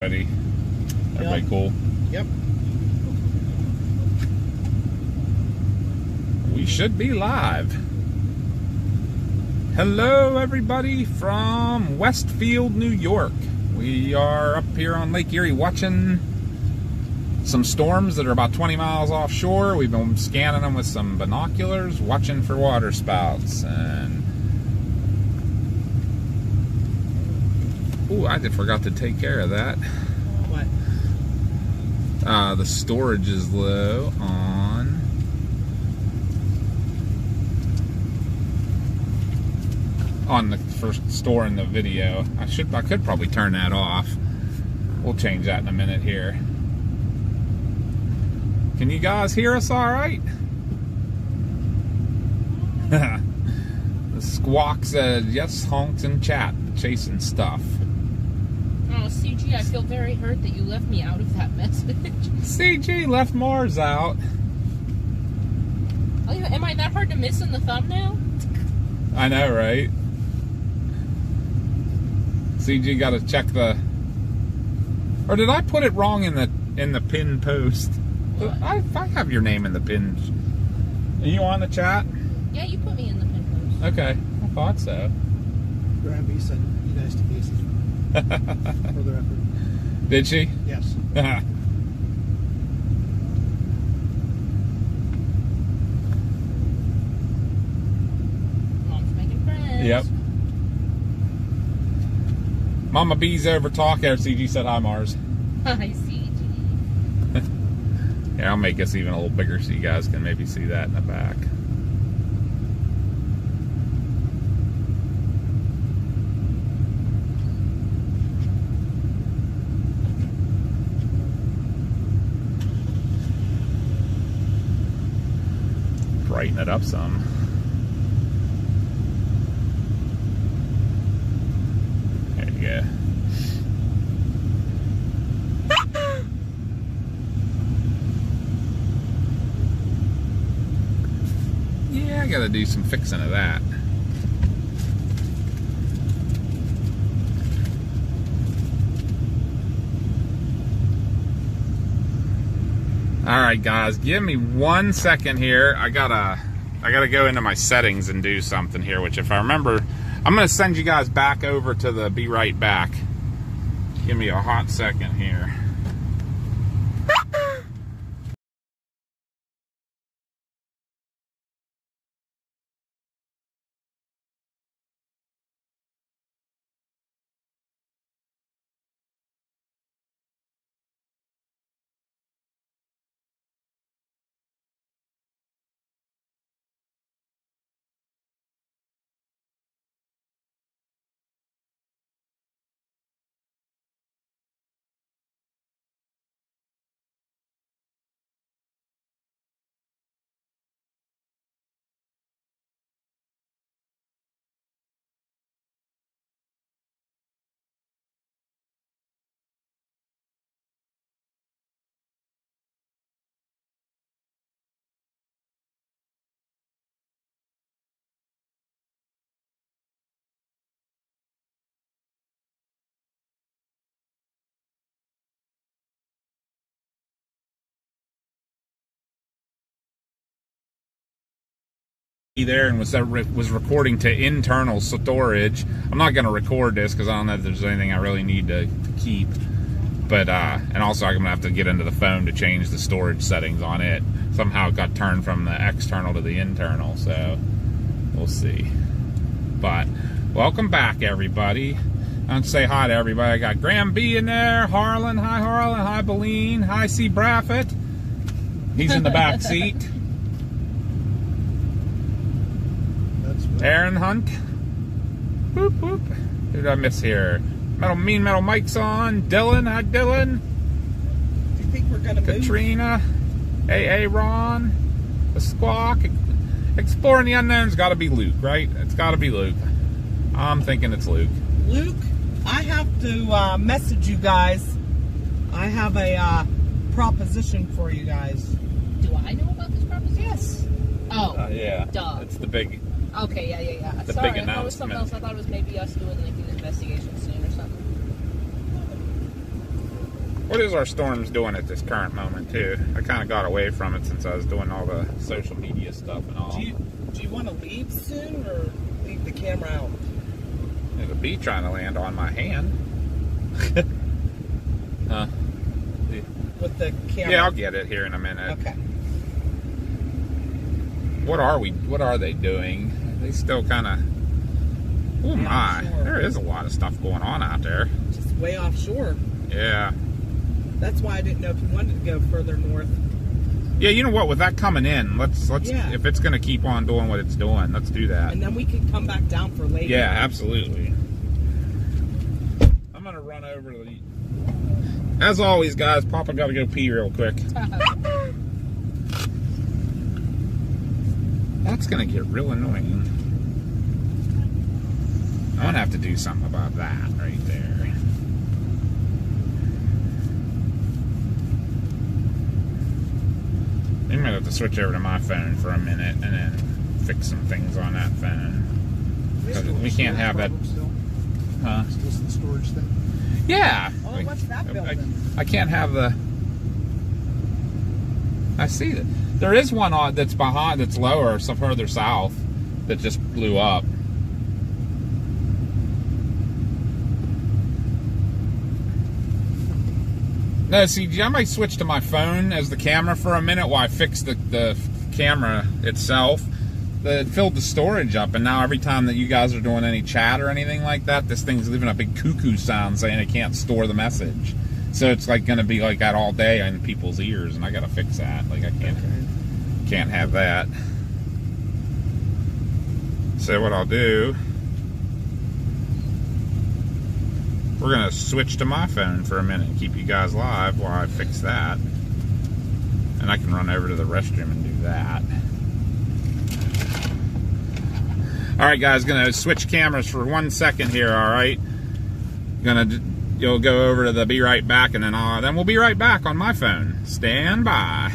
Ready? Everybody cool? Yep. We should be live. Hello, everybody from Westfield, New York. We are up here on Lake Erie watching some storms that are about 20 miles offshore. We've been scanning them with some binoculars, watching for waterspouts. And ooh, I forgot to take care of that. What? The storage is low on the first store in the video. I could probably turn that off. We'll change that in a minute here. Can you guys hear us all right? The squawk said yes, honks in chat, chasing stuff. Oh, CG, I feel very hurt that you left me out of that message. CG left Mars out. Oh, am I that hard to miss in the thumbnail? I know, right? CG got to check the... Or did I put it wrong in the pinned post? I have your name in the pinned... Are you on the chat? Yeah, you put me in the pinned post. Okay, I thought so. Graham B said you guys to pieces. For the record. Did she? Yes. Mom's making friends. Yep. Mama B's over talking. CG said hi, Mars. Hi, CG. Yeah, I'll make this even a little bigger so you guys can maybe see that in the back. Brighten it up some. There you go. Yeah, I gotta do some fixing of that. Alright guys, give me 1 second here. I gotta go into my settings and do something here, which if I remember, I'm gonna send you guys back over to the be right back. Give me a hot second here. There and was recording to internal storage. I'm not going to record this because I don't know if there's anything I really need to keep, but and also I'm going to have to get into the phone to change the storage settings on it. Somehow it got turned from the external to the internal, so we'll see. But welcome back, everybody. I want to say hi to everybody. I got Graham B in there, Harlan, hi Beline, hi C. Braffett. He's in the back seat. Aaron Hunt. Whoop, whoop. Who did I miss here? Mean Metal Mike's on. Dylan. Hi, Dylan. Do you think we're going to move? Katrina. AA Ron. The Squawk. Exploring the Unknown's got to be Luke, right? It's got to be Luke. I'm thinking it's Luke. Luke, I have to message you guys. I have a proposition for you guys. Do I know about this proposition? Yes. Oh. Yeah. Duh. It's the big... Okay, yeah. The Sorry, big I thought it was something announcement. else. I thought it was maybe us doing like an investigation soon or something. What is our storms doing at this current moment, too? I kind of got away from it since I was doing all the social media stuff and all. Do you want to leave soon or leave the camera out? There's a bee trying to land on my hand. Huh? With the camera? Yeah, I'll get it here in a minute. Okay. What are they doing? They still kind of... Oh my, offshore. there is a lot of stuff going on out there. Just way offshore. Yeah. That's why I didn't know if you wanted to go further north. Yeah, you know what? With that coming in, let's Yeah. if it's going to keep on doing what it's doing, let's do that. And then we can come back down for later. Yeah, absolutely. I'm going to run over to the... As always, guys, Papa got to go pee real quick. That's going to get real annoying. I'm going to have to do something about that right there. I might have to switch over to my phone for a minute and then fix some things on that phone. We can't have that. Still? Huh? Still some storage thing? Yeah. Oh, what's that building? I can't have the... I see that. There is one that's behind, that's lower, some further south, that just blew up. No, see, I might switch to my phone as the camera for a minute while I fix the camera itself. It filled the storage up, and now every time that you guys are doing any chat or anything like that, this thing's leaving a big cuckoo sound saying it can't store the message. So it's like going to be like that all day in people's ears, and I got to fix that. Like I can't have that. So what I'll do, we're going to switch to my phone for a minute and keep you guys live while I fix that. And I can run over to the restroom and do that. Alright guys, gonna switch cameras for 1 second here, alright? You'll go over to the be right back, and then we'll be right back on my phone. Stand by.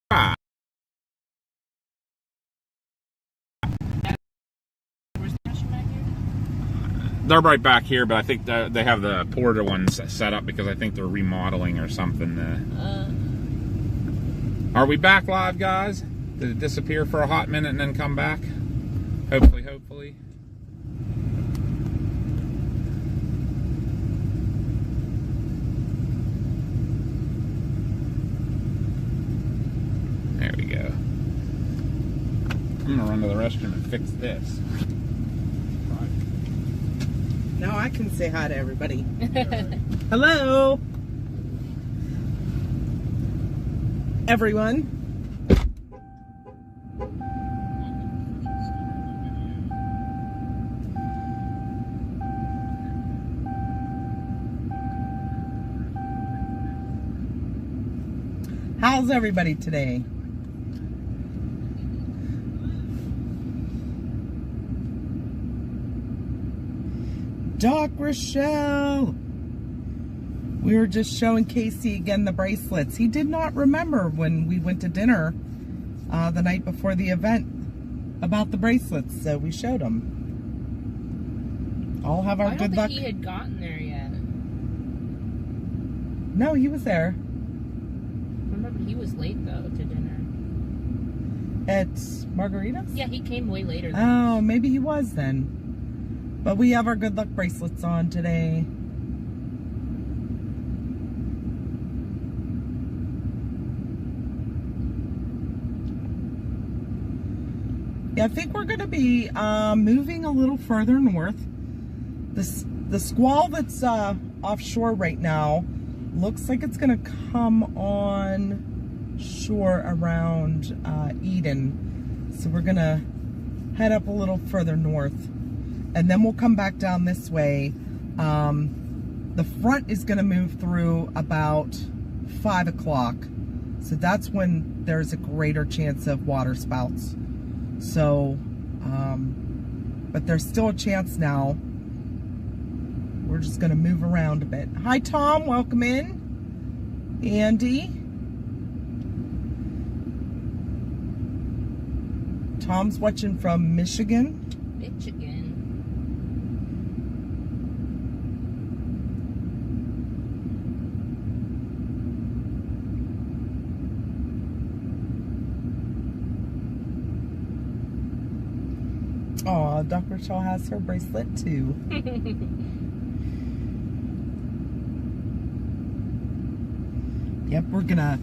Bye. They're right back here, but I think they have the Porter ones set up because I think they're remodeling or something. Are we back live, guys? Did it disappear for a hot minute and then come back? Hopefully. There we go. I'm gonna run to the restroom and fix this. Now I can say hi to everybody. Hello, everyone. How's everybody today? Doc Rochelle. We were just showing Casey again the bracelets. He did not remember when we went to dinner the night before the event about the bracelets, so we showed him. I'll have our good luck. I don't think he had gotten there yet. No, he was there. Remember, he was late though to dinner. At Margarita's? Yeah, he came way later. Oh, maybe he was then. But we have our good luck bracelets on today. Yeah, I think we're going to be moving a little further north. The squall that's offshore right now looks like it's going to come on shore around Eden. So we're going to head up a little further north. And then we'll come back down this way. The front is going to move through about 5 o'clock. So that's when there's a greater chance of waterspouts. So, but there's still a chance now. We're just going to move around a bit. Hi, Tom. Welcome in. Andy. Tom's watching from Michigan. Oh, Dr. Shaw has her bracelet too. Yep, we're gonna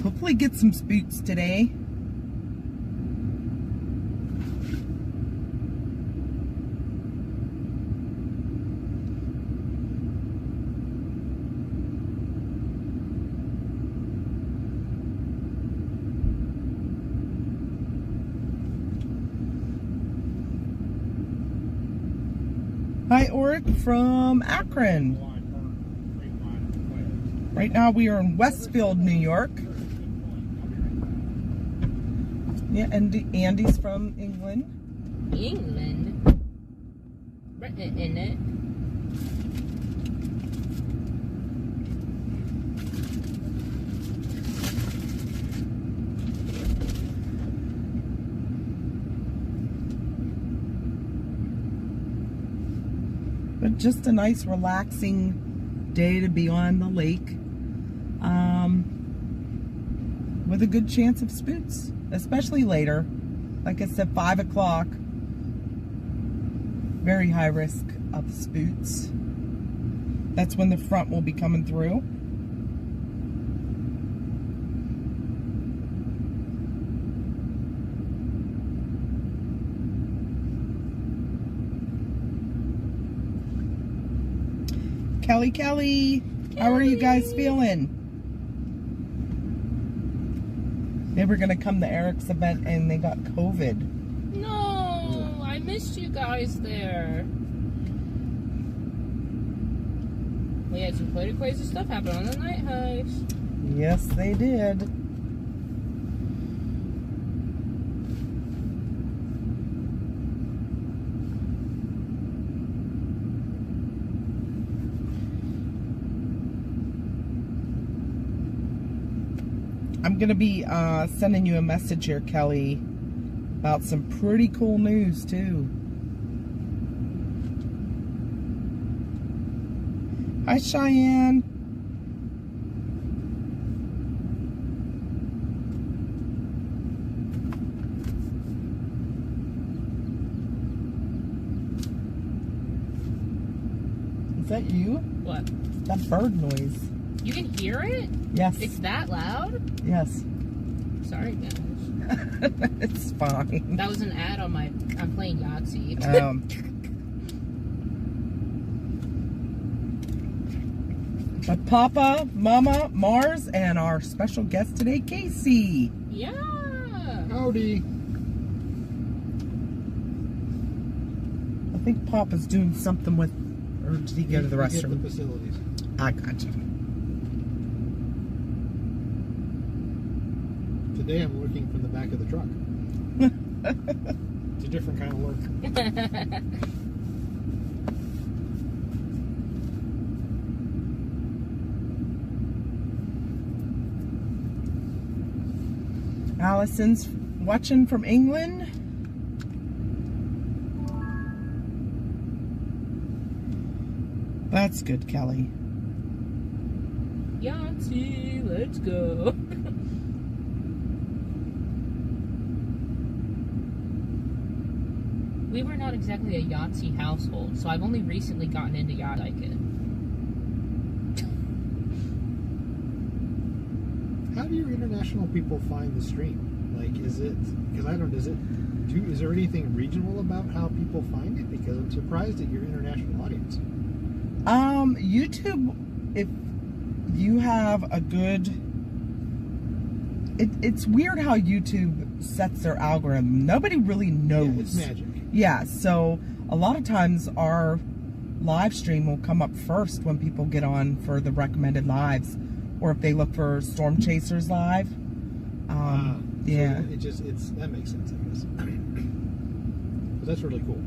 hopefully get some spooks today. Hi, Oric from Akron. Right now we are in Westfield, New York. Yeah, and Andy's from England. England? Written in it. But just a nice relaxing day to be on the lake. With a good chance of spooks, especially later. Like I said, 5 o'clock. Very high risk of spooks. That's when the front will be coming through. Kelly, how are you guys feeling? They were gonna come to Eric's event and they got COVID. No, I missed you guys there. We had some quite crazy stuff happen on the night heist. Yes, they did. I'm going to be sending you a message here, Kelly, about some pretty cool news, too. Hi, Cheyenne. Is that you? What? That bird noise. You can hear it? Yes. It's that loud? Yes. Sorry, guys. It's fine. That was an ad on my... I'm playing Yahtzee. But Papa, Mama, Mars, and our special guest today, Casey. Yeah. Howdy. I think Papa's doing something with... Or did he go to the restroom? The facilities. I gotcha. Today I'm working from the back of the truck. It's a different kind of work. Allison's watching from England. That's good, Kelly. Yahtzee, let's go. We were not exactly a Yahtzee household, so I've only recently gotten into Yahtzee. Like it. How do your international people find the stream? Like, is it, because I don't, is there anything regional about how people find it? Because I'm surprised at your international audience. YouTube, if you have a good, it's weird how YouTube sets their algorithm. Nobody really knows. Yeah, it's magic. Yeah, so a lot of times our live stream will come up first when people get on for the recommended lives, or if they look for Storm Chasers live. Yeah. So that makes sense, I guess. But that's really cool.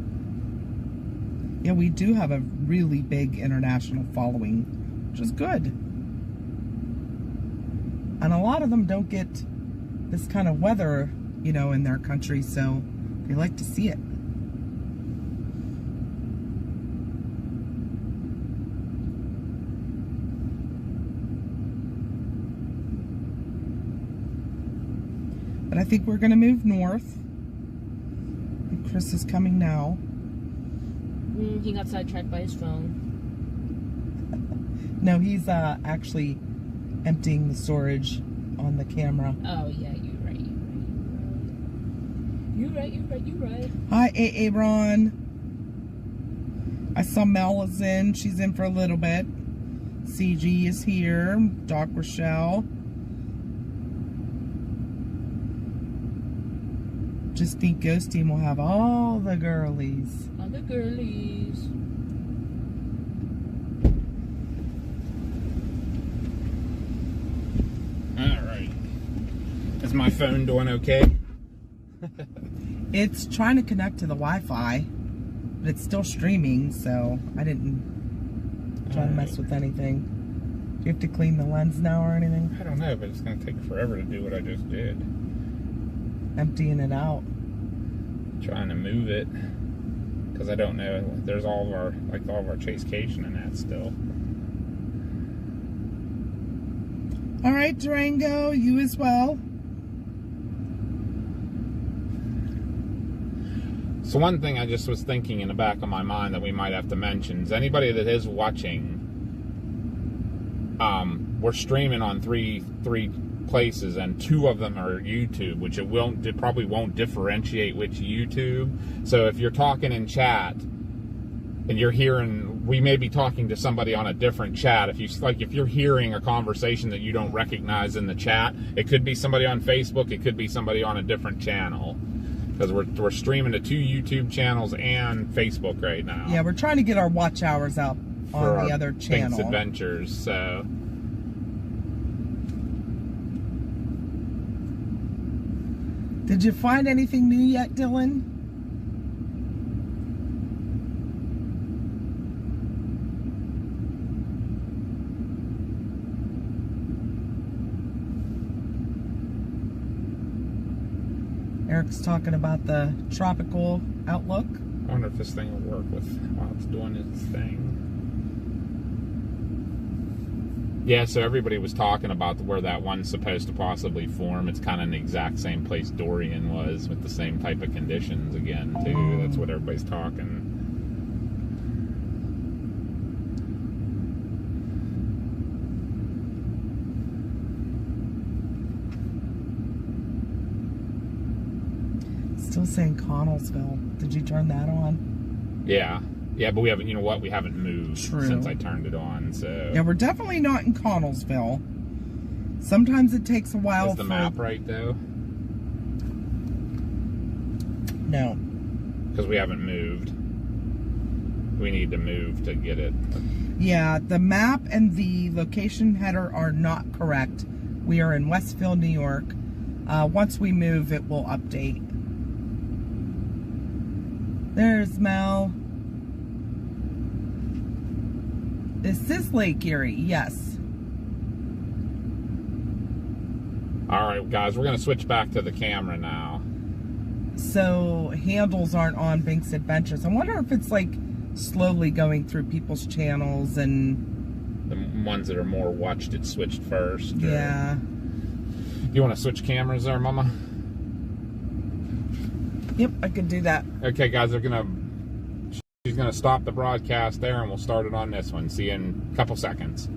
Yeah, we do have a really big international following, which is good. And a lot of them don't get this kind of weather, you know, in their country, so they like to see it. But I think we're going to move north. Chris is coming now. He got sidetracked by his phone. No, he's actually emptying the storage on the camera. Oh, yeah, you're right. You're right. Hi, Aaron. I saw Mel is in. She's in for a little bit. CG is here. Doc Rochelle. Just think Ghost Team will have all the girlies. All the girlies. Alright. Is my phone doing okay? It's trying to connect to the Wi-Fi, but it's still streaming, so I didn't try to mess with anything. Do you have to clean the lens now or anything? I don't know, but it's going to take forever to do what I just did. Emptying it out. Trying to move it. Because I don't know. There's all of our Chasecation and that still. All right, Durango, you as well. So one thing I just was thinking in the back of my mind that we might have to mention is anybody that is watching, we're streaming on three places, and 2 of them are YouTube, which it probably won't differentiate which YouTube. So if you're talking in chat and you're hearing, we may be talking to somebody on a different chat. If you're hearing a conversation that you don't recognize in the chat, it could be somebody on Facebook, it could be somebody on a different channel. Because we're streaming to 2 YouTube channels and Facebook right now. Yeah, we're trying to get our watch hours up on the other channel. Binks Adventures, so. Did you find anything new yet, Dylan? Eric's talking about the tropical outlook. I wonder if this thing will work while it's doing its thing. Yeah, so everybody was talking about where that one's supposed to possibly form. It's kind of in the exact same place Dorian was, with the same type of conditions again, too. That's what everybody's talking. Still saying Connellsville. Did you turn that on? Yeah. Yeah, but we haven't, you know what? We haven't moved True. Since I turned it on, so. Yeah, we're definitely not in Connellsville. Sometimes it takes a while. Is the map right, though? No. Because we haven't moved. We need to move to get it. Yeah, the map and the location header are not correct. We are in Westfield, New York. Once we move, it will update. There's Mel. Is this Lake Erie? Yes. All right, guys, we're going to switch back to the camera now. So handles aren't on Binks Adventures. I wonder if it's like slowly going through people's channels and The ones that are more watched, it switched first. yeah. You want to switch cameras there, Mama? Yep, I could do that. Okay, guys, she's gonna stop the broadcast there, and we'll start it on this one. See you in a couple seconds.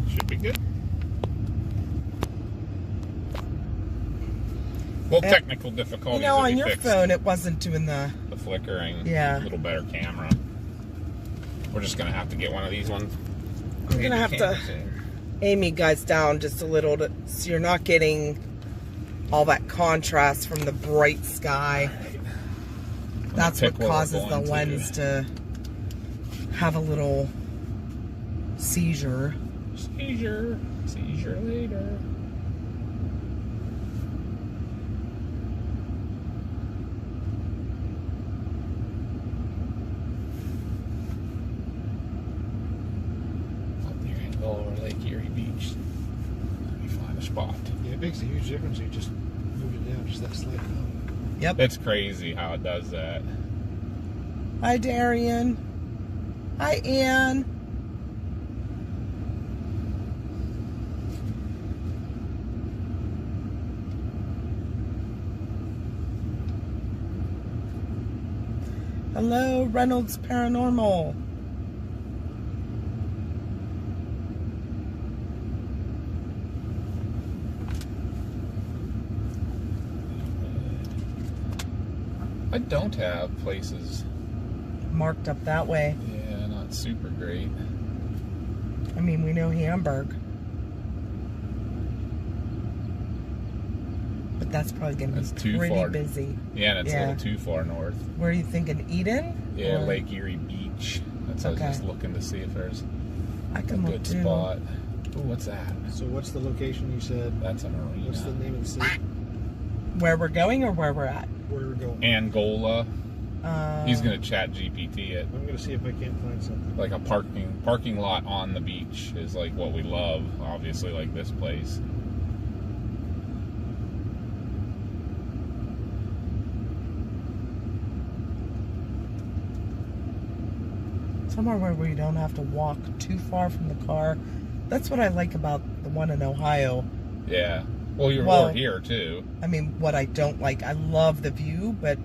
Should be good. Well, technical difficulties. You know, will be on your fixed. phone, it wasn't doing the Flickering. Yeah. A little better camera. We're just gonna have to get one of these ones. I'm gonna have to aim you guys down just a little so you're not getting all that contrast from the bright sky. That's what causes the lens to have a little seizure. Seizure later. Over Lake Erie Beach. Let me find a spot. Yeah, it makes a huge difference. You just move it down just that slight amount. Yep. It's crazy how it does that. Hi, Darian. Hi, Ann. Hello, Reynolds Paranormal. I don't have places. Marked up that way. Yeah, not super great. I mean, we know Hamburg. But that's probably going to be too pretty far. busy. Yeah, and it's Yeah. a little too far north. Where are you thinking? Eden? Yeah, Or- Lake Erie Beach. That's what I Okay. was just looking to see if there's I a can look good too. spot. Ooh, what's that? So what's the location you said? That's an arena. What's the name of the city? Where we're going or where we're at? Where we're going? Angola. Uh, He's gonna chat GPT it. I'm gonna see if I can't find something. Like a parking lot on the beach is like what we love. Obviously, like this place. Somewhere where we don't have to walk too far from the car. That's what I like about the one in Ohio. Yeah. Well, Well- we're here too. I mean, what I don't like, I love the view, but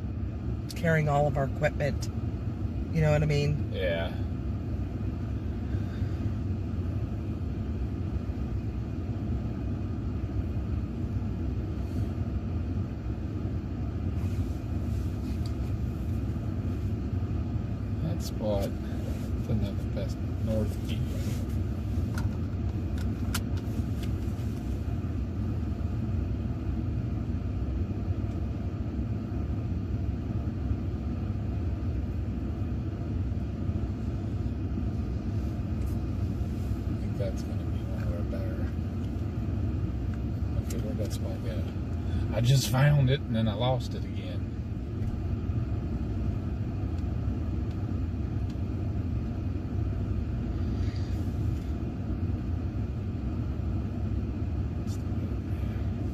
carrying all of our equipment, you know what I mean? Yeah. That spot doesn't have the best north view. I think that's going to be one of our better. Okay, where'd that spot go? I just found it and then I lost it again.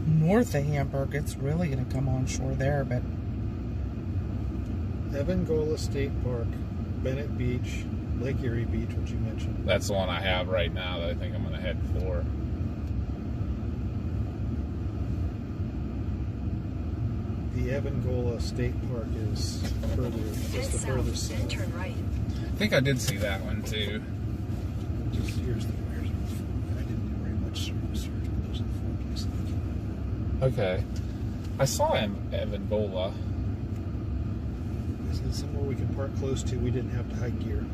North of Hamburg, it's really going to come on shore there, but Evangola State Park, Bennett Beach, Lake Erie Beach, which you mentioned. That's the one I have right now that I think I'm going to head for. The Evangola State Park is further, it's the furthest Then south. turn right. I think I did see that one too. Just here's the where's I didn't do very much service here, but those are the 4 places I came. Okay. I saw Evangola. This is somewhere we can park close to. We didn't have to hike gear.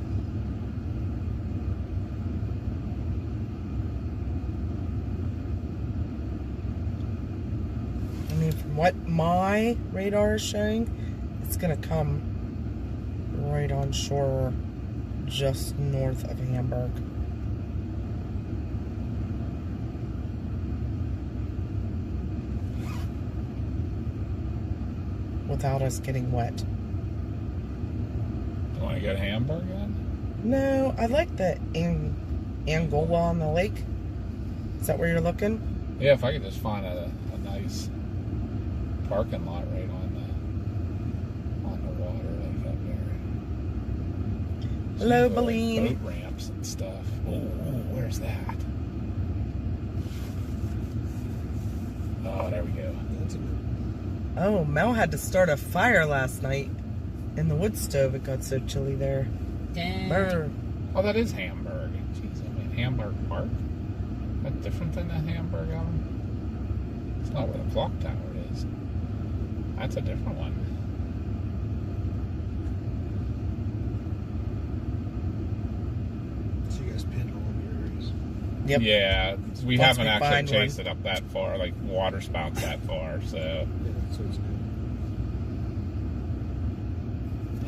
I mean, from what my radar is showing, it's going to come right on shore just north of Hamburg. Without us getting wet. You want to go to Hamburg then? No, I like the Angola on the lake. Is that where you're looking? Yeah, if I could just find a nice parking lot right on the water, like up there. Hello, Seems like Beline. boat ramps and stuff. Oh, where's that? Oh, there we go. That's a good. Oh, Mel had to start a fire last night in the wood stove. It got so chilly there. Dang. Brr. Oh, that is Hamburg. Jeez, I mean, Hamburg Park? That's different than the Hamburg one? It's not where the clock tower is. That's a different one. So you guys pinned all of your areas. Yep. Yeah, we Once haven't we actually find chased it up that far, like Waterspouts that far, so. Yeah, so it's good.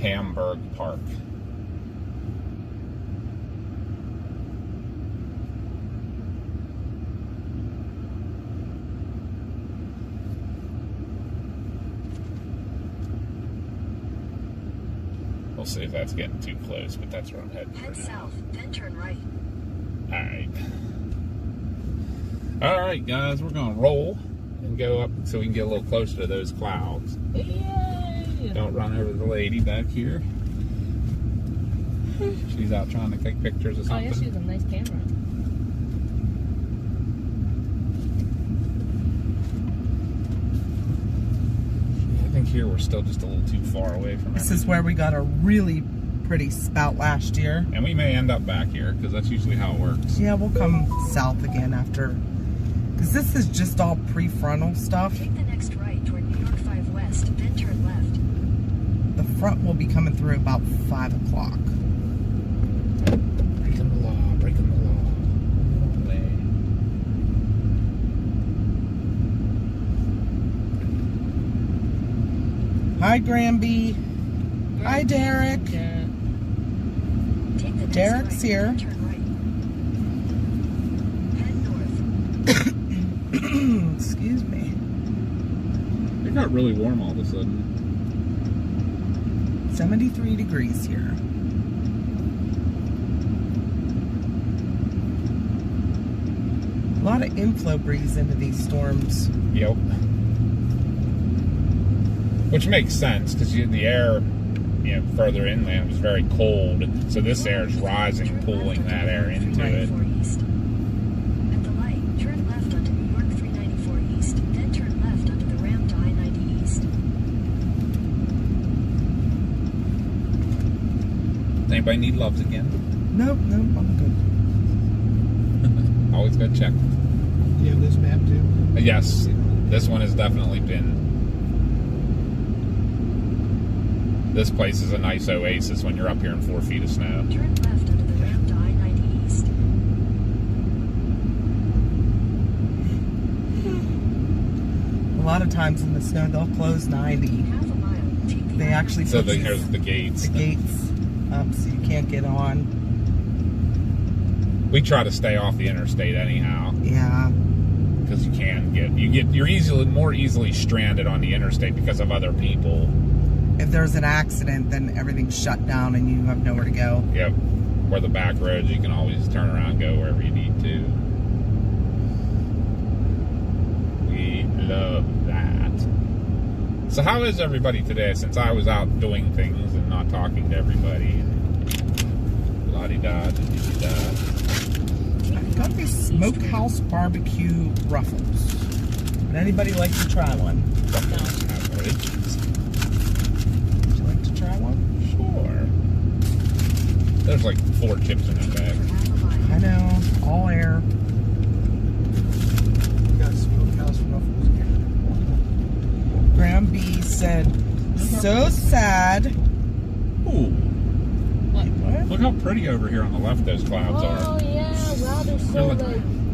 Hamburg Park. We'll see if that's getting too close, but that's where I'm heading for Head now. south, then turn right. Alright, guys, we're gonna roll and go up so we can get a little closer to those clouds. Yay! Don't run over the lady back here. She's out trying to take pictures or Oh, yeah, something. she has a nice camera. I think think here we're still just a little too far away from it. This is where we got a really pretty spout last year. And we may end up back here, because that's usually how it works. Yeah, we'll come south again after, because this is just all prefrontal stuff. Take the next right toward New York 5 West, then turn left. The front will be coming through about 5 o'clock. Breaking the law, breaking the law. Hi, Granby. Hi, Derek. Yeah. Take the next Derek's right, here. then turn right. Head north. Excuse me. It got really warm all of a sudden. 73 degrees here. A lot of inflow breeze into these storms. Yep. Which makes sense, because the air, further inland was very cold, so this air is rising, pulling that air into it. 394 East. At the light, turn left onto New York 394 East, then turn left onto the ramp to I-90 East. Anybody need loves again? Nope, I'm good. Always gotta check. You have this map too? Yes, this one has definitely been. This place is a nice oasis when you're up here in 4 feet of snow. Turn left onto the ramp to I-90 East. A lot of times in the snow, they'll close 90. Half a mile. Take the They actually So put here's the gates. the gates up so you can't get on. We try to stay off the interstate anyhow, Yeah. because you're more easily stranded on the interstate because of other people. If there's an accident, then everything's shut down and you have nowhere to go. Yep. Where the back roads, you can always turn around and go wherever you need to. We love that. So how is everybody today, since I was out doing things and not talking to everybody? La-di-da, di-di-da. I've got these smokehouse barbecue ruffles. Would anybody like to try one? Would you like to try one? Sure. There's like 4 chips in that bag. half a mile. I know, all air. We got smokehouse ruffles here. Graham B said, so sad. Ooh, What? What? look how pretty over here on the left those clouds Oh are. yeah, wow, they're so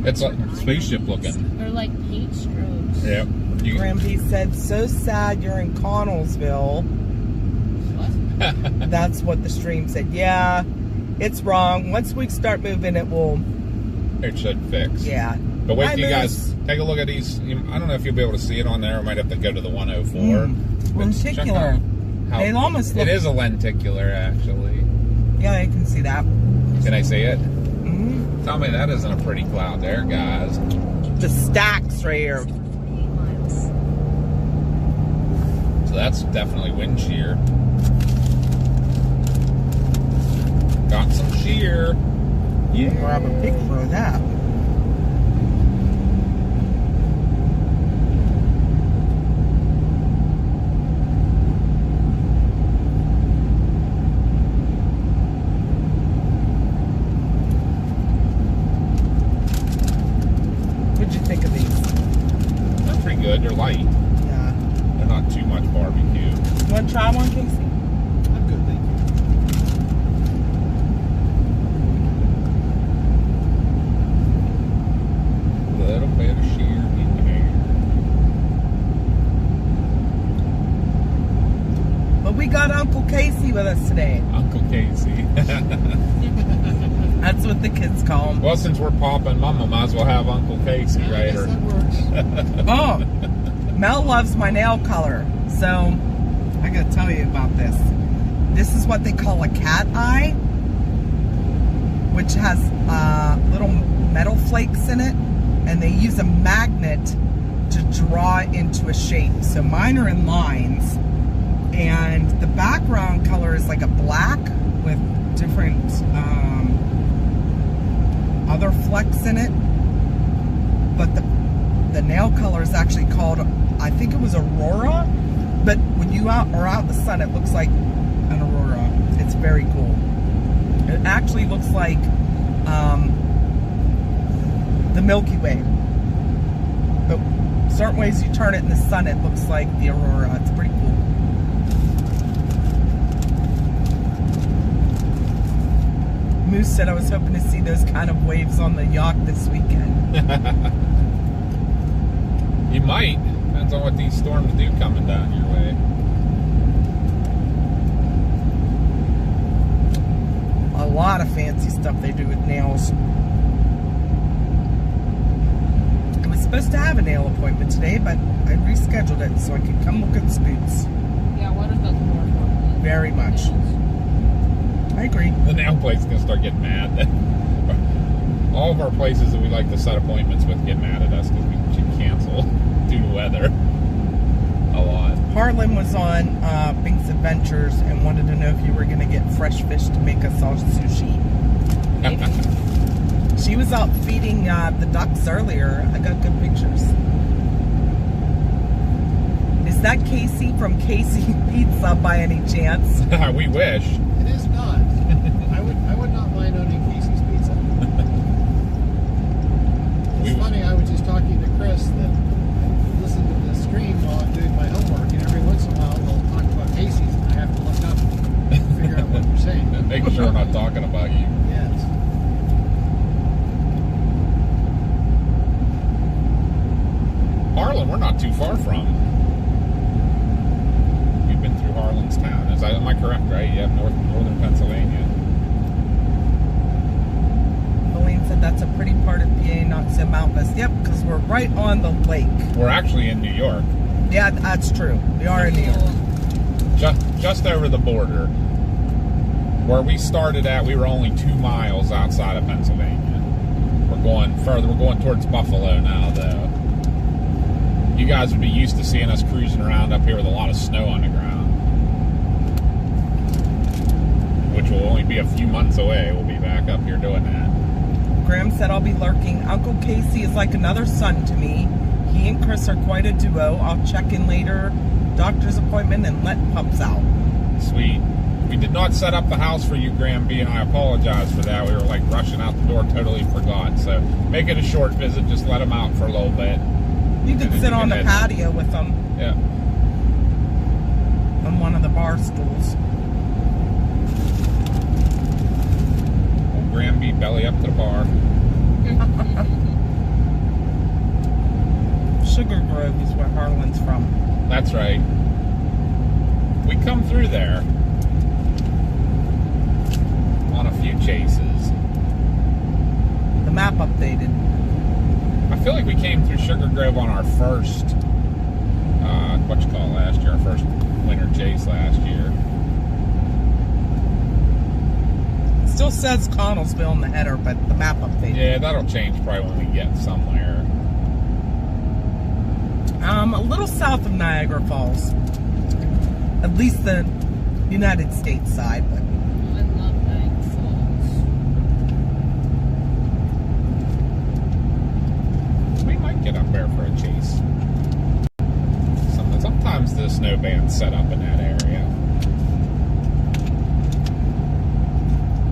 It's like spaceship looking. they're like paint strokes. Yep. Graham B said, so sad you're in Connellsville. What? That's what the stream said. Yeah, it's wrong. Once we start moving, it will, It should fix. yeah. But wait Hi, till you guys Moose. take a look at these. I don't know if you'll be able to see it on there. I might have to go to the 104. But check Lenticular. out how- They almost look, It is a lenticular, actually. yeah, you can see that. Can I see it? Mhm. Tell me that isn't a pretty cloud there, guys. The stacks right here. 48 miles. So that's definitely wind shear. Got some shear. Yeah. Grab a picture of that. What'd you think of these? They're pretty good. They're light. Yeah. They're not too much barbecue. You want to try one, Casey? I'm good, thank you. A little bit of shear in there. But we got Uncle Casey with us today. Uncle Casey. That's what the kids call him. Well, since we're popping Mama, might as well have Uncle Casey, I right? guess that works. Oh, Mel loves my nail color. So, I gotta tell you about this. This is what they call a cat eye, which has little metal flakes in it, and they use a magnet to draw it into a shape. So mine are in lines, and the background color is like a black with different other flecks in it. But the nail color is actually called, I think it was Aurora, But when you are out in the sun, it looks like an aurora. It's very cool. It actually looks like the Milky Way. But certain ways you turn it in the sun, it looks like the aurora. It's pretty cool. Moose said I was hoping to see those kind of waves on the yacht this weekend. You might. Depends on what these storms do coming down your way. A lot of fancy stuff they do with nails. I was supposed to have a nail appointment today, but I rescheduled it so I could come look at Spoots. Yeah, what about the more important? Very much. I agree. The nail place is going to start getting mad. All of our places that we like to set appointments with get mad at us because we should cancel due to weather. A lot. Harlan was on Pink's Adventures and wanted to know if you were going to get fresh fish to make us all sushi. She was out feeding the ducks earlier. I got good pictures. Is that Casey from Casey Pizza by any chance? We wish. It is not. I would not mind owning Casey's Pizza. It's funny, I was just talking to Chris that I listen to the stream while I'm doing my homework, and every once in a while they'll talk about Casey's, and I have to look up and figure out what they're saying. Make sure we're not talking about you. Yes. Harlan, we're not too far from. We've been through Harlan's town. Am I correct, right? You have northern Pennsylvania. Colleen said that's a pretty part of PA, not so mountainous. Yep, because we're right on the lake. We're actually in New York. Yeah, that's true. We are in New York. Just over the border. Where we started at, we were only 2 miles outside of Pennsylvania. We're going further. We're going towards Buffalo now, though. You guys would be used to seeing us cruising around up here with a lot of snow on the ground. Which will only be a few months away. We'll be back up here doing that. Graham said I'll be lurking. Uncle Casey is like another son to me. He and Chris are quite a duo. I'll check in later, doctor's appointment, and let pups out. Sweet. We did not set up the house for you, Graham B, and I apologize for that. We were like rushing out the door, totally forgot. So make it a short visit. Just let them out for a little bit. You could sit on the patio with them. Yeah. On one of the bar stools. Old Graham B, belly up to the bar. Sugar Grove is where Harlan's from. That's right. We come through there on a few chases. The map updated. I feel like we came through Sugar Grove on our first, last year, our first winter chase last year. Still says Connellsville in the header, but the map updated. Yeah, that'll change probably when we get somewhere. A little south of Niagara Falls. At least the United States side, but I love Niagara Falls. We might get up there for a chase. Sometimes the snow band's set up in that area.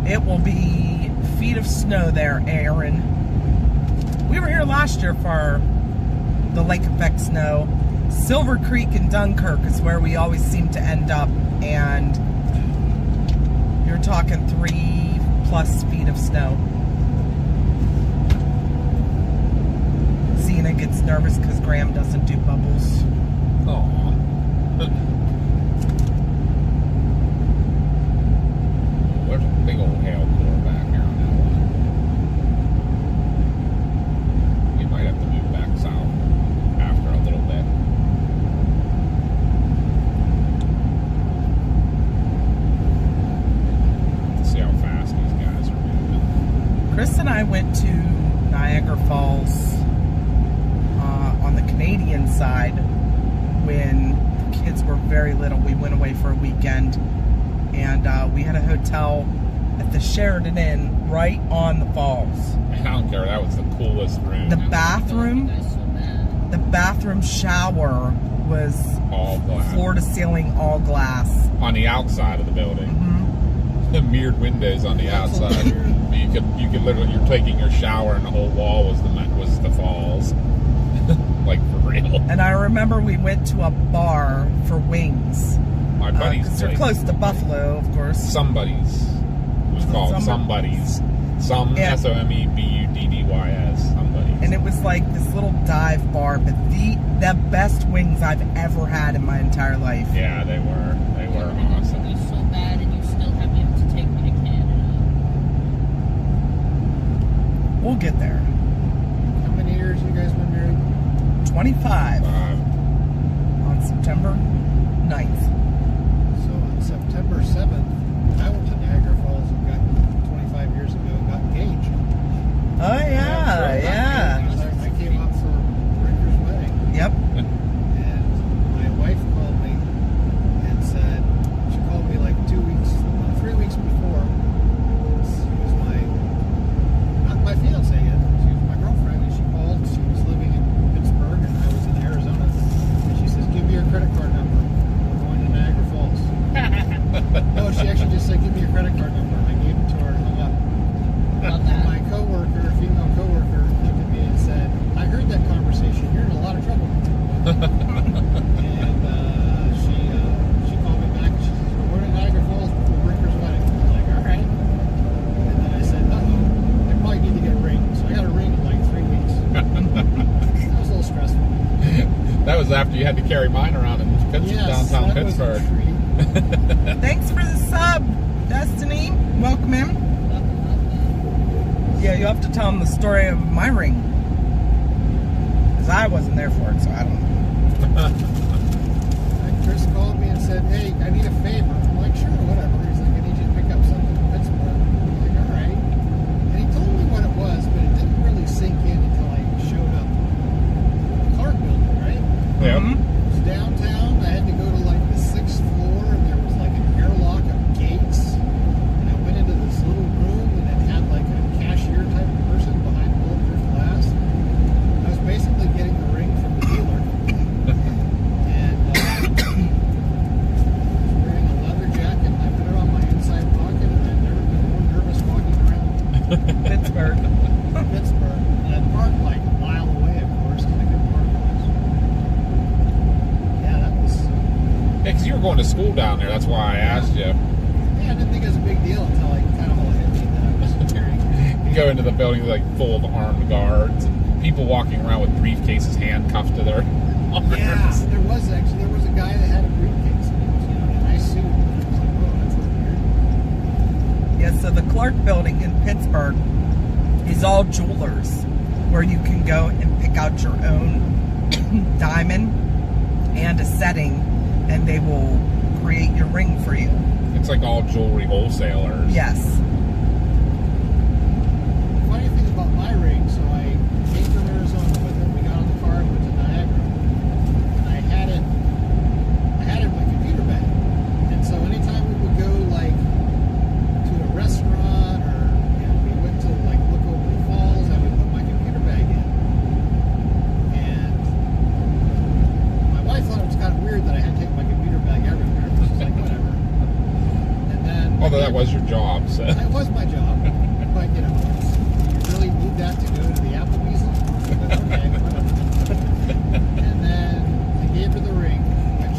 it will be feet of snow there, Aaron. We were here last year for the lake effect snow. Silver Creek and Dunkirk is where we always seem to end up, and you're talking 3+ feet of snow. Zena gets nervous because Graham doesn't do bubbles. Aww. There's a big old hail core back here on that one. We might have to move back south after a little bit. Let's see how fast these guys are moving. Chris and I went to Niagara Falls on the Canadian side when the kids were very little. We went away for a weekend, and we had a hotel at the Sheridan Inn right on the falls. I don't care, that was the coolest room. The bathroom shower was all glass. Floor to ceiling, all glass. On the outside of the building. Mm-hmm. The mirrored windows on the outside. You could literally, you're taking your shower and the whole wall was the falls. Like for real. And I remember we went to a bar for wings. My buddy's Because they're place. close to Buffalo, of course. Somebody's. It was called Somebody's. Somebuddys. Somebody's. And it was like this little dive bar, but the best wings I've ever had in my entire life. Yeah, they were. They were awesome. It was so bad, and you still have yet to take me to Canada. We'll get there. How many years you guys been married? 25 on September 9th. So on September 7th, I went to Niagara Falls and got 25 years ago got engaged. Oh, yeah. I came up for Rinker's wedding. Yep. And my wife called me and said, she called me like 3 weeks before. She was not my fiance yet, she was my girlfriend, and she called. She was living in Pittsburgh and I was in Arizona. And she says, give me your credit card number. We're going to Niagara Falls. No, she actually just said, give me your credit card number. And I gave it to her and hung up. Love that. My female coworker, looked at me and said, I heard that conversation. You're in a lot of trouble. And she called me back and she says, we're going to Niagara Falls for Rinker's wedding. I was like, all right. And then I said, uh-oh, I probably need to get a ring. So I got a ring in like 3 weeks. That was a little stressful. That was after you had to carry mine around in downtown that Pittsburgh. Was a treat. Thanks for the sub, Destiny. Welcome in. Yeah, you have to tell them the story of my ring. Because I wasn't there for it, so I don't know. And Chris called me and said, hey, I need a favor. I'm like, sure, whatever. He's like, I need you to pick up something in Pittsburgh. I'm like, all right. And he told me what it was, but it didn't really sink in until I showed up. The Clark building, right? Yep. Mhm. It was downtown. I had to go to like the 6th floor, and there was like an airlock of gates. And I went into this little room, and it had like a cashier type of person behind bulletproof glass. I was basically getting the ring from the dealer. And I was wearing a leather jacket, and I put it on my inside pocket, and I've never been more nervous walking around Pittsburgh. Pittsburgh. And I parked like a mile away, of course, because I couldn't park close. Yeah, that was... Yeah, because you were going to school down there. That's why I asked you. Yeah, I didn't think it was a big deal until I kind of all hit me that I was carrying. You go into the building like full of armed guards and people walking around with briefcases handcuffed to their arms. Yeah, there was a guy that had a briefcase and he was, in a nice suit. And I was like, whoa, that's a little weird. Yeah, so the Clark building in Pittsburgh is all jewelers where you can go and pick out your own diamond and a setting and they will create your ring for you. It's like all jewelry wholesalers. Yes. The funny thing about my ring, so I came from Arizona with it, we got on the car and went to Niagara, and I had it in my computer bag. And so anytime we would go like to a restaurant or we went to like look over the falls, I would put my computer bag in. And my wife thought it was kind of weird that I had to take my computer bag everywhere. She's like, whatever. And then Although that was your job, so. that was my job, but you really need that to go to the Applebee's? Okay, whatever. And then I gave her the ring, and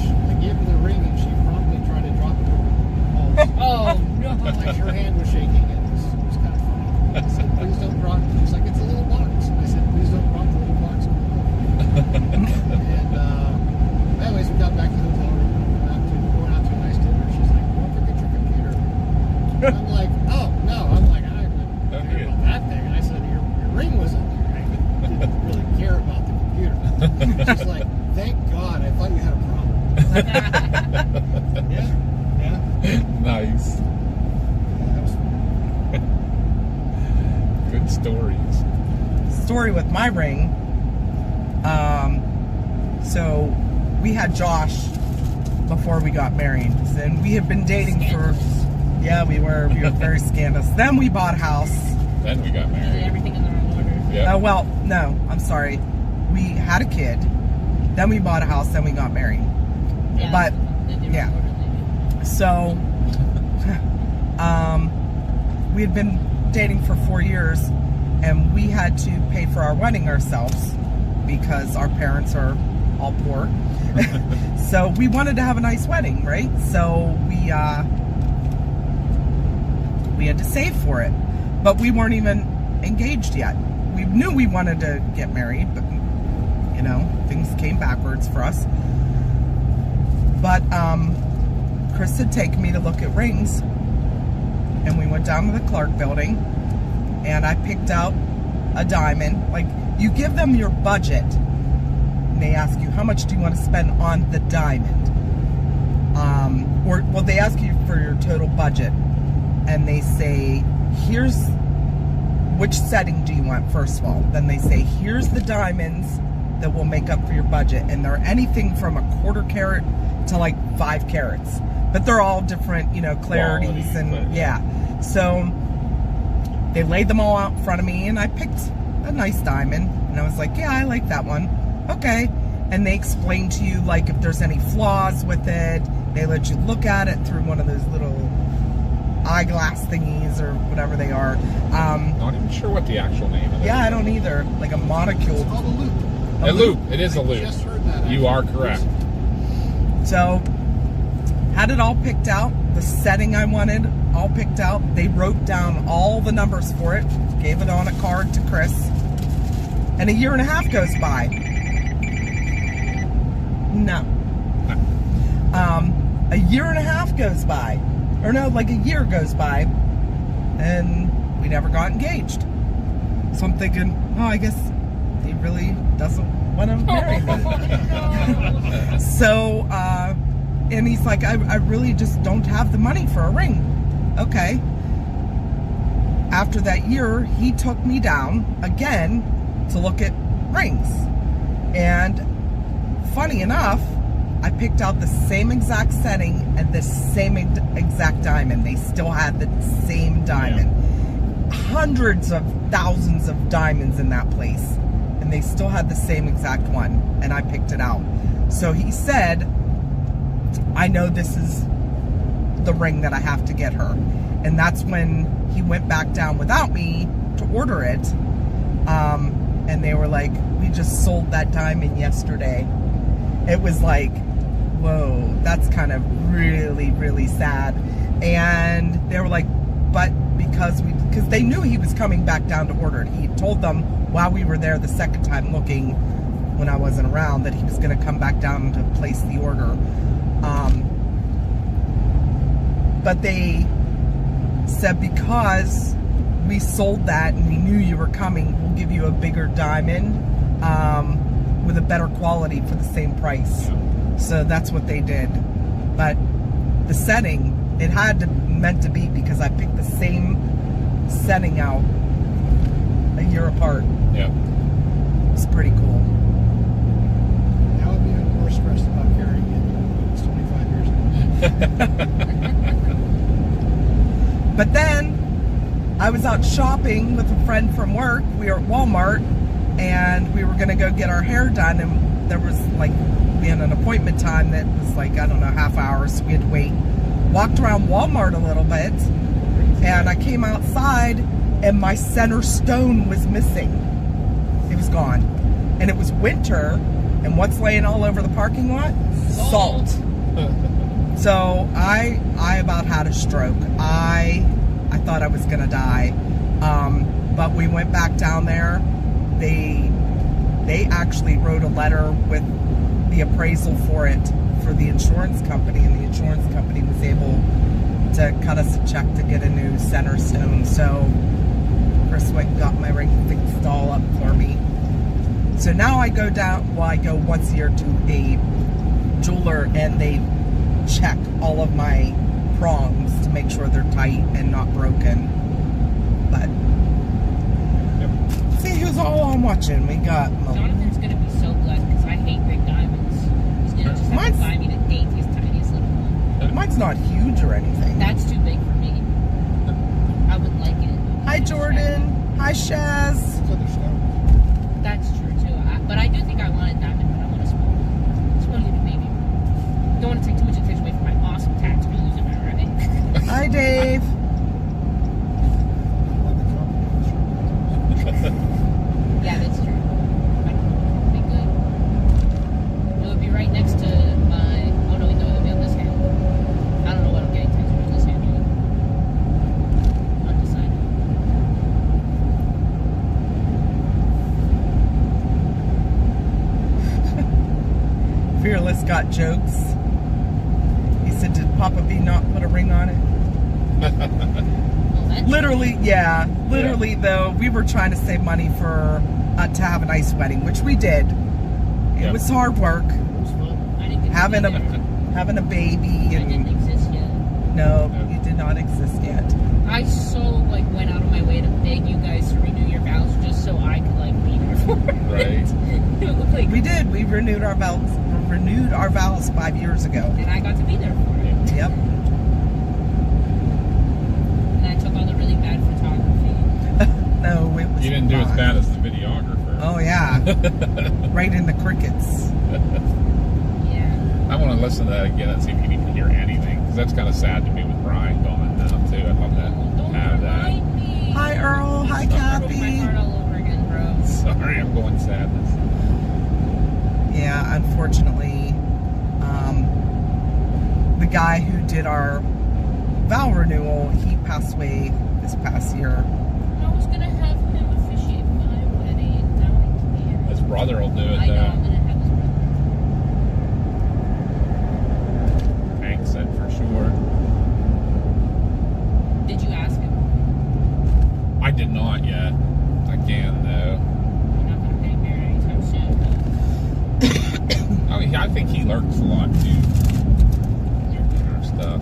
she promptly tried to drop it over the halls. Oh, no. Like her hand was shaking, and it was kind of funny. I said, please don't drop it. She's like, it's a little box. And I said, please don't drop the little box. And anyways, we got back to the hotel room, and going out to a nice dinner. She's like, don't forget your computer. I'm like, oh, no. I'm like, I don't care about that thing. And I said, your ring was in there. I didn't really care about the computer. She's like, thank God. I thought you had a problem. Yeah. Nice. That was fun. Good stories. Story with my ring. So we had Josh before we got married, and we had been dating for. Yeah, we were very scandalous. Then we bought a house. Then we got Did married. everything in the wrong order. Yeah. Well, no, I'm sorry. We had a kid. Then we bought a house. Then we got married. Yeah, But, the different yeah. order they do. So, we had been dating for 4 years, and we had to pay for our wedding ourselves because our parents are all poor. So we wanted to have a nice wedding, right? So we had to save for it, but we weren't even engaged yet. We knew we wanted to get married, but you know, things came backwards for us. But Chris had taken me to look at rings, and we went down to the Clark building, and I picked out a diamond. Like, you give them your budget, and they ask you, how much do you want to spend on the diamond? Well, they ask you for your total budget, and they say, here's, which setting do you want, first of all? Then they say, here's the diamonds that will make up for your budget, and they're anything from a 1/4 carat to like 5 carats. But they're all different, you know, clarities. Quality, and but- yeah. So they laid them all out in front of me, and I picked a nice diamond, and I was like, yeah, I like that one. Okay. And they explain to you, like, if there's any flaws with it. They let you look at it through one of those little eyeglass thingies or whatever they are. Not even sure what the actual name of it Yeah, is. I don't either. Like a monocule. It's called a loop. A loop. It is a I loop. just heard that. You are correct. So, had it all picked out, the setting I wanted all picked out. They wrote down all the numbers for it, gave it on a card to Chris, and a year and a half goes by. No. A year and a half goes by. Or no, like a year goes by, and we never got engaged. So I'm thinking, oh, I guess he really doesn't want to marry me. So, and he's like, I really just don't have the money for a ring. Okay. After that year, he took me down again to look at rings. And funny enough, I picked out the same exact setting and the same exact diamond. They still had the same diamond. Hundreds of thousands of diamonds in that place, and they still had the same exact one, and I picked it out. So he said, I know this is the ring that I have to get her. And that's when he went back down without me to order it. And they were like, we just sold that diamond yesterday. It was like, whoa, that's kind of really, really sad. And they were like, but because they knew he was coming back down to order it. He told them while we were there the second time looking, when I wasn't around, that he was going to come back down to place the order. But they said, because we sold that and we knew you were coming, we'll give you a bigger diamond with a better quality for the same price. So that's what they did. But the setting, it had meant to be, because I picked the same setting out a year apart. Yeah. It's pretty cool. Now I'd be even more stressed about carrying it. It's 25 years ago. But then I was out shopping with a friend from work. We were at Walmart, and we were going to go get our hair done, and there was like, we had an appointment time that was like, I don't know, half hour, so we had to wait. Walked around Walmart a little bit, and I came outside, and my center stone was missing. It was gone. And it was winter, and what's laying all over the parking lot? Salt. So I about had a stroke. I thought I was gonna die. But we went back down there. They actually wrote a letter with the appraisal for it for the insurance company, and the insurance company was able to cut us a check to get a new center stone. So Chris went and got my ring fixed all up for me. So now I go down, well, I go once a year to a jeweler, and they check all of my prongs to make sure they're tight and not broken. But see who's all I'm watching. We got Jonathan's gonna be so blessed because I hate big diamonds. He's gonna just have to buy me the daintiest, tiniest little one. mine's not huge or anything. That's too big for me. I would like it. Hi Jordan. Hi Shaz. It's other stuff. That's true too. But I do think I want a diamond, but I want a small one. Small little baby one. Don't just got jokes. He said, did Papa B not put a ring on it? Well, that's Literally, yeah. Literally, though, we were trying to save money for to have a nice wedding, which we did. It Yep. was hard work. It was fun. I didn't get to Having be a there. having a baby I didn't and exist yet. no, No. you did not exist yet. I went out of my way to beg you guys to renew your vows just so I could be there for it. Right. It looked like, We did. We renewed our vows. Renewed our vows 5 years ago. and I got to be there for it. Yep. And I took all the really bad photography. No, it was. You didn't do as fine. bad as the videographer. Oh yeah. Right in the crickets. Yeah. I want to listen to that again and see if you can even hear anything. Because that's kind of sad to me with Brian gone now, too. I'd love to Don't have that. remind me. Hi Earl. Hi Broke my Kathy. heart all over again, bro. Sorry, I'm going sadness. Yeah, unfortunately, the guy who did our vow renewal, he passed away this past year. I was gonna have him officiate my wedding. Now I can't. His brother will do it, I know. I'm though. gonna have his brother. Hank said for sure. Did you ask him? I did not yet. I can, though. You're not gonna pay Mary anytime soon. I mean, I think he lurks a lot, too. Lurking our stuff.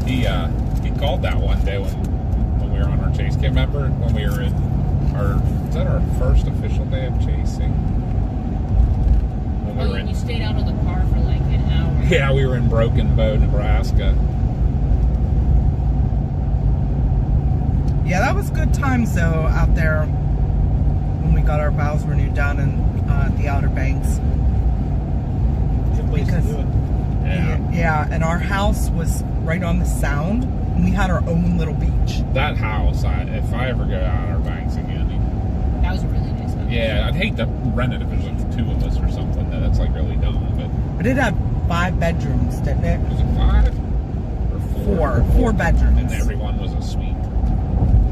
He called that one day when we were on our chase. Can't remember when we were in is that our first official day of chasing? When we were Oh, you stayed out of the car for an hour. Yeah, we were in Broken Bow, Nebraska. Yeah, that was good times though out there when we got our vows renewed down in the Outer Banks. Good place Because- to do it. Yeah, and our house was right on the Sound, and we had our own little beach. That house, if I ever go out our banks again, That was a really nice house. yeah, I'd hate to rent it if there's like 2 of us or something. That's really dumb. But But it had 5 bedrooms, didn't it? was it 5 or 4? 4 bedrooms. And everyone was a suite.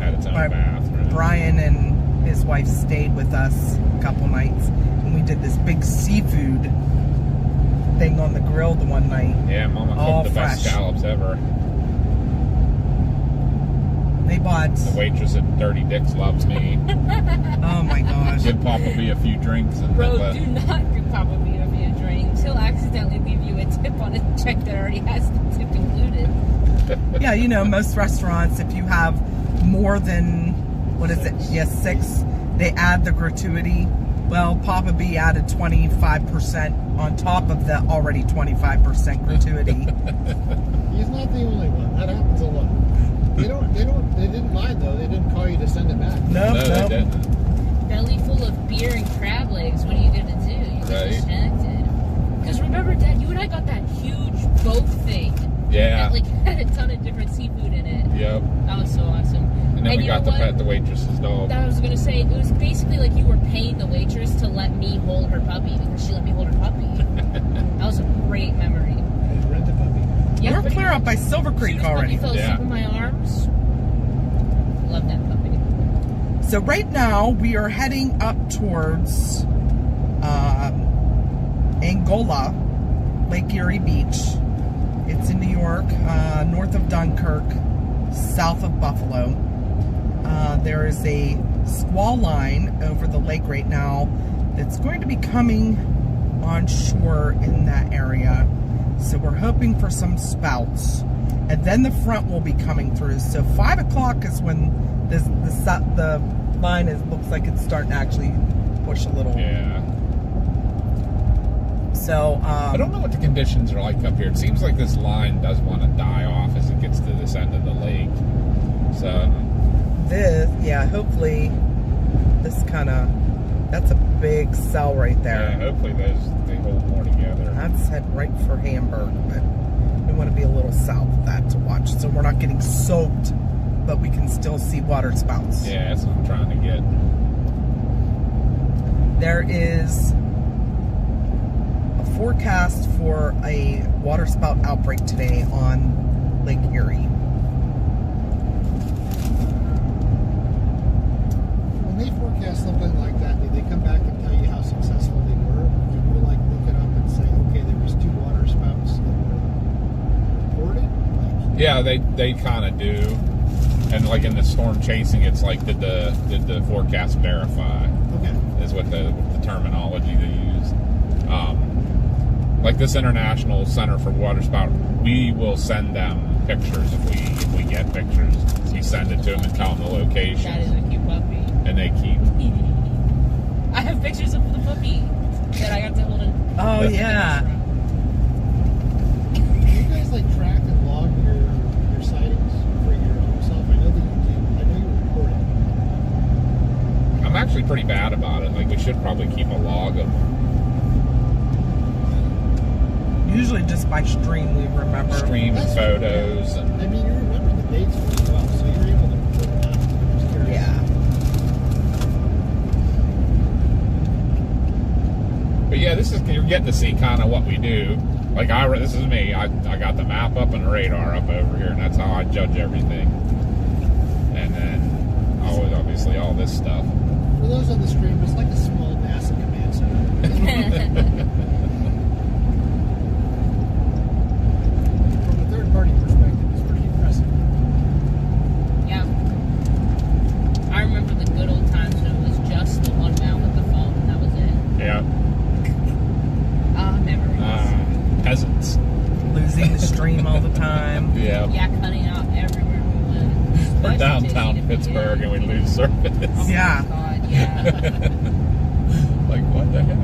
Had its own Right. bathroom. Brian and his wife stayed with us a couple nights, and we did this big seafood thing on the grill the one night. Yeah, Mama All cooked the best fresh. scallops ever. They bought, The waitress at Dirty Dick's loves me. oh my gosh. Give Papa B a few drinks and Bro, let- do not give Papa B a few drinks. He'll accidentally leave you a tip on a check that already has the tip included. Yeah, you know, most restaurants, if you have more than, what is it? Yes, 6, they add the gratuity. Well, Papa B added 25% on top of the already 25% gratuity. He's not the only one. That happens a lot. They didn't mind though. They didn't call you to send it back. Nope, No, they nope. didn't. Belly full of beer and crab legs. What are you gonna do? You get Right. distracted. Because remember, Dad, you and I got that huge boat thing. Yeah. That had a ton of different seafood in it. Yep. That was so awesome. And then we you got know to what? pet the waitress's dog. That I was gonna say, it was basically like you were paying the waitress to let me hold her puppy because she let me hold her puppy. That was a great memory. Rent a puppy. Yeah, We're pretty clear up by much. Silver Creek Soon as already. puppy fell asleep Yeah. in my arms. Love that puppy. So right now we are heading up towards Angola, Lake Erie Beach. It's in New York, north of Dunkirk, south of Buffalo. There is a squall line over the lake right now that's going to be coming on shore in that area. So we're hoping for some spouts. And then the front will be coming through. So 5 o'clock is when the line looks like it's starting to actually push a little. Yeah. So I don't know what the conditions are like up here. It seems like this line does want to die off as it gets to this end of the lake. So, hopefully this that's a big cell right yeah, there. hopefully they hold more together. That's head right for Hamburg, but we want to be a little south of that to watch. So we're not getting soaked, but we can still see waterspouts. Yeah, that's what I'm trying to get. There is a forecast for a waterspout outbreak today on Lake Erie. When they forecast something like that, do they come back and tell you how successful they were? Do you look it up and say, okay, there was Yeah, they kind of do. And like in the storm chasing, it's like did the forecast verify? Okay. Is what the terminology they use. Like this International Center for Waterspout, we will send them pictures if we get pictures. We send it to them and tell them the location. That is a cute puppy. And they keep. I have pictures of the puppy that I got to hold in. Oh, yeah. Do you guys like track and log your sightings for your own self? I know that you do. I know you record it. I'm actually pretty bad about it. Like we should probably keep a log of Usually just by stream we remember. stream and photos. And I mean, you remember the dates really well, so you're able to report it out. I'm just curious. Yeah. But yeah, you're getting to see kind of what we do. Like this is me. I got the map up and the radar up over here, and that's how I judge everything. And then obviously all this stuff. For those on the stream, it's like a small NASA command center. From a third-party perspective, it's pretty impressive. Yeah. I remember the good old times when it was just the one man with the phone, and that was it. Yeah. Memories. Peasants. Losing the stream all the time. Yeah. Yeah, cutting out everywhere we went. We're Especially downtown to Pittsburgh the and we lose service. Oh Yeah. my God, yeah. Like what the heck?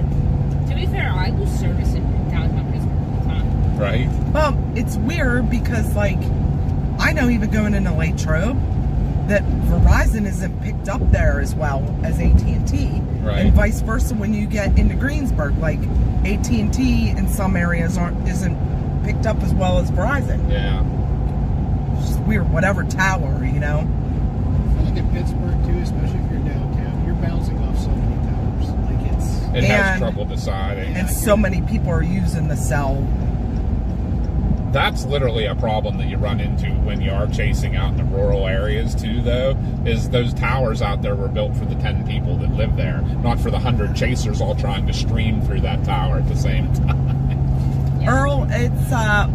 To be fair, I lose service in downtown Pittsburgh all the time. Right? Well, it's weird because, like, I know even going into Latrobe that Verizon isn't picked up there as well as AT&T. Right. And vice versa when you get into Greensburg. Like, AT&T in some areas isn't picked up as well as Verizon. Yeah. It's just weird, whatever tower, you know? I feel like in Pittsburgh, too, especially if you're downtown, you're bouncing off so many towers. Like, It has And- trouble deciding. And so many people are using the cell. That's literally a problem that you run into when you are chasing out in the rural areas too, though, is those towers out there were built for the 10 people that live there, not for the 100 chasers all trying to stream through that tower at the same time. Yeah. Earl, it's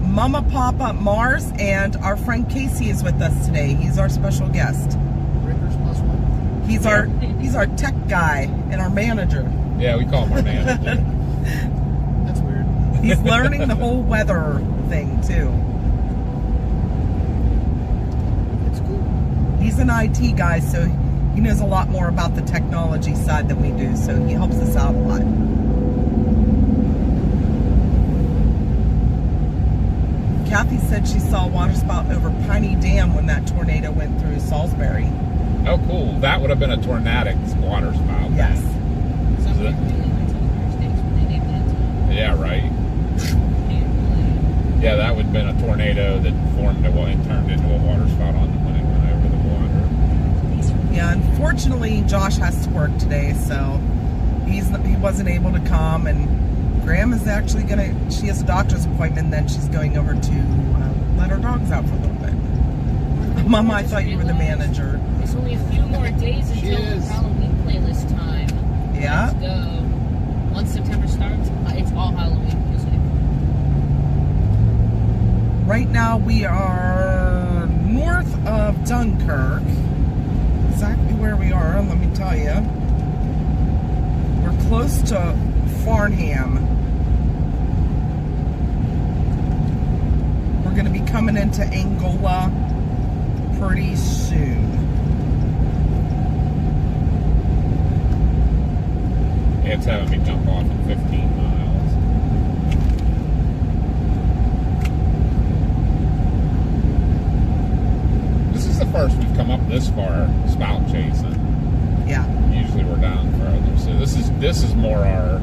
Mama Papa Mars, and our friend Casey is with us today. He's our special guest. Rickers plus one. He's our tech guy and our manager. Yeah, we call him our manager. That's weird. He's learning the whole weather thing too. It's cool. He's an IT guy, so he knows a lot more about the technology side than we do, so he helps us out a lot. Kathy said she saw a waterspout over Piney Dam when that tornado went through Salisbury. Oh, cool. That would have been a tornadic water spout. Yes. Some people really went to the first days when they named that time. Yeah, right. Yeah, that would have been a tornado that formed and turned into a water spout when it went over the water. Yeah, unfortunately, Josh has to work today, so he wasn't able to come, and Graham is actually she has a doctor's appointment, and then she's going over to let her dogs out for a little bit. Mama, I thought you were the manager. There's only a few more days She until is. Halloween playlist time. Yeah? Let's go. Once September starts, it's all Halloween music. Right now, we are north of Dunkirk. Exactly where we are, let me tell you. We're close to Farnham. We're going to be coming into Angola pretty soon. Yeah, it's having me jump off in 15 miles. This is the first we've come up this far spout chasing. Yeah. Usually we're down further. So this is more our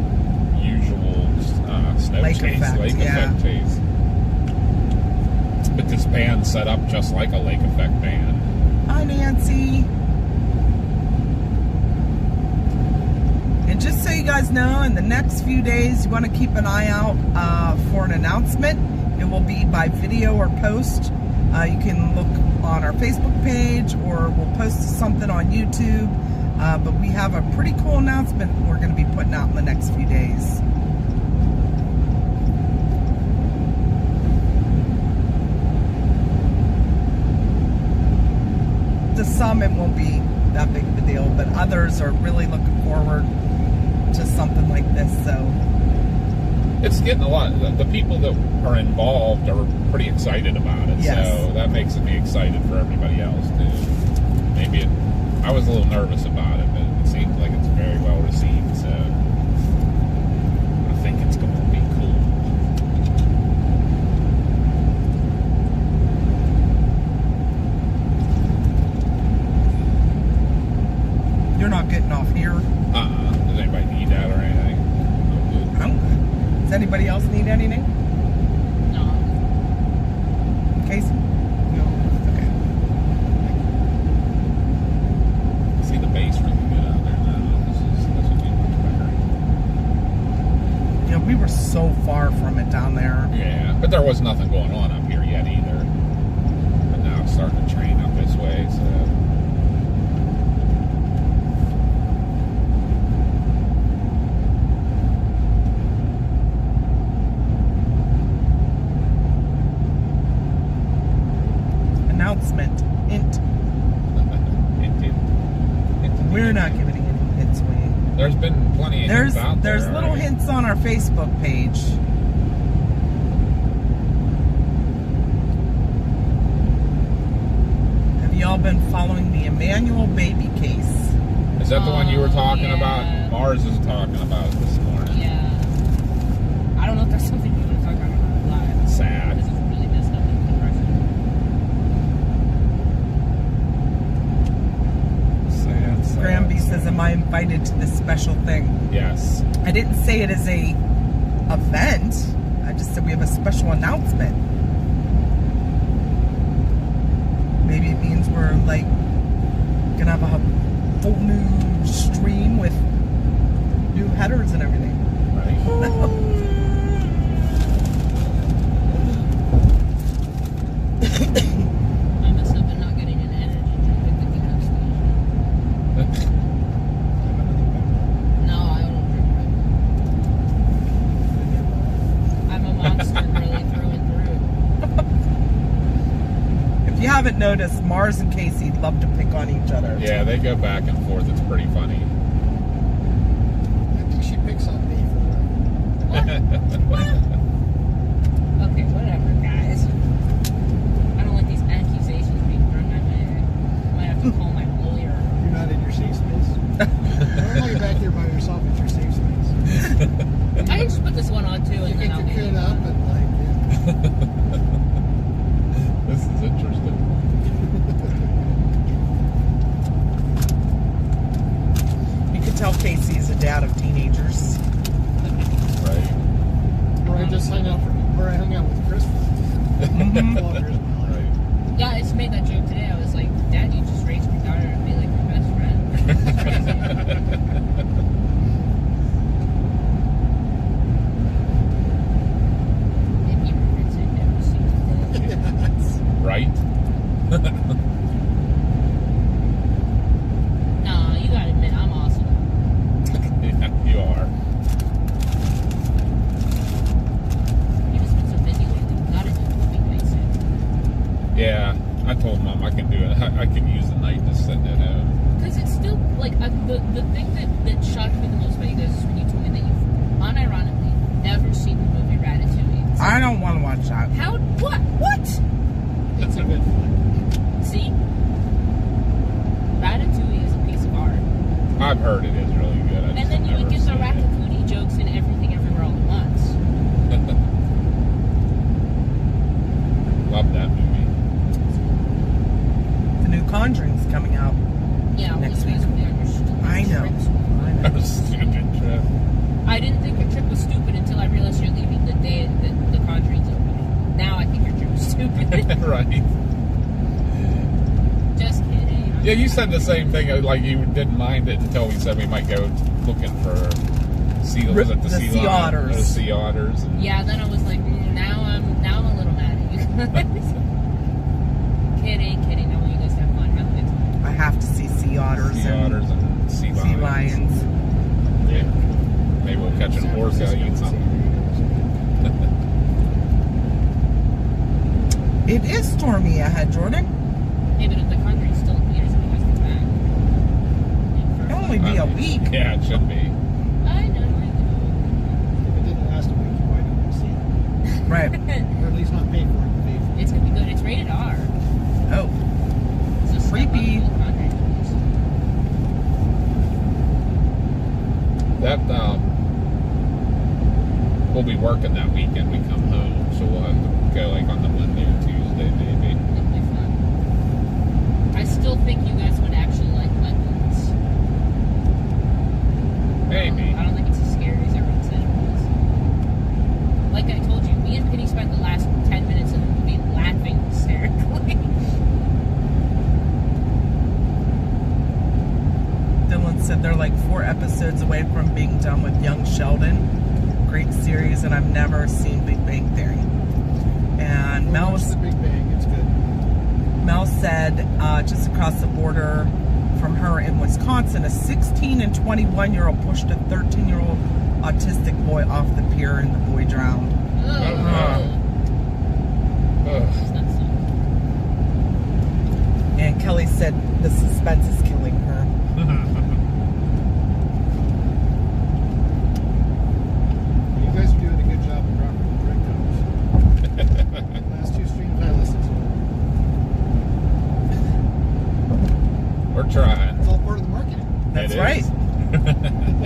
usual snow Lake chase, effect, lake yeah. effect chase. But this band's set up just like a lake effect band. Hi, Nancy. And just so you guys know, in the next few days, you want to keep an eye out for an announcement. It will be by video or post. You can look on our Facebook page, or we'll post something on YouTube. But we have a pretty cool announcement we're going to be putting out in the next few days. to some it won't be that big of a deal, but others are really looking forward to something like this. So it's getting a lot. The people that are involved are pretty excited about it. Yes. So that makes me excited for everybody else too. Maybe I was a little nervous about it, but it seems like it's very well received. So I think it's going to be cool. you're not getting off here. Does anybody need that or anything? I'm good. Does anybody else need anything? No. Casey? No. Okay. See the bass really good out there now. This will be much better. You know, we were so far from it down there. Yeah, but there was nothing going on up here yet either. But now it's starting to train up this way, so. Announcement. Hint. We're not giving any hints away. There's been plenty of hints out there. There's little already. hints on our Facebook page. Have y'all been following the Emmanuel baby case? Is that the one you were talking yeah. about? Mars is talking about it this morning. Yeah. I don't know if that's something you want to talk about live. Sad. Because it's really messed up in depression. Sad. Granby says, am I invited to this special thing? Yes. I didn't say it as a event. I just said we have a special announcement. Maybe it means we're like gonna have a full new stream with new headers and everything. Right. I messed up in not getting an energy drink at the gas station. No, I don't drink Red Bull. I'm a monster really through and through. If you haven't noticed, Mars and Casey love to pick on each other. Yeah, they go back and forth. It's pretty funny. I think she picks on me for Okay, whatever, guys. I don't like these accusations being thrown my way. I might have to call my lawyer. You're not in your safe space. Normally you're back here by yourself at your safe space. I just put this one on too, You and then can I'll get cocoon it up and like, This is interesting. You can tell Casey is a dad of teenagers. Right. where I just hung out with Chris for 12 years of my life. Right. Yeah, I just made that joke today. I was like, Dad, you just raised my daughter and be like my best friend. It's crazy. Maybe you regrets it never seen it. Right? No, you gotta admit, I'm awesome. Yeah, you are. You just been so busy lately. You gotta do the movie night soon. Yeah, I told Mom I can do it. I can use the night just sitting at home. Because it's still, like, the thing that shocked me the most about you guys is when you told me that you've, unironically, never seen the movie Ratatouille. It's I don't want to watch that. how, what? It's a good flick. See? Ratatouille is a piece of art. I've heard it is really good. I just And then you never would get the seen it. Ratatouille jokes in Everything Everywhere All at Once. Love that movie. The new Conjuring's coming out. Yeah, well, Next you guys week. will be on your stupid I know. trips. That was a stupid trip. I didn't think your trip was stupid until I realized you're leaving the day that the Conjuring's opening. Now I think your trip was stupid. Right. Just kidding. Yeah, you said the same thing. Like you didn't mind it until we said we might go looking for sea. Was it The sea otters. The sea otters. And Yeah, then I was like, now I'm a little mad at you guys. Kidding. I want you guys to have fun. Have a good time. I have to see sea otters sea and otters and sea lions. sea lions. Yeah. Maybe we'll catch an orca, eat something. It is stormy ahead, Jordan. Hey, but if the Conjuring's still in theaters, week. Yeah, it should be. I know. If it didn't last a week, you probably don't want to see it. Right. Or at least not pay for it. It's gonna be good. It's rated R. Oh, So step Creepy. up to the content release. That we'll be working that weekend. We come home, so we'll have to go like on the Monday or Tuesday, maybe. It'll be fun. I still think you guys would actually like Wetlands. Maybe. I don't think it's as scary as everyone said it was. Like I told you, me and Penny spent the last 10 minutes of the movie laughing hysterically. Dylan said they're like 4 episodes away from being done with Young Sheldon. Great series, and I've never seen Big Bang Theory. And Mel Watch was. The Big Bang. It's good. Mel said just across the border from her in Wisconsin, a 16 and 21-year-old pushed a 13-year-old autistic boy off the pier and the boy drowned. Ugh. Ugh. That's so- And Kelly said the suspense is killing her. You guys are doing a good job of dropping the breadcrumbs. Last 2 streams I listened to. We're trying. It's all part of the marketing. That's It is. right.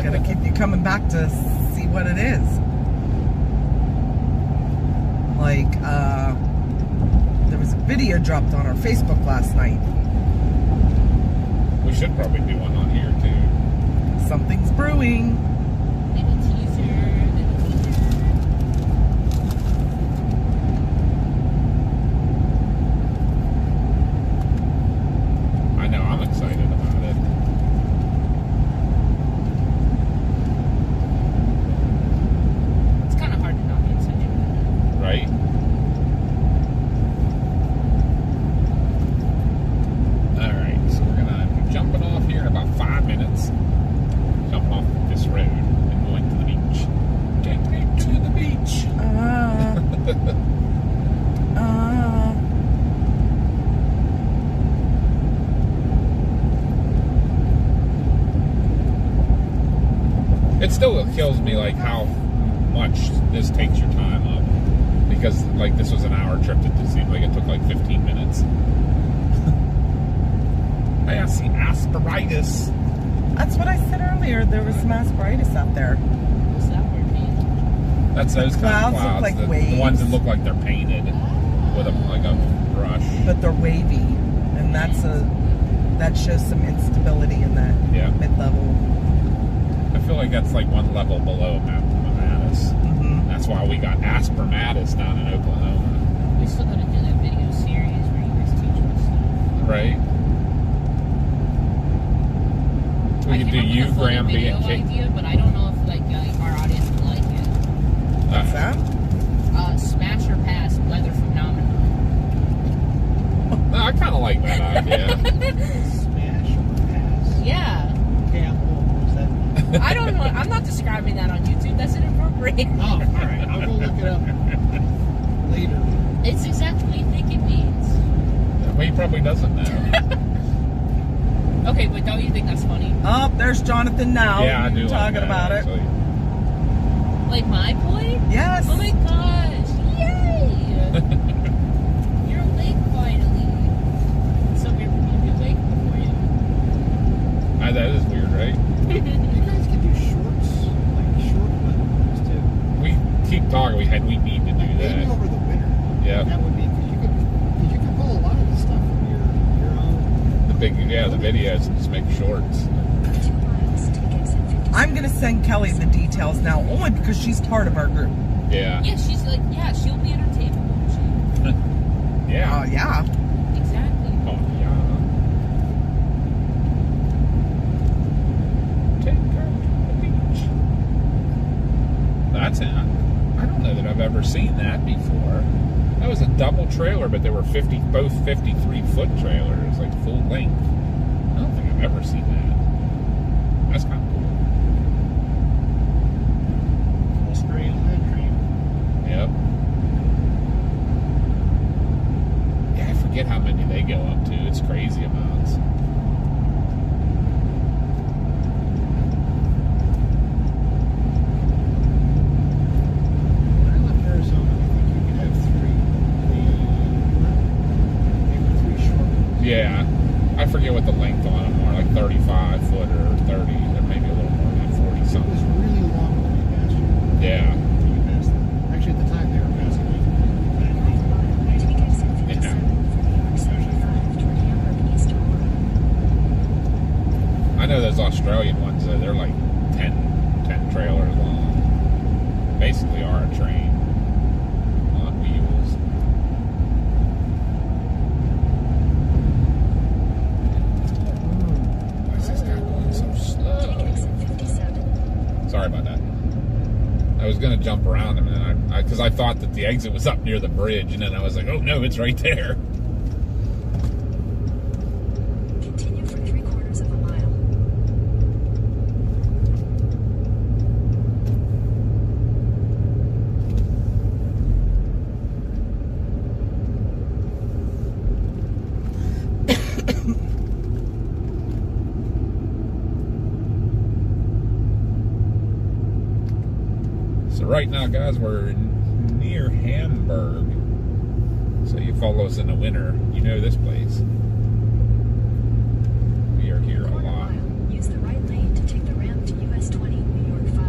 Gotta keep you coming back to see what it is. Like, there was a video dropped on our Facebook last night. We should probably do one on here too. Something's brewing. Little teaser, little teaser. I know. I'm excited about it. It's kind of hard to not be excited about it. Right? Alright, so we're gonna be jumping off here in about 5 minutes. Jumping off this road and going to the beach. Take me to the beach. It still kills me like how much this takes your time up. Because like this was an hour trip, it seemed like it took like 15 minutes. Hey, I see asperitis. That's what I said earlier. There was some asperitis out there. What's that word mean? That's those kind Clouds of look clouds. like the waves. ones that look like they're painted with like a brush. But they're wavy. And that shows some instability in that Yeah. mid-level. I feel like that's like one level below Mamatis. Mm-hmm. That's why we got aspermatis down in Oklahoma. We still gotta do that video series where you guys teach us stuff. Right? We I could do came up you, with a funny Graham, video being kicked. idea, but I don't know if like our audience would like it. What's that? Smash or pass weather phenomenon. No, I kind of like that idea. Smash or pass. Yeah. Okay, I'm old. What does that mean? I don't know. I'm not describing that on YouTube. That's inappropriate. Oh, all right. I'll go look it up later. It's exactly what you think it means. Well, he probably doesn't know. Okay, but don't you think that's funny? Oh, there's Jonathan now. Yeah, I do. Talking like that, about actually. Like my boy? Yes. Oh my gosh! Yay! You're awake finally. It's so weird for me to be awake before you. That is weird, right? You guys can do shorts, like short weather too. We keep talking. We need to do Maybe that. over the winter. Yeah. That would be because you can pull a lot of the stuff from your own. The videos and just make shorts. 2 miles, take exit 50. I'm going to send Kelly the details now, only because she's part of our group. Yeah. Yeah, she's like, yeah, she'll be entertainable. Yeah. Yeah. Exactly. Oh, yeah. Take her to the beach. That's it. I don't know that I've ever seen that before. That was a double trailer, but they were both 53-foot trailers, like full length. I don't think I've ever seen that. That's kind of cool. Full straight on that train. Yep. Yeah, I forget how many they go up to. It's crazy amounts. I forget what the length on them are, like 35 foot or 30, or maybe a little more than that, 40 It was something. really long when we passed you. Yeah. You passed them. Actually, at the time they were passing me. Take exit 57 for New York 75 toward Hamburg East Aurora. I know those Australian ones, though, they're like 10 trailers long. Basically are a train on wheels. Why is this guy going so Take slow? exit 57. Sorry about that. I was going to jump around him, and then because I thought that the exit was up near the bridge, and then I was like, oh no, it's right there. Continue for 3/4 of a mile. So right now, guys, we're near Hamburg. So you follow us in the winter, you know this place. We are here a Quarter lot. mile. Use the right lane to take the ramp to US 20, New York 5.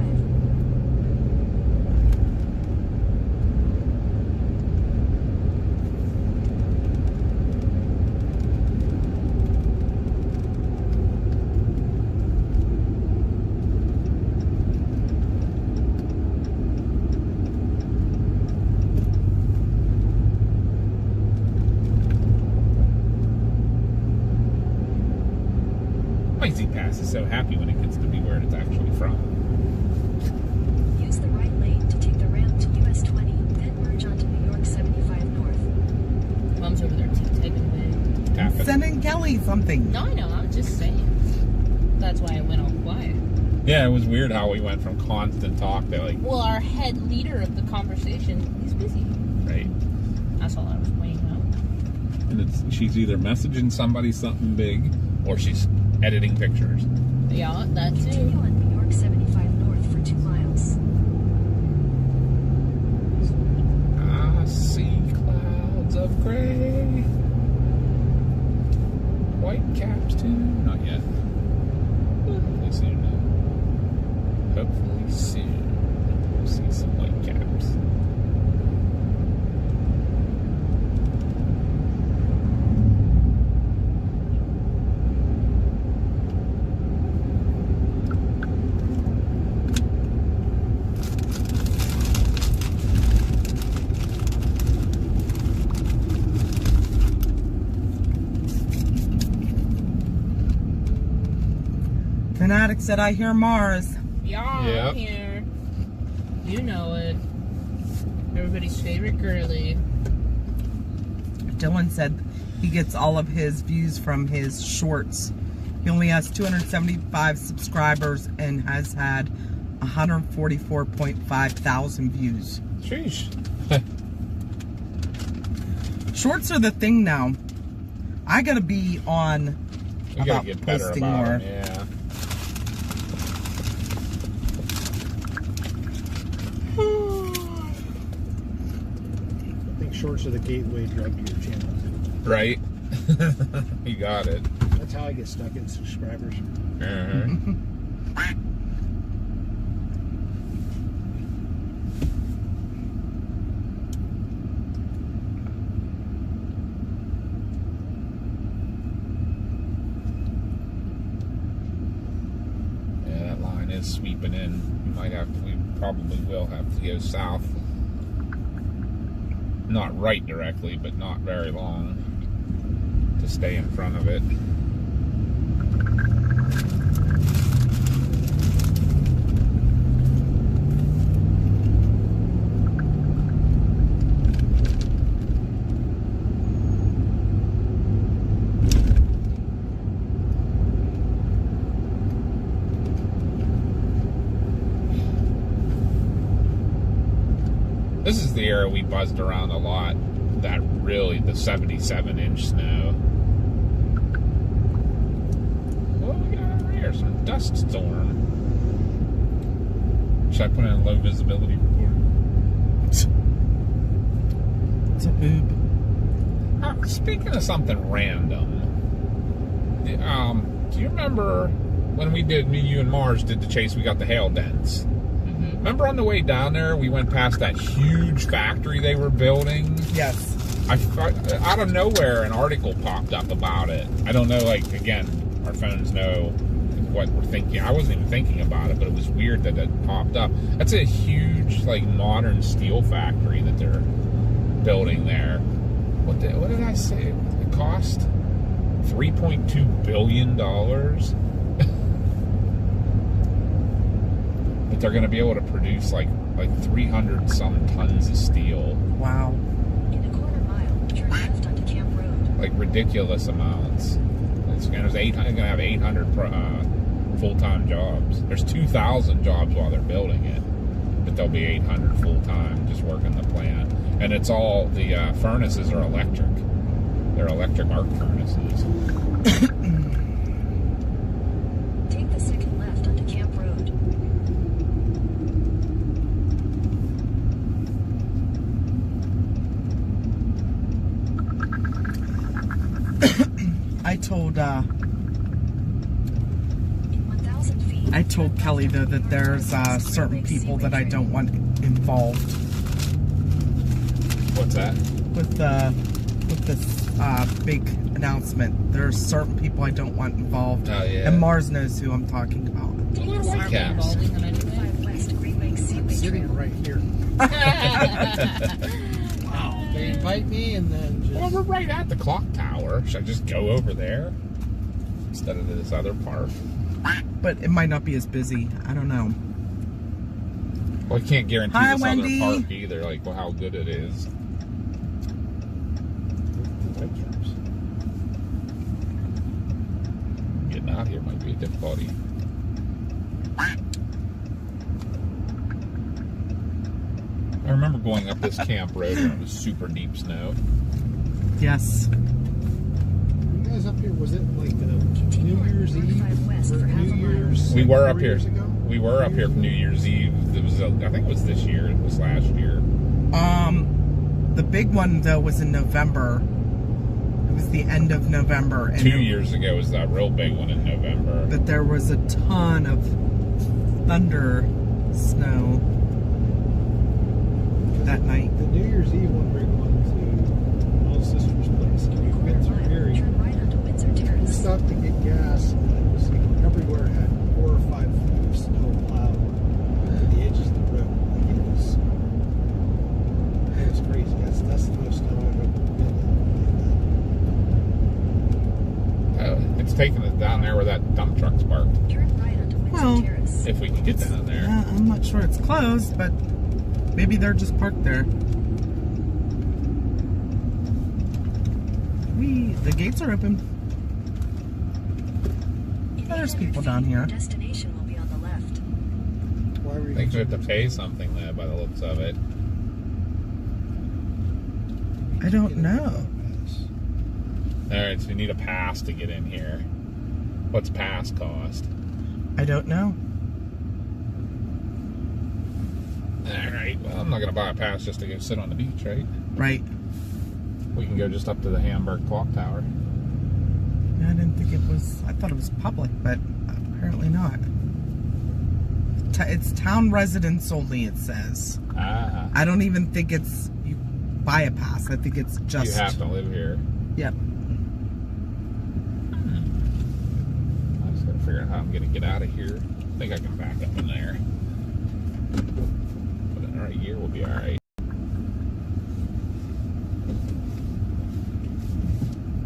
Lazy Pass is so happy when it gets to be where it's actually from. Use the right lane to take the ramp to US 20, then merge onto New York 75 North. Mom's over there taking away. Tap it. Sending Kelly something. No, I know. I'm just saying. That's why I went all quiet. Yeah, it was weird how we went from constant talk to like, Well, our head leader of the conversation, he's busy. right? That's all I was pointing out. And she's either messaging somebody something big, or she's editing pictures. Yeah, that Continue too. on New York 75 North for 2 miles. I see clouds of gray. White caps too? Not yet. Hopefully soon. Hopefully soon. We'll see some white caps. Fanatic said, I hear Mars. Yeah, Yep. I'm here. You know it. Everybody's favorite girly. Dylan said he gets all of his views from his shorts. He only has 275 subscribers and has had 144.5 thousand views. Sheesh. Shorts are the thing now. I gotta be on We about gotta get better posting about more. it, yeah. I think shorts are the gateway drug to your channel. Right? You got it. That's how I get stuck in subscribers. Yeah, that line is sweeping in. We probably will have to go south. Not right directly, but not very long to stay in front of it. This is the area we buzzed around a lot. That really, the 77-inch snow. What do we got over here? Some dust storm. Should I put in a low visibility report? It's a boob. Speaking of something random, Do you remember when you and Mars did the chase, we got the hail dents? Mm-hmm. Remember on the way down there, we went past that huge factory they were building? Yes. Out of nowhere, an article popped up about it. I don't know, like, again, our phones know what we're thinking. I wasn't even thinking about it, but it was weird that it popped up. That's a huge, like, modern steel factory that they're building there. What did I say? It cost $3.2 billion. But they're going to be able to produce like 300 some tons of steel. Wow. In a quarter mile, turn left onto Camp Road. Like ridiculous amounts. It's going to have 800 full-time jobs. There's 2,000 jobs while they're building it, but there'll be 800 full-time just working the plant. And it's all, the furnaces are electric. They're electric arc furnaces. Take the second left onto Camp Road. In 1,000 feet. I told Kelly though that there's certain people that I don't want involved What's that? with this big announcement. There's certain people I don't want involved. Oh, yeah. And Mars knows who I'm talking about. Do you Little aren't white caps. involving them anyway? 5 West Great Lakes I'm Seaway sitting Trail. right here. Wow. They invite me and then Well, just... we're right at the clock tower. Should I just go over there instead of this other park? But it might not be as busy. I don't know. Well, I can't guarantee Hi, this Wendy. other park either, like well, how good it is. Getting out here might be a difficulty. I remember going up this camp road when it was super deep snow. Yes. You guys up here, was it like New Continue on Year's 45 Eve? west or for half a New mile. Year's? We were up 4 here. years ago? We were up here for New Year's Eve. It was, I think it was this year. It was last year. The big one though was in November. It was the end of November. And 2 years ago was that real big one in November. But there was a ton of thunder snow that night. The New Year's Eve one, we're going to my sister's place. In We a quarter went through mile, Erie. turn right onto Windsor We Terrace. stopped to get gas, and it was like everywhere had 4 or 5 feet of snow plowed to the edges of the road. Like it was crazy. That's the most snow I've ever been in. It's taking us down there where that dump truck's parked. Turn right onto Windsor Well, Terrace. If we can get down there. Yeah, I'm not sure it's closed, but maybe they're just parked there. The gates are open. In There's 800 people down feet, here. your destination will be on the left. Why were I you think we have to pay something there by the looks of it. I don't know. Alright, so we need a pass to get in here. What's pass cost? I don't know. Alright, well, I'm not going to buy a pass just to go sit on the beach, right? Right. We can go just up to the Hamburg Clock Tower. I didn't think it was, I thought it was public, but apparently not. It's town residents only, it says. Ah. I don't even think it's, you buy a pass. I think it's just. You have to live here. Yep. I just got to figure out how I'm going to get out of here. I think I can back up in there. But in our year, we'll be alright.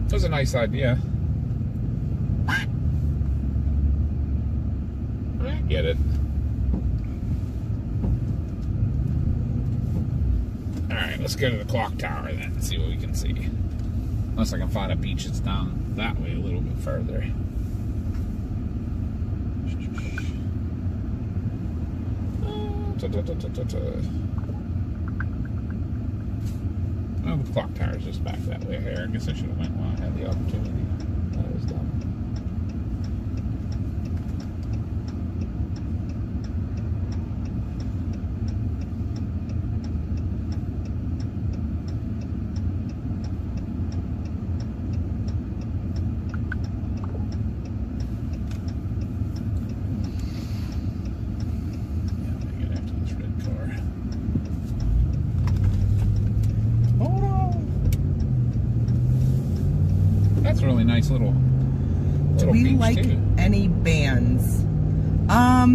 That was a nice idea. I get it. Alright, let's go to the clock tower then and see what we can see. Unless I can find a beach that's down that way a little bit further. Oh, the clock tower's just back that way here. I guess I should have went while I had the opportunity. That was dumb. nice little Do we beach, like too. any bands? At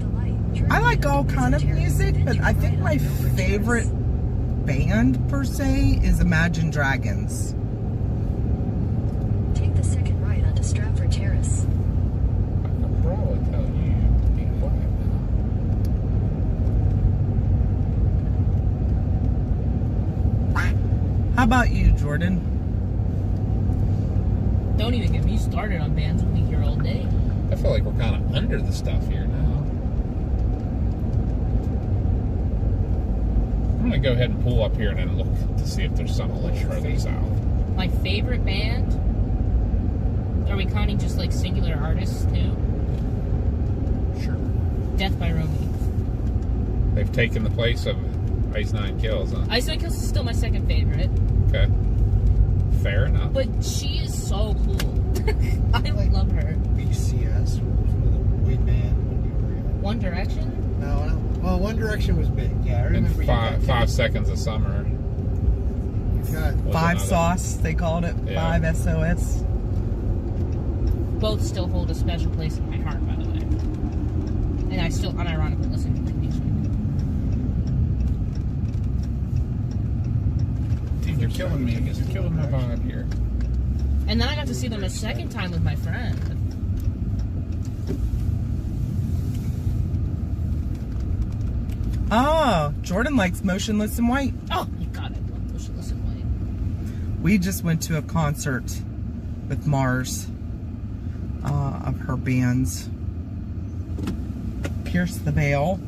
the light, turn I like right all onto kind of Terrace, music, then but turn I think right my onto Milford favorite Terrace. band per se is Imagine Dragons. Take the second right onto Stratford Terrace. I can probably tell you to be quiet now. How about you, Jordan? Don't even get me started on bands. We'll be here all day. I feel like we're kind of under the stuff here now. I'm gonna go ahead and pull up here and then look to see if there's something a little further south. My favorite band. Are we counting just like singular artists too? Sure. Death by Romy. They've taken the place of Ice Nine Kills, huh? Ice Nine Kills is still my second favorite, Okay. Fair enough. but she is so cool. I love her. BCS was with a boy band when you were One Direction. No, well, One Direction was big. Yeah, I And remember. you got 5 seconds of summer. You got was Five another- Sauce, they called it. Yeah. 5 SOS. Both still hold a special place in my heart, by the way. And I still unironically listen to their music. Dude, you're killing me. You're killing my vibe here. And then I got to see them a second time with my friend. Oh, Jordan likes Motionless in White. Oh my god, I love Motionless in White. We just went to a concert with Mars of her bands. Pierce the Veil.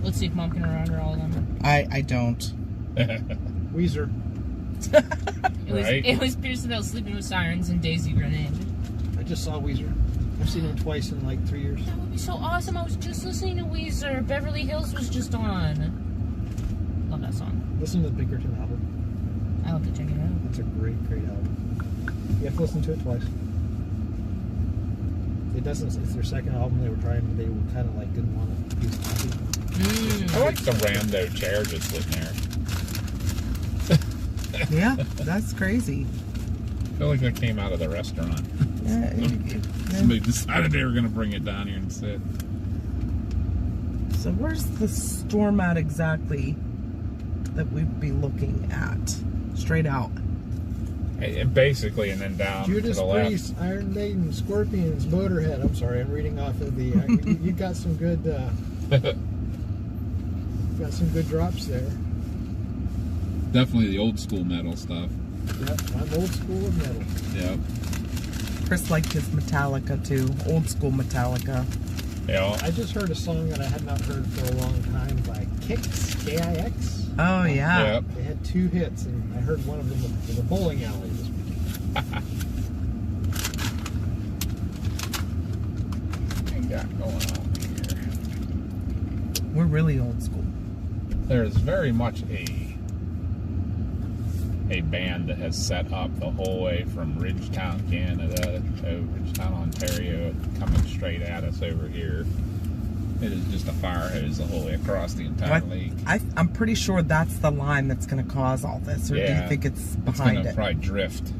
Let's see if Mom can remember all of them. I don't. Weezer. Right. It was Pierce the Veil, Sleeping with Sirens, and Daisy Grenade. I just saw Weezer. I've seen them twice in like 3 years. That would be so awesome. I was just listening to Weezer. Beverly Hills was just on. Love that song. Listen to the Pinkerton album. I'll have to check it out. It's a great, great album. You have to listen to it twice. It doesn't. It's their second album. They were trying. They were kind of like didn't want to use copy. I like the rando chair just sitting there. Yeah, that's crazy. I feel like that came out of the restaurant. Yeah, Somebody decided they were going to bring it down here and sit. So where's the storm at exactly that we'd be looking at? Straight out. And basically, and then down Judas to the left. Priest, Iron Maiden, Scorpions, Motorhead. I'm sorry, I'm reading off of the. You got some good. Got some good drops there. Definitely the old school metal stuff. Yep, I'm old school with metal. Yep. Chris liked his Metallica too. Old school Metallica. Yeah. I just heard a song that I had not heard for a long time by Kix, K-I-X. Oh yeah. Yep. They had 2 hits, and I heard one of them in the bowling alley this weekend. What we got going on here? We're really old school. There's very much a band that has set up the whole way from Ridgetown, Canada to Ridgetown, Ontario, coming straight at us over here. It is just a fire hose the whole way across the entire lake. I'm pretty sure that's the line that's going to cause all this, or do you think it's It's behind going to it? probably drift.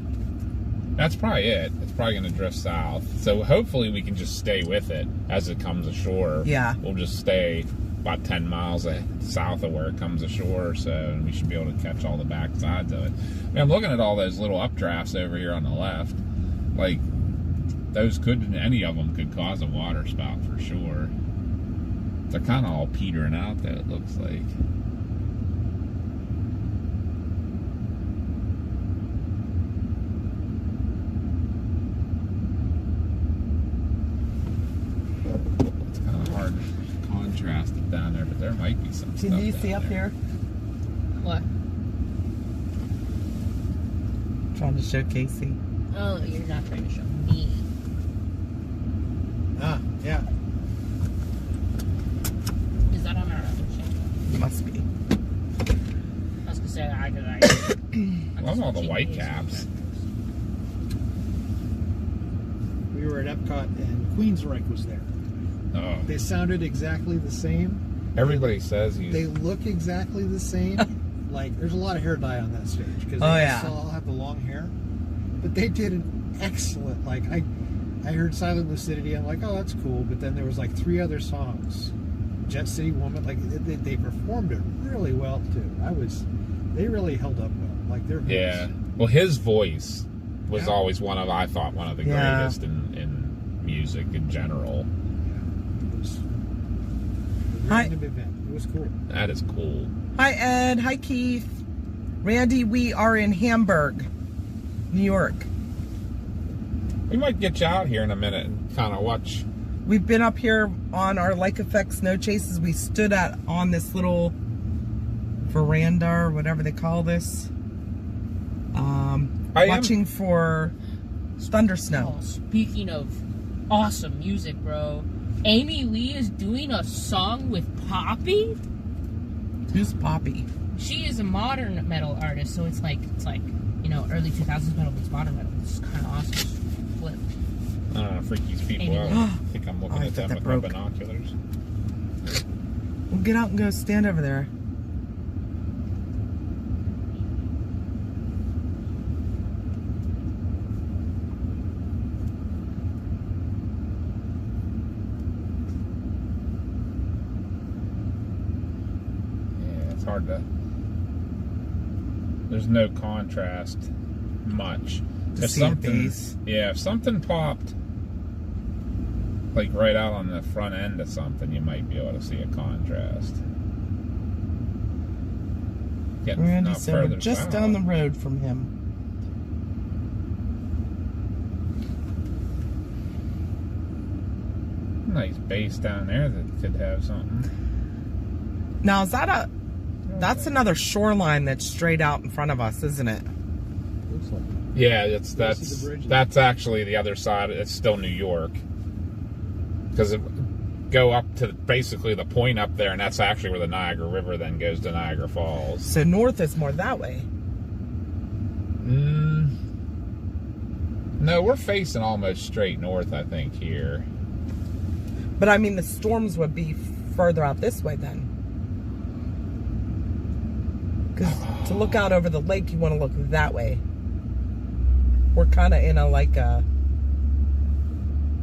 That's probably it. It's probably going to drift south. So hopefully we can just stay with it as it comes ashore. Yeah. We'll just stay about 10 miles south of where it comes ashore or so, and we should be able to catch all the back sides of it. I mean, I'm looking at all those little updrafts over here on the left. Like, those any of them could cause a water spout for sure. They're kind of all petering out there, it looks like. It's kind of hard to contrast it down there, but there might be some stuff Can you see down up there. here? What? Trying to show Casey. Oh, you're not trying to show me. Ah, yeah. Is that on our other channel? Must be. I was gonna say I could. I love all the white caps. We were at Epcot, and Queensryche was there. Oh, They sounded exactly the same. everybody says he's. They look exactly the same. like, there's a lot of hair dye on that stage because Oh, they yeah. all have the long hair. But they did an excellent, like, I heard Silent Lucidity. I'm like, oh, that's cool. But then there was like 3 other songs. Jet City Woman, like they performed it really well too. They really held up well. Like their voice. Yeah. Well, his voice was Yeah. always one of the Yeah. greatest in music in general. It was a Hi. random event. It was cool. That is cool. Hi, Ed. Hi, Keith. Randy, we are in Hamburg, New York. We might get you out here in a minute and kind of watch. We've been up here on our Like Effects No Chases. We stood on this little veranda or whatever they call this. Watching for thunder snow. Oh, speaking of awesome music, bro, Amy Lee is doing a song with Poppy. Who's Poppy? She is a modern metal artist, so it's like you know, early 2000s metal meets modern metal. It's kind of awesome. Flip. I don't know, freak these people Amy out. Lee. I think I'm looking Oh, I at thought them that with broke. my binoculars. We'll get out and go stand over there. Yeah, it's hard to. There's no contrast much. To see the base. Yeah, if something popped, like right out on the front end of something, you might be able to see a contrast. Getting Randy not said we're further just south. down the road from him. Nice base down there that could have something. Now, is that that's another shoreline that's straight out in front of us, isn't it? Looks like. Yeah, see the bridge? that's actually the other side. It's still New York, because it go up to basically the point up there, and that's actually where the Niagara River then goes to Niagara Falls. So north is more that way. No, we're facing almost straight north, I think, here. But I mean, the storms would be further out this way then. Because to look out over the lake, you want to look that way. We're kind of in a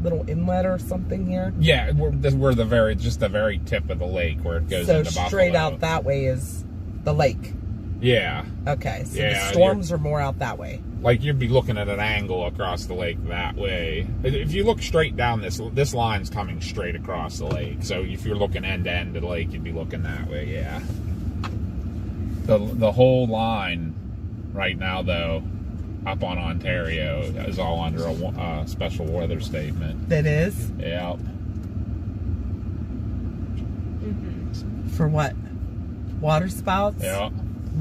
little inlet or something here. Yeah, we're the very tip of the lake where it goes So into Buffalo. straight out that way is the lake. Yeah, Okay, so Yeah, the storms are more out that way. like you'd be looking at an angle across the lake that way. If you look straight down this line's coming straight across the lake. So if you're looking end to end of the lake, you'd be looking that way. Yeah. The whole line right now, though, up on Ontario is all under a special weather statement. That is? Yeah. For what? Waterspouts? Yeah.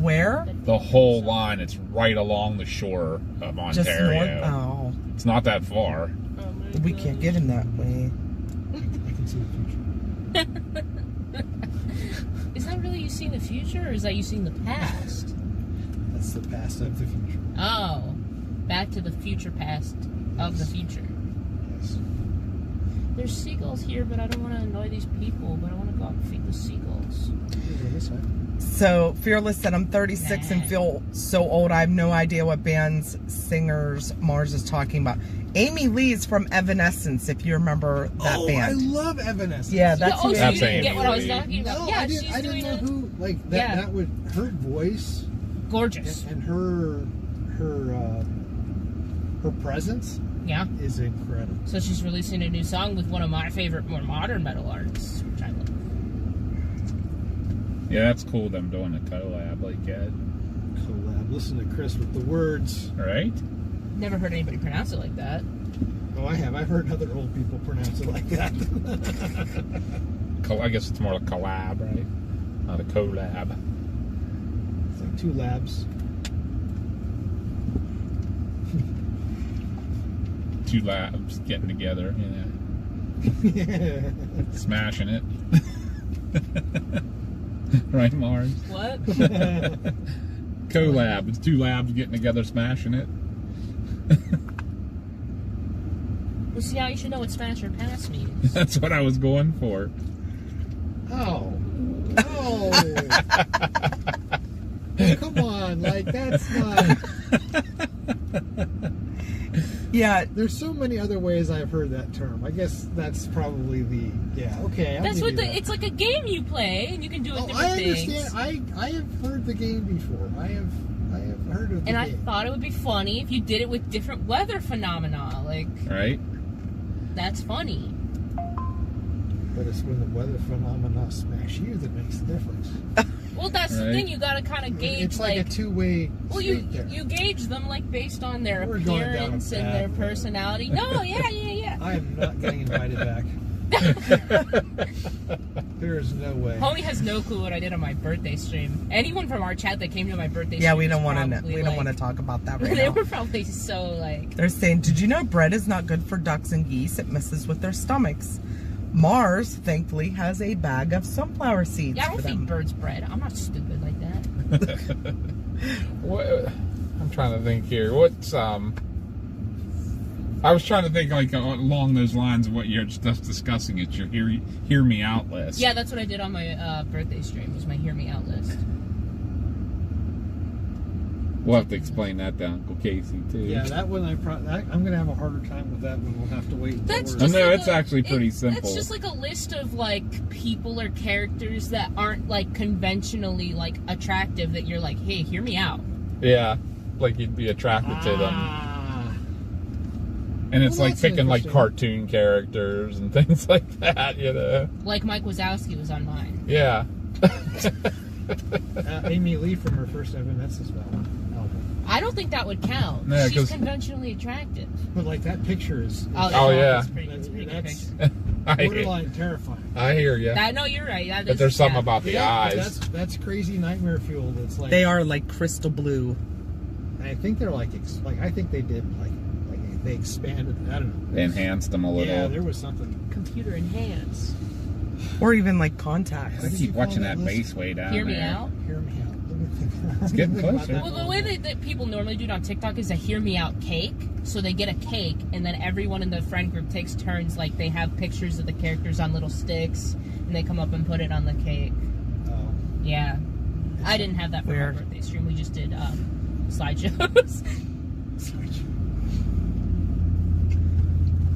Where? The whole line, it's right along the shore of Ontario. Just north? Oh. It's not that far. We can't get in that way. I can see the future. Is that really you seeing the future, or is that you seeing the past? That's the past of the future. Oh, back to the future past of the future. Yes. There's seagulls here, but I don't want to annoy these people, but I want to go out and feed the seagulls. Go this way. So, Fearless said, I'm 36 and feel so old. I have no idea what bands, singers Mars is talking about. Amy Lee is from Evanescence, if you remember that I band. love Evanescence. Yeah, that's oh, who so That's you didn't get Amy what I was Lee. talking about. No, Yeah, I she's didn't doing know a who like that. Yeah. That would her voice gorgeous. and her presence Yeah. is incredible. So she's releasing a new song with one of my favorite more modern metal artists, which I love. Yeah, that's cool, them doing a collab like that. Collab. Listen to Chris with the words. Right? Never heard anybody pronounce it like that. Oh, I have. I've heard other old people pronounce it like that. I guess it's more like collab, right? Not a collab. It's like 2 labs. 2 labs getting together, Yeah. smashing it. Right, Mars? What? Collab. It's 2 labs getting together, smashing it. Well, see, now you should know what smash or pass means. That's what I was going for. Oh. Oh. It's not. Yeah, There's so many other ways I've heard that term. I guess that's probably the okay. I'll That's give what you the. that. It's like a game you play, and you can do it different I things. understand. I have heard the game before. I have heard of the And I game. thought it would be funny if you did it with different weather phenomena. Like, Right? that's funny. But it's when the weather phenomena smash you that makes the difference. Well, that's the Right. thing. You gotta kind of gauge. It's like a two-way well, street there. you gauge them like based on their We're going down a appearance and bad their road. personality. No, yeah. I am not getting invited back. There is no way. Homie has no clue what I did on my birthday stream. Anyone from our chat that came to my birthday stream, yeah, we was don't want to. probably, We don't like- want to talk about that right They now. were probably so like. They're saying, "Did you know bread is not good for ducks and geese? It messes with their stomachs." Mars, thankfully, has a bag of sunflower seeds Yeah, I don't for feed them. birds bread. I'm not stupid like that. What, I'm trying to think here. What's I was trying to think like along those lines of what you're just discussing. It's your hear me out list. Yeah, that's what I did on my birthday stream. Was my hear me out list. We'll have to explain that to Uncle Casey too. Yeah, that one I'm going to have a harder time with that one. We'll have to wait until That's we're... just No, like it's actually pretty simple. It's just like a list of like people or characters that aren't like conventionally like attractive. That you're like, hey, hear me out. Yeah, like you'd be attracted to them. And it's Well, like that's picking like interesting. cartoon characters and things like that, you know. Like Mike Wazowski was on mine. Yeah. Amy Lee from her first Evanescence album. I don't think that would count. Yeah, She's 'cause- conventionally attractive. But like that picture is Oh, yeah. It's pretty good That's picture. borderline terrifying. I hear you. No, you're right. That But is- there's something yeah. about the Yeah, but eyes. that's crazy nightmare fuel. That's like They are like crystal blue. I think they're like I think they did like they expanded. I don't know. They enhanced them a little. Yeah, there was something. computer enhanced. Or even like contacts. I What did keep you call watching that that list? bass way down Hear me there. out. Hear me out. Let me think. It's getting Think about closer. that Well, the one. way that people normally do it on TikTok is a hear me out cake. So they get a cake, and then everyone in the friend group takes turns. Like they have pictures of the characters on little sticks, and they come up and put it on the cake. Oh. Yeah, I didn't have that for Weird. my birthday stream. We just did slideshows.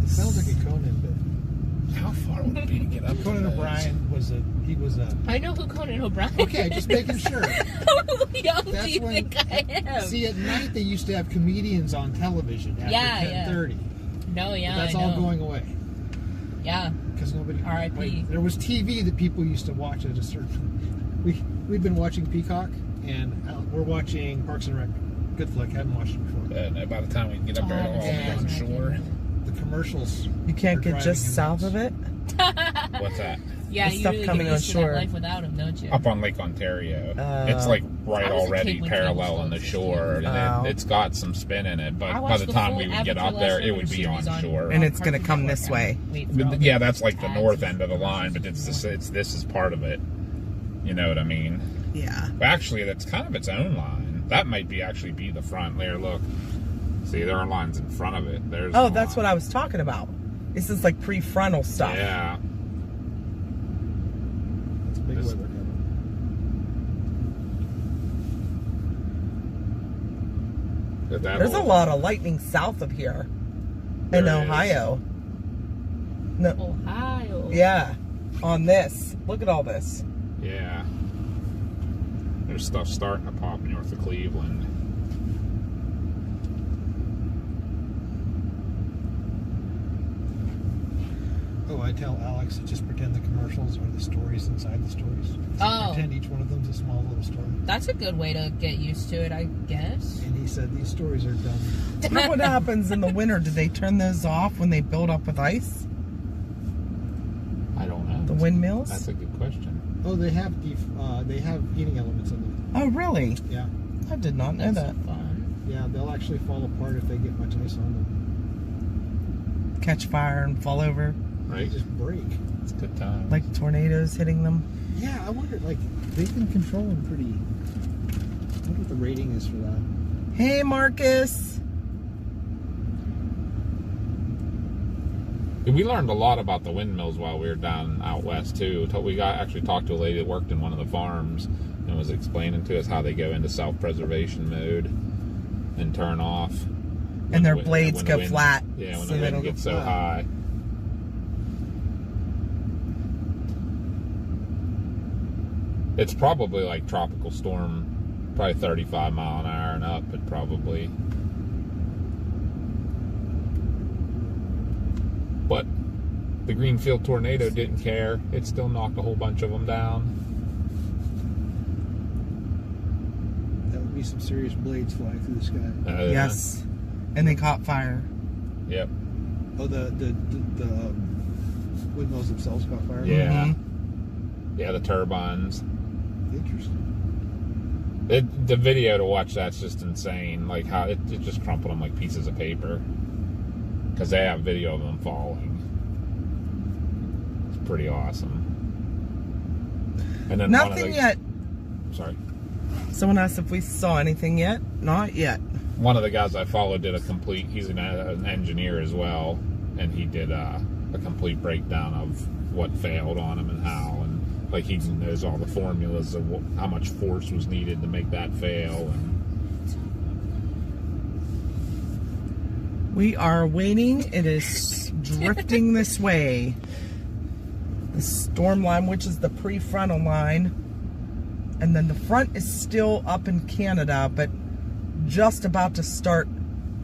It sounds like a Conan bit. How far would it be to get up? Conan to those? O'Brien was a. I know who Conan O'Brien Okay, just making sure. How young do That's you when- think I am? See, at night they used to have comedians on television after Yeah, 10:30. no, yeah, That's I know. all going away Yeah, because nobody. R.I.P.. like, there was TV that people used to watch at a certain. We've been watching Peacock and we're watching Parks and Rec. Good flick. Haven't watched it before. No, by the time we get up there, it'll all be yeah. on shore. The commercials. You can't are get driving just him south nuts. of it. What's that? yeah. The You stuff really coming get on used to that shore. life without him, don't you? Up on Lake Ontario. Oh. It's like right I was a already kid when parallel cable on the was shore, and Oh. it's got some spin in it. I But by watched the the time full we would get Avatar up there, Last it would be Airbender on series shore. And it's gonna Cartoon come Network. this way. Wait for all But, the yeah, that's like the ads north and end of the line, but this is part of it. You know what I mean? Yeah. But actually, that's kind of its own line. That might be the front there. Look, see, there are lines in front of it. There's Oh, that's what I was talking about. This is like prefrontal stuff. Yeah. That's a big This- weather cover. There's a lot of lightning south of here in There is. Ohio. No, Ohio. yeah, on this. Look at all this. Yeah. There's stuff starting to pop north of Cleveland. Oh, I tell Alex to just pretend the commercials are the stories inside the stories. So Oh. Pretend each one of them's a small little story. That's a good way to get used to it, I guess. And he said these stories are done. Wonder what happens in the winter. Do they turn those off when they build up with ice? I don't know. The windmills? That's a good question. Oh, they have heating elements in them. Oh, really? Yeah, I did not know That's that. fun. yeah, they'll actually fall apart if they get much ice on them. Catch fire and fall over They Right? just break. It's a good time. like tornadoes hitting them. Yeah, I wonder. Like they've been controlling pretty. I wonder what the rating is for that. Hey, Marcus. We learned a lot about the windmills while we were down out west too. We actually talked to a lady that worked in one of the farms and was explaining to us how they go into self-preservation mode and turn off. And their blades go flat. Yeah, when so the they wind don't gets go so flat. high. It's probably like tropical storm, probably 35 mile an hour and up, but probably. But the Greenfield tornado didn't care. It still knocked a whole bunch of them down. That would be some serious blades flying through the sky. Yes. And they caught fire. Yep. Oh, the windmills themselves caught fire? Yeah. Mhm. Yeah, the turbines. Interesting. The video to watch that's just insane. Like how it just crumpled them like pieces of paper. Because they have video of them falling. It's pretty awesome. And then Nothing yet. Sorry. Someone asked if we saw anything yet. Not yet. One of the guys I followed did a complete. He's an engineer as well, and he did a complete breakdown of what failed on him and how, and like he knows all the formulas of how much force was needed to make that fail. And We are waiting. It is drifting this way. The storm line, which is the prefrontal line. And then the front is still up in Canada, but just about to start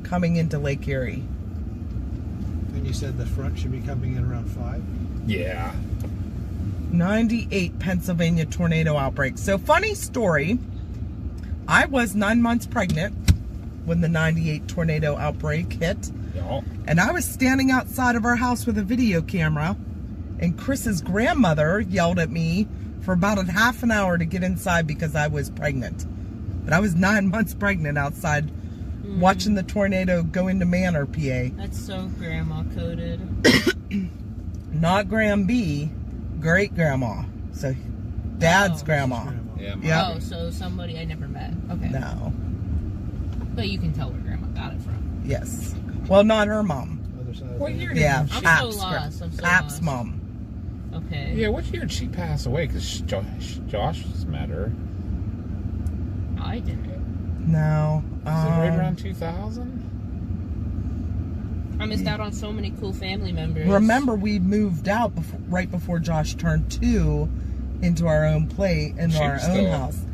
coming into Lake Erie. And you said the front should be coming in around 5? yeah, 98 Pennsylvania tornado outbreak. So funny story. I was 9 months pregnant when the 98 tornado outbreak hit. y'all. And I was standing outside of our house with a video camera, and Chris's grandmother yelled at me for about a half an hour to get inside because I was pregnant. But I was 9 months pregnant outside watching the tornado go into Manor, PA. That's so grandma coded. Not Gram B, great grandma. So dad's Oh. grandma. Yeah, Yeah. Oh, so somebody I never met. Okay. No. But you can tell where grandma got it from. Yes. Well, not her mom. Other side of What the- year Yeah, I'm so Pap's lost. I'm so Pap's lost. mom. Okay. Yeah, what year did she pass away? Because Josh met her. I didn't. No. Was it right around 2000? I missed out on so many cool family members. Remember, we moved out right before Josh turned 2 into our own plate, into She our was own still- house.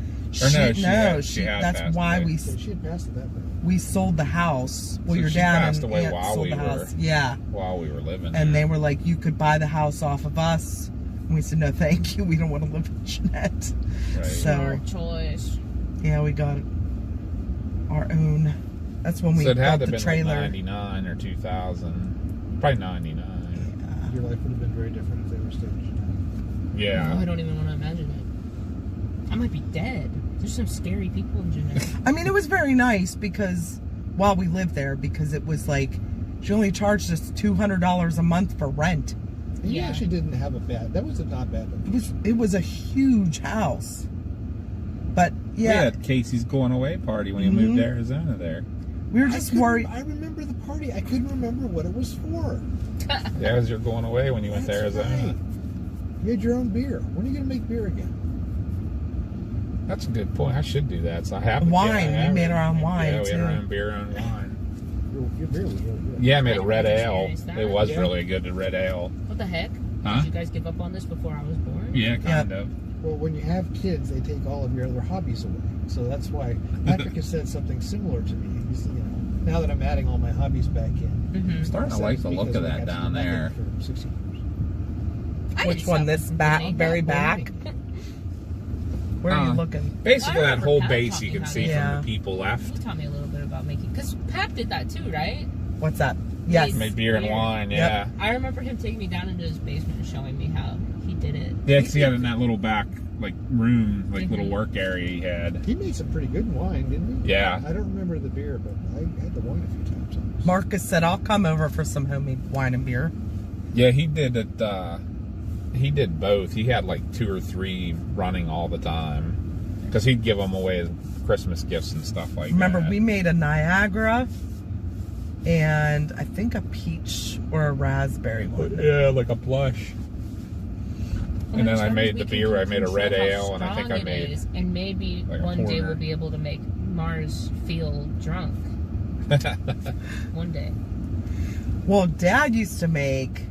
Or no, she had That's passed why away. So she had passed at that point. we sold the house. Well, So your she dad passed and away aunt while sold we the were- house. Yeah, While we were living and they there. were like, you could buy the house off of us. And we said, no, thank you. We don't want to live in Jeanette. Right. So Smart choice. yeah, we got our own. That's when we So it had bought to the have been trailer. like 99 or 2000. Probably 99. Yeah. Your life would have been very different if they were still in Jeanette. Yeah. Oh, I don't even want to imagine it. I might be dead. There's some scary people in Jeanette. I mean, it was very nice because while we lived there, because it was like she only charged us $200 a month for rent. And you Yeah. actually didn't have a bad. That was a not bad location. It was a huge house. But We yeah, had Casey's going away party when he Mhm. moved to Arizona there. we were I just couldn't- worried. I remember the party. I couldn't remember what it was for. That was your going away when you went to That's Arizona. right. You had your own beer. When are you going to make beer again? That's a good point. I should do that. So I have Wine. I have We made it. our own wine, Yeah, we had our too. own beer, own wine. Your beer was really good. Yeah, I made a I red didn't ale. experience that. It was Yeah. really good, the red ale. What the heck? Huh? Did you guys give up on this before I was born? Yeah, kind of. Well, when you have kids, they take all of your other hobbies away. So that's why Patrick has said something similar to me. He's, now that I'm adding all my hobbies back in. Mm-hmm. I'm starting to like the look of that down there. For 60 years. Which one? This back, very back? Where are you looking? Basically, I that remember whole Pat base taught you me can how see to- Yeah. from the people left. He taught me a little bit about making, because Pap did that too, right? What's that? Yes. Made beer and wine, Yep. yeah. I remember him taking me down into his basement and showing me how he did it. Yeah, because he had in that little back, like, room, like, Mhm. little work area he had. He made some pretty good wine, didn't he? Yeah. I don't remember the beer, but I had the wine a few times. Marcus said, I'll come over for some homemade wine and beer. Yeah, he did it, he did both. He had, like, 2 or 3 running all the time. Because he'd give them away as Christmas gifts and stuff like Remember, that. we made a Niagara and I think a peach or a raspberry one. Yeah, like a plush. And then I Maybe made we the can beer. I made a red control how ale, and I think I strong it made is, and maybe like a one day porter. we'll be able to make Mars feel drunk. One day. Well, Dad used to make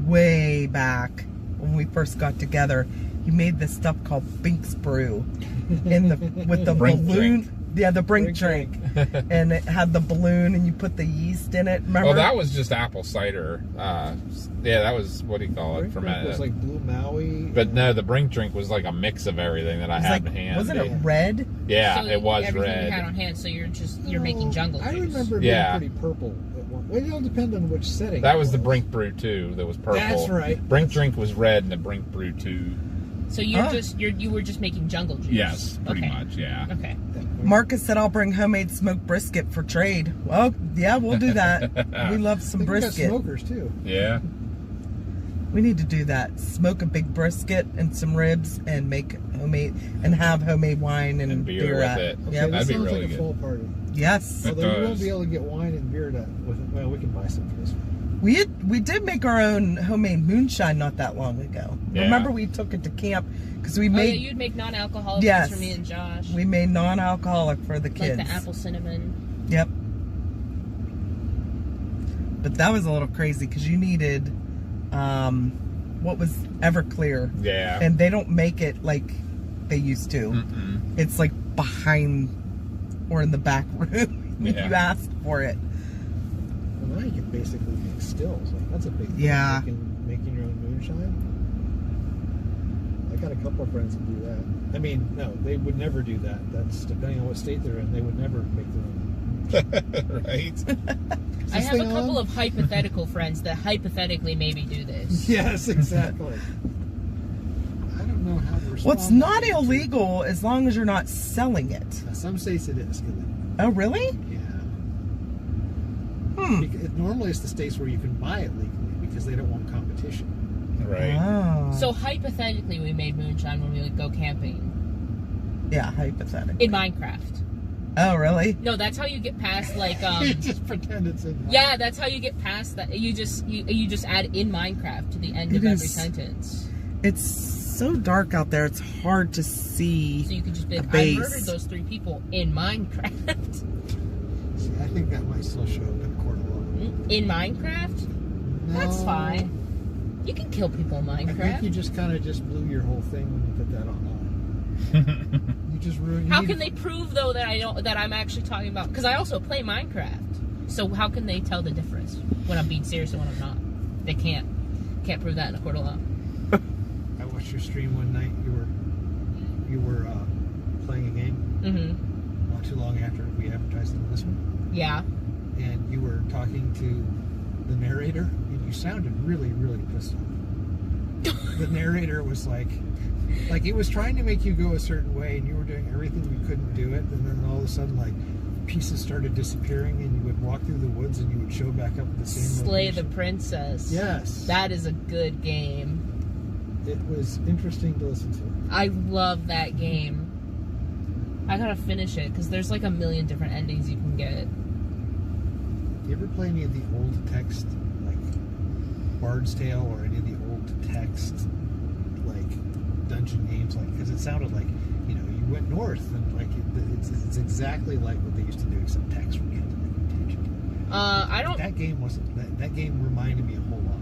way back when we first got together. He made this stuff called Binks Brew with the Brink balloon. drink. Yeah, the Brink drink. And it had the balloon, and you put the yeast in it. Remember? Oh, that was just apple cider. Yeah, that was, what do you call it? Brink drink was like Blue Maui. But no, the Brink drink was like a mix of everything that I It's had like, in hand. wasn't it red? Yeah, So it was everything red. you had on hand, so you're making jungle juice. I remember it Yeah. being pretty purple at one. Well, it'll depend on which setting. That it was the Brink Brew 2 that was purple. That's right. Brink drink was red, and the Brink Brew 2. So you were just making jungle juice. Yes, pretty Okay. much, yeah. Okay. Marcus said, I'll bring homemade smoked brisket for trade. Well, yeah, we'll do that. We love some We got brisket. smokers too. Yeah. We need to do that. Smoke a big brisket and some ribs and make homemade and have homemade wine and, beer with at. it. Yep. Okay, That'd that be sounds really like a good. full party. Yes. It Although you won't does. be able to get wine and beer with it. Well, we can buy some for this one. We did make our own homemade moonshine not that long ago. Yeah. Remember we took it to camp because we Oh yeah, made you'd make non-alcoholic Yes. ones for me and Josh. we made non-alcoholic for the kids. Like the apple cinnamon. Yep. But that was a little crazy because you needed what was Everclear. Yeah. And they don't make it like they used to. Mm-mm. It's like behind or in the back room if Yeah. you ask for it. Well, now you can basically make stills. Like, that's a big thing. Yeah. Making your own moonshine. I got a couple of friends that do that. I mean, no, they would never do that. That's depending on what state they're in. They would never make their own. Right? I have a thing couple on? of hypothetical friends that hypothetically maybe do this. Yes, exactly. I don't know how to respond. Well, it's not illegal as long as you're not selling it. Some states it is illegal. Oh, really? Yeah. Hmm. Normally it's the states where you can buy it legally because they don't want competition. Right. Oh. So hypothetically, we made moonshine when we would go camping yeah, hypothetical. in Minecraft. Oh, really? No, that's how you get past like You just pretend it's in. yeah, that's how you get past that. You just add in Minecraft to the end of It every is- sentence. It's so dark out there. It's hard to see. So you could just be a like, I base. murdered those 3 people in Minecraft. See, I think that might still show up in court of law. In Minecraft? That's No. fine. You can kill people in I think Minecraft. you just kind of just blew your whole thing when you put that online. You just ruined. How can they prove though that I'm actually talking about? Because I also play Minecraft. So how can they tell the difference when I'm being serious and when I'm not? They can't prove that in a court of law. I watched your stream one night. You were playing a game Mm-hmm. not too long after we advertised it on this one, Yeah. and you were talking to the narrator, and you sounded really, really pissed off. The narrator was like it was trying to make you go a certain way, and you were doing everything you couldn't do it, and then all of a sudden, like, pieces started disappearing, and you would walk through the woods, and you would show back up at the same Slay the location. Princess. Yes. That is a good game. It was interesting to listen to. I love that game. I gotta finish it because there's like a million different endings you can get. You ever play any of the old text, like Bard's Tale, or any of the old text, like dungeon games? Like, because it sounded like, you went north, and like it's exactly like what they used to do, except text when you had to make attention. I don't. That game wasn't. That game reminded me a whole lot of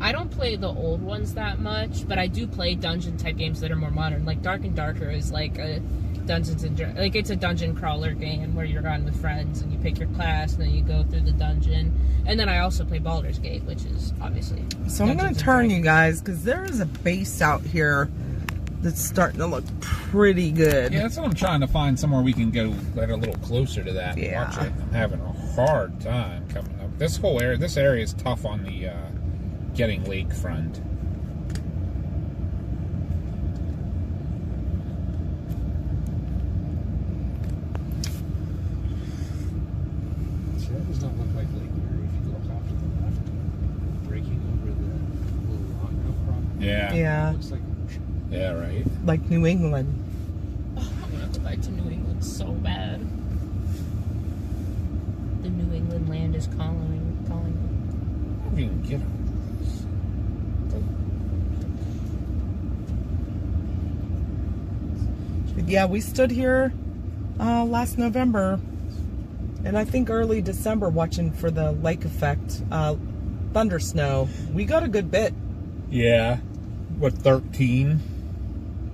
I don't play the old ones that much, but I do play dungeon type games that are more modern. Like Dark and Darker is like a it's a dungeon crawler game where you're on with friends and you pick your class and then you go through the dungeon. And then I also play Baldur's Gate, which is obviously. So I'm going Dungeons to and turn you Dragons. guys because there is a base out here that's starting to look pretty good. Yeah, that's what I'm trying to find, somewhere we can go that are a little closer to that and Yeah. watch it. I'm having a hard time coming up. This area is tough on the getting lakefront. it. See, that does not look like Lake Erie if you look off to the left, breaking over the little rock outcrop. Yeah. Yeah, It looks like an ocean. Yeah, right. like New England. Oh, I want to go back to New England so bad. The New England land is calling. If you can get them. Yeah, we stood here last November, and I think early December, watching for the lake effect, thunder snow. We got a good bit. Yeah. What, 13?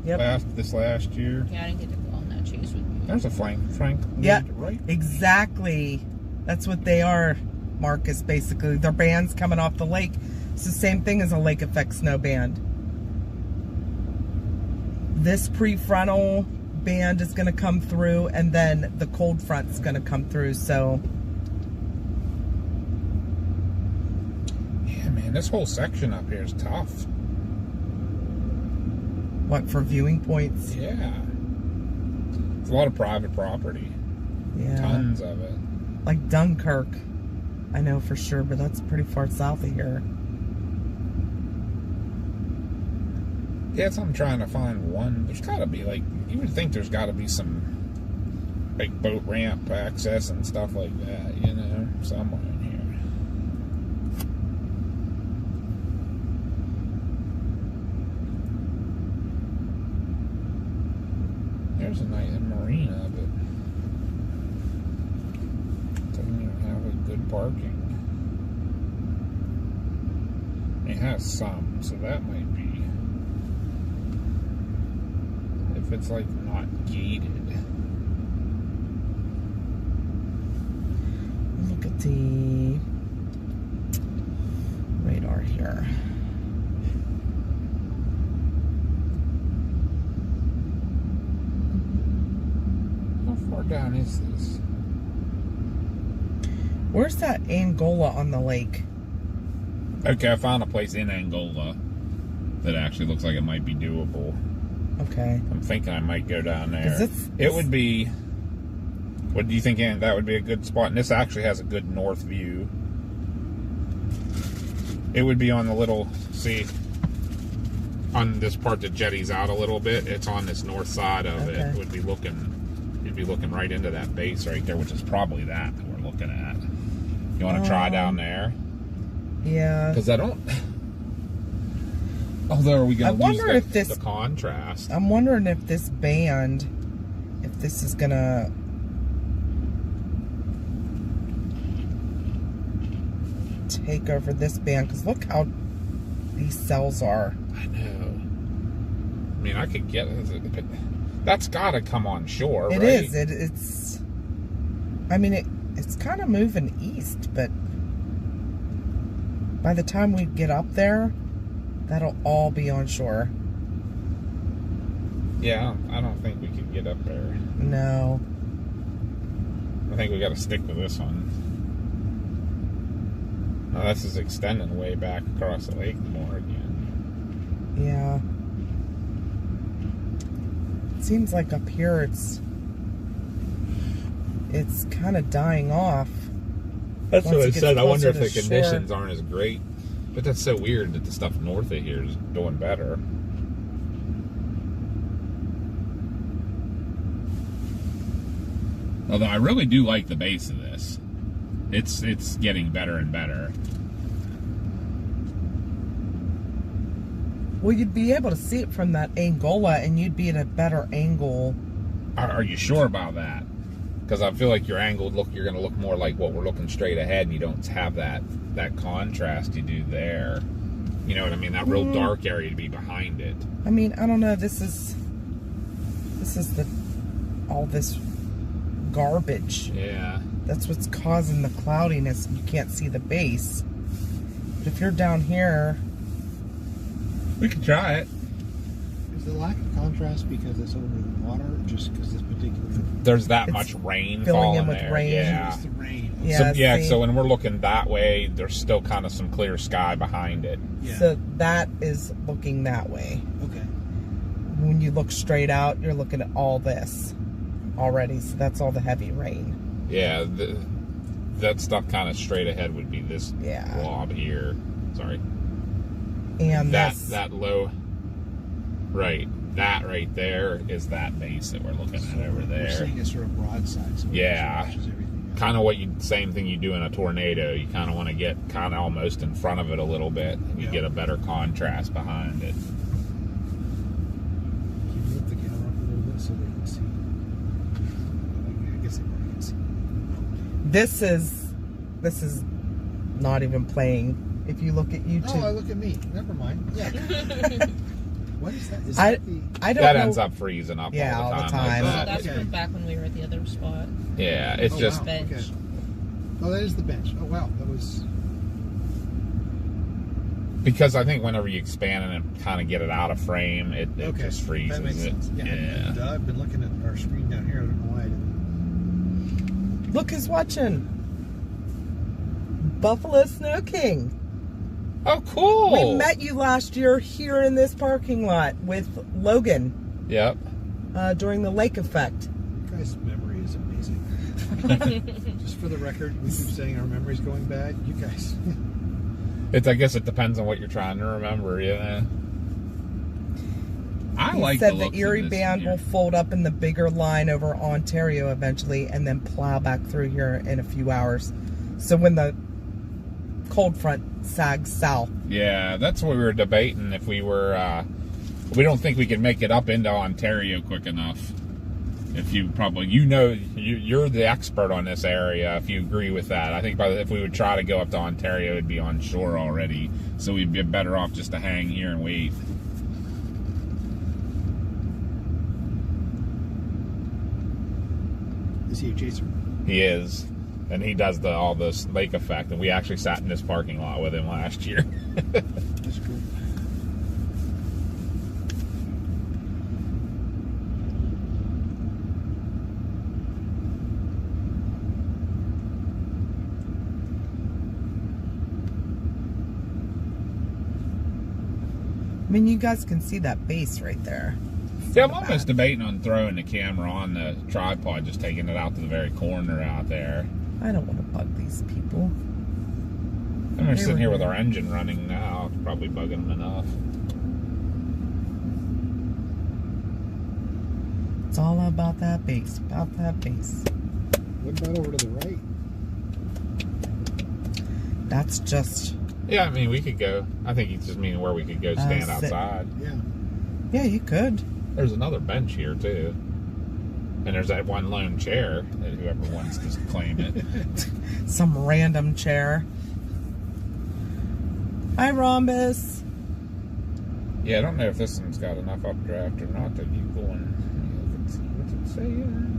Yep. This last year. Yeah, I didn't get to go on that chase with you. There's a Frank. Yeah, Right? exactly. That's what they are, Marcus, basically. Their band's coming off the lake. It's the same thing as a lake effect snow band. This prefrontal band is going to come through, and then the cold front's going to come through, so... Yeah, man, this whole section up here is tough. What, for viewing points? Yeah. It's a lot of private property. Yeah. Tons of it. Like Dunkirk, I know for sure, but that's pretty far south of here. Yeah, that's what I'm trying to find one. There's got to be, like, you would think there's got to be some, like, boat ramp access and stuff like that, you know, somewhere in here. There's a nice marina, but doesn't even have a good parking. It has some, so that might be. If it's like not gated. Look at the radar here. How far down is this? Where's that Angola on the lake? Okay, I found a place in Angola that actually looks like it might be doable. Okay. I'm thinking I might go down there. Is this- It would be. What do you think? Ann? That would be a good spot. And this actually has a good north view. It would be on the little. See, on this part that jetties out a little bit. It's on this north side of it. Okay. It would be looking. You'd be looking right into that base right there, which is probably that we're looking at. You want to try down there? Yeah. Because I don't. Although, are we I going to wonder use if this- the contrast? I'm wondering if this band, if this is gonna take over this band, because look how these cells are. I know. I mean, I could get. That's got to come on shore, It right? is. It's. I mean, it's kind of moving east, but by the time we get up there, that'll all be on shore. Yeah, I don't think we can get up there. No. I think we got to stick with this one. Now, this is extending way back across the lake more again. Yeah. It seems like up here it's kind of dying off. That's Once what I it gets said. I wonder if closer the to conditions shore. aren't as great. But that's so weird that the stuff north of here is doing better. Although I really do like the base of this. It's getting better and better. Well, you'd be able to see it from that Angola, and you'd be at a better angle. Are you sure about that? Because I feel like your angled look, you're going to look more like what we're looking straight ahead, and you don't have that contrast you do there. You know what I mean? That real dark area to be behind it. I mean, I don't know. This is all this garbage. Yeah. That's what's causing the cloudiness. You can't see the base. But if you're down here, We could try it. Is the lack of contrast because it's over the water, or just because this particular? There's that It's much rain filling falling in with there. rain. Yeah. It's the rain. yeah, see? So when we're looking that way, there's still kind of some clear sky behind it. Yeah. So that is looking that way. Okay. When you look straight out, you're looking at all this already. So that's all the heavy rain. Yeah, that stuff kind of straight ahead would be this Yeah. blob here. Sorry. And That low, right, that right there is that base that we're looking at over We're there. seeing a sort of broadside. So it Yeah. washes everything out. Kind of same thing you do in a tornado. You kind of want to get kind of almost in front of it a little bit. And you Yeah. get a better contrast behind it. Can you lift the camera up a little bit so they can This is not even playing. If you look at YouTube. Oh, look at me. Never mind. Yeah. What is that? Is I that the... don't That know. ends up freezing up Yeah, all the all the time. time. like So that. that's Okay. from back when we were at the other spot. Yeah, it's Oh, just wow. bench. Okay. Oh, that is the bench. Oh, wow. That was... because I think whenever you expand it and kind of get it out of frame, it Okay. just freezes That makes it. sense. Yeah. Yeah. And, I've been looking at our screen down here. I don't know why I didn't... Look who's watching. Buffalo Snow King. Oh, cool. We met you last year here in this parking lot with Logan Yep. during the lake effect. You guys' memory is amazing. Just for the record, we keep saying our memory's going bad. You guys... I guess it depends on what you're trying to remember, yeah. I He like said the the looks Erie of this band here. will fold up in the bigger line over Ontario eventually and then plow back through here in a few hours. So when the cold front sags south. Yeah, that's what we were debating. If we were, we don't think we could make it up into Ontario quick enough. If you probably, you're the expert on this area. If you agree with that, I think if we would try to go up to Ontario, it'd be on shore already. So we'd be better off just to hang here and wait. Is he a chaser? He is, and he does all this lake effect. And we actually sat in this parking lot with him last year. That's cool. I mean, you guys can see that base right there. Yeah, I'm almost debating on throwing the camera on the tripod, just taking it out to the very corner out there. I don't want to bug these people. And we're They sitting were here with here. our engine running now, probably bugging them enough. It's all about that base, about that base. What about over to the right? That's just, Yeah, I mean, we could go. I think he's just meaning where we could go stand sit. outside. Yeah. yeah, you could. There's another bench here, too. And there's that one lone chair that whoever wants to claim it. Some random chair. Hi, Rhombus. Yeah, I don't know if this one's got enough updraft or not to keep going. Let's see, what's it saying?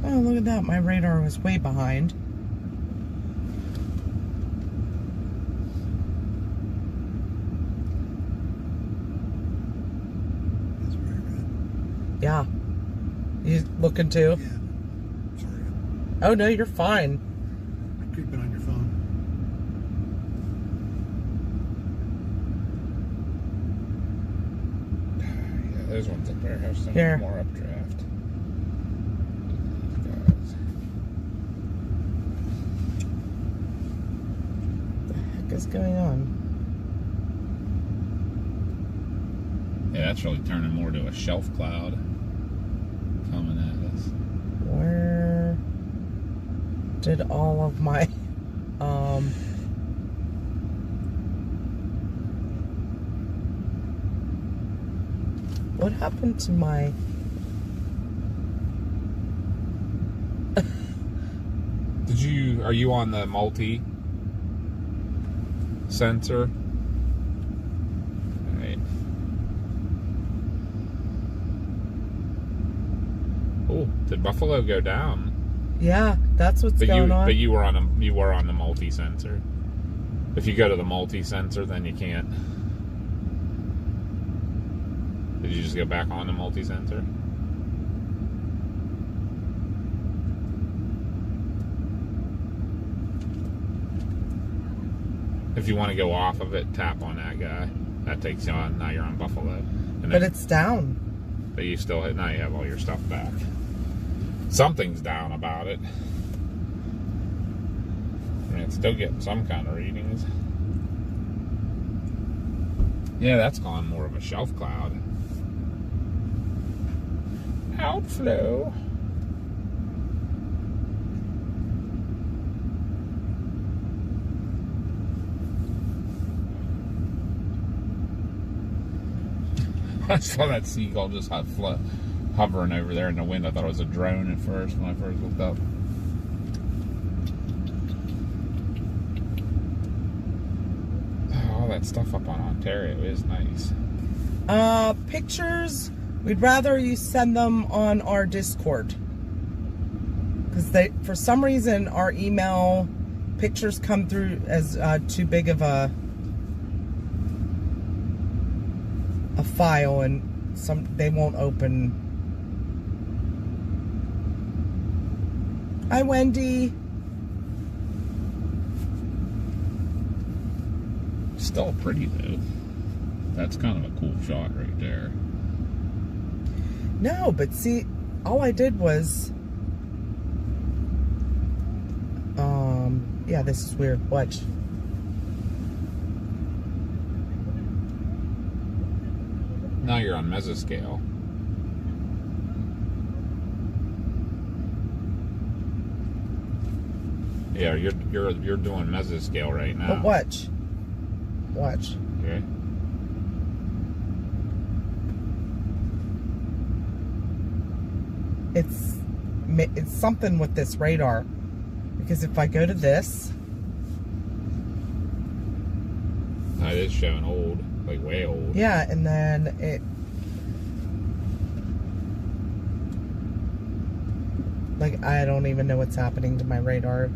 Oh, look at that. My radar was way behind. That's very good. Yeah. You looking too? Yeah. Sorry. Oh, no, you're fine. I'm creeping on your phone. Yeah, those ones up there have some Here. more updraft. What the heck is going on? Yeah, that's really turning more to a shelf cloud coming at us. Where did all of my what happened to my Are you on the multi sensor? Alright. Oh, did Buffalo go down? yeah, that's what's going on. But you were on the multi sensor. If you go to the multi sensor, then you can't. Did you just go back on the multi sensor? If you want to go off of it, tap on that guy. That takes you on. Now you're on Buffalo. And But then- it's down. But you still now you have all your stuff back. Something's down about it. I mean, it's still getting some kind of readings. Yeah, that's gone more of a shelf cloud. Outflow. I saw that seagull just hovering over there in the wind. I thought it was a drone at first when I first looked up. All that stuff up on Ontario is nice. Pictures, we'd rather you send them on our Discord. Because for some reason, our email pictures come through as too big of a file, and they won't open. Hi, Wendy. Still pretty though. That's kind of a cool shot right there. No, but see, all I did was, yeah, this is weird. Watch. Now you're on mesoscale. Yeah, you're doing mesoscale right now. But watch. Watch. Okay. It's something with this radar, because if I go to this, It is showing old, like way old. yeah, and then it, like, I don't even know what's happening to my radar.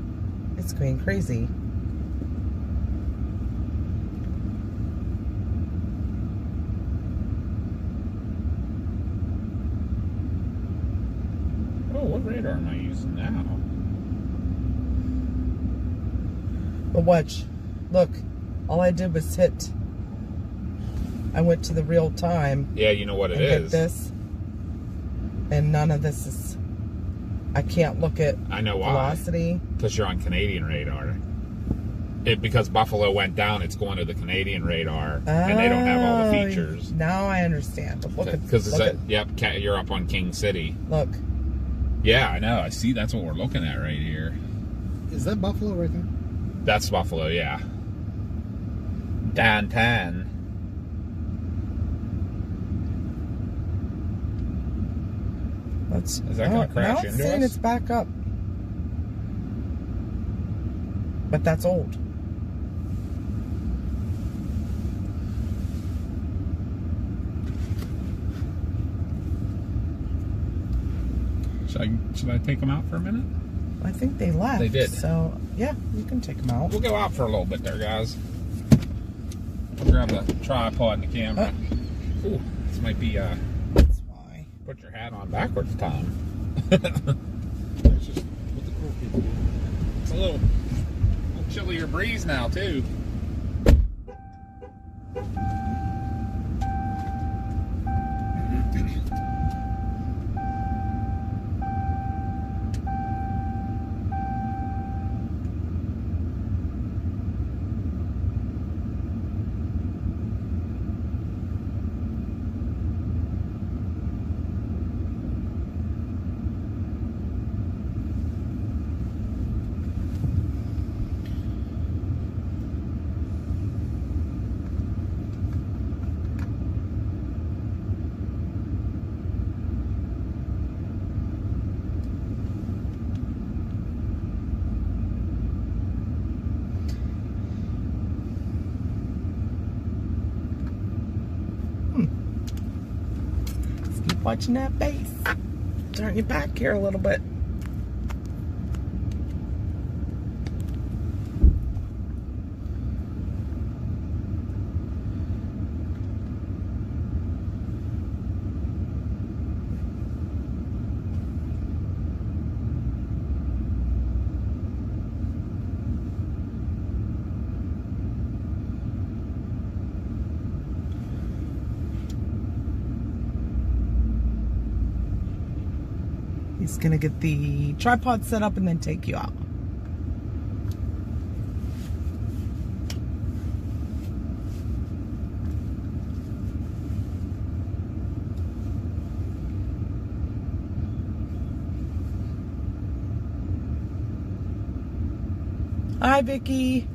It's going crazy. Oh, what radar am I using now? But watch, look, all I did was hit. I went to the real time. Yeah, you know what it and hit is. this, and none of this is. I can't look at I know why. velocity. Because you're on Canadian radar. Because Buffalo went down, it's going to the Canadian radar, and they don't have all the features. Now I understand. But look at, Because look at, yep, you're up on King City. look. Yeah, I know. I see. That's what we're looking at right here. Is that Buffalo right there? That's Buffalo, yeah. Downtown. Let's. Is that gonna crash now into it's saying us? it's back up. But that's old. Should I take them out for a minute? I think they left. They did. So yeah, you can take them out. We'll go out for a little bit there, guys. I'll grab the tripod and the camera. Ooh, this might be That's why. put your hat on backwards, Tom. That's just what the cool people do. It's a little chillier breeze now too. Keep watching that base. Turn your back here a little bit. He's gonna get the tripod set up and then take you out. Hi, Vicky.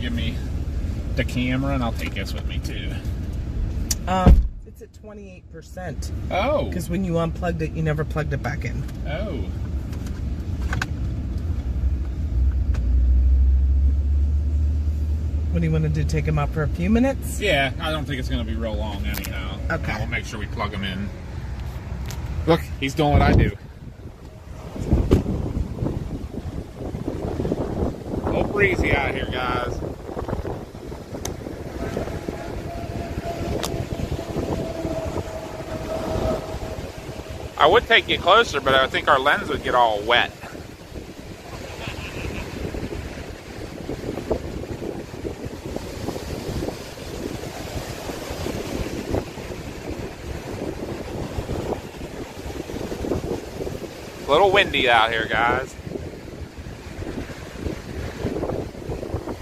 give me the camera, and I'll take this with me too. It's at 28%. Oh. Because when you unplugged it, you never plugged it back in. Oh. What do you want to do? Take him out for a few minutes? Yeah, I don't think it's going to be real long anyhow. Okay. We'll make sure we plug him in. Look, he's doing what I do. A little breezy out here, guys. I would take you closer, but I think our lens would get all wet. A little windy out here, guys.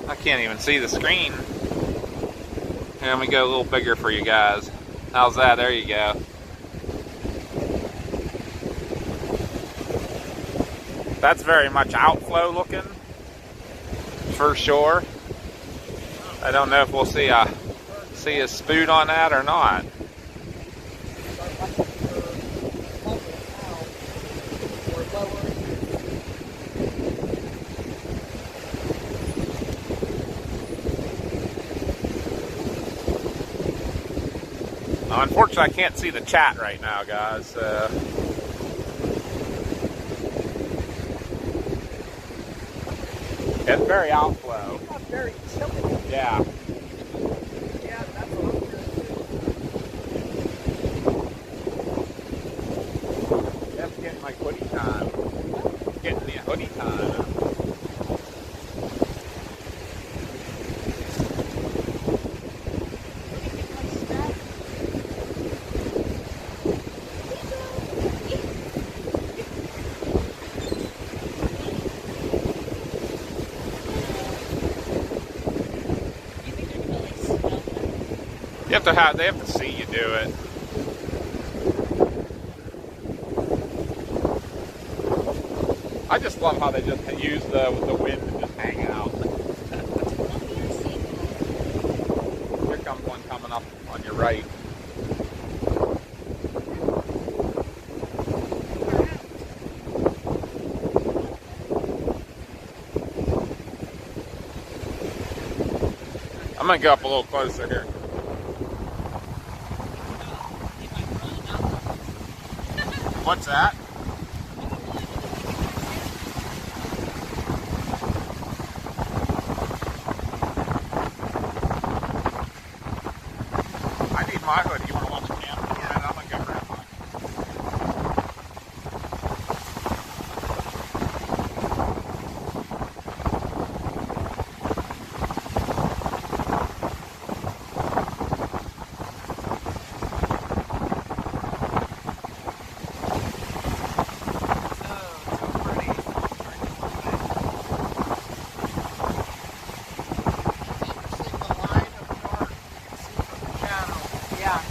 I can't even see the screen. Here, let me go a little bigger for you guys. How's that? There you go. That's very much outflow looking, for sure. I don't know if we'll see a spoot on that or not. Unfortunately, I can't see the chat right now, guys. So. It's very outflow. It's very chilly. Yeah. Yeah, that's what I'm doing. That's getting like hoodie time. Getting the hoodie time. They have to see you do it. I just love how they just use the wind to just hang out. Here comes one coming up on your right. I'm gonna go up a little closer here. What's that? I need my hoodie. You want to watch the camera? Yeah, I'm gonna go grab mine. Yeah.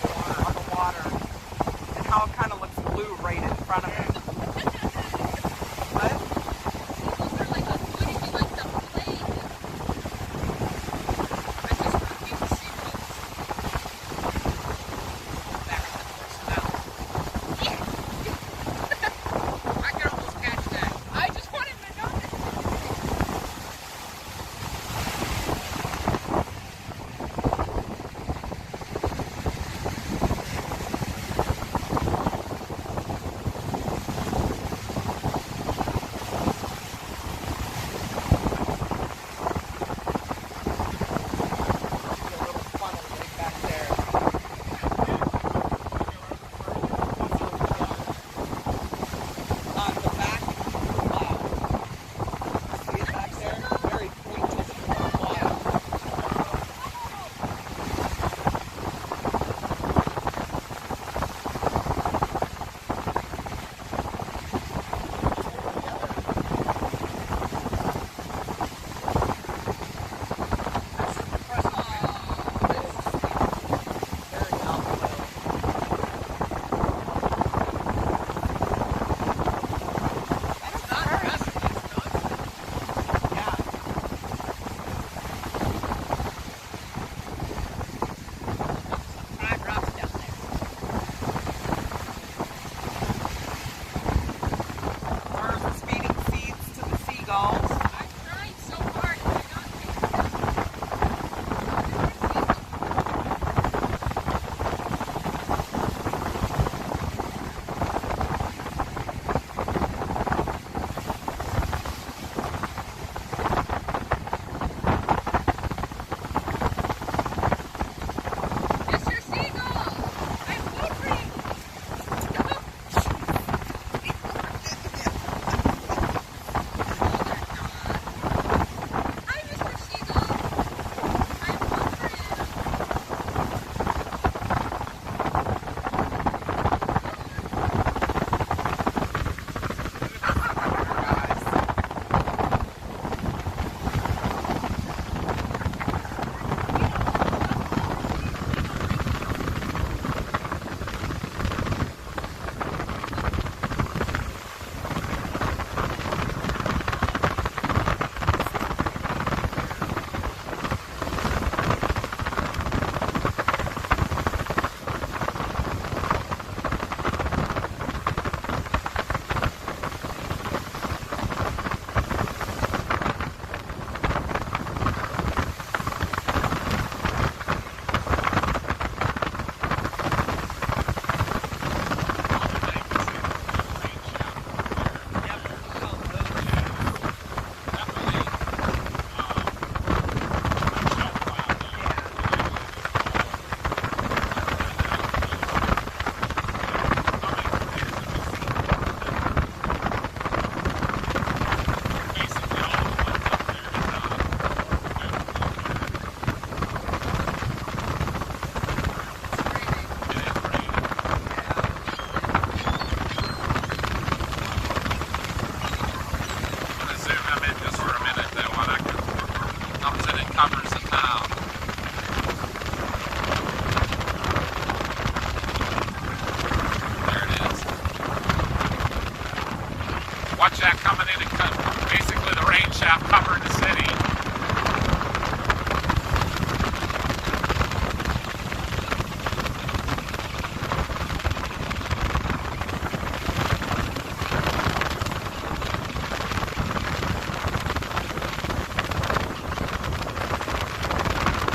the city.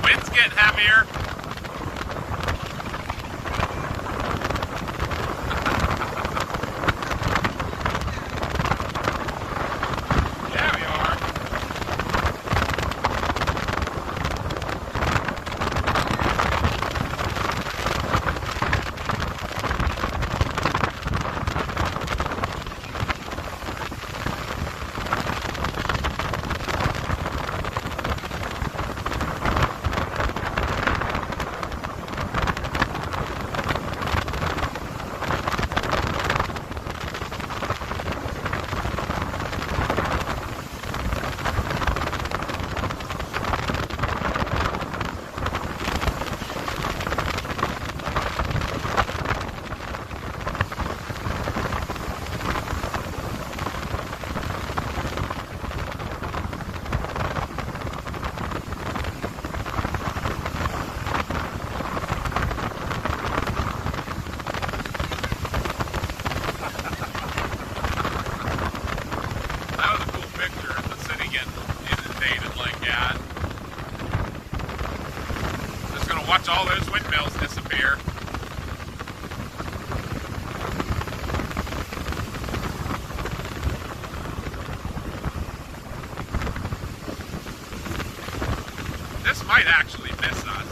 Wind's getting heavier. Yeah, we are. That was a cool picture of the city getting inundated like that. Just gonna watch all those windmills disappear. This might actually miss us.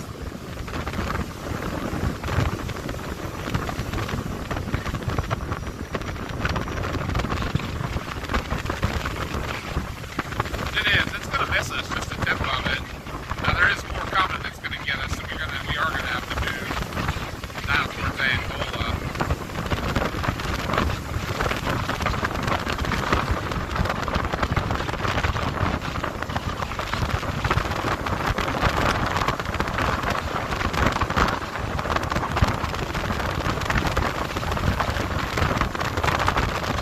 It is. It's going to miss us, just a tip of it. Now there is more coming that's going to get us, so we are going to have to move down towards Angola.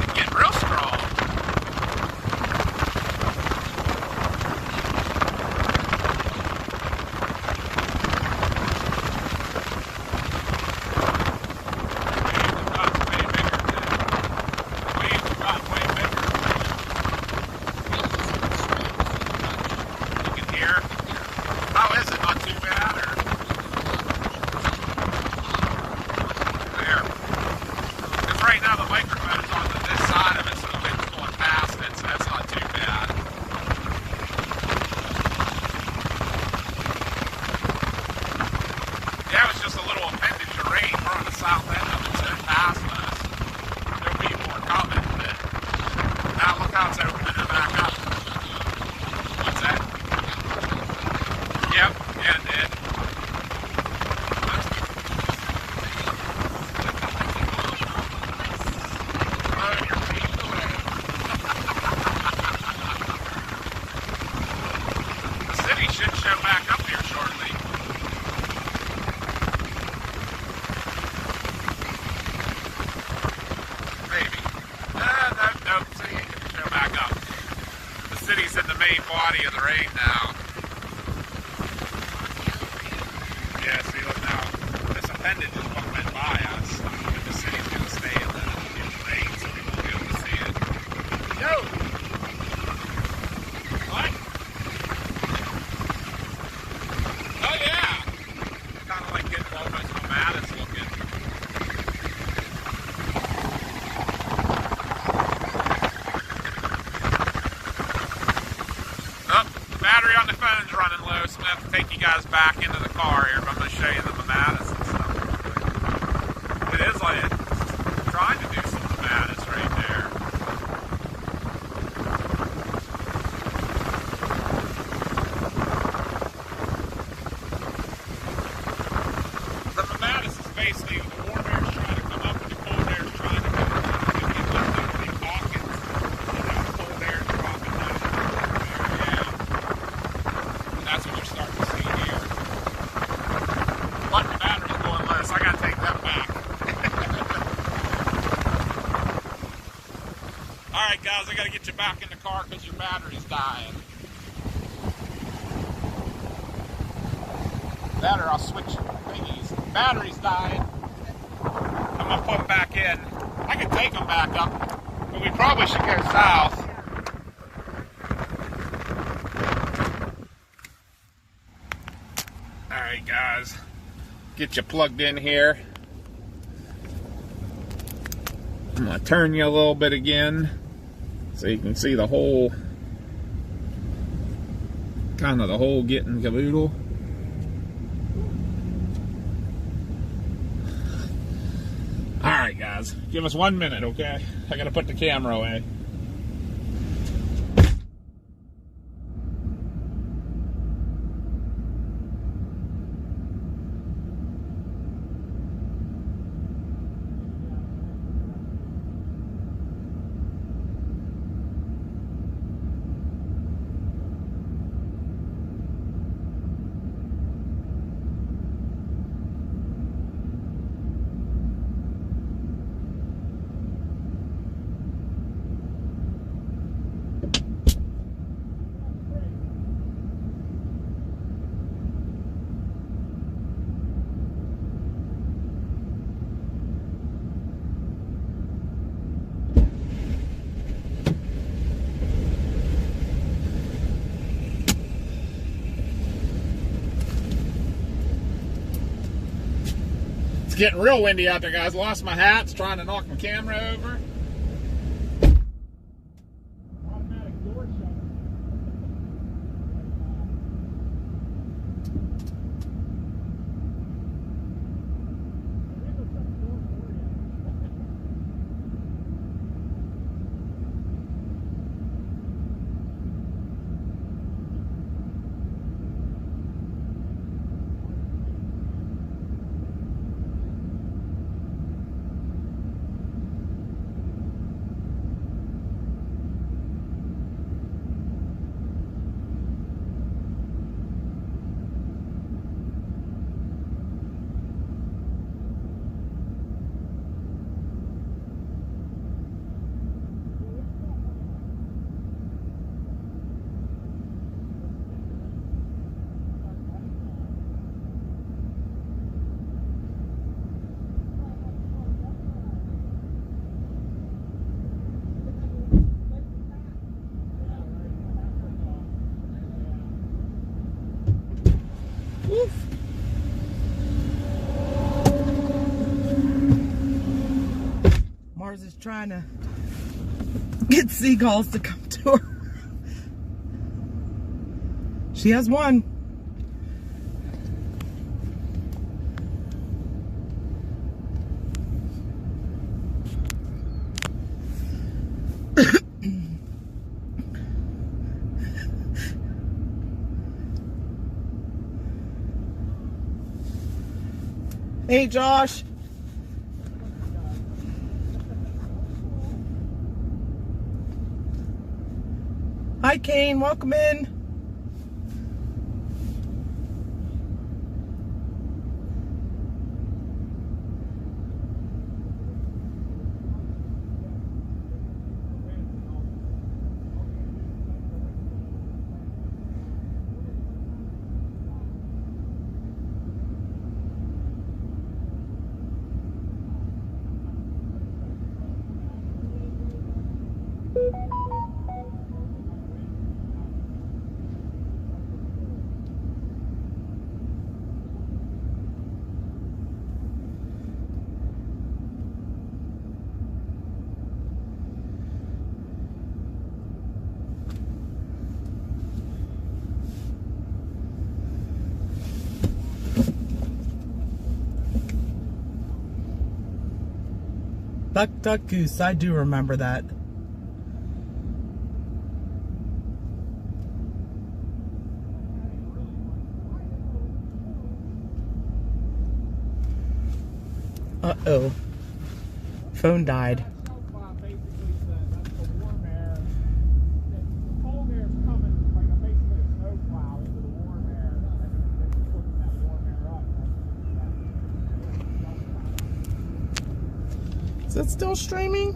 It's getting real strong. Right now the microphone is on this side of it, so the wind's going past it, so that's not too bad. Yeah, it was just a little appendage of rain. We're on the south end of it, so it passed us. There'll be more coming, but now look how it's opening it back up. What's that? Yep, yeah, it did. Should show back up here shortly. Maybe. No. See, it can show back up. The city's in the main body of the rain now. Yeah, see, look now. This appendage is what went by us. But the city's going to stay in the rain, so we won't be able to see it. Yo! What? Oh yeah! Kind of like getting almost Mattis looking. Oh, the battery on the phone's running low, so I'm going to have to take you guys back into the car here, but I'm going to show you the Mattis and stuff. It is like it's trying to do some Mattis right there. The Mattis is basically the warm air's trying to come up and the cold air's trying to go. You get like those big pockets, and now the cold air's dropping down. Yeah. And that's what you're starting to see here. But the battery's going low, so I gotta take that back. Alright guys, I gotta get you back in the car because your battery's dying. better, I'll switch thingies. Battery's dying. I'm gonna put them back in. I could take them back up, but we probably should go south. Alright guys, get you plugged in here. I'm gonna turn you a little bit again so you can see the whole, kind of the whole getting caboodle. Alright guys, give us 1 minute, okay? I gotta put the camera away. Getting real windy out there, guys. Lost my hats trying to knock my camera over. Automatic door shut. Mars is trying to get seagulls to come to her. She has one. Hey, Josh. Hi, Kane. Welcome in. Duck, duck, goose. I do remember that. Uh-oh. Phone died. Is it still streaming?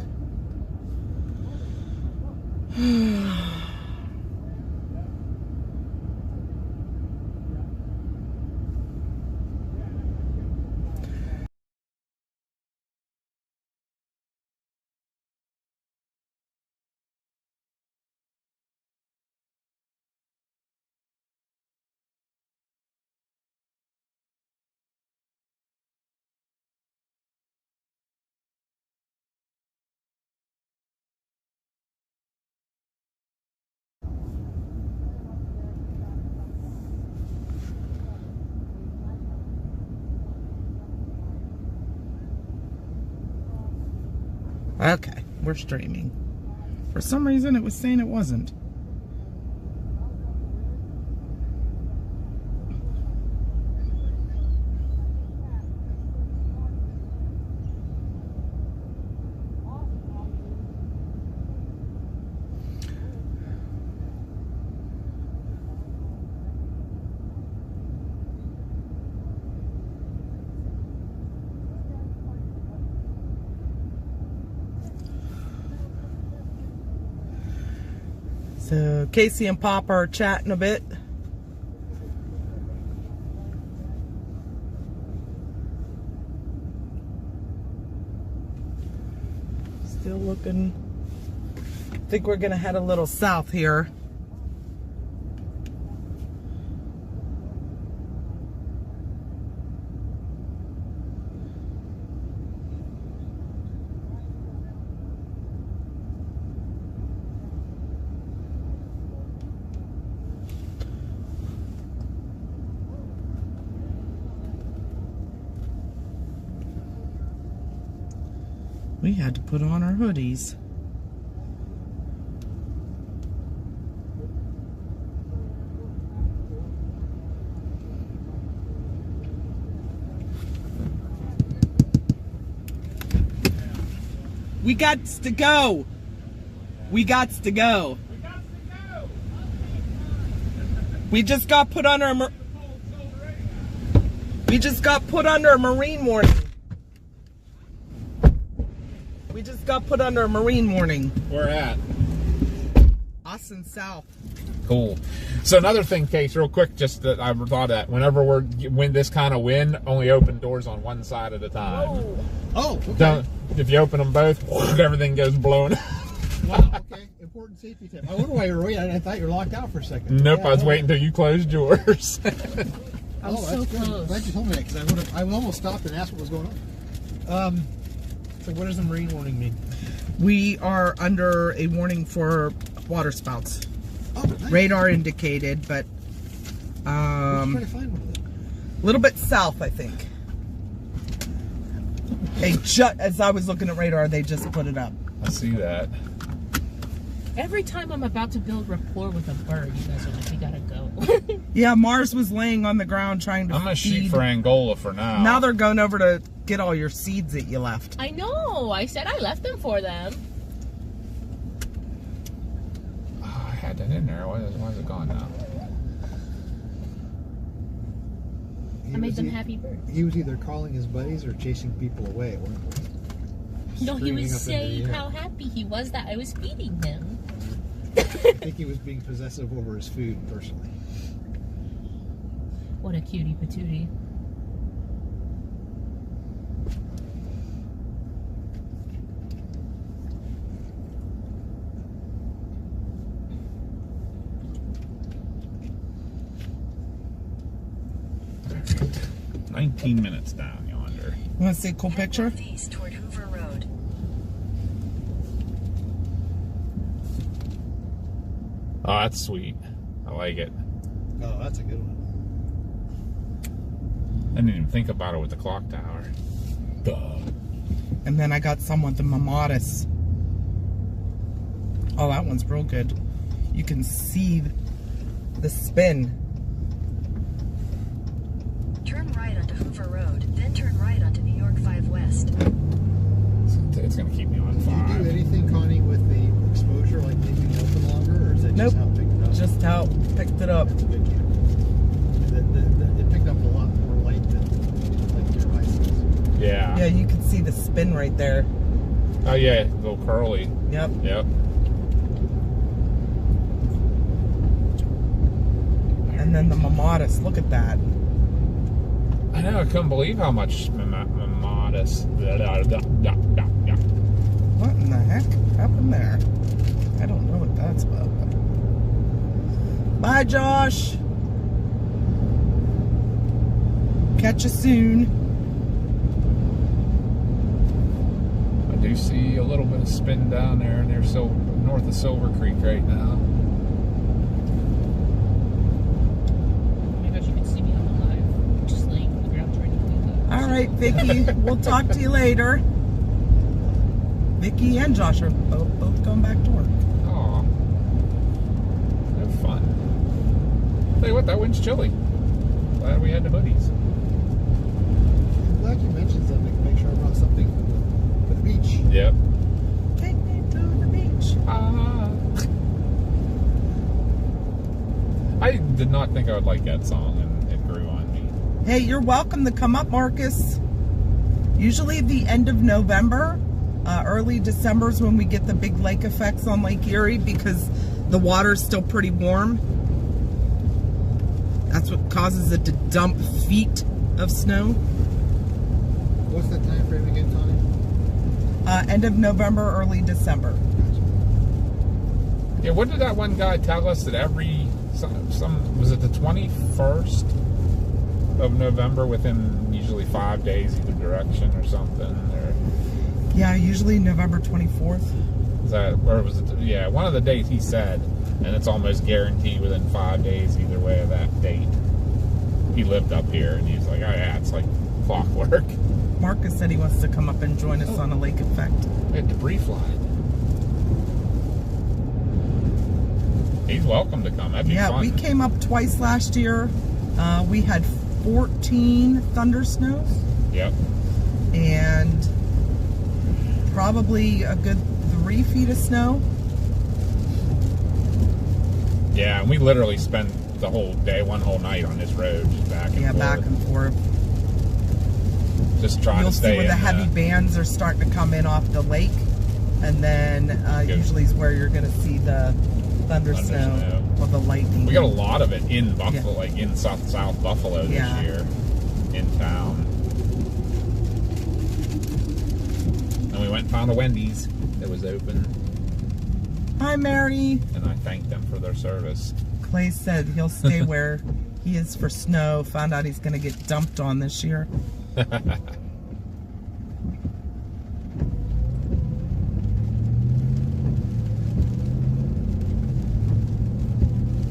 Okay, we're streaming. For some reason, it was saying it wasn't. So Casey and Pop are chatting a bit. Still looking. I think we're gonna head a little south here. We had to put on our hoodies. We got to go. We got to go. We just got put under a marine warning. We just got put under a marine warning. Where at? Austin South. Cool. So another thing, Case, real quick, just that I thought that whenever we're when this kind of wind, only open doors on one side at a time. Oh, okay. Don't, if you open them both, everything goes blowing. Wow, okay. Important safety tip. I wonder why you were waiting. I thought you were locked out for a second. Nope, Yeah, I was waiting until you closed yours. I'm so good. close. Glad you told me that, because I would almost stopped and asked what was going on. So what does the marine warning mean? We are under a warning for waterspouts. Oh, nice. Radar indicated, but Trying to find one of them. a little bit south, I think. As I was looking at radar, they just put it up. I see that. Every time I'm about to build rapport with a bird, you guys are like, we gotta go. Yeah, Mars was laying on the ground trying to I'm gonna shoot feed. for Angola for now. Now they're going over to get all your seeds that you left. I know. I said I left them for them. Oh, I had that in there. Why is it gone now? I made them happy birds. He was either calling his buddies or chasing people away at one point. No, he Screaming was up into the saying air. how happy he was that I was feeding him. I think he was being possessive over his food personally. What a cutie patootie. Perfect. 19 minutes down yonder. You want to see a cool picture? Northeast toward Hoover Road. Oh, that's sweet. I like it. Oh, that's a good one. I didn't even think about it with the clock tower. Duh. And then I got some with the Mamatis. Oh, that one's real good. You can see the spin. Turn right onto Hoover Road, then turn right onto New York 5 West. It's gonna keep me on Do you do fire. anything, Connie, with the exposure, like leaving it open longer, or is that Nope. just how it picked it up? Just how it picked it up. That's a good camera. It picked up a lot more light than like your eyes. Yeah. Yeah, you can see the spin right there. Oh yeah, little curly. Yep. Yep. And then the Mamatis. Look at that. I know. I couldn't believe how much modest. What in the heck happened there? I don't know what that's about. Bye, Josh. Catch you soon. I do see a little bit of spin down there near north of Silver Creek right now. Oh my gosh, you can see me on the live. Just laying on the ground trying to clean up. All right, Vicky. We'll talk to you later. Vicky and Josh are both going back to work. Aw. Have fun. Tell you what, that wind's chilly. Glad we had the hoodies. I'm glad you mentioned something. Make sure I brought something for the beach. Yep. Take me to the beach. I did not think I would like that song, and it grew on me. Hey, you're welcome to come up, Marcus. Usually the end of November, early December is when we get the big lake effects on Lake Erie because the water's still pretty warm. That's what causes it to dump feet of snow. What's the time frame again, Tony? End of November, early December. Yeah, what did that one guy tell us that every some was it the 21st of November within usually 5 days either direction or something, or Yeah, usually November 24th. is that, or was it yeah, one of the dates he said, and it's almost guaranteed within 5 days either way of that date. He lived up here and he's like, oh yeah, it's like clockwork. Marcus said he wants to come up and join us on a lake effect. We had debris flying. He's welcome to come. That'd be Yeah, fun. we came up twice last year. We had 14 thunder snows Yep. and probably a good 3 feet of snow. Yeah, and we literally spent the whole day, one whole night on this road, just back and forth. Back and forth. Just trying You'll to see stay where the in heavy bands are starting to come in off the lake, and then usually is where you're going to see the thunder snow or the lightning. We got a lot of it in Buffalo, like in South Buffalo this year, in town. And we went and found a Wendy's that was open, Hi, Mary. and I thanked them for their service. Clay said he'll stay where he is for snow. Found out he's going to get dumped on this year.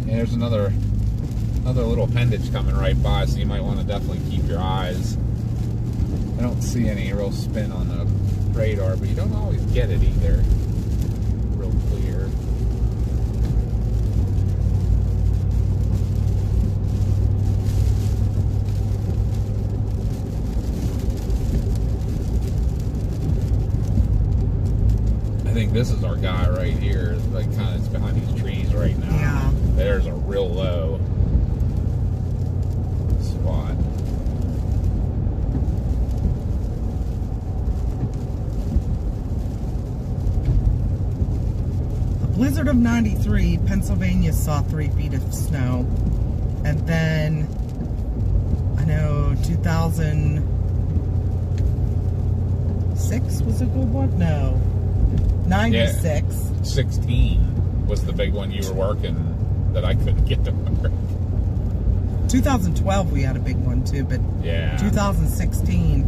There's another little appendage coming right by, so you might want to definitely keep your eyes. I don't see any real spin on the radar, but you don't always get it either real clear. I think this is our guy right here, like kind of behind these trees right now. Yeah. There's a real low spot. The blizzard of 93, Pennsylvania saw 3 feet of snow. And then, I know 2006 was a good one? No. 96. Yeah. 16 was the big one you were working that I couldn't get to work. 2012 we had a big one too, but Yeah. 2016.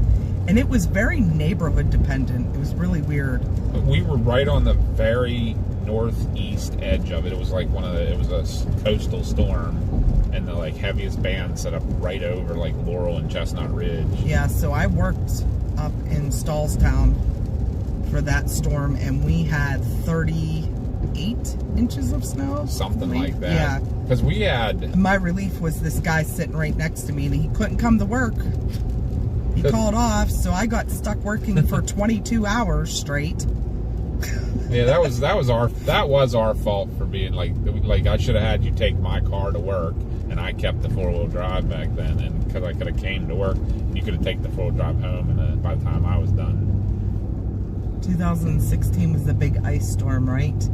And it was very neighborhood dependent. It was really weird. We were right on the very northeast edge of it. It was like it was a coastal storm, and the like heaviest band set up right over like Laurel and Chestnut Ridge. Yeah, so I worked up in Stallstown for that storm, and we had 38 inches of snow. Something like that. Yeah. Because we had... My relief was this guy sitting right next to me, and he couldn't come to work. He called off, so I got stuck working for 22 hours straight. Yeah, that was our fault for being like I should have had you take my car to work, and I kept the 4-wheel drive back then, and because I could have came to work, and you could have taken the 4-wheel drive home, and then by the time I was done. 2016 was the big ice storm, right?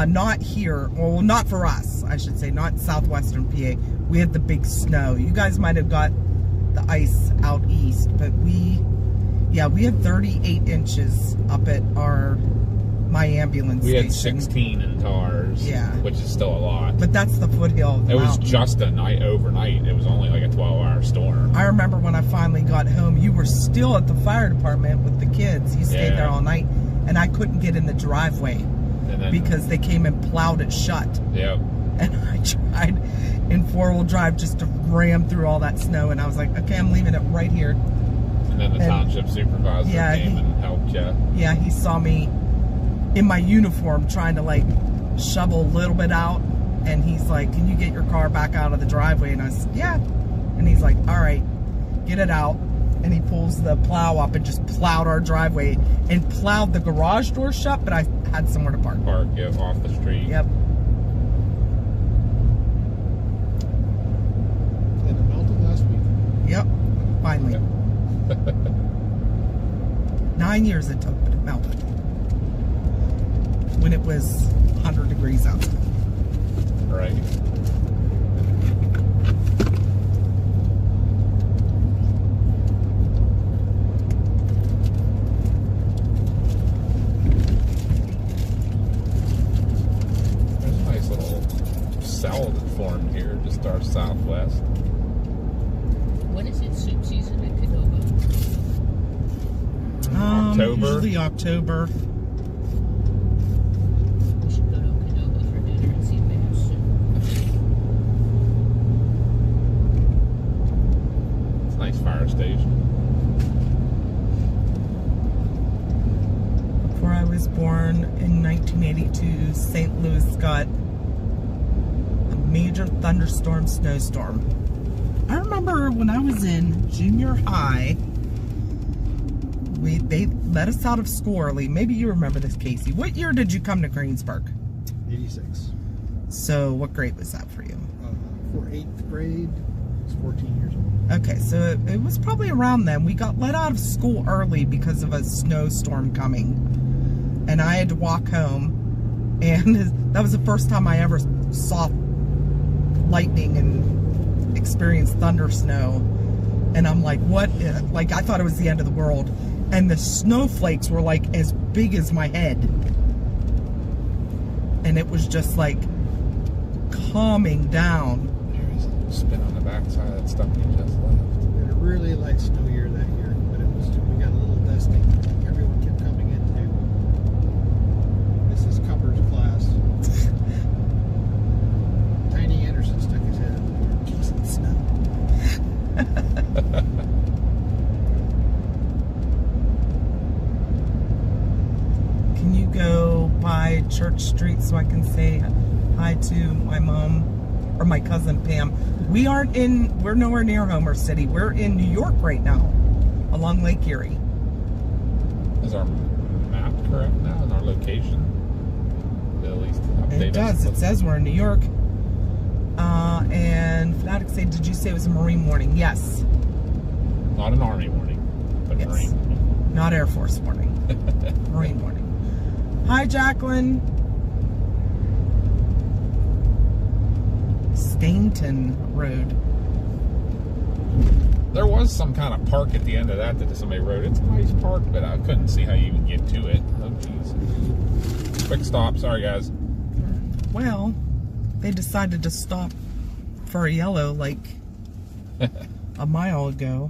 Not here, well, not for us, I should say, not southwestern PA. We had the big snow. You guys might have got the ice out east, but we had 38 inches up at my ambulance We had station. 16 in Tars, which is still a lot. But that's the foothill of the It was mountain. just a night overnight. It was only like a 12-hour storm. I remember when I finally got home, you were still at the fire department with the kids. You stayed there all night, and I couldn't get in the driveway because they came and plowed it shut. Yep. And I tried in 4-wheel drive just to ram through all that snow, and I was like, okay, I'm leaving it right here. And then the township supervisor came and helped you. Yeah, he saw me in my uniform trying to like shovel a little bit out, and he's like, can you get your car back out of the driveway? And I said, yeah. And he's like, all right, get it out. And he pulls the plow up and just plowed our driveway and plowed the garage door shut, but I had somewhere to park. Park, yeah, off the street. Yep. And it melted last week. Yep. Finally. Yep. 9 years it took, but it melted. When it was 100 degrees outside. Right. There's a nice little cell that formed here, just our southwest. When is it soup season in Canova? October. Usually October. We should go to Canova for dinner and see if they have soup. It's a nice fire station. Before I was born in 1982, St. Louis got a major thunderstorm, snowstorm. I remember when I was in junior high, they let us out of school early. Maybe you remember this, Casey. What year did you come to Greensburg? 86. So what grade was that for you? For 8th grade, I was 14 years old. Okay, so it was probably around then. We got let out of school early because of a snowstorm coming. And I had to walk home. And that was the first time I ever saw lightning and experienced thunder snow. And I'm like, what? Like, I thought it was the end of the world. And the snowflakes were like as big as my head. And it was just like calming down. There's a little spin on the backside of that stuff you just left. We had a really light snow year that year, but we got a little dusting. Everyone kept coming into Mrs. Cupper's class. Tiny Anderson stuck his head in the door. Jesus, snow. Can you go by Church Street so I can say hi to my mom or my cousin Pam? We're nowhere near Homer City. We're in New York right now, along Lake Erie. Is our map correct now and our location? At least update It does. It says we're in New York. And Fanatic say, did you say it was a Marine warning? Yes. Not an Army warning, but Yes. Marine warning. Not Air Force warning. Marine warning. Hi, Jacqueline. Stainton Road. There was some kind of park at the end of that somebody wrote. It's a nice park, but I couldn't see how you would get to it. Oh, geez. Quick stop. Sorry, guys. Well, they decided to stop for a yellow like a mile ago.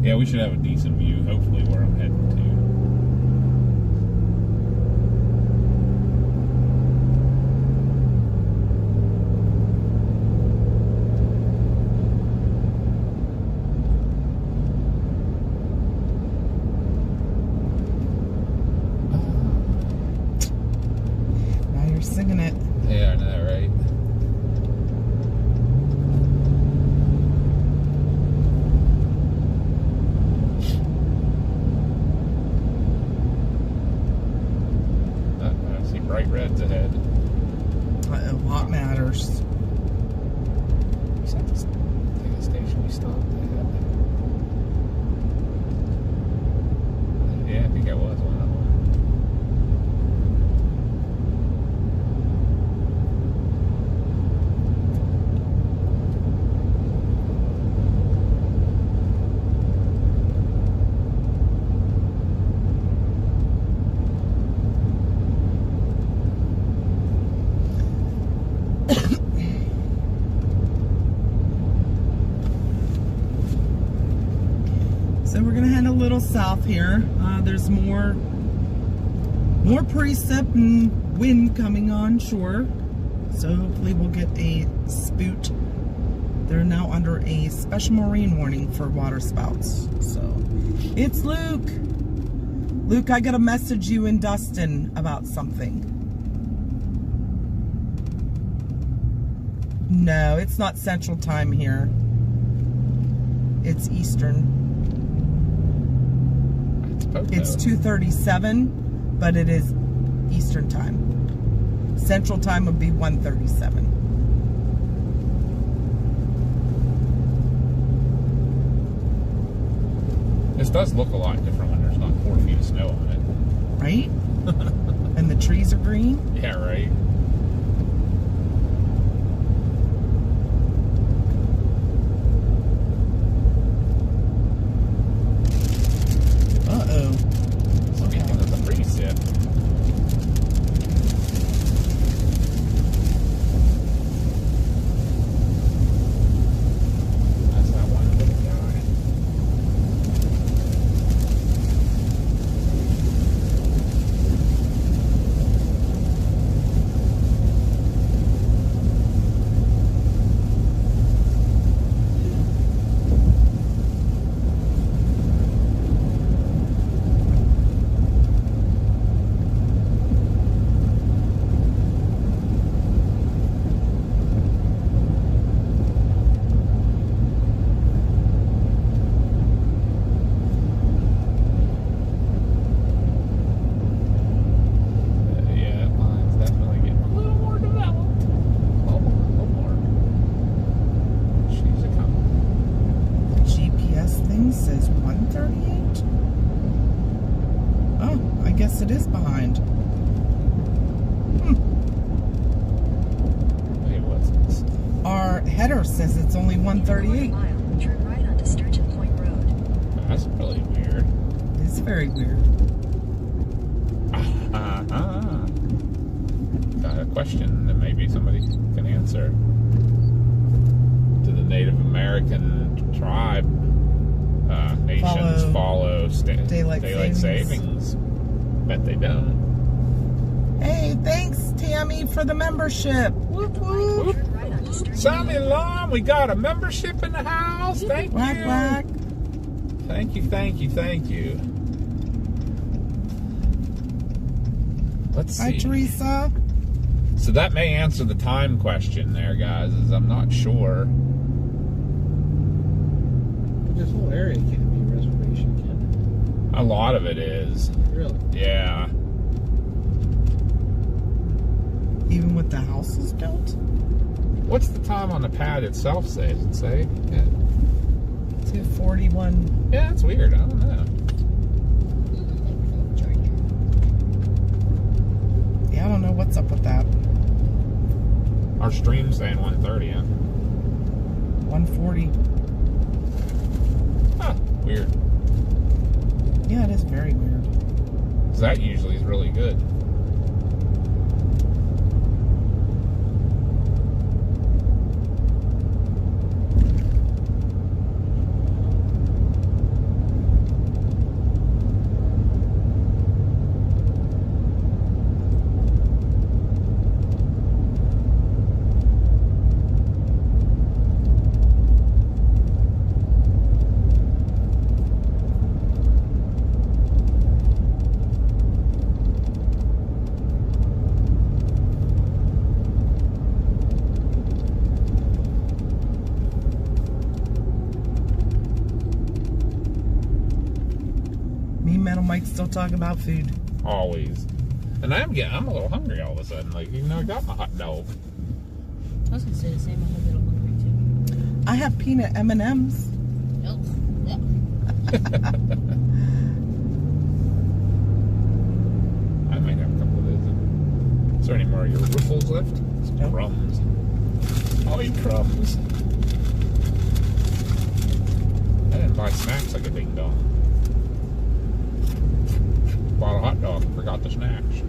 Yeah, we should have a decent view, hopefully, where I'm heading to. Now you're singing it. Yeah, I know, right? I see bright reds ahead. Uh-oh, what matters? Is that the station we stopped at? Yeah, I think I was one of them. So we're gonna head a little south here. There's more precip and wind coming on shore. So hopefully we'll get a spoot. They're now under a special marine warning for waterspouts. So it's Luke. Luke, I gotta message you and Dustin about something. No, it's not Central Time here. It's Eastern. It's 2:37, but it is Eastern Time. Central Time would be 1:37. This does look a lot different when there's not 4 feet of snow on it. Right? And the trees are green? Yeah, right. Uh-oh. Speaking of the precip. That's that one little guy. Yeah, that line's definitely getting a little more developed. A little more. She's a coming. The GPS thing says 138? Oh, I guess it is behind. Hey, what's this? Our header says it's only 138. Mile, turn right onto Sturgeon Point Road. That's really weird. It's very weird. Got a question that maybe somebody can answer. Do the Native American tribe nations follow daylight savings? savings? Bet they don't. Hey, thanks, Tammy, for the membership. Whoop, whoop. Turn right onto Sturgeon Sound the alarm! We got a membership in the house. Thank Whack, you. whack. Thank you. Thank you. Thank you. Let's see. Hi, Teresa. So that may answer the time question there, guys, is I'm not sure. But this whole area can't be a reservation, can A lot of it is. it? Really? Yeah. Even with the houses built? What's the time on the pad itself say? Does it say? Yeah, 241. yeah, that's weird. I don't know. Yeah, I don't know what's up with that. Our stream's saying 1:30. Huh? 140. Huh, weird. Yeah, it is very weird. 'Cause that usually is really good. Me and Metal Mike still talking about food. Always. And I'm a little hungry all of a sudden. Like, even though I got my hot dog. I was gonna say the same. I'm a little hungry too. I have peanut M&Ms. Oh, yeah. I might have a couple of those. Is there any more of your Ruffles left? Some Nope. crumbs. I'll eat crumbs. I didn't buy snacks like a ding dong. Bought a hot dog and forgot the snacks.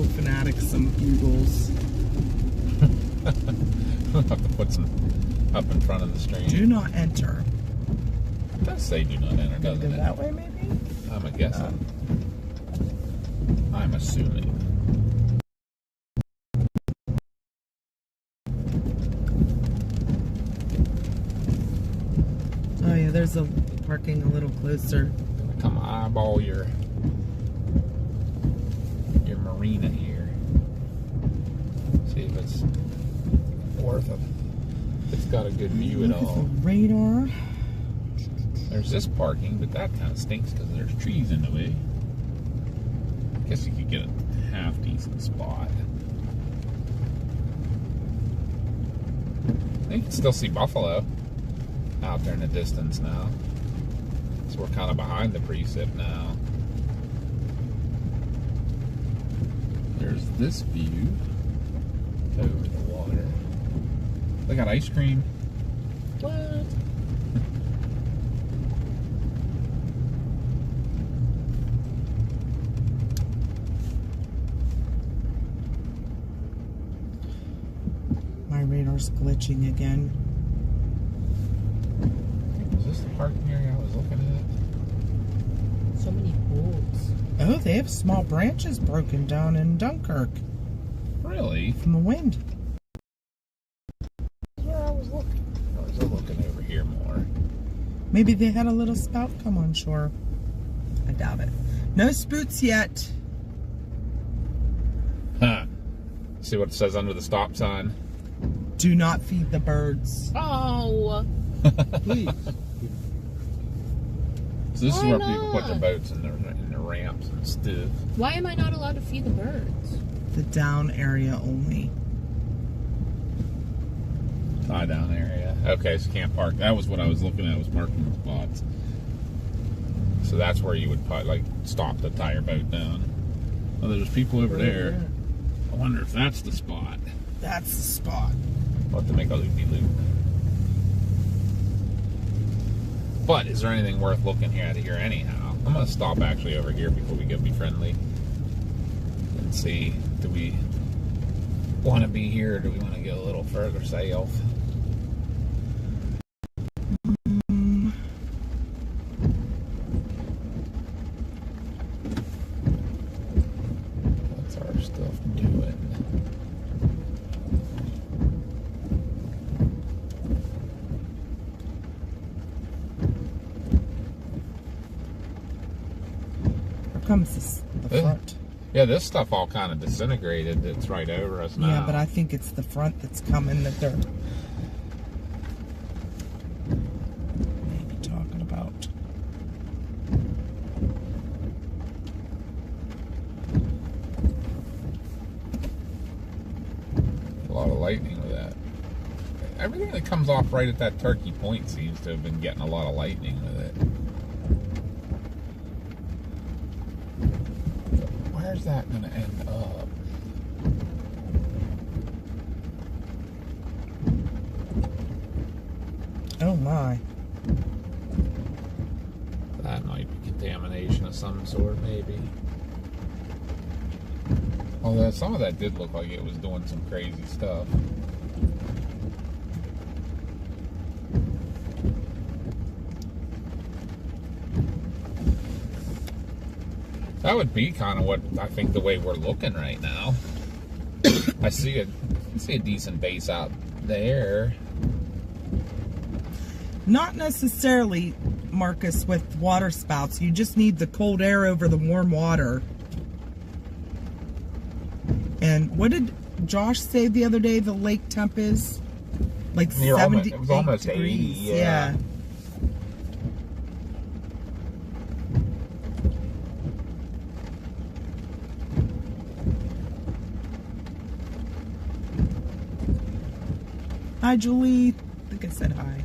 fanatic some bugles. I'll have to put some up in front of the stream. Do not enter. It does say do not enter, Go doesn't it? that way, maybe? I'm a guessing. I'm assuming. Oh yeah, there's a parking a little closer. Come eyeball your marina here. See if it's worth it. It's got a good view at Look at all. the radar. There's this parking, but that kind of stinks because there's trees in the way. I guess you could get a half decent spot. I think you can still see buffalo out there in the distance now. So we're kind of behind the precip now. There's this view over the water. They got ice cream. What? My radar's glitching again. Is this the parking area I was looking at? So many bolts. Oh, they have small branches broken down in Dunkirk Really? from the wind. That's where I was looking. I was looking over here more. Maybe they had a little spout come on shore. I doubt it. No spoots yet. Huh. See what it says under the stop sign? Do not feed the birds. Oh, Please. So this is Why where people put their not? boats in the ramps and stuff. why am I not allowed to feed the birds? The down area only. Tie down area. Okay, so can't park. That was what I was looking at, was parking spots. So that's where you would put, like, stop to tie your boat down. Oh, there's people over there. I wonder if that's the spot. That's the spot. We'll have to make a loopy-loop. But is there anything worth looking at here anyhow? I'm going to stop actually over here before we go be friendly. And see, do we want to be here or do we want to go a little further south? What's our stuff doing? Here comes the Eh. front. Yeah, this stuff all kind of disintegrated. It's right over us now. Yeah, but I think it's the front that's coming that they're maybe talking about. A lot of lightning with that. Everything that comes off right at that Turkey Point seems to have been getting a lot of lightning with it. Where's that going to end up? Oh my. That might be contamination of some sort, maybe. Although some of that did look like it was doing some crazy stuff. That would be kind of what I think the way we're looking right now. I see a decent base out there. Not necessarily, Marcus, with waterspouts. You just need the cold air over the warm water. And what did Josh say the other day the lake temp is? Like Near 70 it was almost 80, degrees. yeah. Hi, Julie. I think I said hi.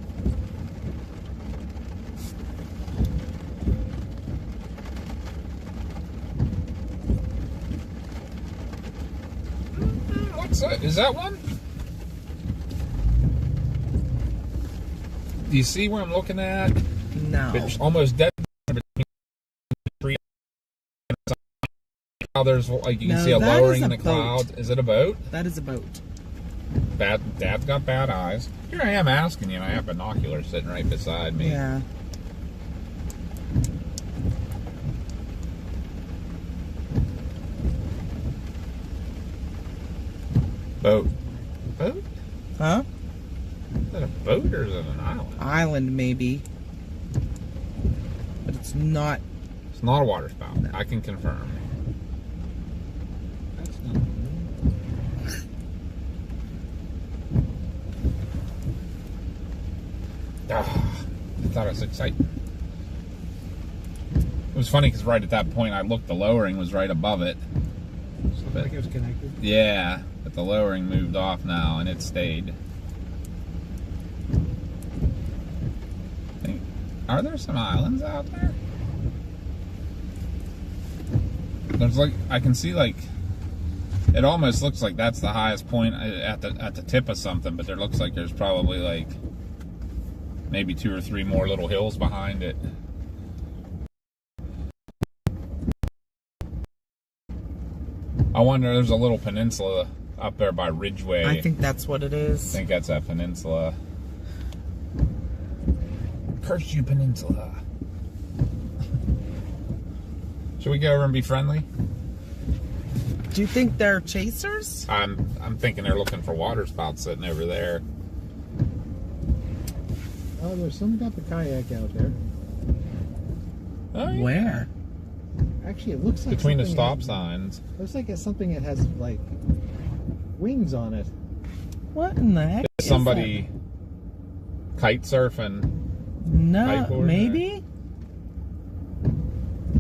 What's that? Is that one? Do you see where I'm looking at? No. It's almost dead between the tree. How there's like you can No, see a that lowering is in a the boat. clouds. Is it a boat? That is a boat. Dad's got bad eyes. Here I am asking you, and I have binoculars sitting right beside me. Yeah. Boat. Boat? Huh? Is that a boat or is it an island? Island, maybe. But it's not. It's not a waterspout. No. I can confirm. That's not. I thought it was exciting. It was funny because right at that point I looked, the lowering was right above it. Something like it was connected. Yeah, but the lowering moved off now and it stayed. Are there some islands out there? There's like, I can see like, it almost looks like that's the highest point at the tip of something, but there looks like there's probably like maybe 2 or 3 more little hills behind it. I wonder, there's a little peninsula up there by Ridgeway. I think that's what it I is. think that's that peninsula. Curse you, peninsula. Should we go over and be friendly? Do you think they're chasers? I'm thinking they're looking for waterspouts sitting over there. Oh, there's some got the kayak out there. Oh, yeah. Where? Actually, it looks like Between the something stop that- signs. Looks like it's something that has like wings on it. What in the heck? Is is somebody kite surfing? that? No, kiteboard maybe.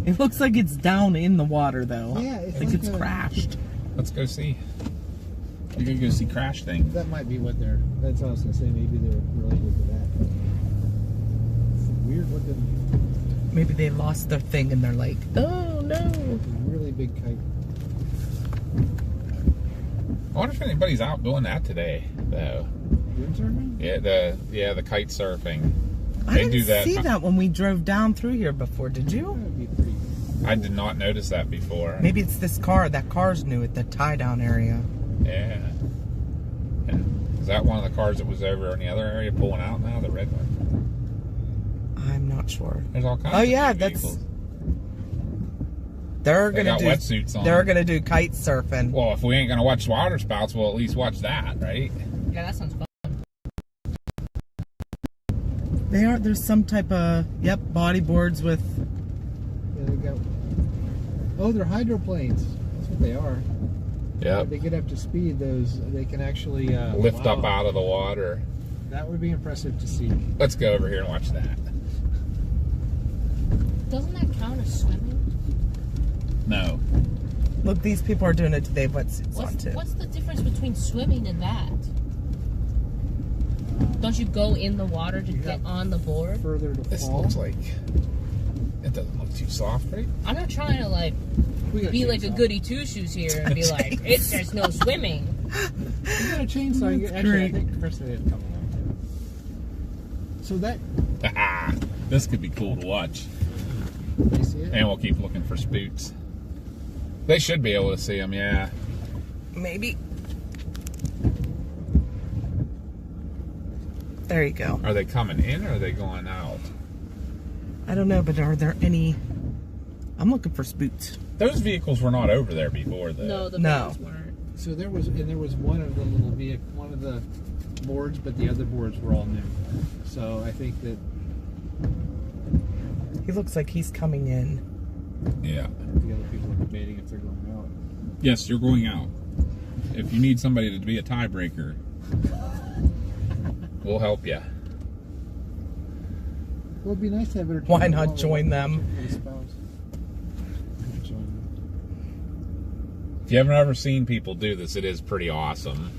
It looks like it's down in the water though. Yeah, it's like like it's a- crashed. Let's go see. You can go see crash things. That might be what they're. That's what I was gonna say. Maybe they're related to that. It's a weird looking, Maybe they lost their thing and they're like, oh no. really big kite. I wonder if anybody's out doing that today, though. Windsurfing? Yeah, the kite surfing. I They didn't do that. see that when we drove down through here before, did That you? would be pretty. I did not notice that before. Maybe it's this car. That car's new at the tie-down area. Yeah. And is that one of the cars that was over in the other area pulling out now, the red one? I'm not sure. There's all kinds Oh of yeah, new that's. vehicles. They're They gonna got do. wetsuits on. They're gonna do kite surfing. Well, if we ain't gonna watch waterspouts, we'll at least watch that, right? Yeah, that sounds fun. They are. There's some type of bodyboards with. Yeah, they got. Oh, they're hydroplanes. That's what they are. Yep. They get up to speed. Those they can actually Lift up wow. out of the water. That would be impressive to see. Let's go over here and watch that. Doesn't that count as swimming? No. Look, these people are doing it today. Wetsuits on too. What's the difference between swimming and that? Don't you go in the water to get on the board? Further to This fall. looks like it doesn't look too soft, right? I'm not trying to like We got a be like a chainsaw. goody two shoes here and be like, it's there's no swimming. We got a chainsaw. That's Actually, great. I think Kristen had come along too. So that This could be cool to watch. you see it? And we'll keep looking for spoots. They should be able to see them, yeah. Maybe. There you go. Are they coming in or are they going out? I don't know, but are there any? I'm looking for spoots. Those vehicles were not over there before, though. No, the No. boards weren't. So there was one of the little vehicle, one of the boards, but the other boards were all new. So I think that He looks like he's coming in. Yeah. the other people are debating if they're going out. Yes, you're going out. If you need somebody to be a tiebreaker, we'll help you. Well, it'd be nice to have entertainment. Why not while we're join them? for the spouse. Join them. If you haven't ever seen people do this, it is pretty awesome.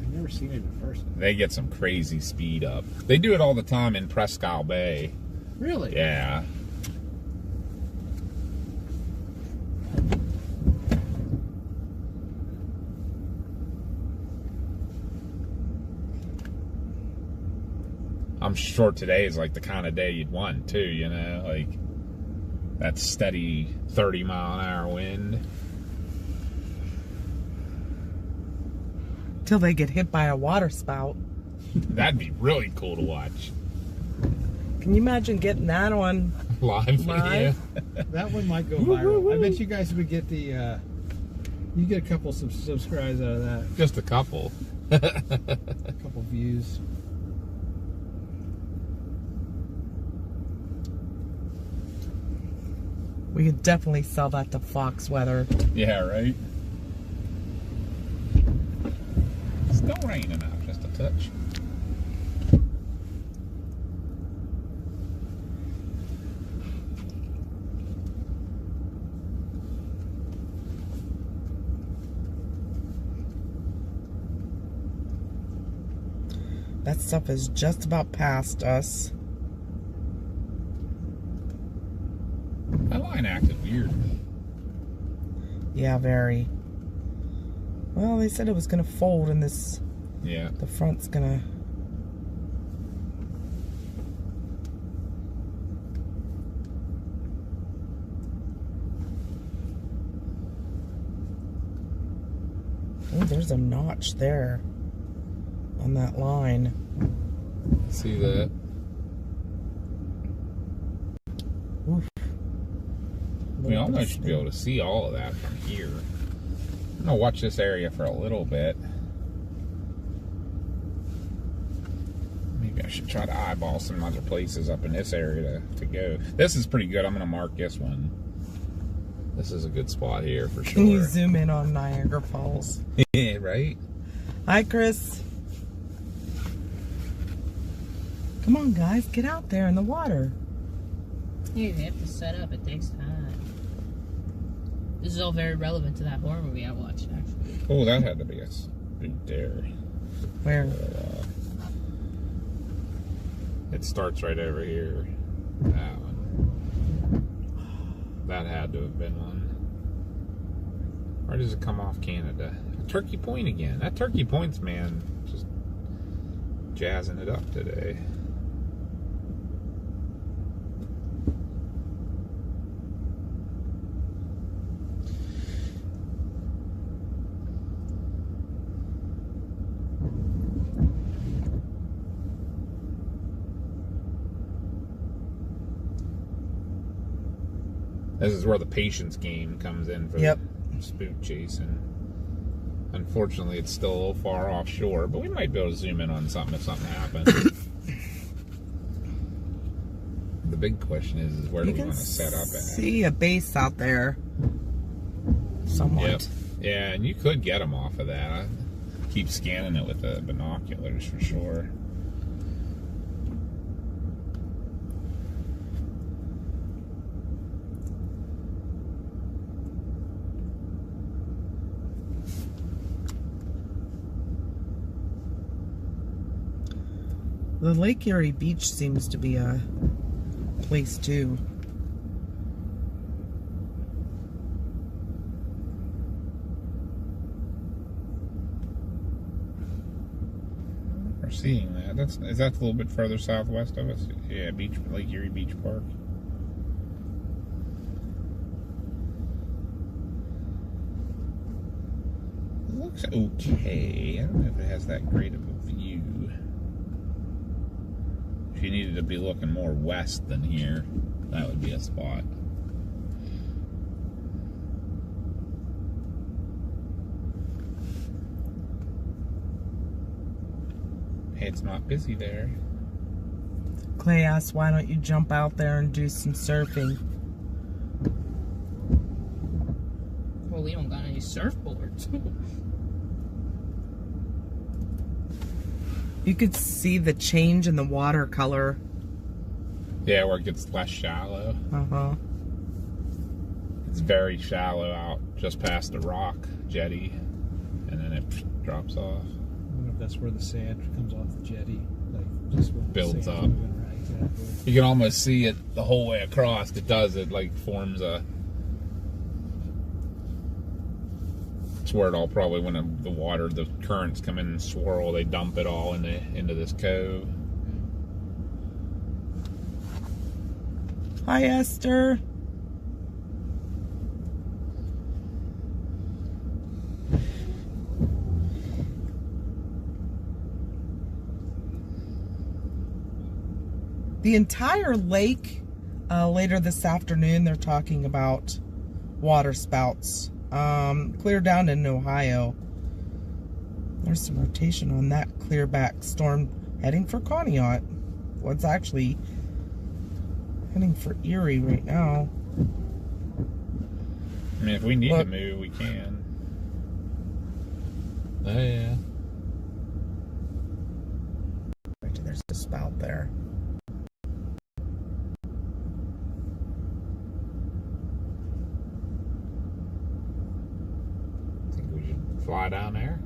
I've never seen it in person. They get some crazy speed up. They do it all the time in Presque Bay. Really? Yeah. I'm sure today is like the kind of day you'd want too, you know, like that steady 30-mile-an-hour wind. Till they get hit by a waterspout. That'd be really cool to watch. Can you imagine getting that on Live video. Live? That one might go viral. I bet you guys would get the. You get a couple subscribes out of that. Just a couple. A couple views. We could definitely sell that to Fox Weather. Yeah, right? Still raining out just a touch. That stuff is just about past us. That line acted weird. Yeah, very. Well, they said it was going to fold and this, Yeah. the front's going to... Oh, there's a notch there on that line. See that? Oof. We almost should be able to see all of that from here. I'm gonna watch this area for a little bit. Maybe I should try to eyeball some other places up in this area to go. This is pretty good. I'm gonna mark this one. This is a good spot here for sure. Can you zoom in on Niagara Falls? Yeah, right? Hi, Chris. Come on, guys. Get out there in the water. Yeah, they have to set up. It takes time. This is all very relevant to that horror movie I watched, actually. Oh, that had to be a big dare. Where? It starts right over here. That one. That had to have been one. Or does it come off Canada? Turkey Point again. That Turkey Point's, man, just jazzing it up today. This is where the patience game comes in for the spook chasing. Unfortunately, it's still a little far offshore, but we might be able to zoom in on something if something happens. The big question is where do we want to set up at? See a base out there. Somewhat. Yep. Yeah, and you could get them off of that. I keep scanning it with the binoculars for sure. The Lake Erie beach seems to be a place too. We're seeing that. Is that a little bit further southwest of us? Yeah, Lake Erie Beach Park. It looks okay. I don't know if it has that great of a view. If you needed to be looking more west than here, that would be a spot. Hey, it's not busy there. Clay asked, why don't you jump out there and do some surfing? Well, we don't got any surfboards. You could see the change in the watercolor. Yeah, where it gets less shallow. Uh-huh. It's very shallow out just past the rock jetty, and then it drops off. I wonder if that's where the sand comes off the jetty. Like, just where the Builds sand's up. moving, right? Exactly. You can almost see it the whole way across. It does. It like forms a. It's where it all probably when the currents come in and swirl, they dump it all into this cove. Hi, Esther. The entire lake, later this afternoon, they're talking about waterspouts. Clear down in Ohio. There's some rotation on that clear back storm heading for Conneaut. What's actually heading for Erie right now. I mean, if we need to move, we can. Oh, yeah. Right, there's a spout there. Think we should fly down there?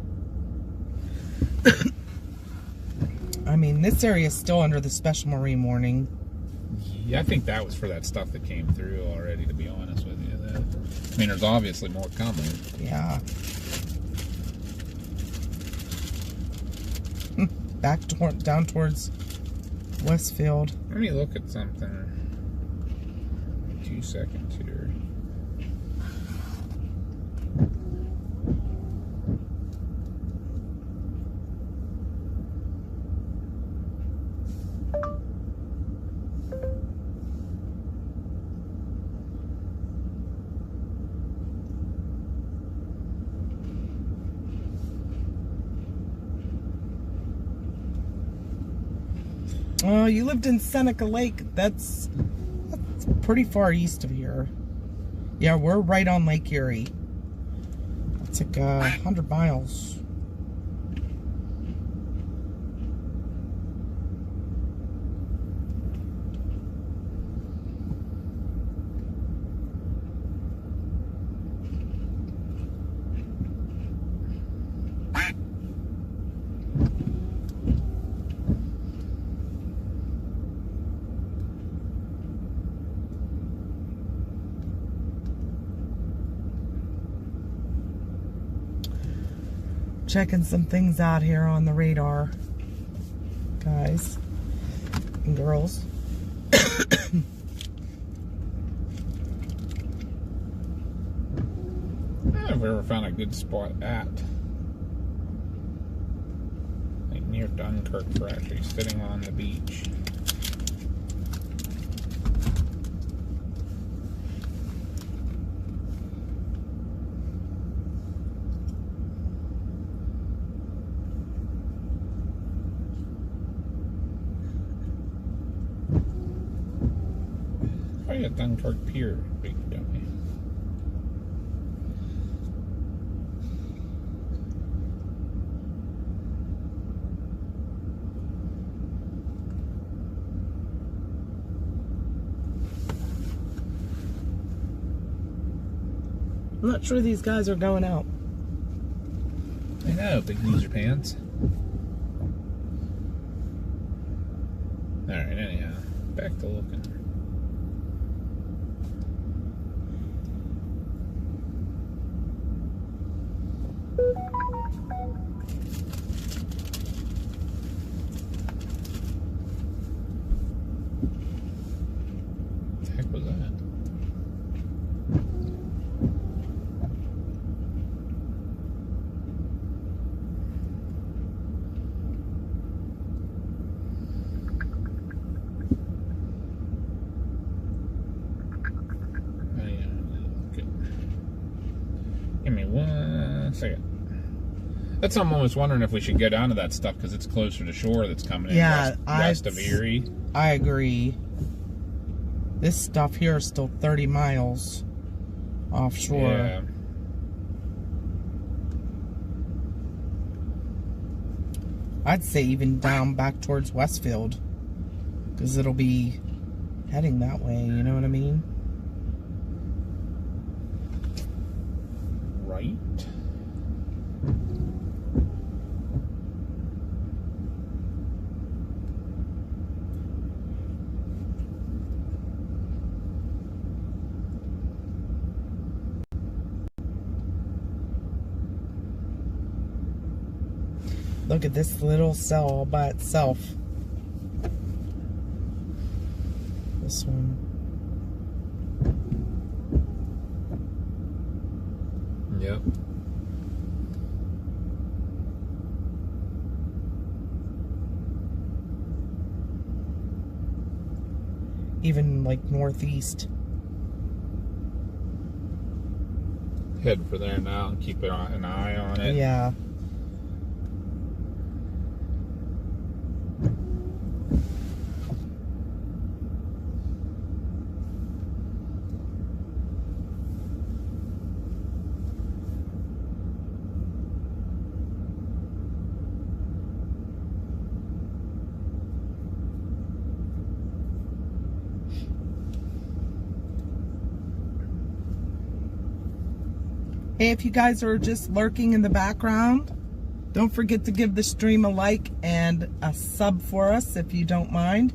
I mean, this area is still under the special marine warning. Yeah, I think that was for that stuff that came through already, to be honest with you. I mean, there's obviously more coming. Yeah. Down towards Westfield. Let me look at something. 2 seconds here. Oh, you lived in Seneca Lake. That's pretty far east of here. Yeah, we're right on Lake Erie. It's like 100 miles. Checking some things out here on the radar, guys and girls. I've ever found a good spot at, like near Dunkirk, for actually sitting on the beach. Probably at Dunkirk Pier, don't we? I'm not sure these guys are going out. I know, big loser pants. Alright, anyhow, back to looking. What the heck was that? Give me 1 second. That's something I was wondering if we should go down to that stuff because it's closer to shore that's coming in west of Erie. I agree. This stuff here is still 30 miles offshore. Yeah. I'd say even down back towards Westfield because it'll be heading that way, you know what I mean? Right. Look at this little cell all by itself. This one. Yep. even like northeast. Head for there now and keep an eye on it. Yeah. Hey, if you guys are just lurking in the background, don't forget to give the stream a like and a sub for us if you don't mind.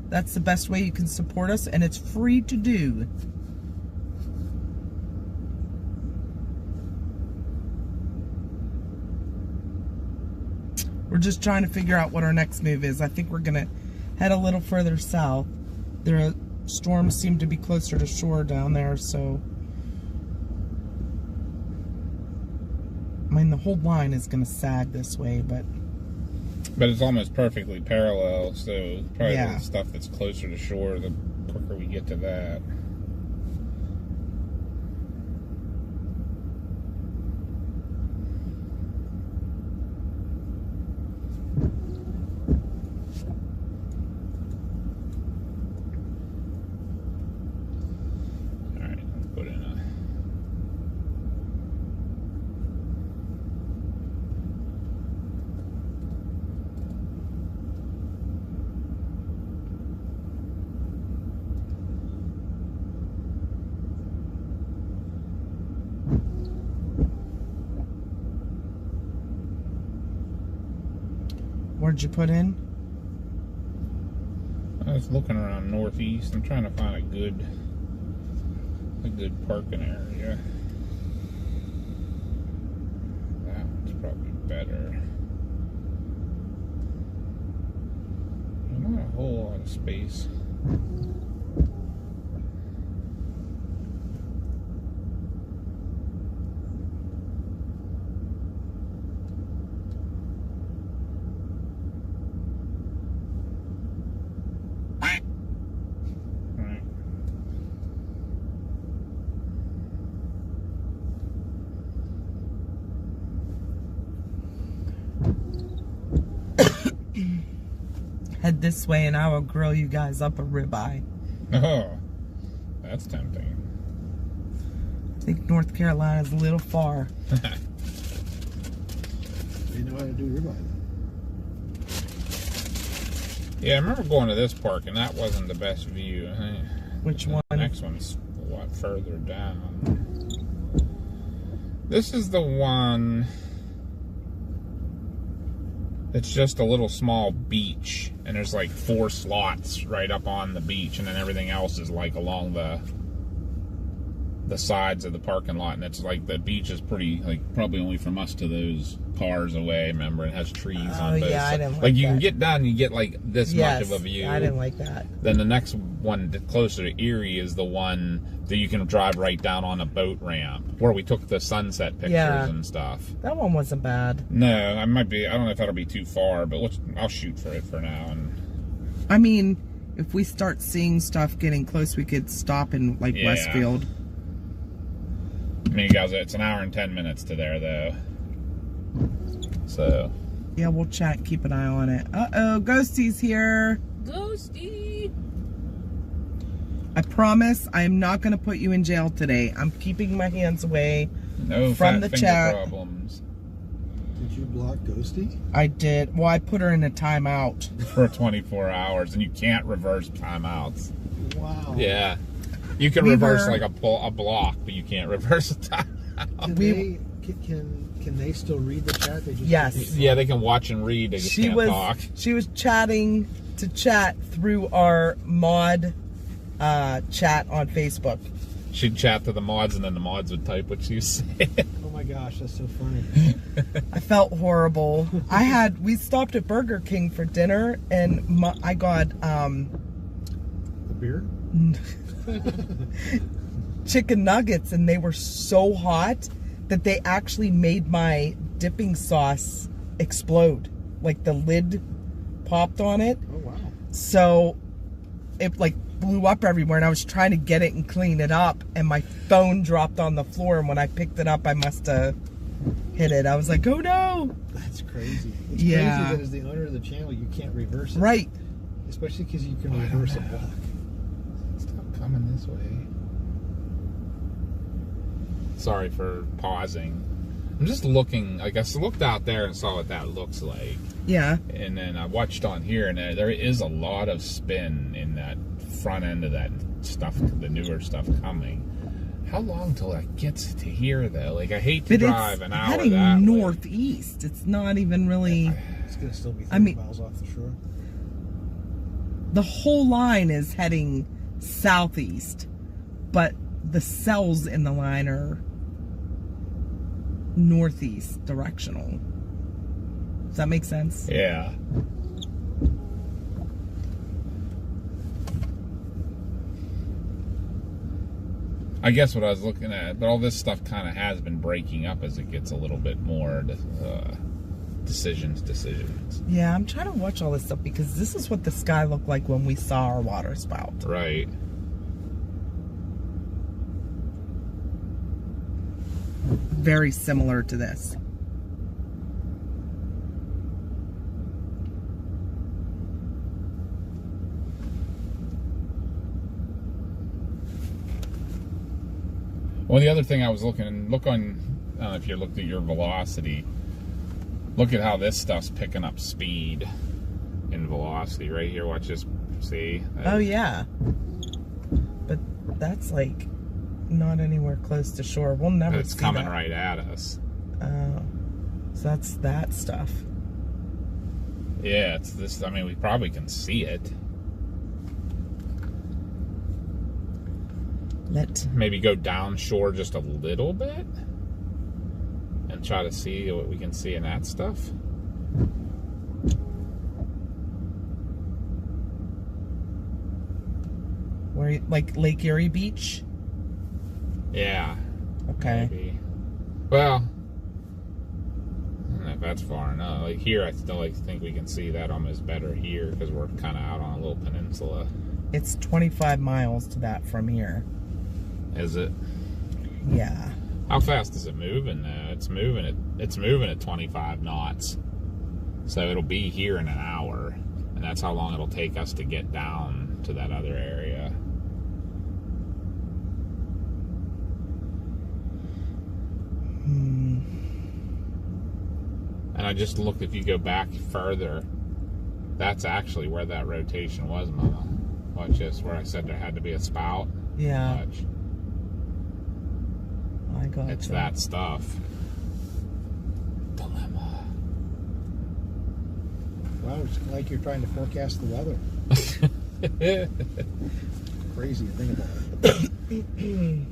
That's the best way you can support us, and it's free to do. We're just trying to figure out what our next move is. I think we're going to head a little further south. There storms seem to be closer to shore down there, so... I mean, the whole line is going to sag this way, but it's almost perfectly parallel, so probably Yeah. the stuff that's closer to shore, the quicker we get to that. All right, let's put in a... where'd you put in? I was looking around northeast. I'm trying to find a good parking area. That one's probably better. There's not a whole lot of space. Right. Head this way and I will grill you guys up a ribeye. Oh, that's tempting. I think North Carolina's a little far. They know how to do ribeye. Yeah, I remember going to this park, and that wasn't the best view. Which The one? next one's a lot further down. This is the one that's just a little small beach, and there's like 4 slots right up on the beach, and then everything else is like along the sides of the parking lot, and it's like the beach is pretty, like, probably only from us to those cars away, remember? It has trees on both yeah, I sides. didn't like Like, you can that. get down and you get like this much of a view. I didn't like that. Then the next one closer to Erie is the one that you can drive right down on a boat ramp, where we took the sunset pictures Yeah. and stuff. That one wasn't bad. No, I don't know if that'll be too far, but I'll shoot for it for now. And I mean, if we start seeing stuff getting close, we could stop in like Yeah. Westfield. I mean, you guys, it's an hour and 10 minutes to there, though. So, Yeah, we'll chat, keep an eye on it. Uh-oh, Ghosty's here. Ghosty! I promise I am not going to put you in jail today. I'm keeping my hands away. no From fat the finger chat. problems Did you block Ghosty? I did. Well, I put her in a timeout. for 24 hours, and you can't reverse timeouts. Wow. Yeah. You can We reverse were- like a block, but you can't reverse a timeout. Can they still read the chat? They just Yes. Yeah, they can watch and read, they just She can't was talk. she was chatting to chat through our mod chat on Facebook. She'd chat to the mods, and then the mods would type what she was saying. Oh my gosh, that's so funny. I felt horrible. We stopped at Burger King for dinner, and I got The beer? chicken nuggets, and they were so hot that they actually made my dipping sauce explode. Like the lid popped on it. Oh wow. So it like blew up everywhere, and I was trying to get it and clean it up, and my phone dropped on the floor, and when I picked it up, I must have hit it. I was like, oh no. That's crazy. It's Yeah. crazy that as the owner of the channel, you can't reverse it. Right. Especially because you can reverse a block. Stop coming this way. Sorry for pausing. I'm just looking. I guess I looked out there and saw what that looks like. Yeah. And then I watched on here, and there is a lot of spin in that front end of that stuff, the newer stuff coming. How long till that gets to here, though? Like, I hate to drive an hour heading that way. northeast. It's not even really. It's going to still be 30 miles off the shore. The whole line is heading southeast, but the cells in the line are northeast directional. Does that make sense? Yeah. I guess what I was looking at, but all this stuff kind of has been breaking up as it gets a little bit more decisions. Yeah, I'm trying to watch all this stuff because this is what the sky looked like when we saw our water spout. Right. Very similar to this. Well, the other thing I was look on, if you looked at your velocity, look at how this stuff's picking up speed in velocity right here. Watch this. See? Oh, yeah. But that's like not anywhere close to shore. We'll never It's see coming that. right at us. Oh. So that's that stuff. Yeah, it's this. I mean, we probably can see it. Maybe go down shore just a little bit and try to see what we can see in that stuff. Where, like Lake Erie Beach? Yeah. Okay. Maybe. Well, I don't know if that's far enough. Like here, I still think we can see that almost better here because we're kind of out on a little peninsula. It's 25 miles to that from here. Is it? Yeah. How fast is it moving though? It's moving at 25 knots. So it'll be here in an hour, and that's how long it'll take us to get down to that other area. And I just looked, if you go back further, that's actually where that rotation was, Mama. Watch this, where I said there had to be a spout. Yeah. Watch. I got It's that stuff. Dilemma. Wow, it's like you're trying to forecast the weather. Crazy to think about it.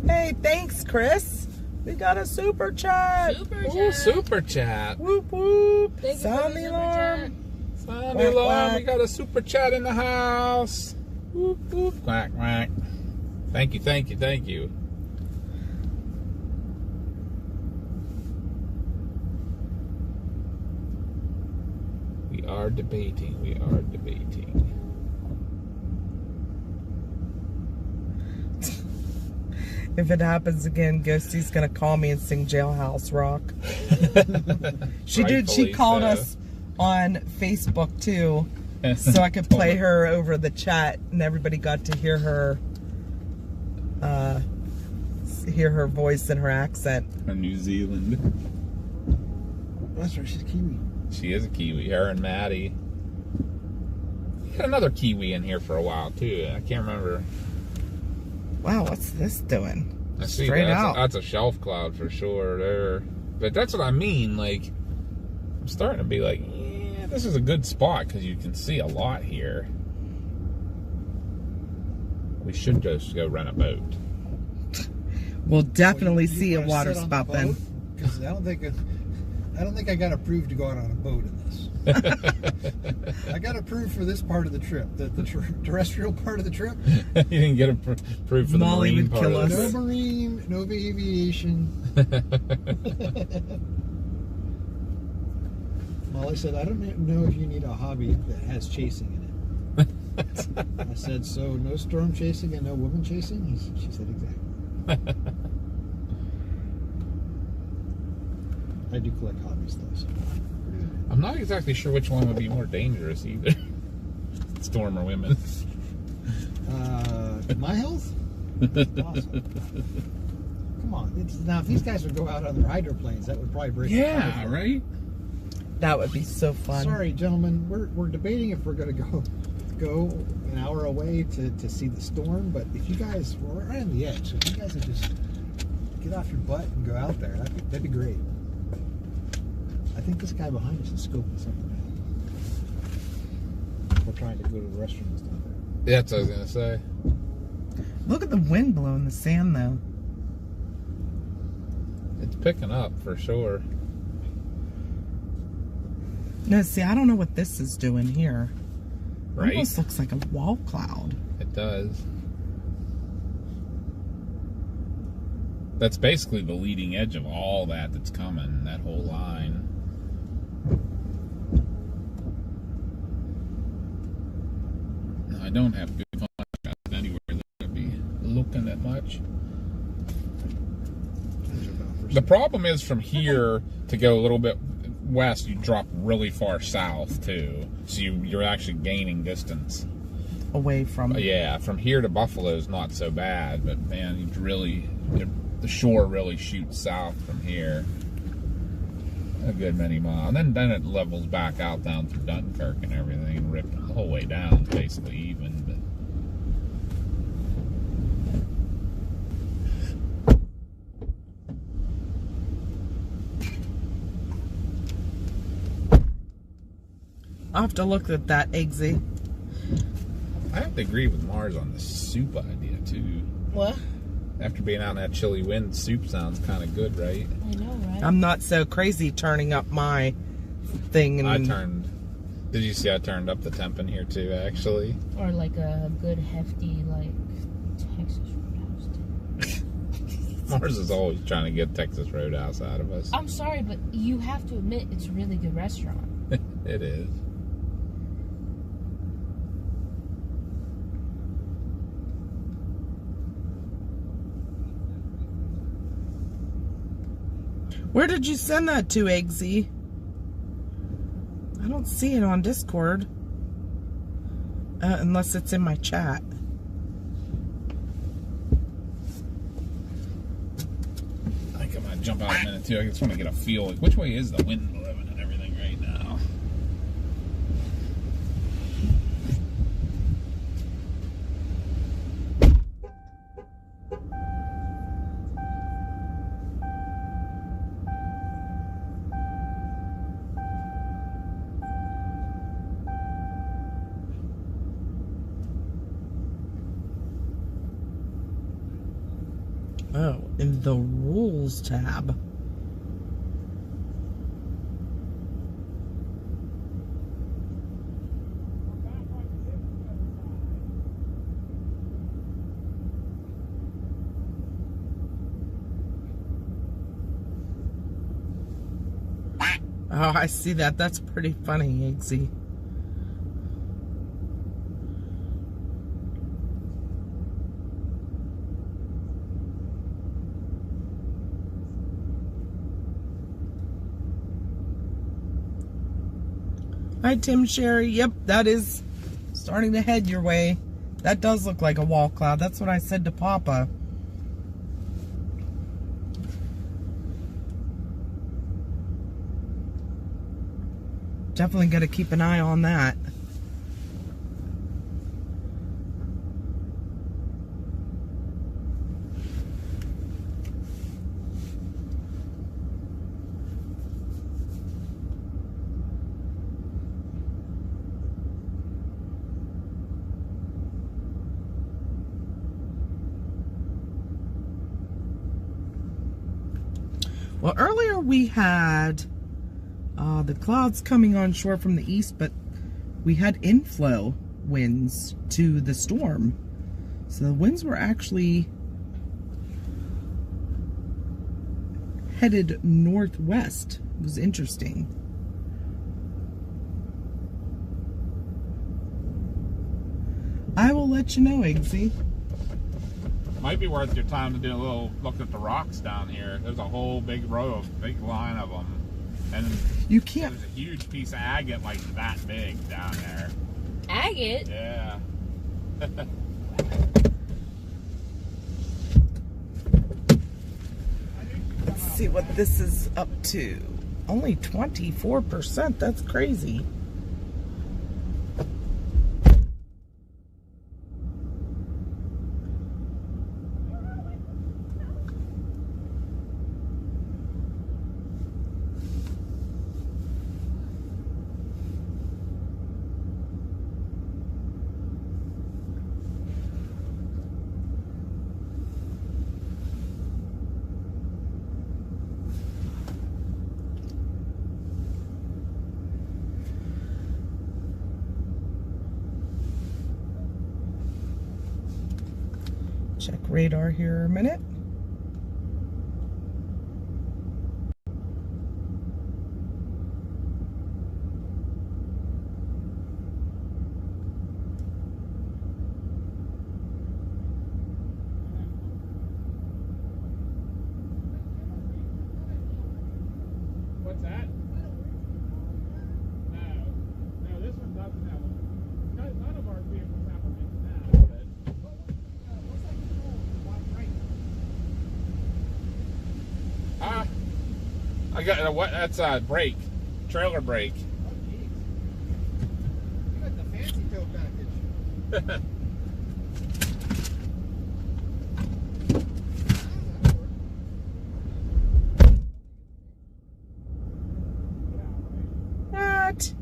Hey, thanks, Chris. We got a super chat. Super Ooh, chat. super chat. Whoop whoop. Thank you for Sound the the super alarm. Sound Quack, alarm. quack. We got a super chat in the house. Whoop, whoop. Quack, quack. Thank you, thank you, thank you. We are debating. We are debating. If it happens again, Ghosty's gonna call me and sing Jailhouse Rock. She did. She Rightfully called so. us on Facebook too, so I could play her over the chat, and everybody got to hear her voice and her accent. From New Zealand. That's right, she's a Kiwi. She is a Kiwi. Her and Maddie. We had another Kiwi in here for a while too. I can't remember. Wow, what's this doing? I see Straight that's out. that's a shelf cloud for sure there. But that's what I mean. Like, I'm starting to be like, yeah, this is a good spot because you can see a lot here. We should just go rent a boat. We'll definitely You see a wanna water sit on the spout then. boat? Because I don't think I got approved to go out on a boat in this. I got approved for this part of the trip, the terrestrial part of the trip. You didn't get approved for the Molly marine would part kill of us. it. No marine, no aviation. Molly said, I don't know if you need a hobby that has chasing in it. I said, so no storm chasing and no woman chasing? She said, exactly. I do collect hobbies, though. So I'm not exactly sure which one would be more dangerous either. Storm or women. My health? Awesome. Come on. Now, if these guys would go out on their hydroplanes, that would probably break. Yeah, right? That would be so fun. Sorry, gentlemen. We're debating if we're going to go an hour away to see the storm, but if you guys, we're right on the edge, so if you guys would just get off your butt and go out there, that'd be great. I think this guy behind us is scoping something out. We're trying to go to the restrooms down there. Yeah, that's what I was going to say. Look at the wind blowing the sand, though. It's picking up for sure. No, see, I don't know what this is doing here. Right? Almost looks like a wall cloud. It does. That's basically the leading edge of all that's coming, that whole line. I don't have good contrast anywhere that I'd be looking at much. The problem is from here to go a little bit west, you drop really far south too, so you're actually gaining distance Away from... Yeah, from here to Buffalo is not so bad, but man, the shore really shoots south from here a good many miles, and then it levels back out down through Dunkirk and everything, and ripped the whole way down, basically even. I'll have to look at that, Eggsy. I have to agree with Mars on the soup idea too. What? After being out in that chilly wind, soup sounds kind of good, right? I know, right? I'm not so crazy turning up my thing. And did you see I turned up the temp in here too, actually? Or like a good hefty, like, Texas Roadhouse. Mars is always trying to get Texas Roadhouse out of us. I'm sorry, but you have to admit it's a really good restaurant. It is. Where did you send that to, Eggsy? I don't see it on Discord. Unless it's in my chat. I think I'm gonna jump out a minute too. I just want to get a feel. Like, which way is the wind blowing and everything right now? Oh, in the rules tab. Oh, I see that. That's pretty funny, Eggsy. Hi, Tim Sherry. Yep, that is starting to head your way. That does look like a wall cloud. That's what I said to Papa. Definitely got to keep an eye on that. Well, earlier we had the clouds coming on shore from the east, but we had inflow winds to the storm. So the winds were actually headed northwest. It was interesting. let you know, Eggsy. Might be worth your time to do a little look at the rocks down here. There's a whole big line of them. And you can't. There's a huge piece of agate like that big down there. Agate? Yeah. Let's see what this is up to. Only 24%. That's crazy. Check radar here a minute. What's that? No, this one doesn't have one. None of our vehicles have them in now, but I got a what? That's a brake, trailer brake. Oh, jeez. You got the fancy tow package. What?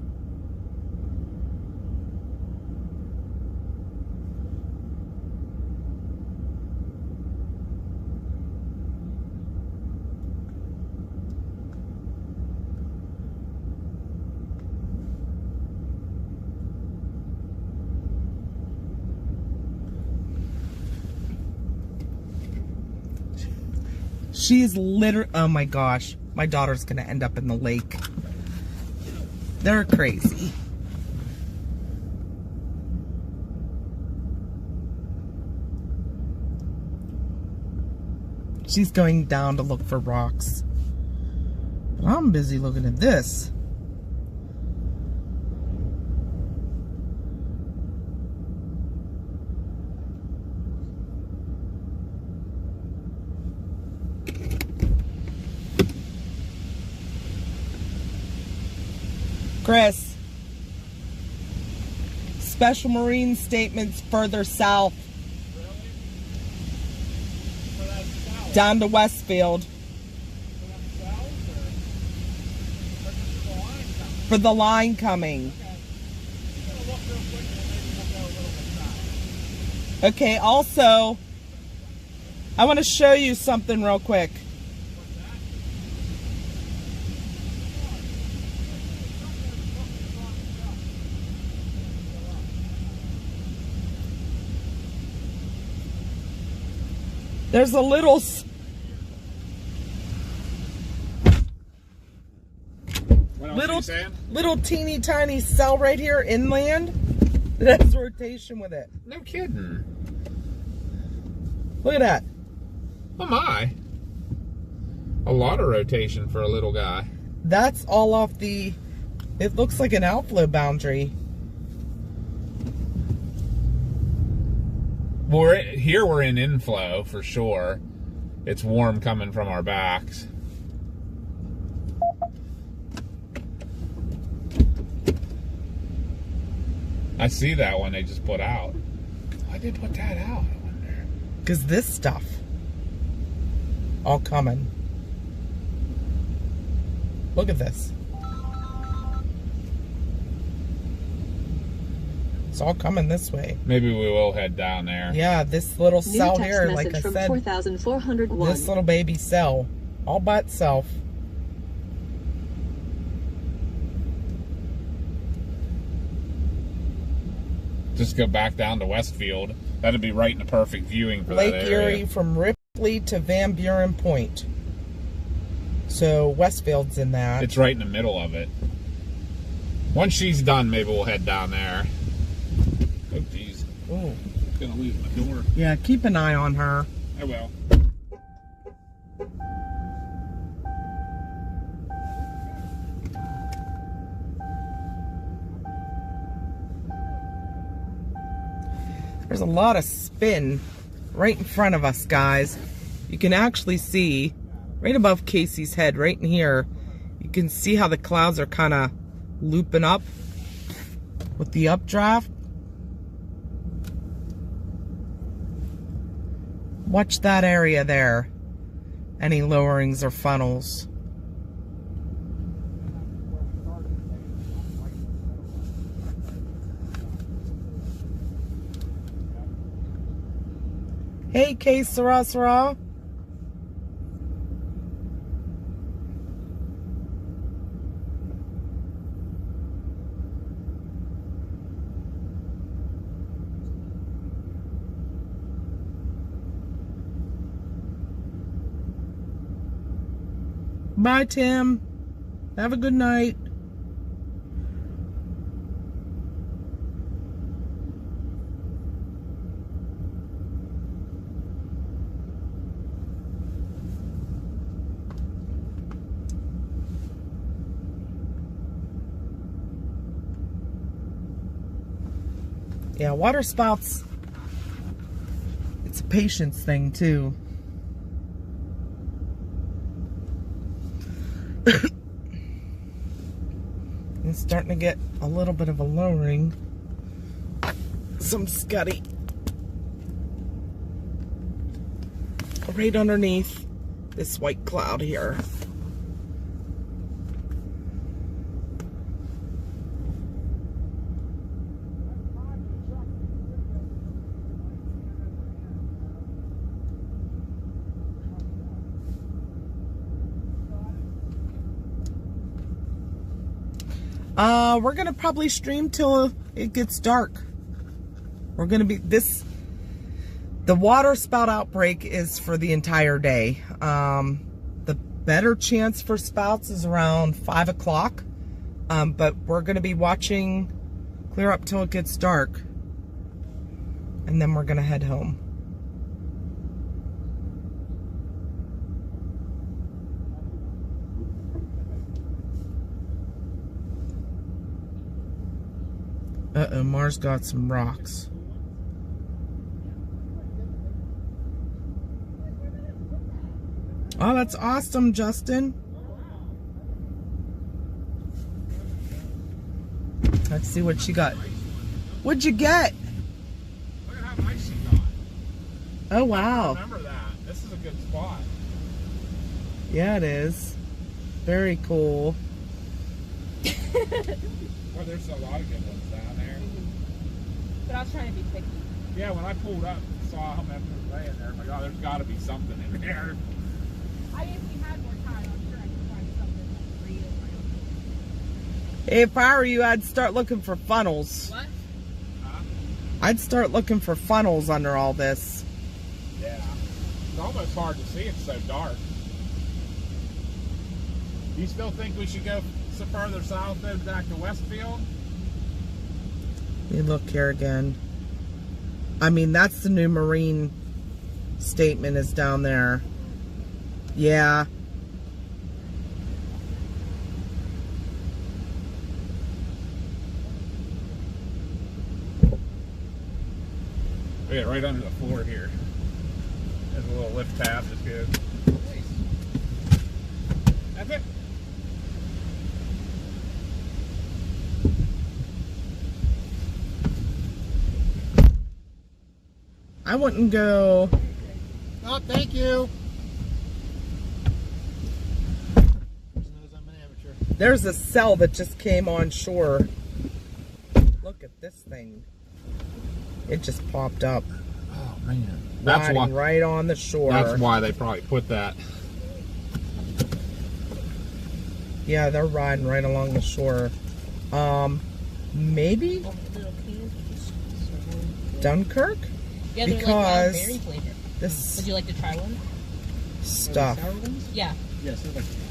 She's literally, oh my gosh, my daughter's gonna end up in the lake. They're crazy. She's going down to look for rocks. But I'm busy looking at this. Chris, special marine statements further south. Really? For that south? Down to Westfield. For that south, or just the line coming? For the line coming. Okay. I'm gonna look real quick and maybe we'll go a little bit south. Okay, also, I want to show you something real quick. What's that? There's a little What else are you saying? little teeny tiny cell right here inland that has rotation with it. No kidding. Look at that. Oh my. A lot of rotation for a little guy. That's all off the, it looks like an outflow boundary. Here we're in inflow for sure. It's warm coming from our backs. I see that one they just put out. Why did they put that out, I wonder? Because this stuff all coming. Look at this. It's all coming this way. Maybe we will head down there. Yeah, this little New cell text here, message like I from said, 4401. this little baby cell, all by itself. Just go back down to Westfield. That'd be right in the perfect viewing for Lake that area. Erie from Ripley to Van Buren Point. So Westfield's in that. It's right in the middle of it. Once she's done, maybe we'll head down there. Oh, geez. Ooh. gonna lose my door. Yeah, keep an eye on her. I will. There's a lot of spin right in front of us, guys. You can actually see right above Casey's head, right in here, you can see how the clouds are kind of looping up with the updraft. Watch that area there. Any lowerings or funnels. Hey, Kay Sarah Sarah. Bye, Tim. Have a good night. Yeah, waterspouts, it's a patience thing too. It's starting to get a little bit of a lowering. Some scuddy. Right underneath this white cloud here. We're gonna probably stream till it gets dark. We're gonna be the water spout outbreak is for the entire day. The better chance for spouts is around 5 o'clock. But we're gonna be watching clear up till it gets dark. And then we're gonna head home. Uh-oh, Mars got some rocks. Oh, that's awesome, Justin. Let's see what she got. What'd you get? Look at how nice she got. Oh, wow. Remember that. This is a good spot. Yeah, it is. Very cool. Well, there's a lot of good ones down there. But I was trying to be picky. Yeah, when I pulled up, saw how many was laying there. I'm like, oh, there's got to be something in there. If we had more time, I'm sure I could find something for you. If I were you, I'd start looking for funnels. What? Huh? I'd start looking for funnels under all this. Yeah. It's almost hard to see. It's so dark. Do you still think we should go some further south, though, back to Westfield? You look here again. I mean, that's the new marine statement is down there. Yeah. Yeah, right under the floor here. There's a little lift tab that's good. That's it. I wouldn't go. Oh, thank you. Knows I'm an amateur. There's a cell that just came on shore. Look at this thing. It just popped up. Oh man, that's Riding why. right on the shore. That's why they probably put that. Yeah, they're riding right along the shore. Maybe Dunkirk? Yeah, they're Because like berry flavor. This Would you like to try one? stuff. Sour ones? Yeah. Yes, I'd like to try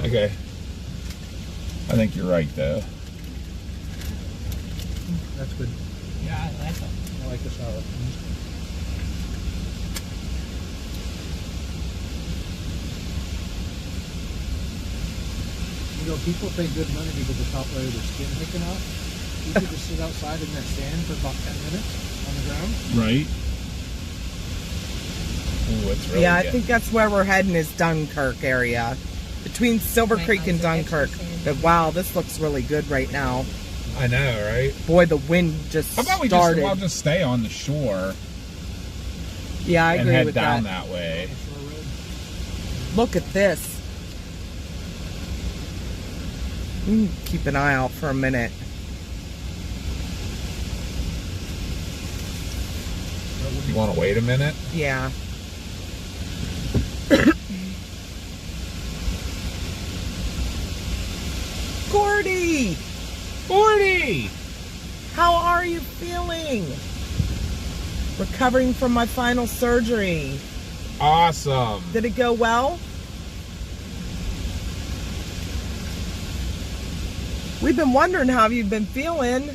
one. Okay. I think you're right though. That's good. Yeah, I like them. I like the sour. You know, people pay good money to get the top layer of their skin taken off. You could just sit outside in that sand for about 10 minutes on the ground. Right. Ooh, it's really Yeah, good. I think that's where we're heading is Dunkirk area. Between Silver My Creek and eyes are Dunkirk. extra sandy. But wow, this looks really good right now. I know, right? Boy, the wind just How about we started. I'll just stay on the shore Yeah, I and agree head with down that. that way. Shore road. Look at this. Keep an eye out for a minute. You want to wait a minute? Yeah. Gordy! 40! How are you feeling? Recovering from my final surgery. Awesome. Did it go well? We've been wondering how you've been feeling.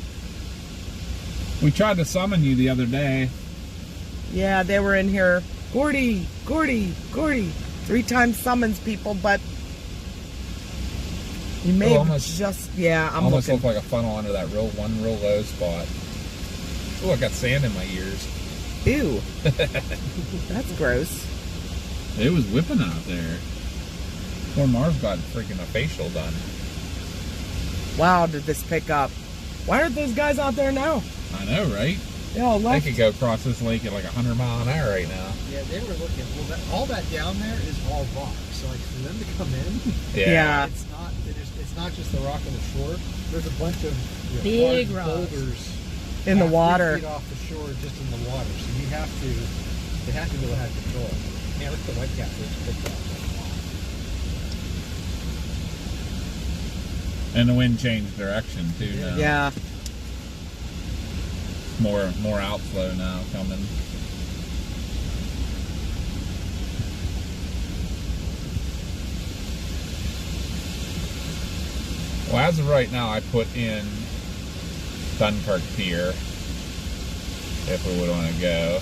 We tried to summon you the other day. Yeah, they were in here. Gordy, Gordy, Gordy. 3 times summons people, but you may have almost- just, yeah, I'm Almost looking. looked like a funnel under that real low spot. Oh, I got sand in my ears. Ew. That's gross. It was whipping out there. Poor Marv got freaking a facial done. Wow, did this pick up? Why aren't those guys out there now? I know, right? They all They left. could go across this lake at like 100 mile an hour right now. Yeah, they were looking. Well, all that down there is all rock. So, like, for them to come in, Yeah. it's not just the rock on the shore. There's a bunch of Big large rocks. boulders In the 3 water. feet off the shore, just in the water. So they have to be able to have control. Yeah, look at the white catfish picked up. And the wind changed direction too now. Yeah. More outflow now coming. Well, as of right now, I put in Dunkirk Pier if we would want to go.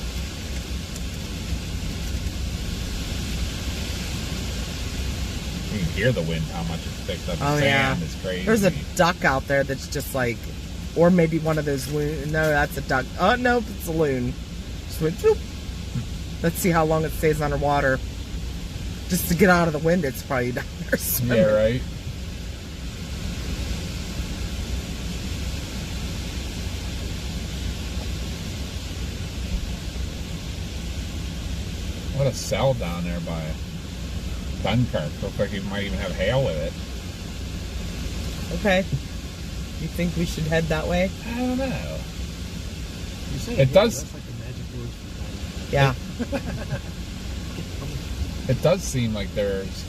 You can hear the wind, how much it's picked up. The Oh, yeah. sand is crazy. There's a duck out there that's just like, or maybe one of those loon. No, that's a duck. Oh, no, it's a loon. Just went, whoop. Let's see how long it stays underwater. Just to get out of the wind, it's probably down there swimming. Yeah, right. What a cell down there by Dunkirk. Looks like it might even have hail with it. Okay. You think we should head that way? I don't know. You say It does- That's like the magic word for Yeah. It does seem like there's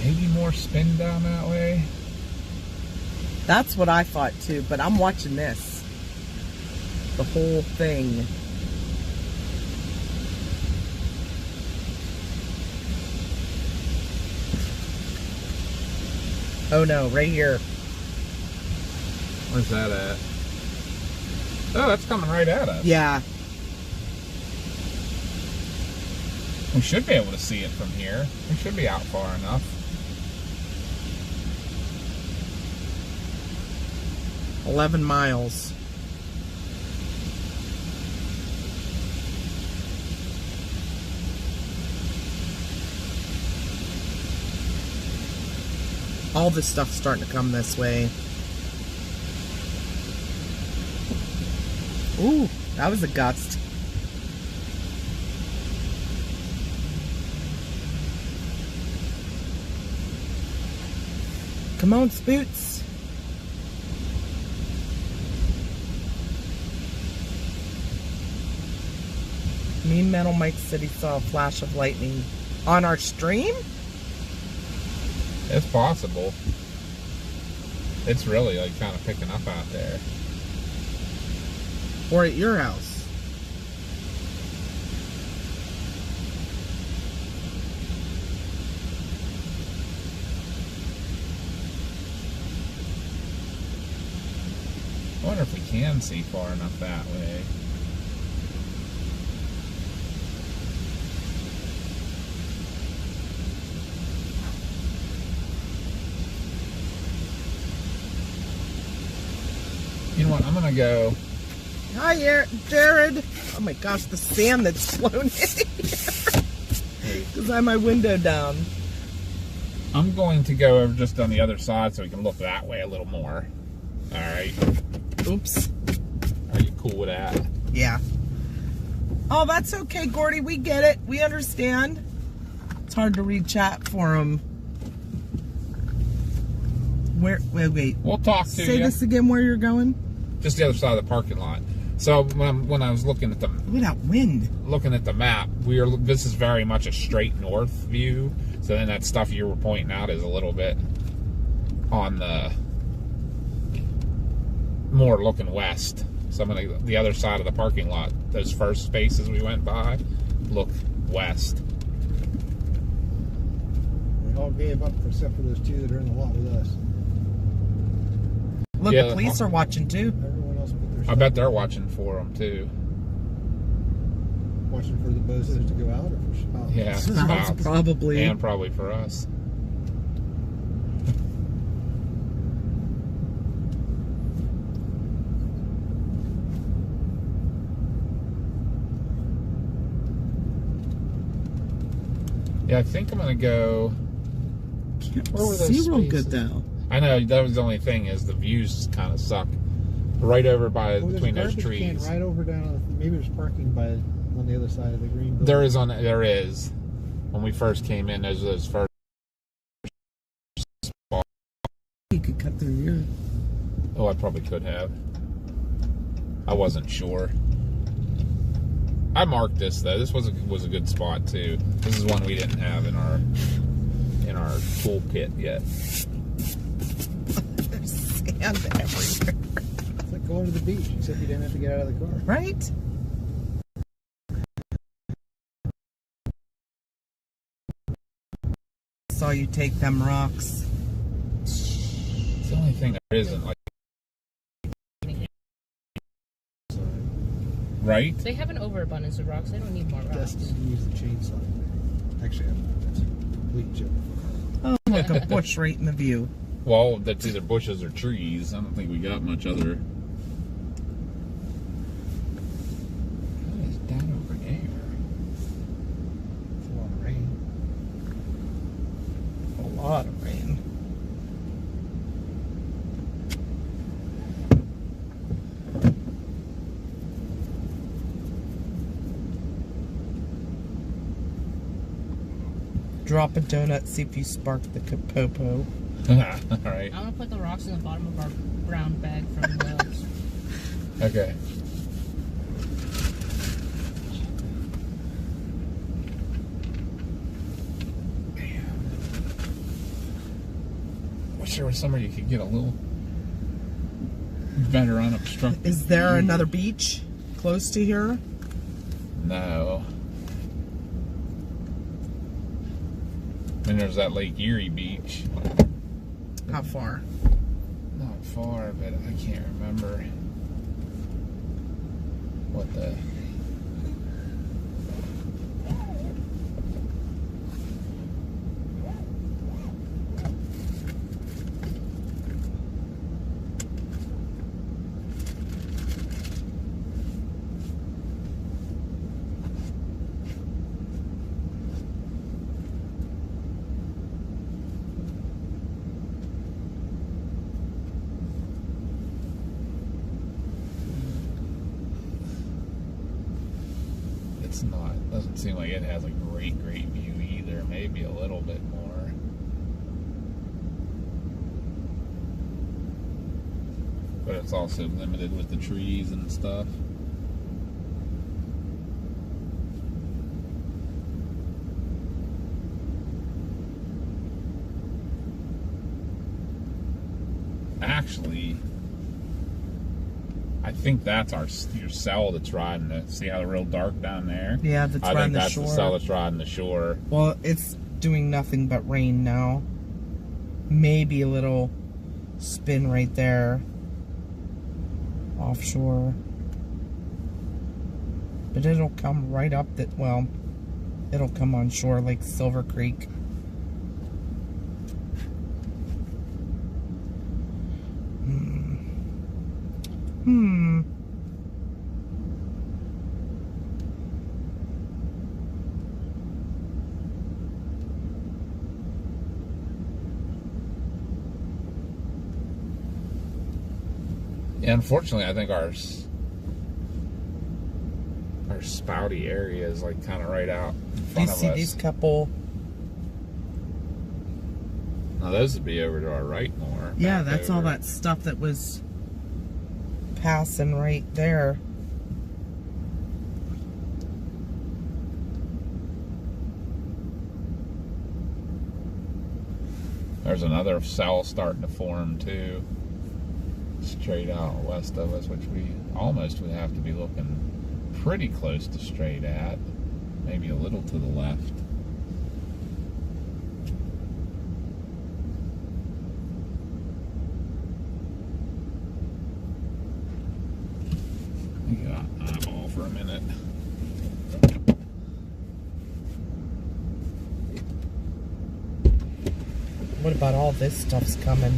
maybe more spin down that way. That's what I thought too, but I'm watching this. The whole thing. Oh no, right here. Where's that at? Oh, that's coming right at us. Yeah. We should be able to see it from here. We should be out far enough. $11 miles. All this stuff's starting to come this way. Ooh, that was a gust. Come on, Spoots. Mean Metal Mike said he saw a flash of lightning on our stream? It's possible. It's really like kind of picking up out there. Or at your house? I wonder if we can see far enough that way. You know what? I'm gonna go. Hi, Jared. Oh my gosh, the sand that's flown in here. Because I have my window down. I'm going to go over just on the other side so we can look that way a little more. All right. Oops. Are you cool with that? Yeah. Oh, that's okay, Gordy. We get it. We understand. It's hard to read chat for him. Where? Wait. We'll talk to Say you. this again. Where you're going? Just the other side of the parking lot. So when I was looking at the Look at that wind. map, this is very much a straight north view. So then that stuff you were pointing out is a little bit on the more looking west. Some of the other side of the parking lot, those first spaces we went by, look west. We all gave up except for those two that are in the lot with us. Look, Yeah, the police are watching too. Everyone else put their I bet they're watching for them too. watching for the bozos to go out or for spouts. Yeah, Spouts, spouts. probably. And probably for us. Yeah, I think I'm gonna go. Where were those See real good spaces? though. I know that was the only thing is the views kind of suck. Right over by Oh, between there's a those garbage can trees. right over down on the, maybe there's parking by on the other side of the green building. There is. When we first came in, those first. You could cut through here. Oh, I probably could have. I wasn't sure. I marked this though. This was a good spot too. This is one we didn't have in our toolkit yet. There's sand everywhere. It's like going to the beach, except you didn't have to get out of the car. Right? Saw you take them rocks. It's the only thing there isn't like. Right? They have an overabundance of rocks. They don't need more rocks. Destined to use the chainsaw. Actually, that's a complete joke. Oh, look, a bush right in the view. Well, that's either bushes or trees. I don't think we got much other. What is that over there? It's a lot of rain. A lot of rain. Drop a donut, see if you spark the popo. All right. I'm gonna put the rocks in the bottom of our brown bag from Lowe's. Okay. Wish there was somewhere you could get a little better unobstructed. Is there another beach close to here? No. Then there's that Lake Erie beach. How far? Not far, but I can't remember what the. It's not. Doesn't seem like it has a great view either. Maybe a little bit more. But it's also limited with the trees and stuff. Actually, I think that's your cell that's riding the. See how real dark down there? Yeah, that's I riding think the that's shore. the cell that's riding the shore. Well, it's doing nothing but rain now. Maybe a little spin right there offshore. But it'll come right up that, well, it'll come on shore like Silver Creek. Yeah, unfortunately, I think our spouty area is like kind of right out in Do you front of see us. these couple? Now those would be over to our right more. Yeah, back that's all over. that stuff that was passing right there. There's another cell starting to form too, straight out west of us, which we almost would have to be looking pretty close to straight at, maybe a little to the left. We got eyeball for a minute. What about all this stuff's coming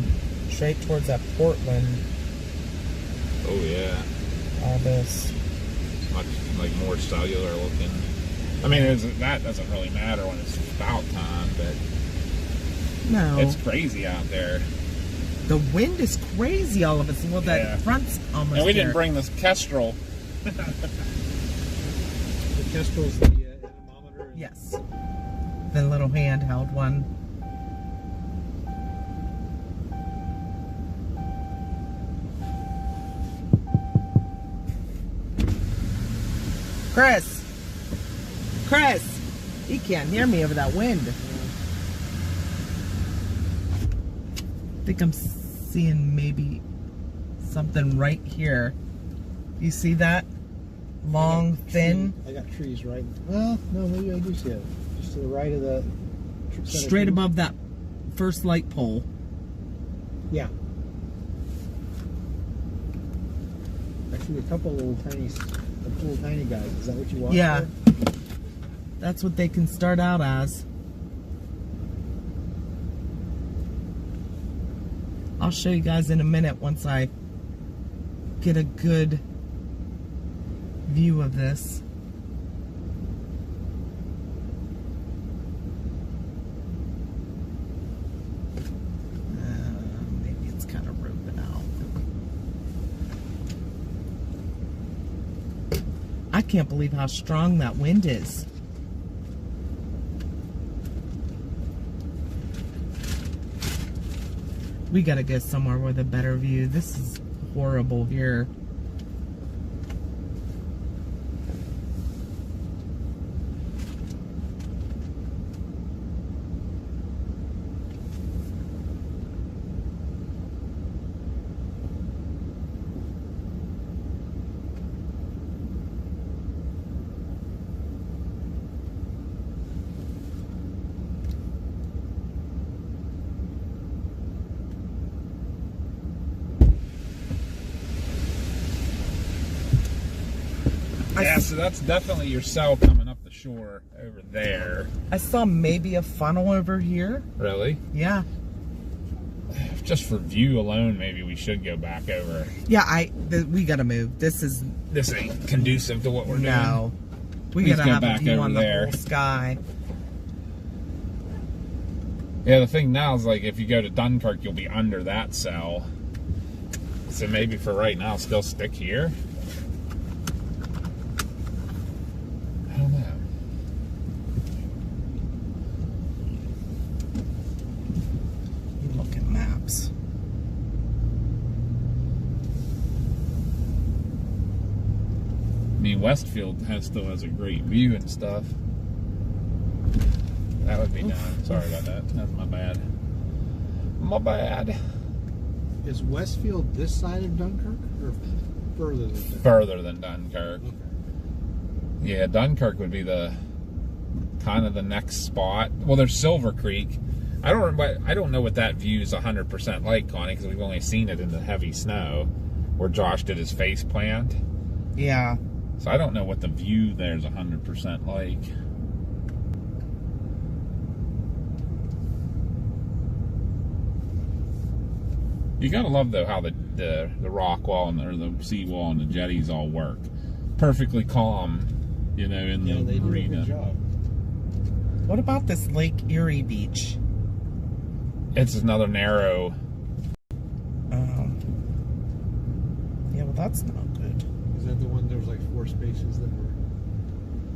straight towards that Portland? Oh yeah, All this. much like more cellular looking. I mean, that doesn't really matter when it's spout time, but No. it's crazy out there. The wind is crazy all of us. Well, that Yeah. front's almost And we here. didn't bring this Kestrel. The Kestrel's the anemometer. And Yes. The little handheld one. Chris, you can't hear me over that wind. I think I'm seeing maybe something right here. You see that? Long, thin, I got trees right. Well, no, maybe I do see it. Just to the right of the. set of straight trees. above that first light pole. Yeah. Actually, a couple of little tiny guys. Is that what you want? Yeah. That's what they can start out as. I'll show you guys in a minute once I get a good view of this. Maybe it's kind of roping out. I can't believe how strong that wind is. We gotta go somewhere with a better view. This is horrible here. Yeah, so that's definitely your cell coming up the shore over there. I saw maybe a funnel over here. Really? Yeah. Just for view alone, maybe we should go back over. Yeah, we gotta move. This Ain't conducive to what we're doing. no. We Please gotta go have a back view over on there. the whole sky. Yeah, the thing now is like if you go to Dunkirk, you'll be under that cell. So maybe for right now, still stick here. I don't know. Look at maps. I mean, Westfield still has a great view and stuff. That would be done. Sorry about that. That's my bad. My bad. Is Westfield this side of Dunkirk or further than Dunkirk? Further than Dunkirk. Okay. Yeah, Dunkirk would be the kind of the next spot. Well, there's Silver Creek. I don't know what that view is 100% like, Connie, because we've only seen it in the heavy snow. where Josh did his face plant. Yeah. So I don't know what the view there's 100% like. You gotta love though how the rock wall or the sea wall and the jetties all work. Perfectly calm, in the they marina. do a good job. What about this Lake Erie beach? It's another narrow. Yeah, well, that's not good. Is that the one there was like 4 spaces that were?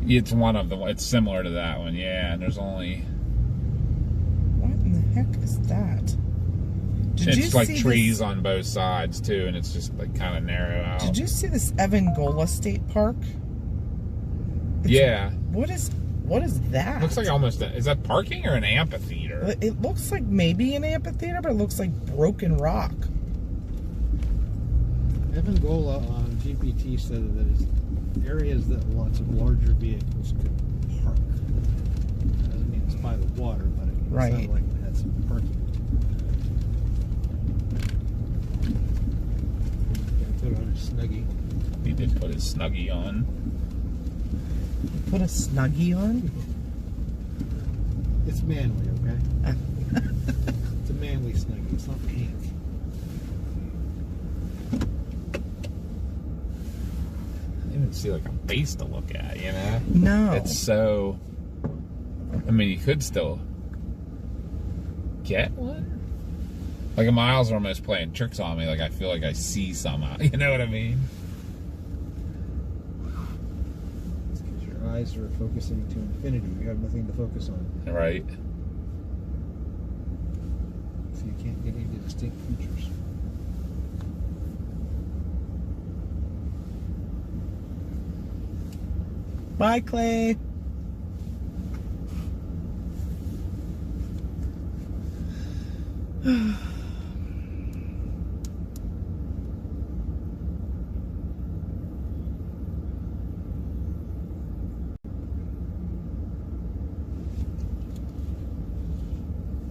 It's one of them. It's similar to that one, yeah. And there's only. What in the heck is that? It's like trees on both sides too, and it's just like kind of narrow out. Did you see this Evangola State Park? Yeah. What is that? Looks like almost. Is that parking or an amphitheater? It looks like maybe an amphitheater, but it looks like broken rock. Evangola on GPT said that it's areas that lots of larger vehicles could park. Doesn't mean it's by the water, but it sounded like it had some parking. Put on a Snuggie. He did put his Snuggie on. Put a Snuggie on? It's manly, okay? It's a manly Snuggie. It's not pink. I didn't even see like a base to look at, No. It's so. I mean, you could still get one. Like a Miles almost playing tricks on me. Like I feel like I see somehow. You know what I mean? It's because your eyes are focusing to infinity. You have nothing to focus on. Right. So you can't get any distinct features. Bye, Clay.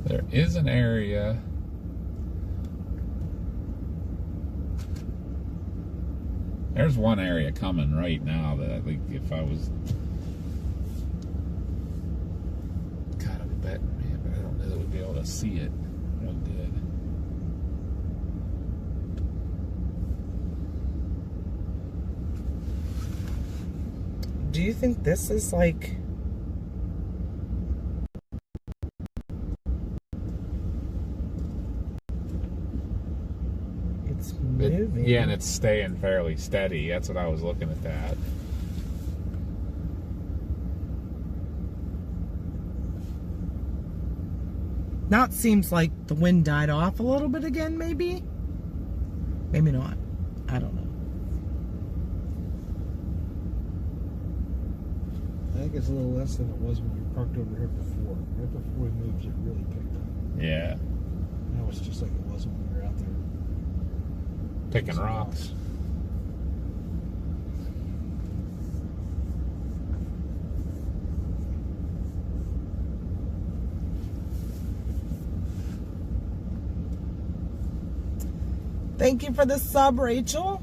There is an area. There's one area coming right now that I think if I was kind of a betting man, but I don't know that we'd be able to see it real good. Do you think this is like... It's moving. Yeah, and it's staying fairly steady. That's what I was looking at that. Now it seems like the wind died off a little bit again, maybe? Maybe not. I don't know. I think it's a little less than it was when we parked over here before. Right before we moved, it really picked up. Yeah. Now it's just like it was when we were out there. Picking rocks. Thank you for the sub, Rachel.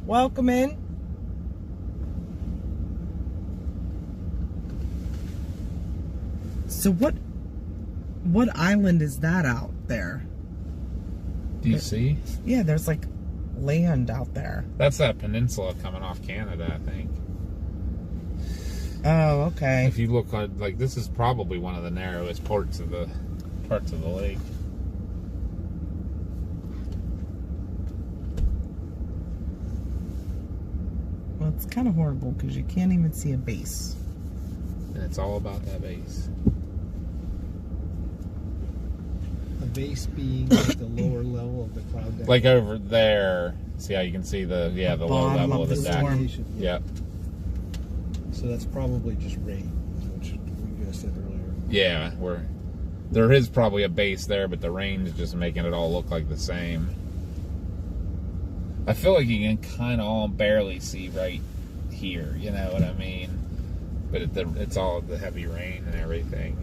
Welcome in. So what island is that out there? Do you see? Yeah, there's like land out there. That's that peninsula coming off Canada, I think. Oh, okay. If you look like this is probably one of the narrowest parts of the lake. Well, it's kind of horrible because you can't even see a base. And it's all about that base. The base being like the lower level of the cloud deck. Like over there, see how you can see the low bottom level of of the the deck. storm. Yep. So that's probably just rain, which we guys said earlier. Yeah, there is probably a base there, but the rain's just making it all look like the same. I feel like you can kind of all barely see right here, you know what I mean? But it's all the heavy rain and everything.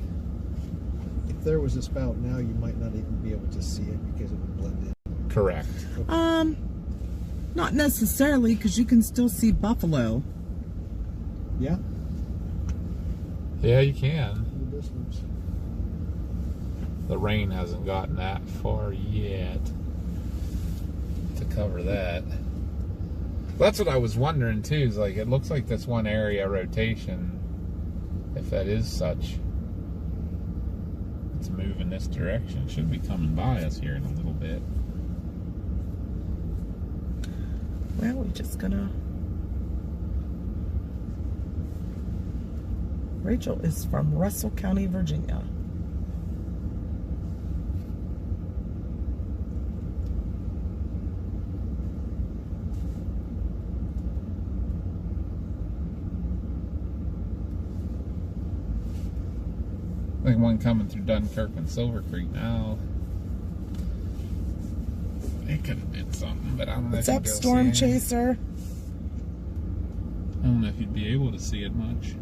If there was a spout now, you might not even be able to see it because it would blend in. Correct. Not necessarily, because you can still see buffalo. Yeah. Yeah, you can. In the distance. The rain hasn't gotten that far yet to cover that. That's what I was wondering too, is like it looks like this one area rotation, if that is such, it's moving this direction. It should be coming by us here in a little bit. Well, we're just gonna... Rachel is from Russell County, Virginia. Like one coming through Dunkirk and Silver Creek now. It could have been something, but I don't know. What's if up, you'd be able to Storm see it. Chaser? I don't know if you'd be able to see it much.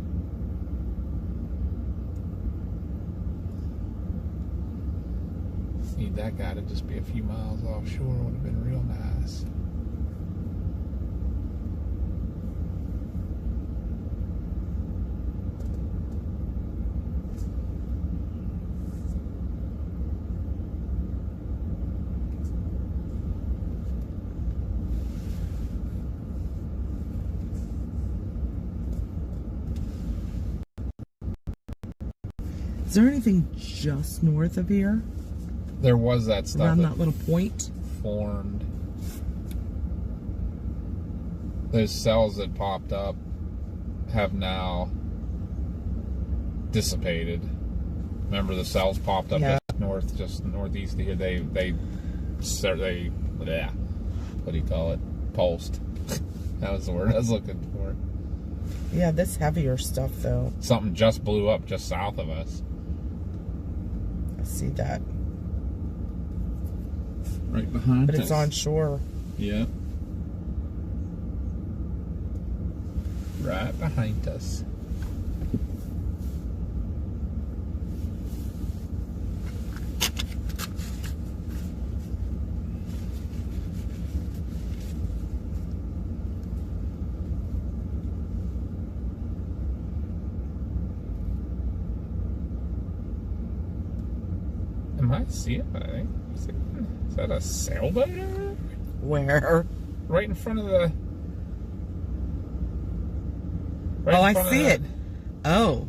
Need that guy to just be a few miles offshore. Would have been real nice. Is there anything just north of here? There was that stuff Around that little point? formed. Those cells that popped up have now dissipated. Remember the cells popped up just northeast of here. They yeah. What do you call it? Pulsed. That was the word I was looking for. Yeah, this heavier stuff though. Something just blew up just south of us. I see that. Right behind But us. it's on shore. Yep. Right behind us. Am I seeing it? Is that a sailboat over there? Where? Right in front of the... right Oh, in I front of see that- it. Oh,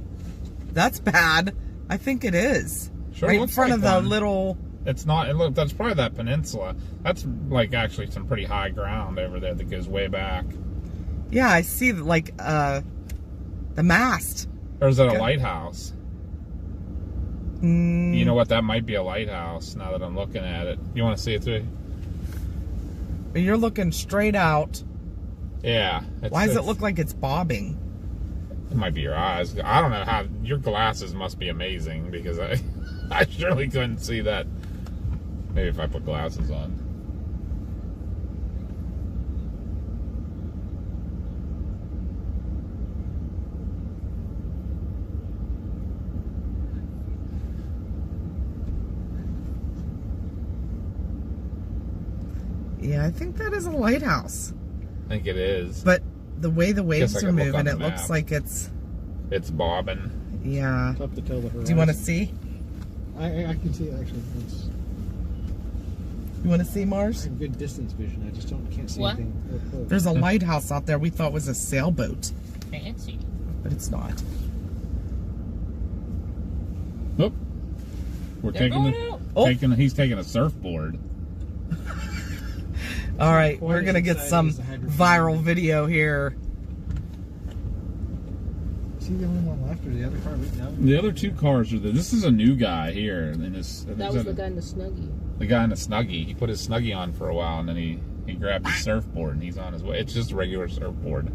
that's bad. I think it is. Sure Right in looks front like of the one. little... It's not. It look. That's probably that peninsula. That's like actually some pretty high ground over there that goes way back. Yeah, I see like the mast. Or is that a Okay. lighthouse? Mm, You know what? That might be a lighthouse. Now that I'm looking at it, you want to see it through? you're looking straight out. Yeah. Why does it look like it's bobbing? It might be your eyes. I don't know how. Your glasses must be amazing because I, I surely couldn't see that. Maybe if I put glasses on. Yeah, I think that is a lighthouse. I think it is. But the way the waves I are could look on moving, the it looks map. like it's... It's bobbing. Yeah. Tough to tell the horizon. Do you want to see? I can see it actually. You want to see, I Mars? have good distance vision. I just can't see What? anything real close. There's a lighthouse out there we thought was a sailboat, Fancy. but it's not. Nope. We're They're taking going the, out. Oh. he's taking a surfboard. All right, Point we're is going to get inside some is the hydrophone. viral video here. Is he the only one left, or the other car right now? The other two cars are there. This is a new guy here. And this, That was the guy in the Snuggie. The guy in the Snuggie. He put his Snuggie on for a while, and then he grabbed his surfboard, and he's on his way. It's just a regular surfboard.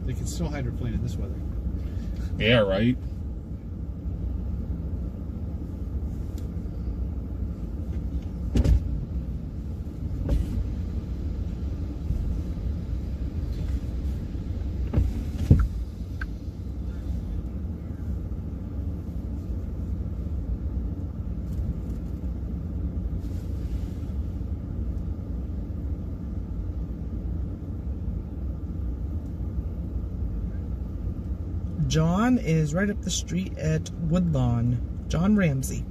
They can still hydroplane in this weather. Yeah, right? John is right up the street at Woodlawn. John Ramsey.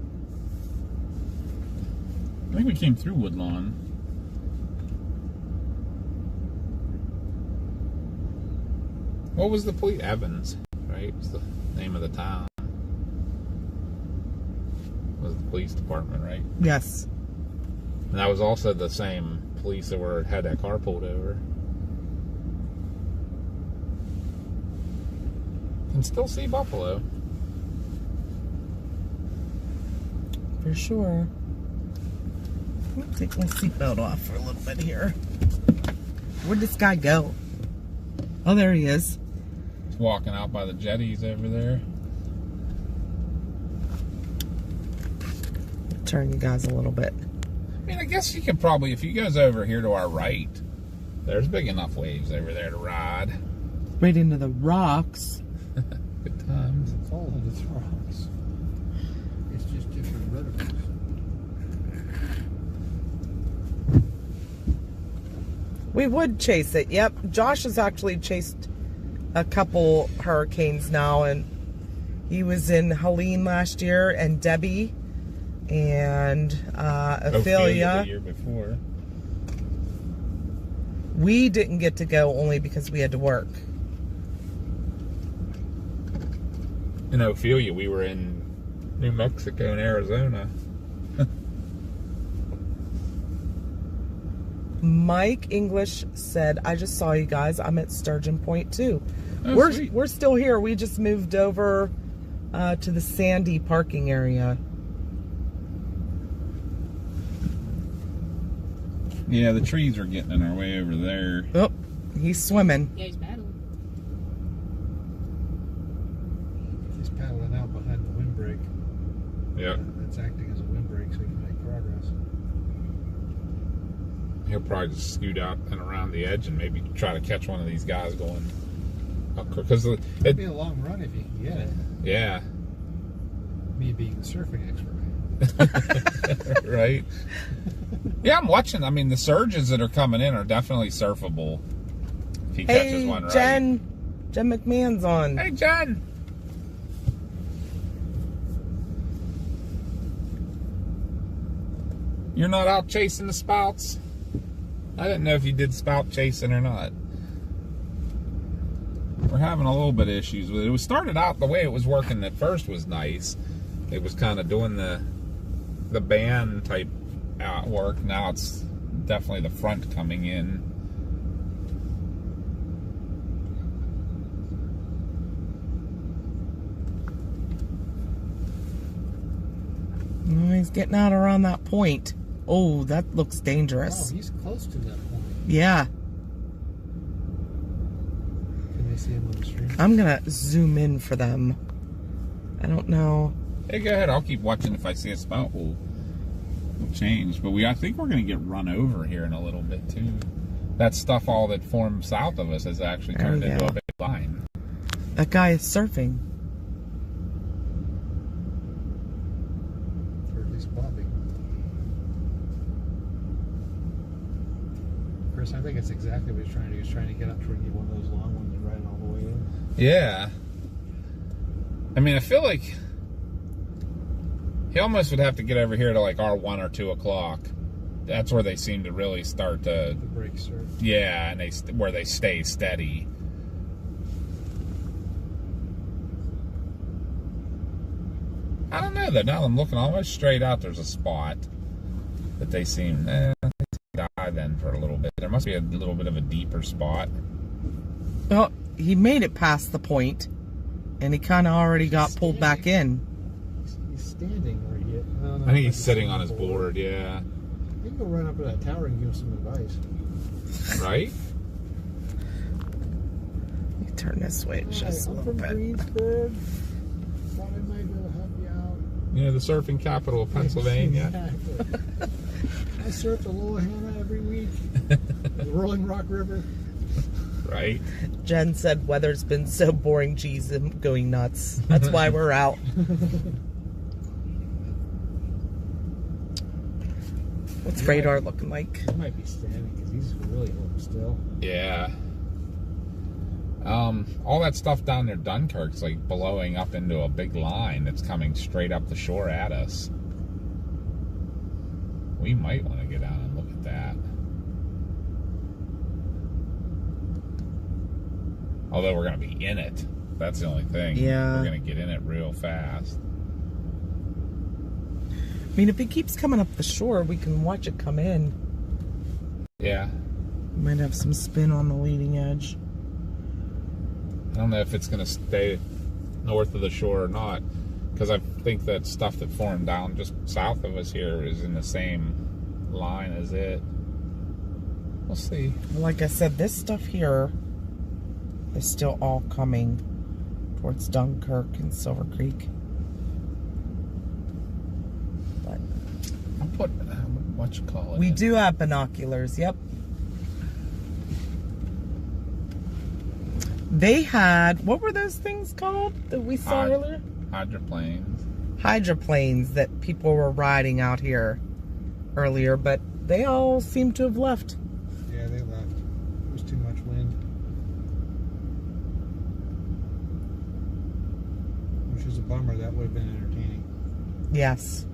I think we came through Woodlawn. What was the police? Evans, right? Was the name of the town. Was the police department, right? Yes. And that was also the same police that had that car pulled over. Can still see buffalo. For sure. Let me take my seatbelt off for a little bit here. Where'd this guy go? Oh, there he is. He's walking out by the jetties over there. Turn you guys a little bit. I mean, I guess you could probably, if he goes over here to our right, there's big enough waves over there to ride. Right into the rocks. Good times. It's all in its rocks. It's just different verticals. We would chase it. Yep. Josh has actually chased a couple hurricanes now, and he was in Helene last year, and Debbie, and Ophelia. The year before. We didn't get to go only because we had to work. In Ophelia, we were in New Mexico and Arizona. Mike English said, I just saw you guys. I'm at Sturgeon Point too. Oh, sweet. We're still here. We just moved over to the Sandy parking area. Yeah, the trees are getting in our way over there. Oh, he's swimming. Yeah, he's battling. He's paddling out behind the windbreak. Yep. That's acting as a windbreak so he can make progress. He'll probably just scoot out and around the edge and maybe try to catch one of these guys going up. Because It'd be a long run if you can get it. Yeah. Me being the surfing expert. Right? Yeah, I'm watching. I mean, the surges that are coming in are definitely surfable. If he catches one right. Jen McMahon's on. Hey, Jen. You're not out chasing the spouts? I didn't know if you did spout chasing or not. We're having a little bit of issues with it. It was started out the way it was working at first was nice. It was kind of doing the band type work. Now it's definitely the front coming in. Oh, he's getting out around that point. Oh, that looks dangerous. Oh, he's close to that point. Yeah. Can they see him on the stream? I'm going to zoom in for them. I don't know. Hey, go ahead. I'll keep watching. If I see a spout, we'll change. But I think we're going to get run over here in a little bit, too. That stuff all that formed south of us has actually turned into a big line. That guy is surfing. Or at least bobbing. Chris, I think it's exactly what he's trying to do. He's trying to get up to get one of those long ones and ride it all the way in. Yeah. I mean, I feel like he almost would have to get over here to like our 1 or 2 o'clock. That's where they seem to really start to. The break surf. Yeah, and where they stay steady. I don't know though. Now I'm looking almost straight out. There's a spot that they seem they die then for a little bit. There must be a little bit of a deeper spot. Well, he made it past the point, and he kind of already got pulled back in. He's standing where he is. No, I think he's sitting on his board. Yeah. You can go run up to that tower and give him some advice. Right? Let me turn this way just a I'm little from bit. Greensburg. Thought I might be able to help you out. You know, the surfing capital of Pennsylvania. Exactly. I surf the Lohanna every week. The Rolling Rock River. Right? Jen said weather's been so boring, geez, I'm going nuts. That's why we're out. What's radar looking like? He might be standing because he's really holding still. Yeah. all that stuff down near Dunkirk's like blowing up into a big line that's coming straight up the shore at us. We might want to get down and look at that. Although we're going to be in it. That's the only thing. Yeah. We're going to get in it real fast. I mean, if it keeps coming up the shore, we can watch it come in. Yeah. We might have some spin on the leading edge. I don't know if it's going to stay north of the shore or not, because I think that stuff that formed down just south of us here is in the same line as it. We'll see. Like I said, this stuff here is still all coming towards Dunkirk and Silver Creek. But I'll put, what you call it? we do have binoculars, yep. They had, what were those things called that we saw earlier? Hydroplanes. Hydroplanes that people were riding out here earlier, but they all seem to have left. Yeah, they left. It was too much wind. Which is a bummer. That would have been entertaining. Yes.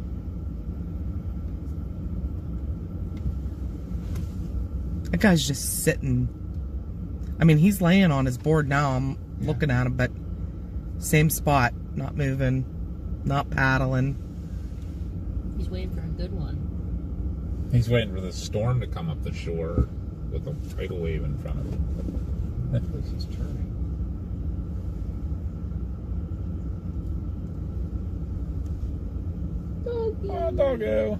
That guy's just sitting. I mean, he's laying on his board now. I'm looking at him, but same spot. Not moving. Not paddling. He's waiting for a good one. He's waiting for the storm to come up the shore with a tidal wave in front of him. That place is turning. Oh, doggo.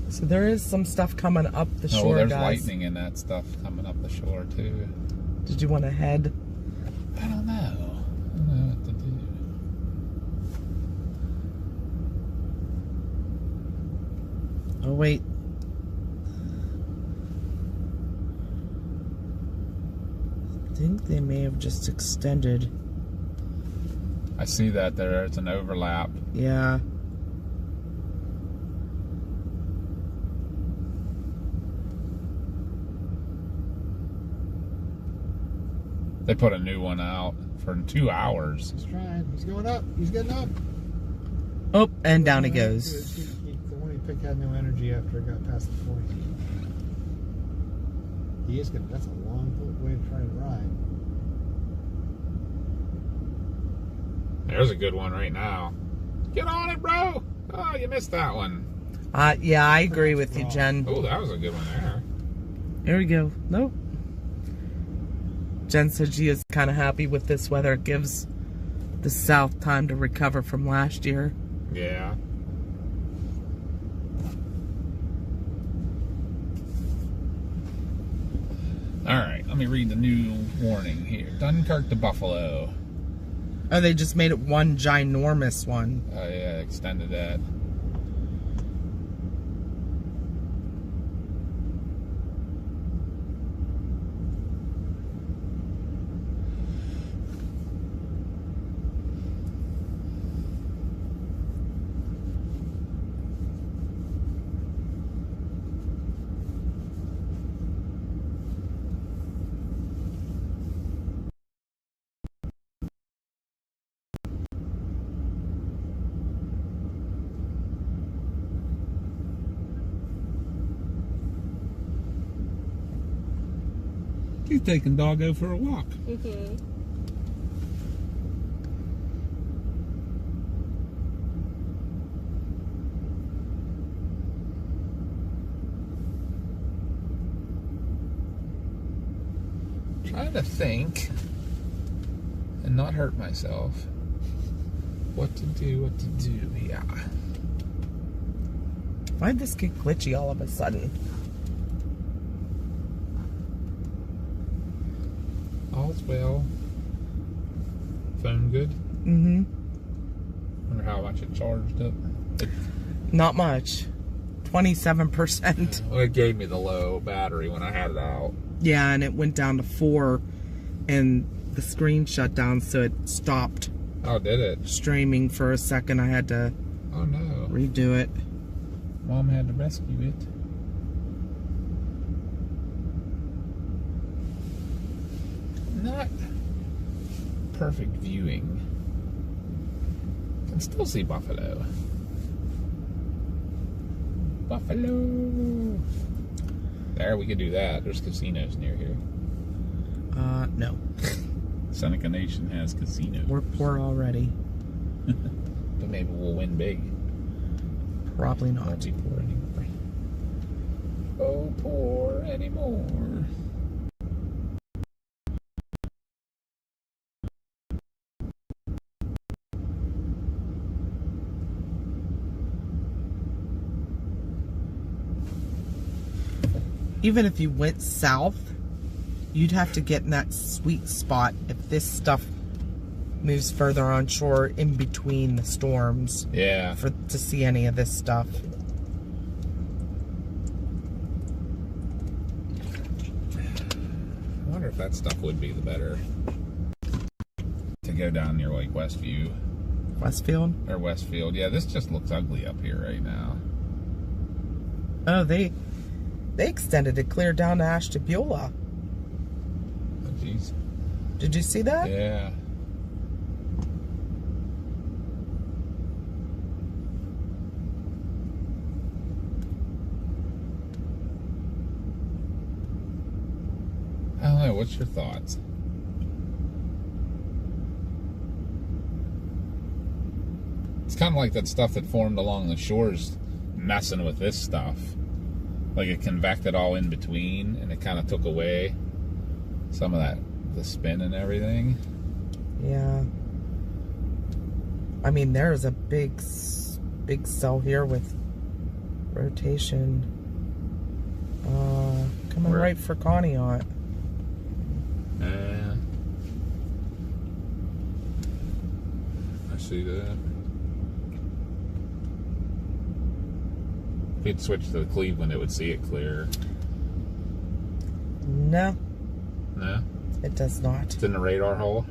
So there is some stuff coming up the shore, there's guys. lightning in that stuff coming up the shore, too. Did you want to head? I don't know. I don't know what to do. Oh, wait. I think they may have just extended. I see that there. It's an overlap. Yeah. They put a new one out for 2 hours. He's trying. He's going up. He's getting up. Oh, and down he The goes. one he picked had no energy after it got past the point. He is gonna. That's a long way to try to ride. There's a good one right now. Get on it, bro. Oh, you missed that one. Yeah, I agree with you, Jen. Oh, that was a good one there. There we go. Nope. Jen said she is kind of happy with this weather. It gives the South time to recover from last year. Yeah. All right, let me read the new warning here. Dunkirk to Buffalo. Oh, they just made it one ginormous one. Oh, yeah, extended that. He's taking Doggo for a walk. Mm-hmm. Trying to think and not hurt myself. What to do here. Why'd this get glitchy all of a sudden? All's well. Phone good? Mm-hmm. Wonder how much it charged up. Not much. 27%. Well, it gave me the low battery when I had it out. Yeah, and it went down to 4, and the screen shut down, so it stopped Oh, did it? streaming for a second. I had to Oh no. redo it. Mom had to rescue it. not perfect viewing. Can still see buffalo. Buffalo. There, we could do that. There's casinos near here. No. Seneca Nation has casinos. We're poor already. But maybe we'll win big. Probably not. Won't be poor anymore. Oh, poor anymore. Even if you went south, you'd have to get in that sweet spot if this stuff moves further on shore in between the storms. Yeah. To see any of this stuff. I wonder if that stuff would be the better to go down near like Westview Westfield? or Westfield. Yeah, this just looks ugly up here right now. Oh, they extended it clear down to Ashtabula. Oh, jeez. Did you see that? Yeah. I don't know. What's your thoughts? It's kind of like that stuff that formed along the shores messing with this stuff. Like it convected all in between and it kind of took away some of that, the spin and everything. Yeah. I mean, there's a big cell here with rotation. Coming right for Conneaut. Yeah. I see that. If you'd switch to Cleveland, it would see it clear. No, No? it does not. It's in the radar hole?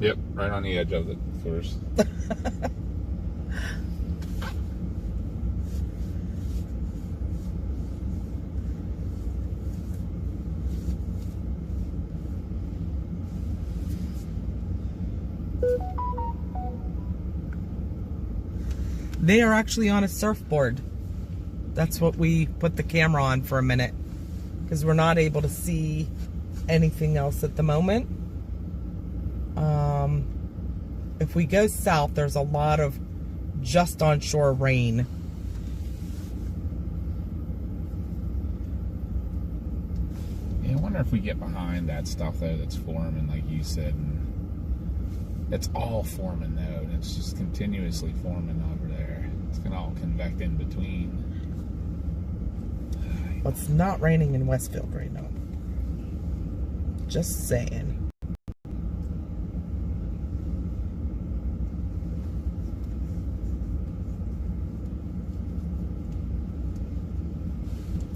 Yep, right on the edge of it first. They are actually on a surfboard. That's what we put the camera on for a minute, because we're not able to see anything else at the moment. If we go south, there's a lot of just on shore rain. Yeah, I wonder if we get behind that stuff though that's forming, like you said. And it's all forming though, and it's just continuously forming over there. It's gonna all convect in between. Well, it's not raining in Westfield right now. Just saying.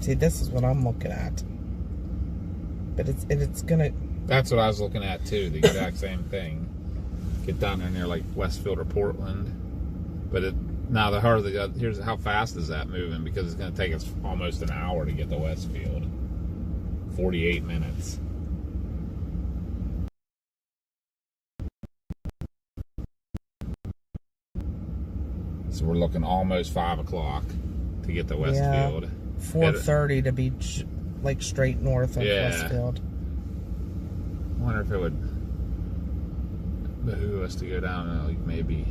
See, this is what I'm looking at. But it's gonna... That's what I was looking at too, the exact same thing. Get down there near like Westfield or Portland. But now here's how fast is that moving, because it's going to take us almost an hour to get to Westfield. 48 minutes. So we're looking almost 5 o'clock to get to Westfield. Yeah, 4:30 to be like straight north of Westfield. I wonder if it would behoove us to go down like maybe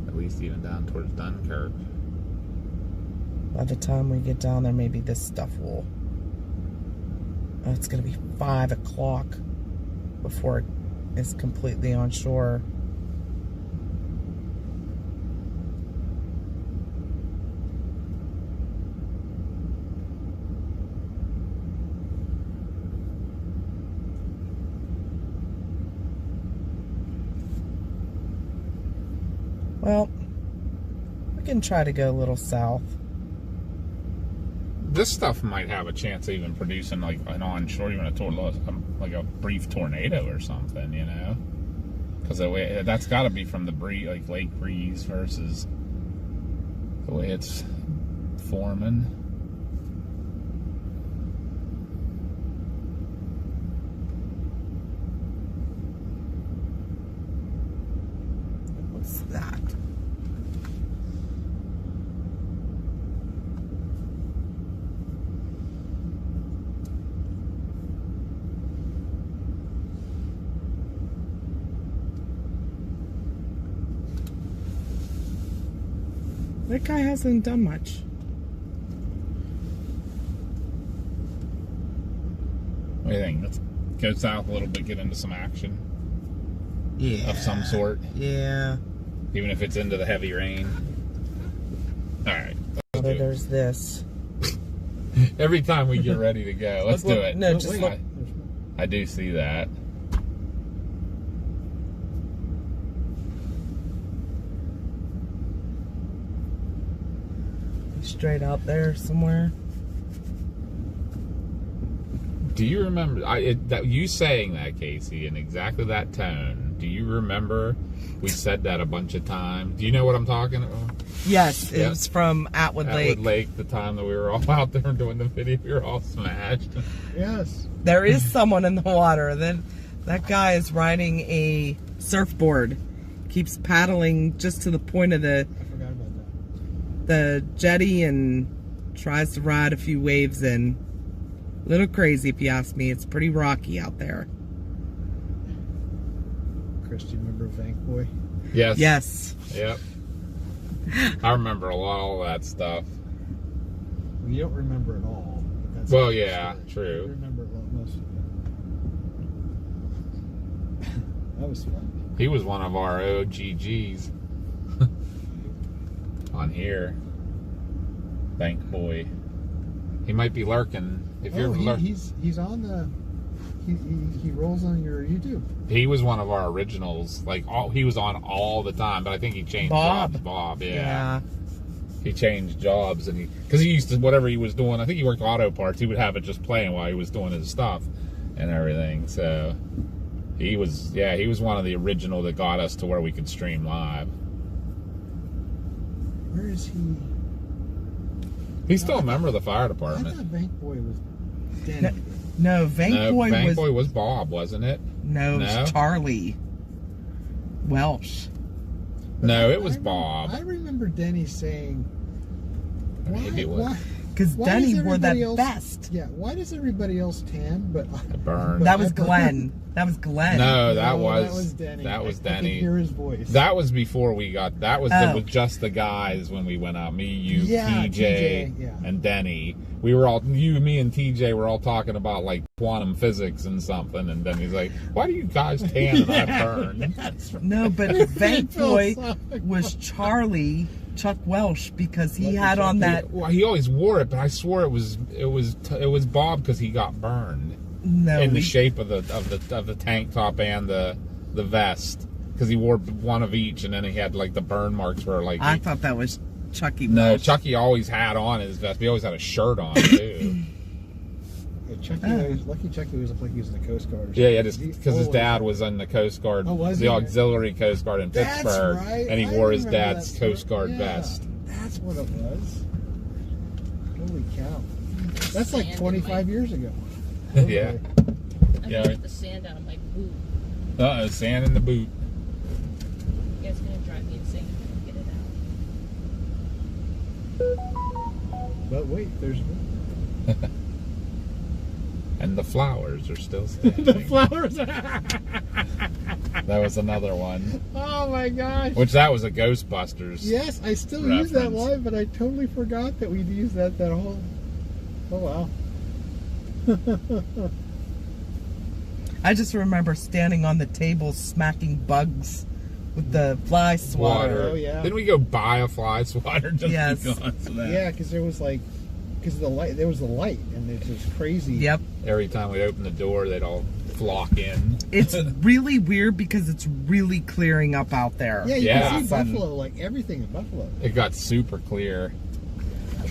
at least even down towards Dunkirk. By the time we get down there, maybe this stuff will... Oh, it's going to be 5 o'clock before it is completely on shore. Well, we can try to go a little south. This stuff might have a chance of even producing like an onshore, even like a brief tornado or something, you know? Because that's got to be from the breeze, like lake breeze, versus the way it's forming. That guy hasn't done much. What do you think? Let's go south a little bit, get into some action Yeah. of some sort, Yeah. even if it's into the heavy rain. All right. Let's do it. There's this. Every time we get ready to go, let's do it. No, just look. I do see that. Straight out there somewhere. Do you remember that you saying that, Casey, in exactly that tone? Do you remember we said that a bunch of times? Do you know what I'm talking about? Yes, it Yep. was from Atwood Lake. Atwood Lake, the time that we were all out there doing the video, we were all smashed. Yes. There is someone in the water. That guy is riding a surfboard. Keeps paddling just to the point of I forgot about that. the jetty and tries to ride a few waves in. A little crazy if you ask me. It's pretty rocky out there. Chris, do you remember Vank Boy? Yes. Yes. Yep. I remember a lot of all that stuff. Well, you don't remember it all. But that's Well, another yeah, story. true. You remember most of it. That was fun. He was one of our OGGs on here. Bank boy. He might be lurking. If you're he's on the. He rolls on your YouTube. He was one of our originals. Like he was on all the time, but I think he changed Bob. jobs. Bob, yeah. Yeah. He changed jobs, and because he used to, whatever he was doing, I think he worked auto parts. He would have it just playing while he was doing his stuff and everything. So he was one of the original that got us to where we could stream live. Where is he? He's still a member of the fire I department. thought Vank Boy was Danny. No, Vank Boy Bank was... Boy was Bob, wasn't it? No, it was Charlie Welsh. No, it was Bob. I remember Denny saying, Maybe it was. Because Why Denny does wore that everybody else- vest. Yeah, why does everybody else tan but Burn. That was Glenn. That was Glenn. No, that No, was Denny. That was I Denny. can hear his voice. That was before we got. That was Oh. with just the guys when we went out. Me, you, Yeah, TJ, TJ, yeah. and Denny. We were all you, me, and TJ were all talking about like quantum physics and something. And Denny's like, "Why do you guys tan and I burn?" No, but Vank Boy Philosophical. was Charlie Chuck Welsh because he Lucky had Chuck. on that... Well, he always wore it, but I swore it was Bob because he got burned No, in the shape of the tank top and the vest because he wore one of each, and then he had like the burn marks where like I thought that was Chucky no, Welsh. Chucky always had on his vest. But he always had a shirt on too. Yeah, Lucky Chucky was like he was in the Coast Guard. Or Yeah, yeah, something. just because his dad was in the Coast Guard, Oh, was the he? auxiliary Coast Guard in That's Pittsburgh, right. and he I wore his remember dad's that Coast story. Guard Yeah, vest. That's what it was. Holy cow. That's like Sand in 25 my- years ago. Yeah. I Yeah. put the sand out of my boot. Uh-oh, sand in the boot. You guys gonna drive me insane and get it out. But wait, there's And the flowers are still standing. flowers. That was another one. Oh my gosh. Which that was a Ghostbusters. Yes, I still use that Reference. line, but I totally forgot that we'd use that whole. Oh wow. I just remember standing on the table smacking bugs with the fly swatter. Water. Oh, yeah. Didn't we go buy a fly swatter just Yes. because of that? Yeah, because there was like, because the light, there was the light, and there's this crazy. Yep. Every time we open the door, they'd all flock in. It's really weird because it's really clearing up out there. Yeah, you Yeah. can see Awesome. buffalo, like everything in buffalo. It got super clear.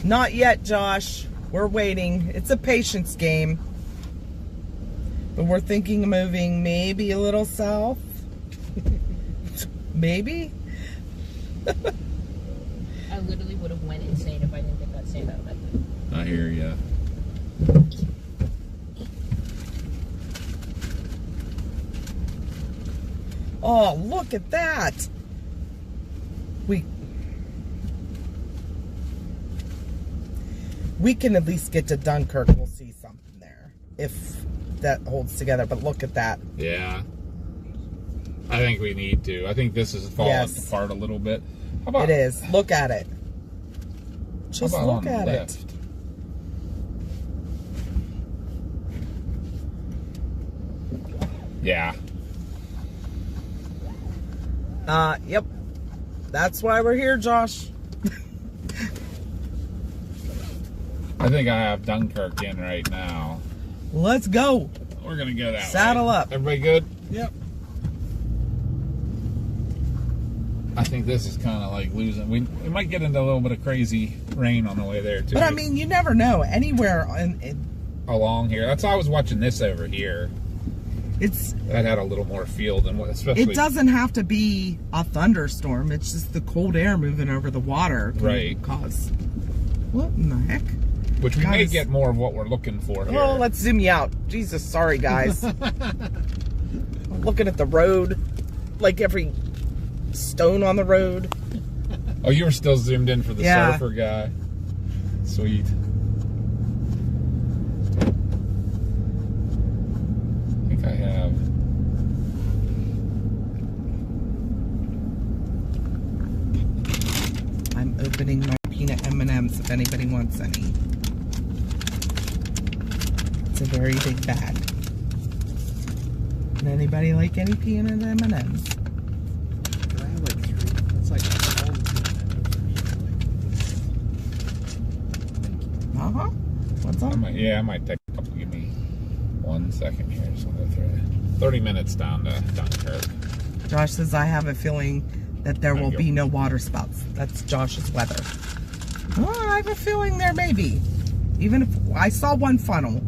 Not yet, Josh. We're waiting. It's a patience game. But we're thinking of moving maybe a little south. Maybe? I literally would have went insane if I didn't get that sand out of my boot. I hear ya. Oh, look at that. We can at least get to Dunkirk. We'll see something there. If that holds together. But look at that. Yeah. I think we need to. I think this is falling Yes. apart a little bit. How about It is. Look at it. Just How about look on at the it. left? Yeah. Yep. That's why we're here, Josh. I think I have Dunkirk in right now. Let's go. We're gonna go that way. Saddle up. Everybody good? Yep. I think this is kind of like losing. We might get into a little bit of crazy rain on the way there too. But I mean, you never know. Anywhere Along here, that's why I was watching this over here. That had a little more feel than what, especially. It doesn't have to be a thunderstorm. It's just the cold air moving over the water can Right. cause. What in the heck? Which we may Guys. get more of what we're looking for here. Oh, let's zoom you out. Jesus, sorry guys. I'm looking at the road, like every stone on the road. Oh, you were still zoomed in for the Yeah. surfer guy. Sweet. I think I have. I'm opening my peanut M&Ms if anybody wants any. It's a very big bag. Would anybody like any peanut M&Ms? I have like 3. That's like all the things. Uh-huh. What's up? I might take a couple. Give me 1 second here. So I'll go through it. 30 minutes down to Dunkirk. Josh says, I have a feeling that there will you be no water spouts. That's Josh's weather. Oh, I have a feeling there may be. Even if I saw one funnel.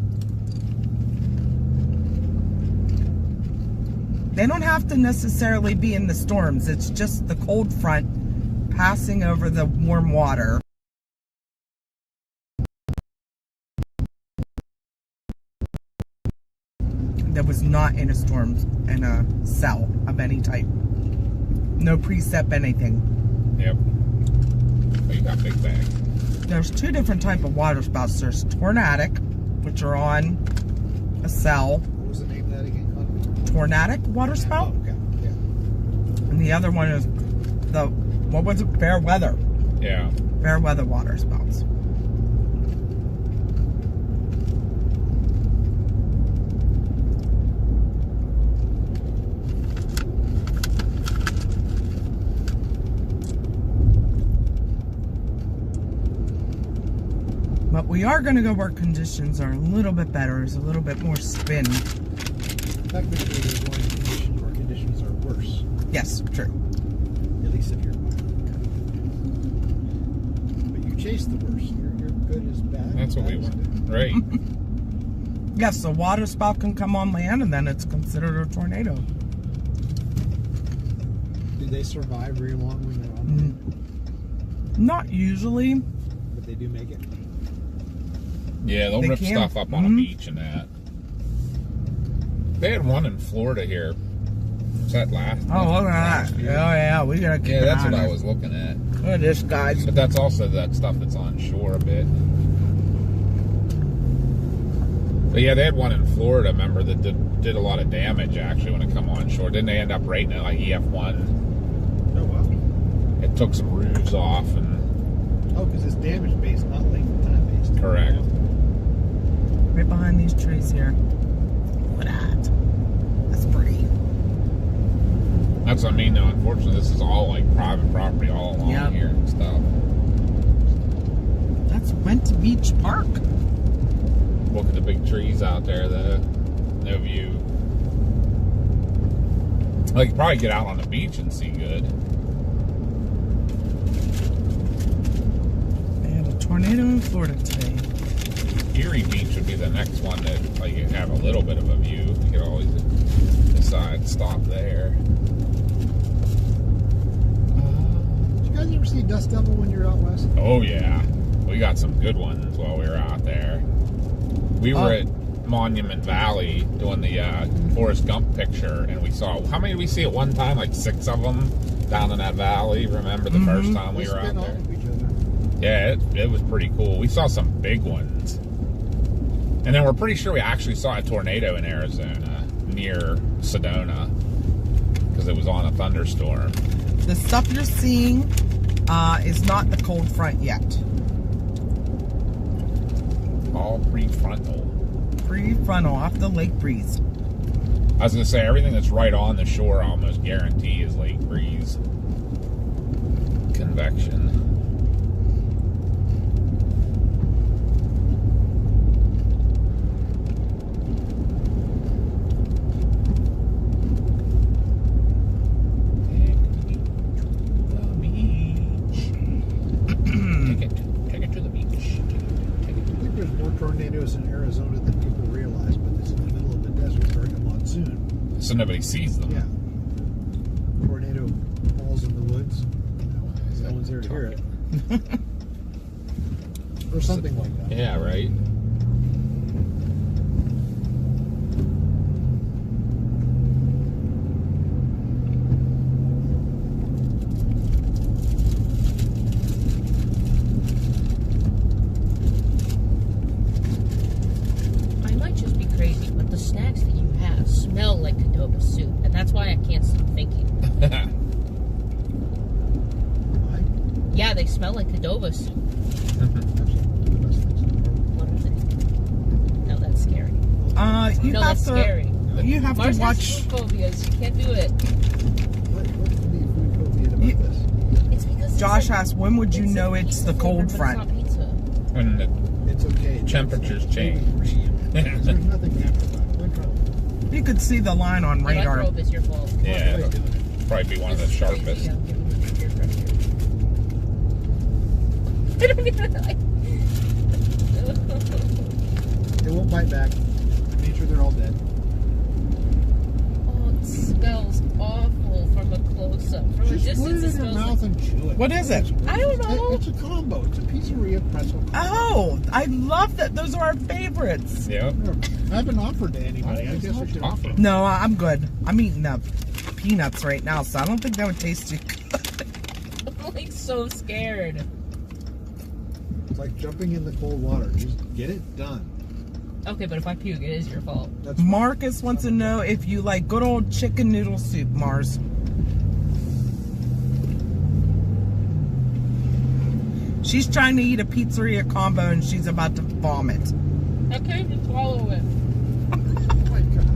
They don't have to necessarily be in the storms. It's just the cold front passing over the warm water. That was not in a storm, in a cell of any type. No precip anything. Yep. Oh, you got big bags. There's 2 different type of water spouts. There's tornadic, which are on a cell. What was the name of that again? Tornadic water spout. Oh, okay. Yeah. And the other one is the, what was it? Fair weather. Yeah. Fair weather water spouts. But we are going to go where conditions are a little bit better. There's a little bit more spin. Technically, there's one condition where conditions are worse. Yes, true. At least if you're. But you chase the worst. You're good as bad. That's what we bad as want. good. Right. Yes, a water spout can come on land and then it's considered a tornado. Do they survive very long when they're on land? Not usually. But they do make it. Yeah, they'll They rip can. stuff up on a beach and that. They had one in Florida here. Was that last? Oh, look at last that. Oh, year? yeah, we gotta keep Yeah, an that's eye what on I it. was looking at. Look at this, guys. But that's also that stuff that's on shore a bit. But yeah, they had one in Florida, remember, that did a lot of damage actually when it come on shore. Didn't they end up rating it like EF1? Oh, wow. It took some roofs off and Oh, because it's damage based, not length of time based. correct. Right behind these trees here. Look at that. That's pretty. That's what I mean though, unfortunately this is all like private property all along Yep. here and stuff. That's Went Beach Park. Look at the big trees out there though. No view. Like you could probably get out on the beach and see good. They had a tornado in Florida today. Erie Beach would be the next one that like you have a little bit of a view. You could always decide to stop there. Did you guys ever see Dust Devil when you're out west? Oh yeah, we got some good ones while we were out there. We were at Monument Valley doing the Forrest Gump picture, and we saw, how many did we see at one time? Like 6 of them down in that valley. Remember the first time we were out spin off there? of each other. Yeah, it was pretty cool. We saw some big ones. And then we're pretty sure we actually saw a tornado in Arizona near Sedona because it was on a thunderstorm. The stuff you're seeing is not the cold front yet. prefrontal. Prefrontal off the lake breeze. I was gonna say everything that's right on the shore, I almost guarantee, is lake breeze convection. Tornadoes in Arizona than people realize, but it's in the middle of the desert during a monsoon. So nobody sees them. Yeah. Tornado falls in the woods. No one's there to hear it. Or something like that. Yeah, right. Snacks that you have smell like Qdoba soup, and that's why I can't stop thinking. Why? Yeah, they smell like Qdoba soup. What are they? No, that's scary. You No, have that's to. scary. You have Mars to has watch. food phobias. You can't do it. What can be food phobia about You- this? It's because Josh it's asked, when would you it's know a it's pizza the flavor, cold but front? It's not pizza. When the It's okay. temperatures change. There's nothing to have about it. You could see the line on If I radar. throw up, it's your fault. Yeah, What are you doing? probably be one of the This is crazy. sharpest. I'm giving you peer pressure. I don't even like. They won't bite back. Nature, they're all dead. Oh, it smells awful from a close-up. From a Just put distance, it it in your smells mouth like... and chew it. What is it? I don't know. It's a combo. It's a pizzeria pretzel combo. Oh, I love that. Those are our favorites. Yep. I haven't offered to anybody. I guess I should offer them. No, I'm good. I'm eating the peanuts right now, so I don't think that would taste too good. I'm like so scared. It's like jumping in the cold water. Just get it done. Okay, but if I puke, it is your fault. That's Marcus wants to know if you like good old chicken noodle soup, Mars. She's trying to eat a pizzeria combo and she's about to vomit. Okay, just swallow it. Oh my God.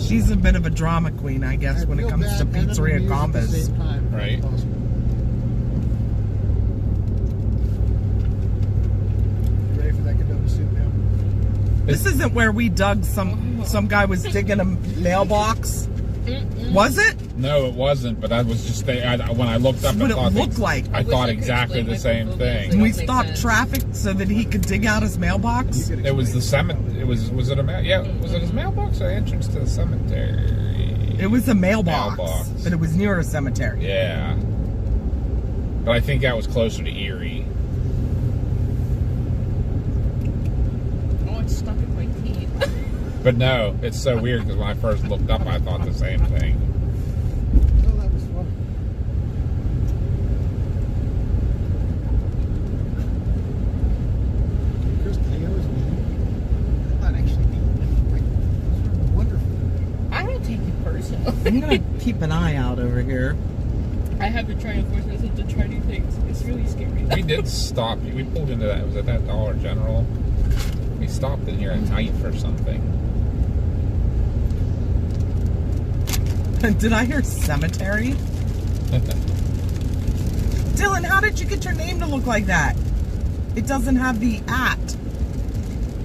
She's a bit of a drama queen, I guess, when it feel comes bad to and pizzeria amused at the combos. same time, if Right. possible. You ready for that Qdoba soup now? This isn't where we dug some guy was digging a mailbox. Was it? No, it wasn't. But that was just when I looked up. What I it thought looked like. I I wish I thought could exactly explain the same my thing. phobias. We don't make stopped sense. traffic so that he could dig out his mailbox. It was the cemetery. Was it a yeah? Was it his mailbox or the entrance to the cemetery? It was a mailbox, Mailbox. but it was near a cemetery. Yeah. But I think that was closer to Erie. Oh, it's stuck in my teeth. But no, it's so weird because when I first looked up, I thought the same thing. Oh, that was fun. Chris, today I was not actually like, those are wonderful. I don't take it personal. I'm gonna keep an eye out over here. I have been trying to force myself to try new things. It's really scary. We did stop. We pulled into that. Was it that Dollar General? We stopped in here at night for something. Did I hear cemetery? Dylan, how did you get your name to look like that? It doesn't have the at.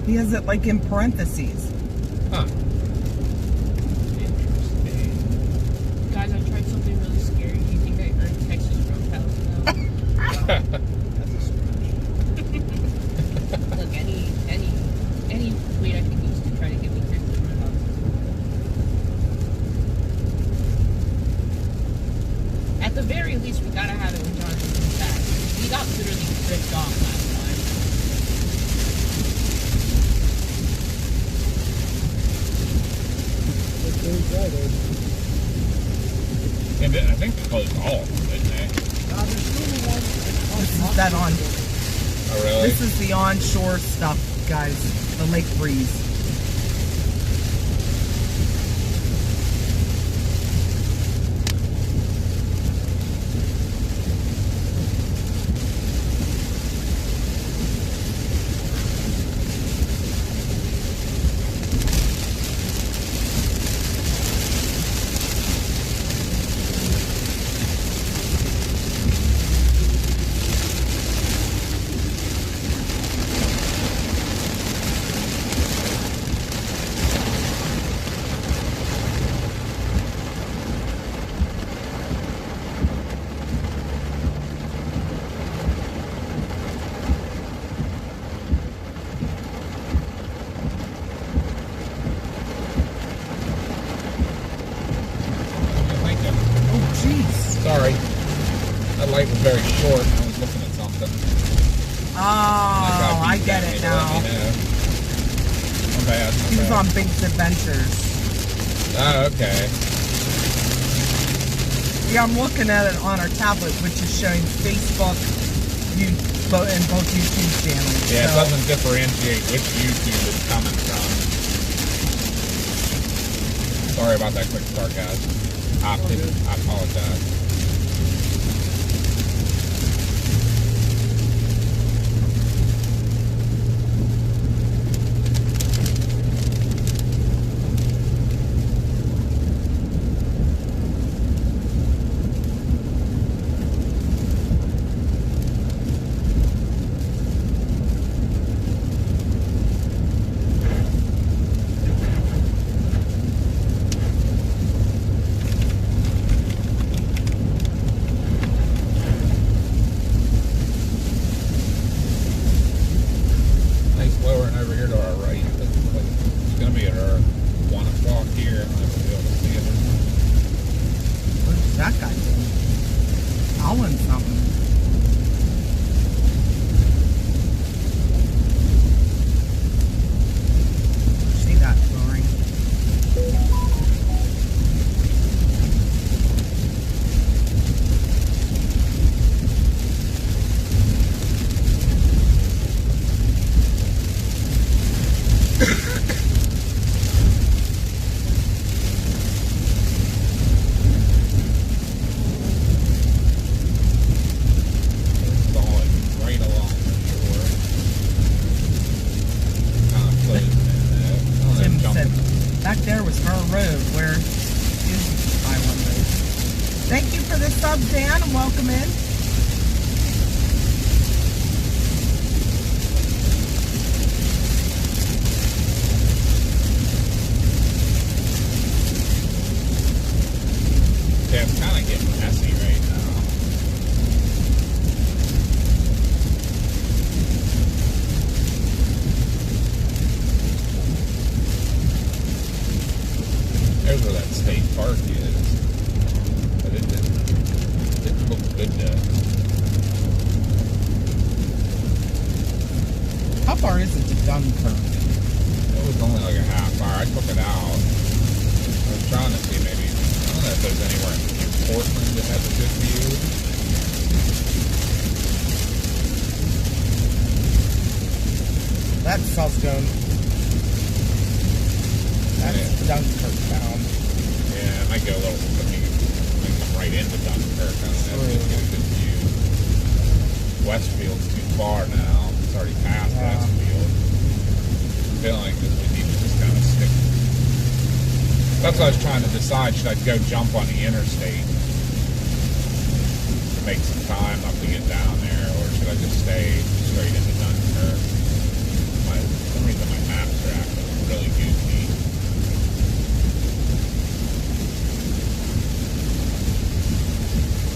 He has it like in parentheses. Huh. Interesting. Guys, I tried something really scary. Do you think I earned Texas Roadhouse now? That's a stretch. Look, any weight I can use to try to get me Texas Roadhouse. At the very least, we gotta have it when Jonathan comes back. We got literally ripped off last time. Okay, Friday. And I think they closed all of them, didn't they? There's still the one. This is that on. Oh, really? This is the onshore stuff, guys. The lake breeze. very short, and I was looking at something. Oh, I get it now. Not bad. He was on Bink's Adventures. Oh, okay. Yeah, I'm looking at it on our tablet, which is showing Facebook, and both YouTube channels. Yeah, so. it doesn't differentiate which YouTube it's coming from. Sorry about that quick start, guys. I apologize. Back there was her road. Where is Island Road? Thank you for the sub, Dan, and welcome in. Yeah, it's kind of getting messy right now. There's where that state park is. But it didn't look good to... How far is it to Dunkirk? It was only like a half hour. I took it out. I was trying to see maybe... I don't know if there's anywhere in Portland that has a good view. That's Southstone. That's Dunkirk town. Yeah, it might go a little... I mean, it might come right into Dunkirk. I don't know if it's get a good view. Westfield's too far now. It's already past Westfield. I'm feeling like we need to just kind of stick... That's what I was trying to decide. Should I go jump on the interstate to make some time up to get down there, or should I just stay straight into Dunkirk? For some reason my maps are acting really goofy.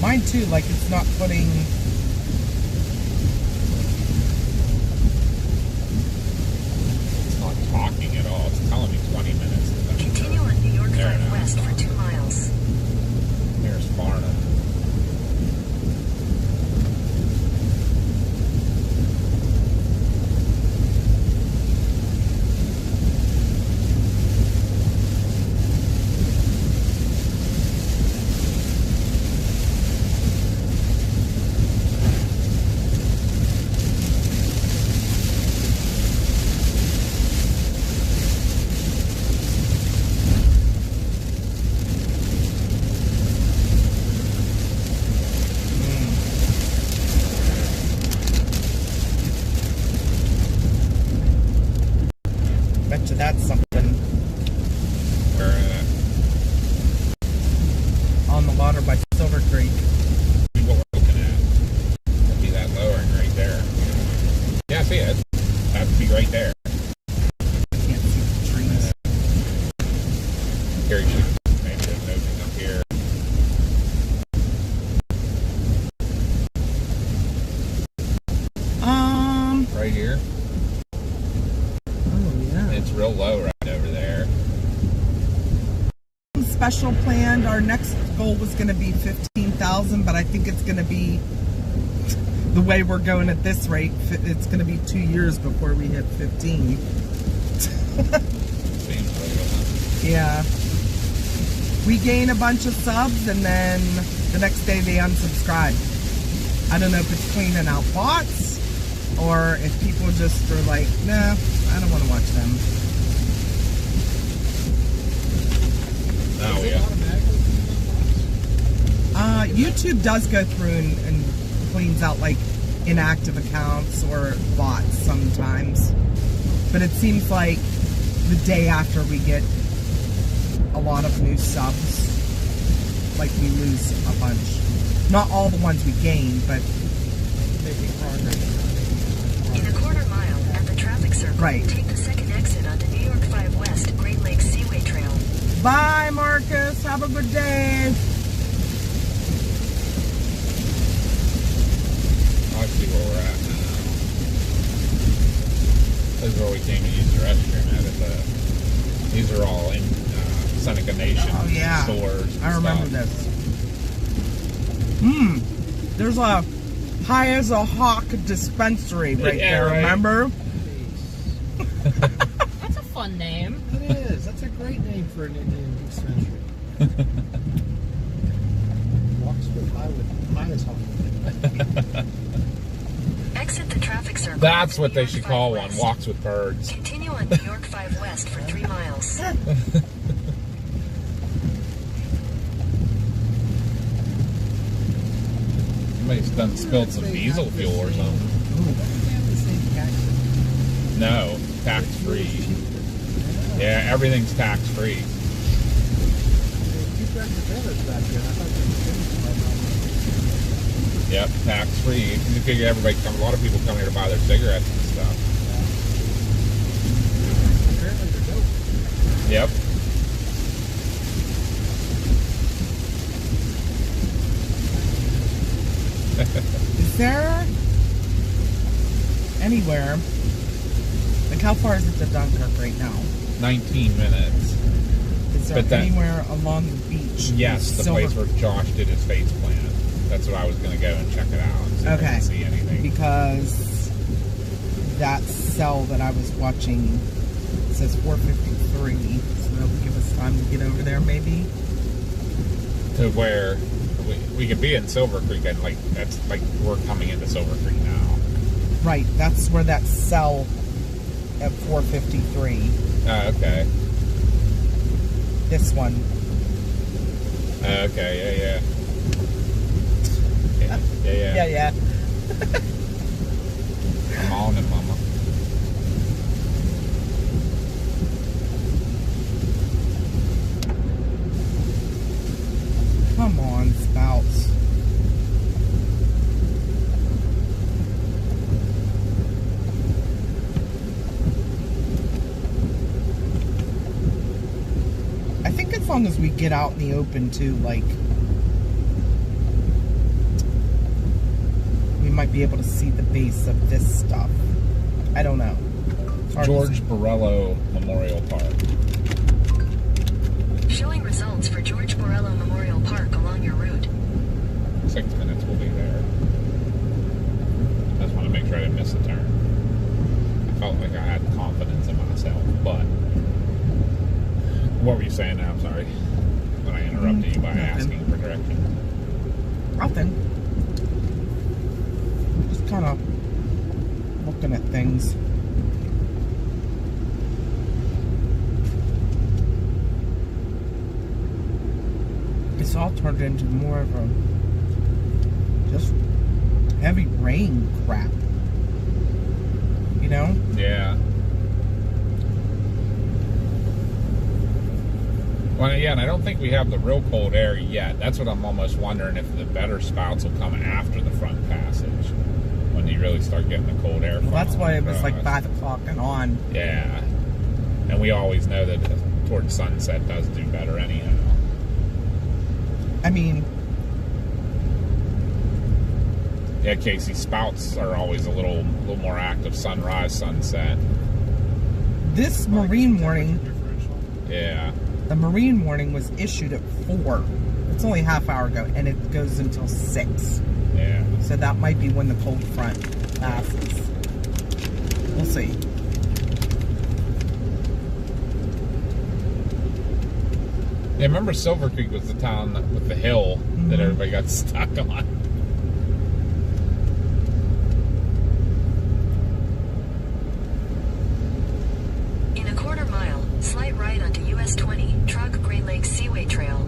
Mine too, like it's not putting... It's not talking at all. It's telling me 20 minutes. Continue on New York There it 5 is. West for 2 miles. Here's Farnham. Bet you that's something Where on the water by Silver Creek. what we're looking at. That'd be that lowering right there. Yeah, I see it. That'd be right there. I can't see the trees. Here you should maybe there's nothing up here. Right here. Oh yeah. It's real low right over there. Special planned. Our next goal was going to be 15,000, but I think it's going to be The way we're going at this rate, it's going to be 2 years before we hit 15. Seems like it. Yeah. We gain a bunch of subs and then the next day they unsubscribe. I don't know if it's cleaning out bots or if people just are like, nah, I don't want to watch them. Oh, yeah. YouTube does go through and cleans out like inactive accounts or bots sometimes. But it seems like the day after we get a lot of new subs, like we lose a bunch. Not all the ones we gain, but Making progress. In a quarter mile at the traffic circle, Right. take the second exit onto New York 5 West Great Lakes Seaway Trail. bye, Marcus. Have a good day. I see where we're at now. This is where we came to use the restroom at. These are all in Seneca Nation Oh, yeah. stores. and I remember stuff. this. There's a High as a Hawk dispensary right Yeah, there, right. remember? That's a fun name. It is. That's a great name for an Indian dispensary. Walks with high as hawk. Exit the traffic circle. That's onto what New they York should 5 call one. West. Walks with birds. Continue on New York 5 West for 3 miles. Somebody's done spilled some diesel fuel or something. Don't they have the same taxes? No, tax free. Yeah, everything's tax free. Two bags of trailers back there. I thought they were finished by now. Yep, tax free. You figure everybody come. A lot of people come here to buy their cigarettes and stuff. Apparently they're dope. Yep. Is there anywhere, like how far is it to Dunkirk right now? 19 minutes. Is there But that- anywhere along the beach? Yes, the Silver- place where Josh did his face plant. That's what I was going to go and check it out. And see if I Okay. can see anything. Because that cell that I was watching says 4:53, so that'll give us time to get over there maybe. To where we could be in Silver Creek, and like that's like we're coming into Silver Creek now. Right, that's where that cell at 4:53. Okay. This one. Okay. Yeah. Yeah. Yeah. I'm on it, Mama. Come on, Spouts. I think as long as we get out in the open too, like, we might be able to see the base of this stuff. I don't know. It's hard to George say. Borello Memorial Park. Showing results for George Borello Memorial Park along your route. 6 minutes, we'll be there. I just want to make sure I didn't miss a turn. I felt like I had confidence in myself, but what were you saying now? I'm sorry. When I interrupted you by Nothing. asking for direction. Nothing. Just kind of looking at things. It's all turned into more of a just heavy rain crap. You know? Yeah. Well, yeah, and I don't think we have the real cold air yet. That's what I'm almost wondering if the better spouts will come after the front passage when you really start getting the cold air. Well, that's why it was like across. 5 o'clock and on. Yeah. And we always know that towards sunset does do better anyhow. I mean, Yeah, Casey, spouts are always a little more active sunrise, sunset. this marine warning, Differential. Yeah. the marine warning was issued at 4. It's only a half hour ago, and it goes until 6. Yeah. So that might be when the cold front passes. We'll see. Yeah, remember Silver Creek was the town with the hill that everybody got stuck on. In a quarter mile, slight right onto US 20, truck Great Lakes Seaway Trail.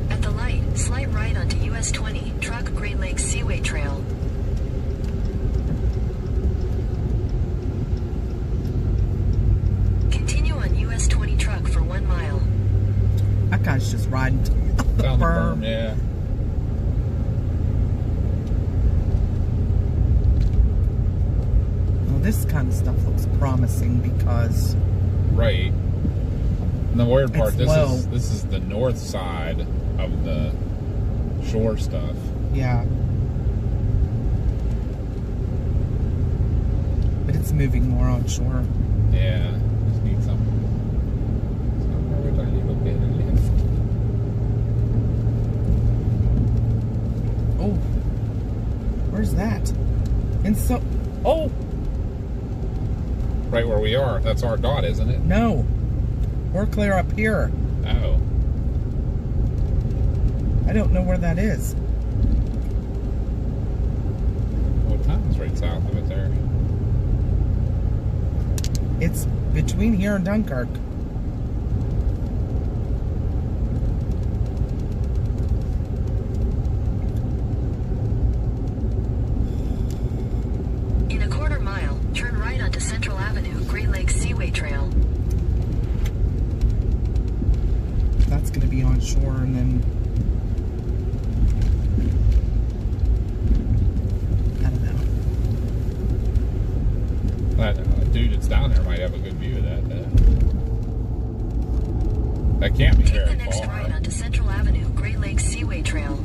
At the light, slight right onto US 20, truck Great Lakes Seaway Trail. Continue on US 20 truck for 1 mile. That guy's just riding up the Down the berm. berm, yeah. Well, this kind of stuff looks promising because Right. And the weird part, It's low. this is the north side of the shore stuff. yeah. But it's moving more on shore. Yeah. Just need somewhere with a little bit of lift. Oh. Where's that? And so oh Right where we are. That's our dot, isn't it? no. We're clear up here. Oh. I don't know where that is. Well, town's right south of it there. It's between here and Dunkirk. In a quarter mile, turn right onto Central Avenue, Great Lakes Seaway Trail. That's going to be on shore and then I don't know. That dude that's down there might have a good view of that. That can't be Take very the next far. right onto Central Avenue, Great Lakes Seaway Trail.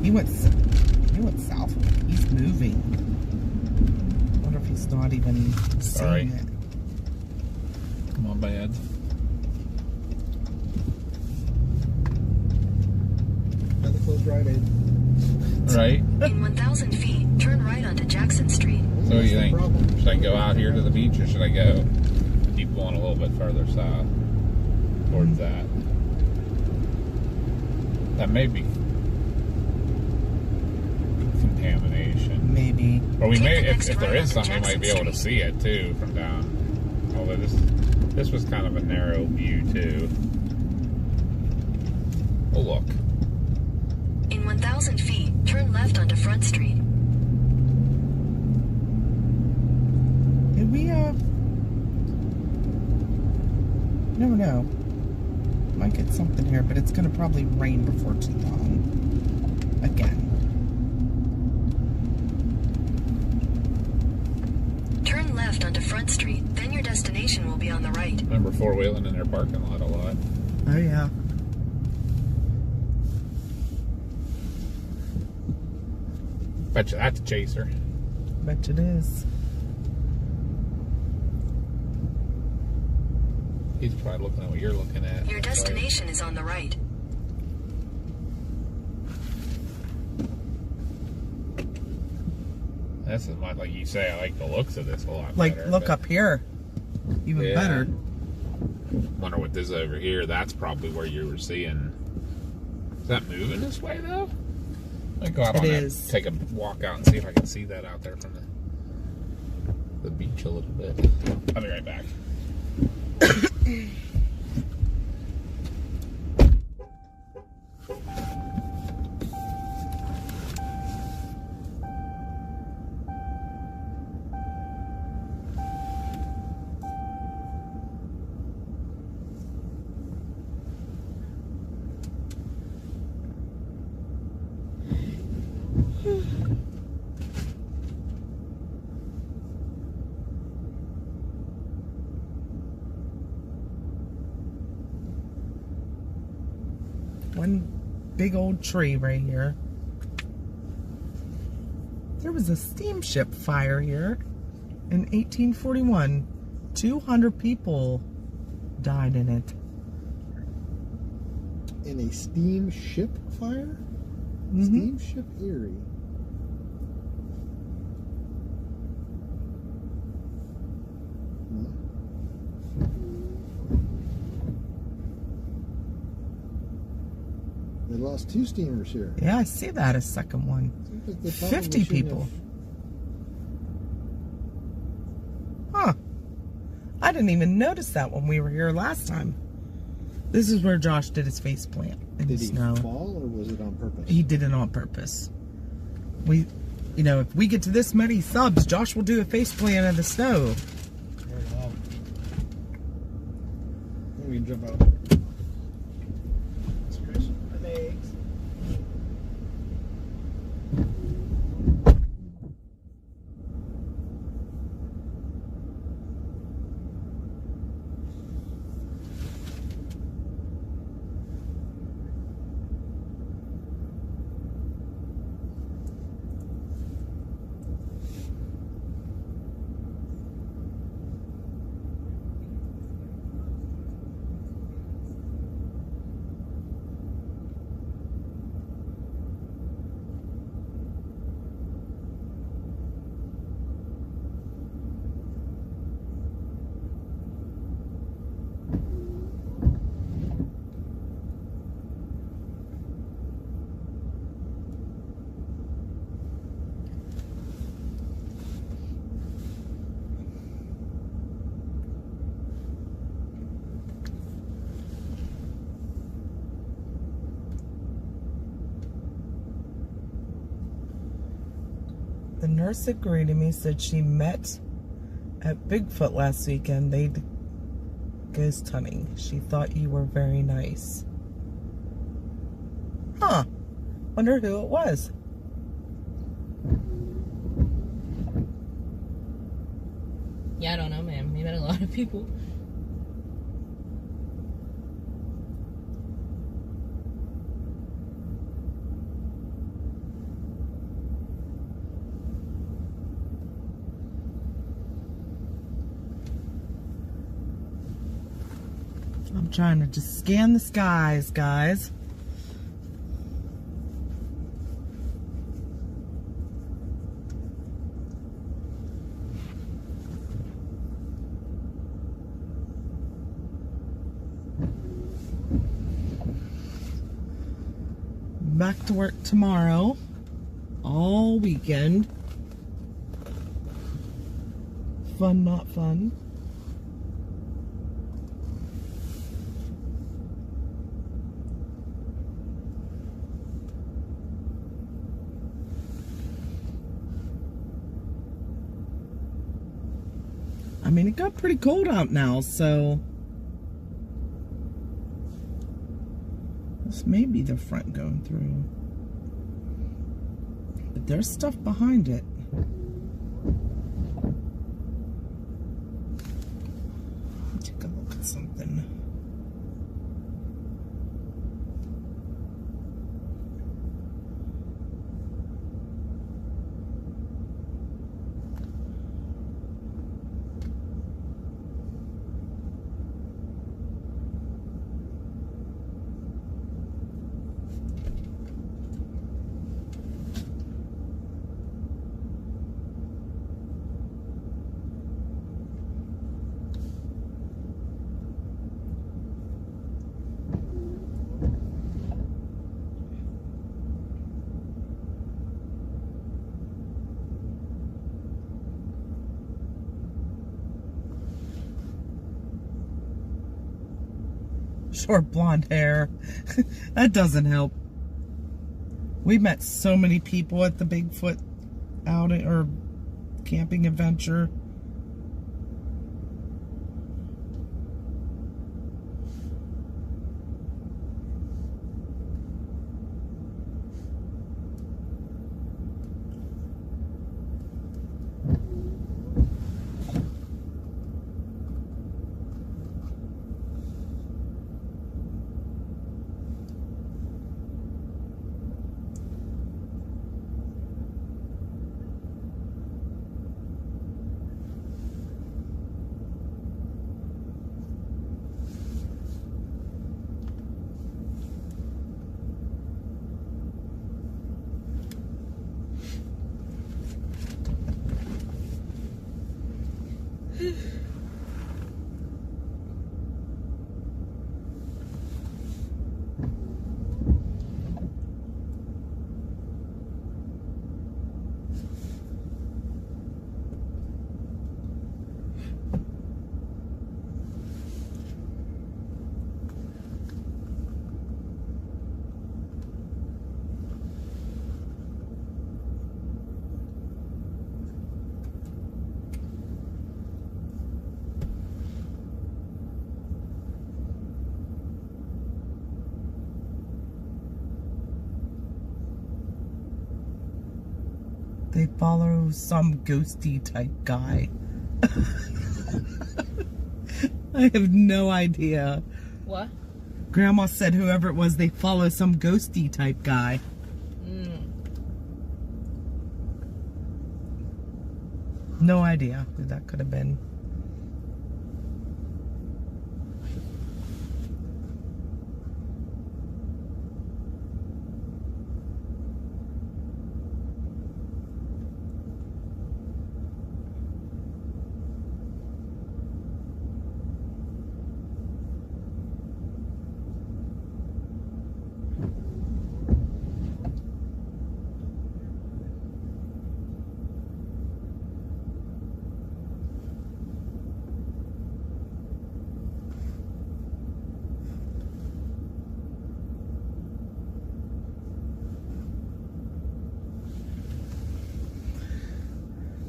He went south. He's moving. I wonder if he's not even Sorry. seeing it. My bad. Another closed Rite Aid. Right? In 1,000 feet, turn right onto Jackson Street. So what do you That's the think? problem. Should I go out here to the beach or should I go keep going a little bit further south towards that? That may be contamination. Maybe. Or we Take may, the next if there right is onto some, we might be able to Jackson see it too from down. Although this was kind of a narrow view too. Oh look. In 1,000 feet, turn left onto Front Street. Did we never know. Might get something here, but it's gonna probably rain before too long. Again. Turn left onto Front Street, then your destination will be on the right. Remember four-wheeling in their parking lot a lot. Oh yeah. Bet you that's a chaser. Bet it is. He's probably looking at what you're looking at. Your destination is on the right. This is my, like you say, I like the looks of this a lot Like better. look but- up here. Even Yeah. better. Wonder what this is over here. That's probably where you were seeing. Is that moving this way though? Let me go out It on that. is. Take a walk out and see if I can see that out there from the beach a little bit. I'll be right back. One big old tree right here. There was a steamship fire here in 1841. 200 people died in it. In a steamship fire? Mhm. Steamship Erie. Huh. They lost 2 steamers here. Yeah, I see that, a second one. Seems like they probably 50 should people. have- Huh. I didn't even notice that when we were here last time. This is where Josh did his face plant in Did the he snow. fall or was it on purpose? He did it on purpose. If we get to this many subs, Josh will do a face plant in the snow. We can jump out. Stretch my legs. The nurse that greeted me said she met at Bigfoot last weekend. They'd ghost hunting. She thought you were very nice. Huh. Wonder who it was. Yeah, I don't know, man. We met a lot of people. I'm trying to just scan the skies, guys. Back to work tomorrow, all weekend. Fun, not fun. I mean, it got pretty cold out now, so this may be the front going through. But there's stuff behind it. Take a look at something. Short blonde hair. That doesn't help. We met so many people at the Bigfoot outing or camping adventure. They follow some ghosty type guy. I have no idea. What? Grandma said whoever it was, they follow some ghosty type guy. No idea who that could have been.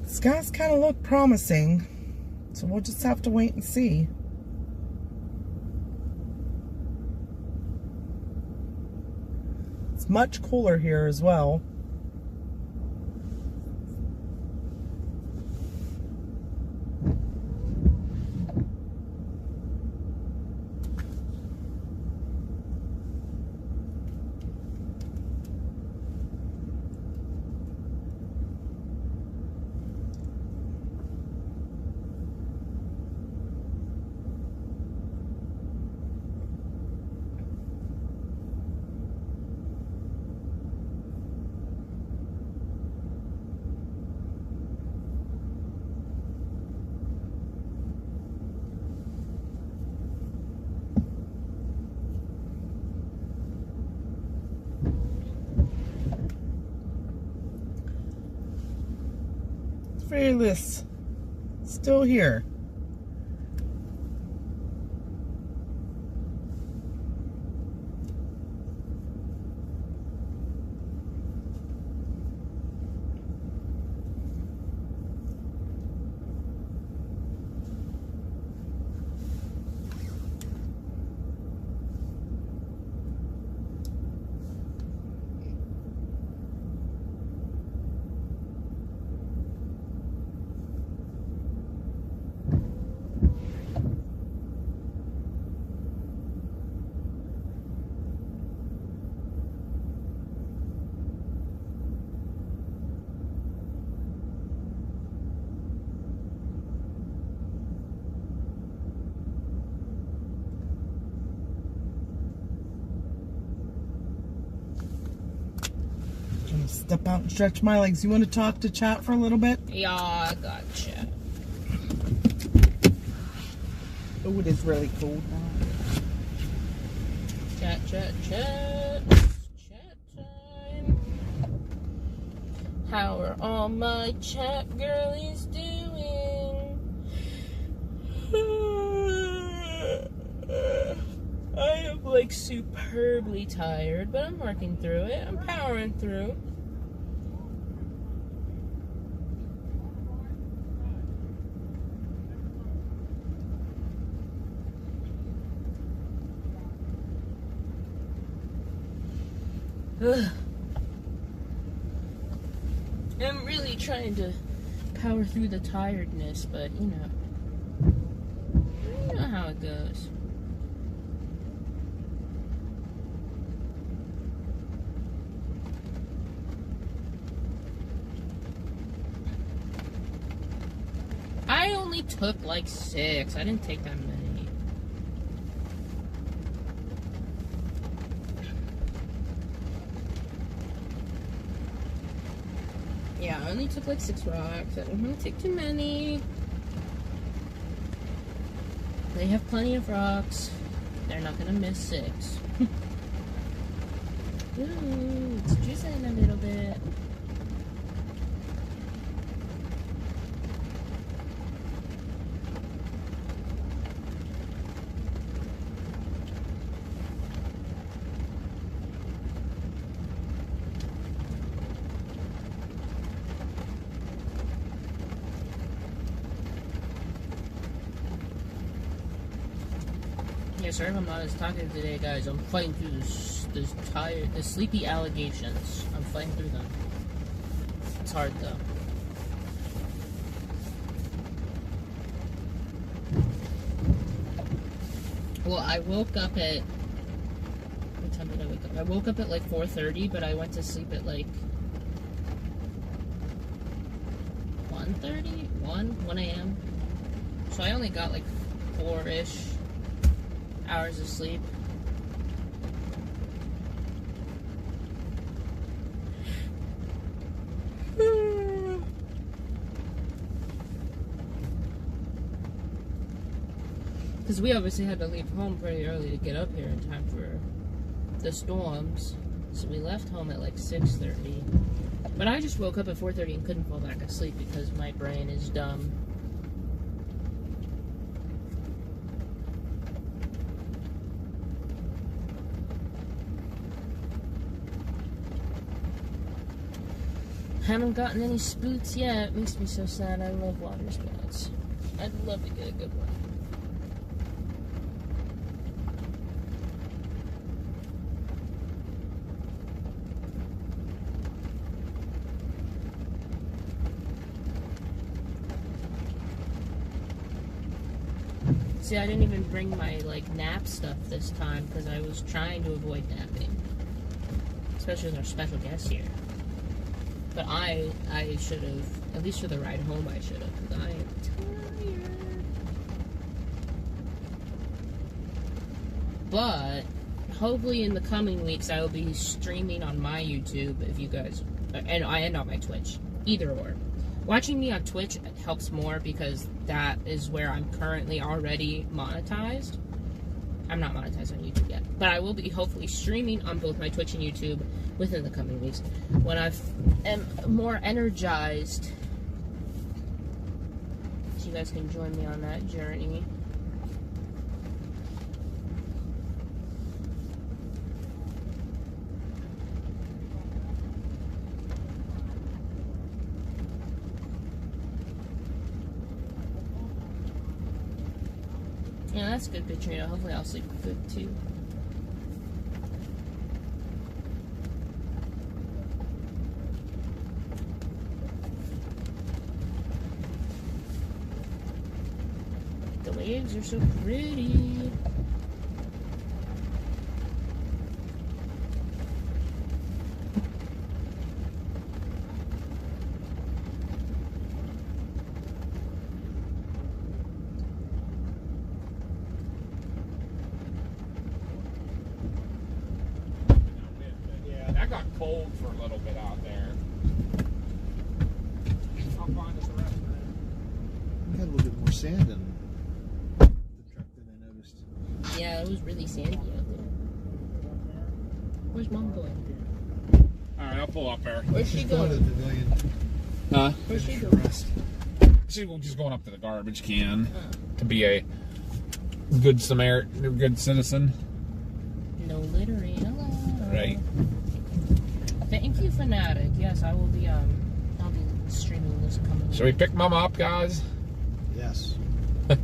Skies kind of look promising, so we'll just have to wait and see. It's much cooler here as well. Fearless, still here. Step out and stretch my legs. You want to talk to chat for a little bit? Yeah, I gotcha. Oh, it is really cold. Chat. Chat time. How are all my chat girlies doing? I am like superbly tired, but I'm working through it. I'm powering through. Ugh. I'm really trying to power through the tiredness, but you know how it goes. I only took like 6. I didn't take that many. Yeah, I only took like 6 rocks. I didn't want to take too many. They have plenty of rocks. They're not gonna miss 6. Ooh, it's drizzling a little bit. Yeah, sorry if I'm not as talkative today, guys. I'm fighting through the sleepy allegations. I'm fighting through them. It's hard though. Well, I woke up at, what time did I wake up? I woke up at like 4:30, but I went to sleep at like 1 a.m. So I only got like 4-ish hours of sleep. Because we obviously had to leave home pretty early to get up here in time for the storms. So we left home at like 6:30. But I just woke up at 4:30 and couldn't fall back asleep because my brain is dumb. Haven't gotten any spoots yet. It makes me so sad. I love waterspouts. I'd love to get a good one. See, I didn't even bring my like nap stuff this time because I was trying to avoid napping, especially with our special guest here. But I should have, at least for the ride home, I should have, because I am tired. But hopefully in the coming weeks, I will be streaming on my YouTube if you guys, and on my Twitch, either or. Watching me on Twitch helps more because that is where I'm currently already monetized. I'm not monetized on YouTube yet, but I will be hopefully streaming on both my Twitch and YouTube within the coming weeks when I am more energized, so you guys can join me on that journey. Yeah, that's good, Katrina. Hopefully I'll sleep good too. The waves are so pretty. That got cold for a little bit out there. I'll find us the rest of it. We had a little bit more sand in the truck than I noticed. Yeah, it was really sandy out there. Where's Mom going? Alright, I'll pull up there. Where's she Going to going? the pavilion. Huh? Where's she For going? rest. She's just going up to the garbage can to be a good Samaritan, a good citizen. No littering allowed. Right. Thank you, Fanatic. Yes, I will be I'll be streaming this coming. Shall we pick Mama up, guys? Yes. I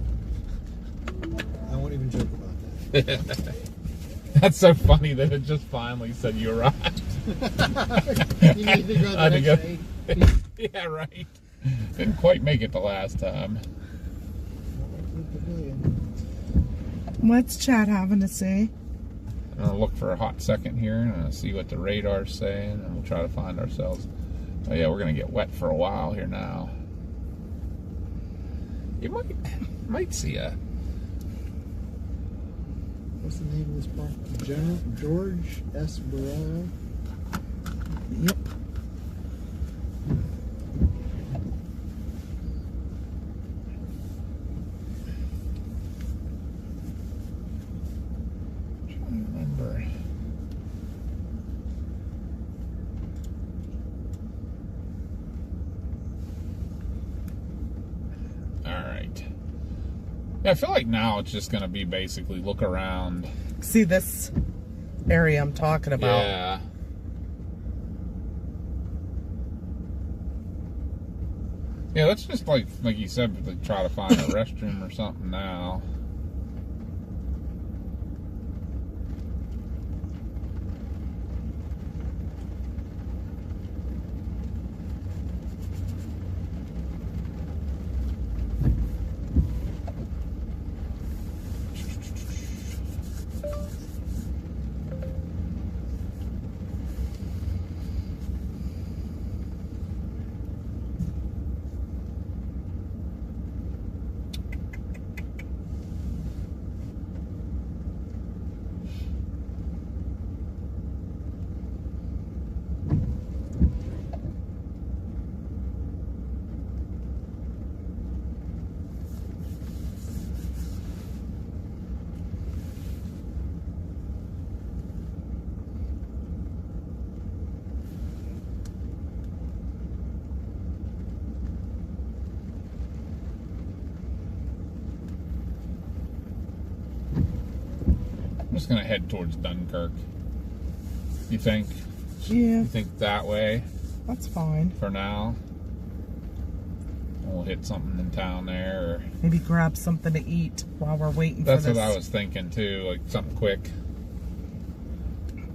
won't even joke about that. That's so funny that it just finally said you arrived. You need to go I had the to next go- day. Yeah, right. Didn't quite make it the last time. What's Chad having to say? I'm gonna look for a hot second here and see what the radar's saying, and we'll try to find ourselves. Oh yeah, we're gonna get wet for a while here now. You might see a. What's the name of this park? General George S. Burrell. Yep. Alright. Yeah, I feel like now it's just going to be basically look around. See this area I'm talking about? Yeah. Yeah, let's just, like you said, try to find a restroom or something now. I'm just gonna head towards Dunkirk. You think? Yeah, You think that way that's fine. for now? We'll hit something in town there. Or... Maybe grab something to eat while we're waiting That's for this. what I was thinking too, like something quick.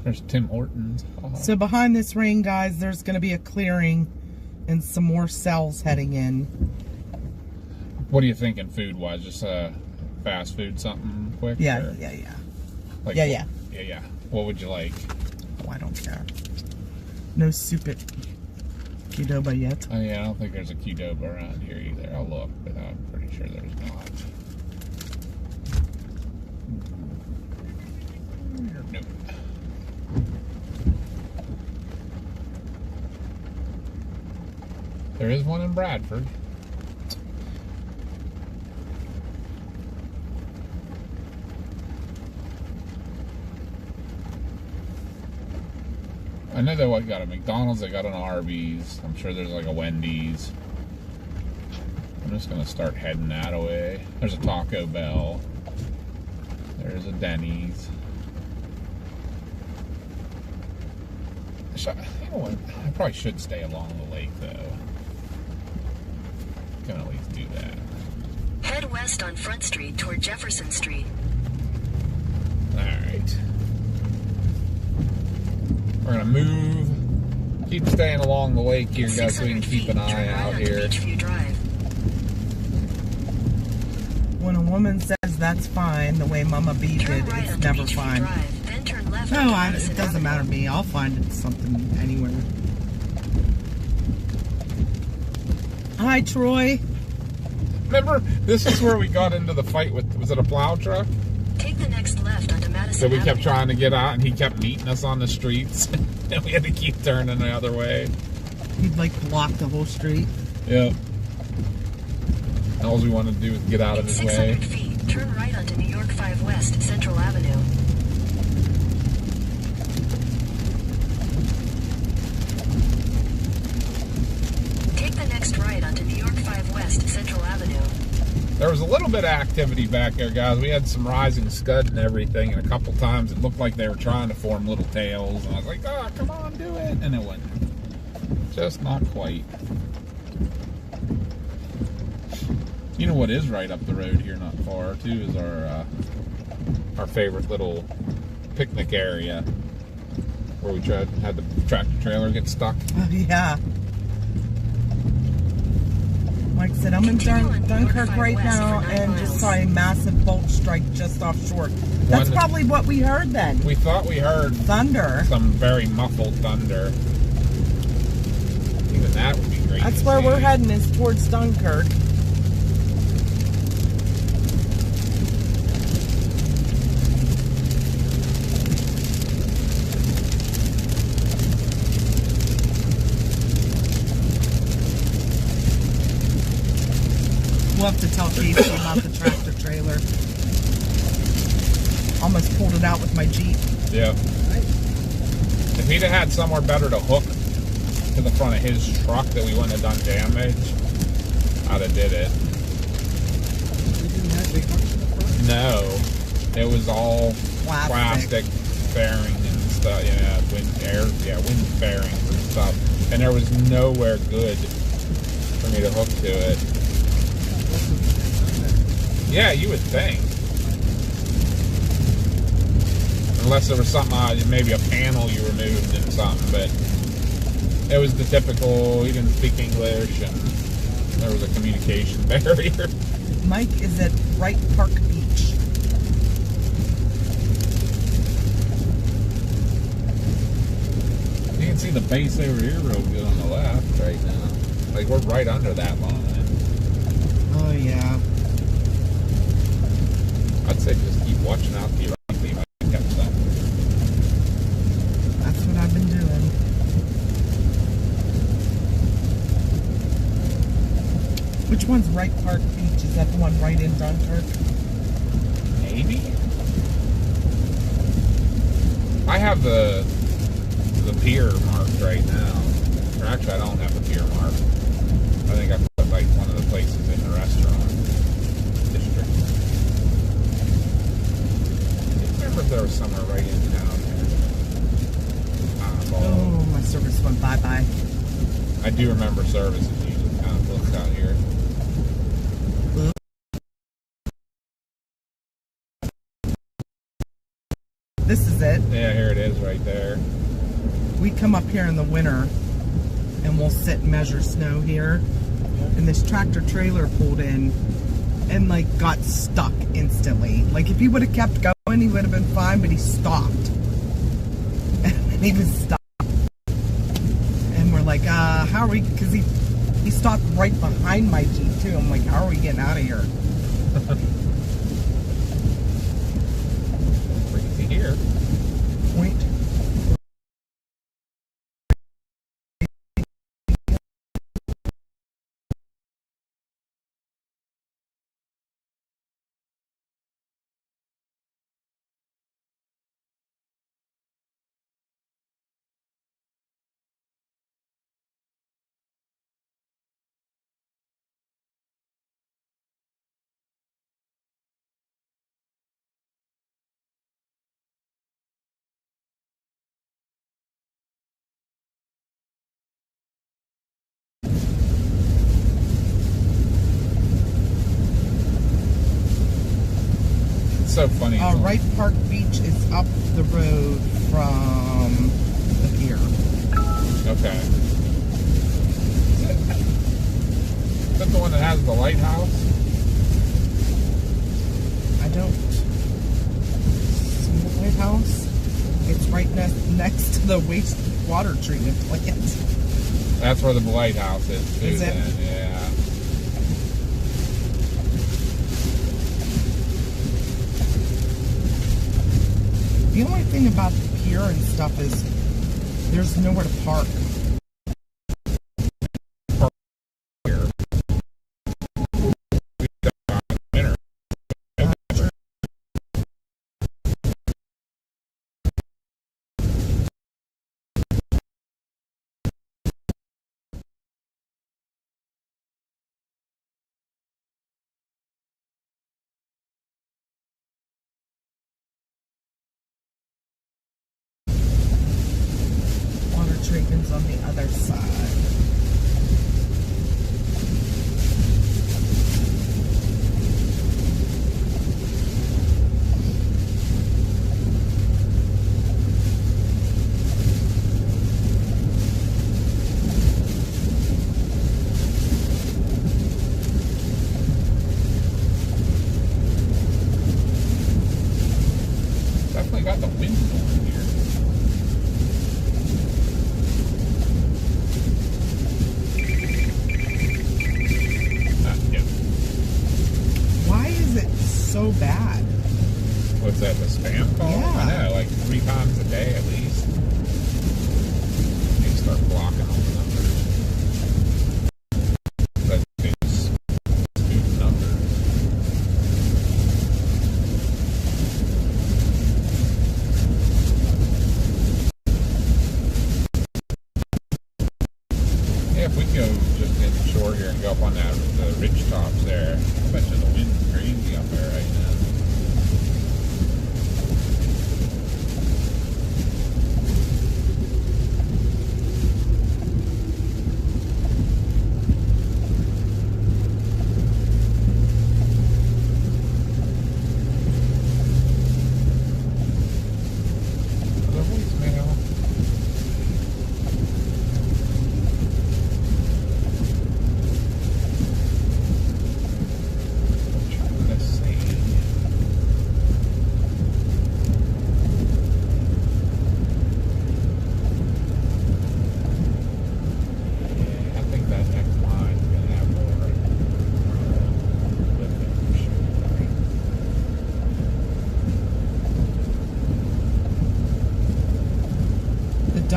There's Tim Hortons. Oh. So behind this ring, guys, there's going to be a clearing and some more cells heading in. What are you thinking food-wise? Just fast food, something quick? Yeah, or, yeah, yeah. like, Yeah. Yeah. What would you like? Oh, I don't care. No soup at Qdoba yet. Oh yeah, I don't think there's a Qdoba around here either. I'll look, but I'm pretty sure there's not. Nope. There is one in Bradford. I know they got a McDonald's, they got an Arby's. I'm sure there's like a Wendy's. I'm just gonna start heading that way. There's a Taco Bell. There's a Denny's. You know what? I probably should stay along the lake though. Can at least do that. Head west on Front Street toward Jefferson Street. Alright. We're gonna move. Keep staying along the lake here, guys, so we can keep an eye out here. Beachview Drive. When a woman says that's fine, the way Mama B Turn did, right it's onto never Beachview fine. Drive, then turn left No, onto it Madison doesn't Avenue. matter to me. I'll find something anywhere. Hi, Troy. Remember, this is where we got into the fight with, was it a plow truck? Take the next left onto Madison So we kept Avenue. trying to get out, and he kept meeting us on the streets, and we had to keep turning the other way. He'd like block the whole street. Yep. All we wanted to do was get out of In his 600 way. feet, turn right onto New York 5 West Central Avenue. Take the next right onto New York 5 West Central Avenue. There was a little bit of activity back there, guys. We had some rising scud and everything, and a couple times it looked like they were trying to form little tails, and I was like, oh, come on, do it. And it went just not quite. You know what is right up the road here, not far, too, is our favorite little picnic area where we had the tractor trailer get stuck. Oh, yeah. Like I said, I'm in Dunkirk right now and just saw a massive bolt strike just offshore. That's probably what we heard then. We thought we heard Thunder. some very muffled thunder. Even that would be great. That's to where see. we're heading, is towards Dunkirk. We'll have to tell Casey about the tractor trailer. Almost pulled it out with my Jeep. Yeah. If he'd have had somewhere better to hook to the front of his truck that we wouldn't have done damage, I'd have did it. No, it was all plastic fairing and stuff. Yeah, wind fairings and stuff. And there was nowhere good for me to hook to it. Yeah, you would think. Unless there was something, maybe a panel you removed and something, but it was the typical, he didn't speak English, and there was a communication barrier. Mike is at Wright Park Beach. You can see the base over here real good on the left right now. Like, we're right under that line. Oh, yeah. I'd say just keep watching out the right, see if I can catch something. That's what I've been doing. Which one's Wright Park Beach? Is that the one right in Dunkirk? Maybe? I have the pier marked right now. Or actually, I don't have the pier marked. I think I put like one of the places in the restaurant district. I remember if there was somewhere right in town here. Oh, my service went bye-bye. I do remember services usually kind of booked out here. This is it. Yeah, here it is right there. We come up here in the winter and we'll sit and measure snow here. And this tractor trailer pulled in and like got stuck instantly. Like if he would have kept going, he would have been fine, but he stopped. And he was stuck. And we're like, how are we, because he stopped right behind my Jeep too. I'm like, how are we getting out of here? Pretty here. Point. So funny. Wright Park Beach is up the road from the pier. Okay. Is that the one that has the lighthouse? I don't see the lighthouse. It's right next to the wastewater treatment plant. That's where the lighthouse is too. Is it? Then. Yeah. The only thing about the pier and stuff is there's nowhere to park. Here. Winter. Water treatment's on the other side. Definitely got the wind going here. Yeah. Why is it so bad? What's that, the spam call? Yeah. I know, like 3 times a day at least. Need to start blocking all the numbers. That is stupid numbers. Yeah, if we can go just inshore here and go up on that the ridge tops there, I bet you the wind's crazy up there right now.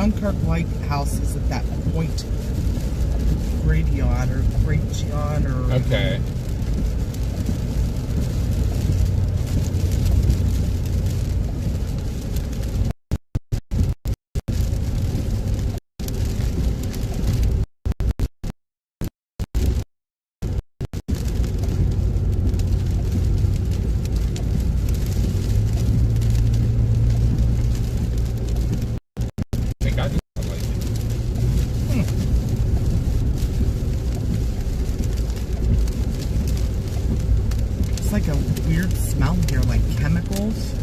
Dunkirk Lighthouse is at that point Gradion or Okay. It's like a weird smell here, like chemicals.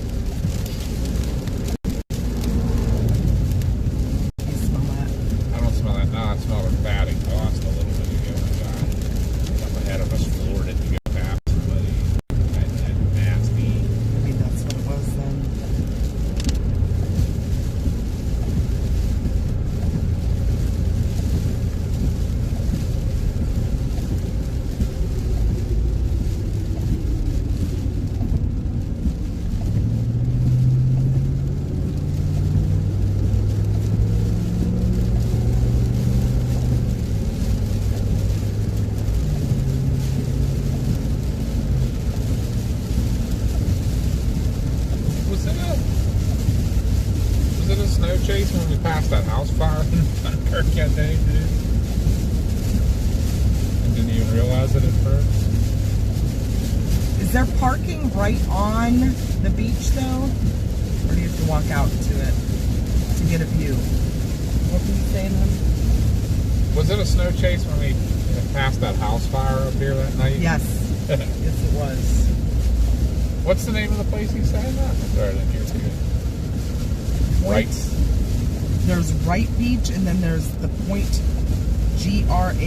You smell that? I don't smell that now. I smell the fat exhaust a little bit ago. Up ahead of us, floored it to go past somebody. That nasty. Maybe that's what it was then. Was it a snow chase when we passed that house fire in Dunkirk that day, dude? And didn't even realize it at first? Is there parking right on the beach though? Or do you have to walk out to it to get a view? What were you saying, hon? Was it a snow chase when we passed that house fire up here that night? Yes. Yes, it was. What's the name of the place you said? Sorry, didn't hear you. Right. There's Wright Beach, and then there's the Point, Gratiot.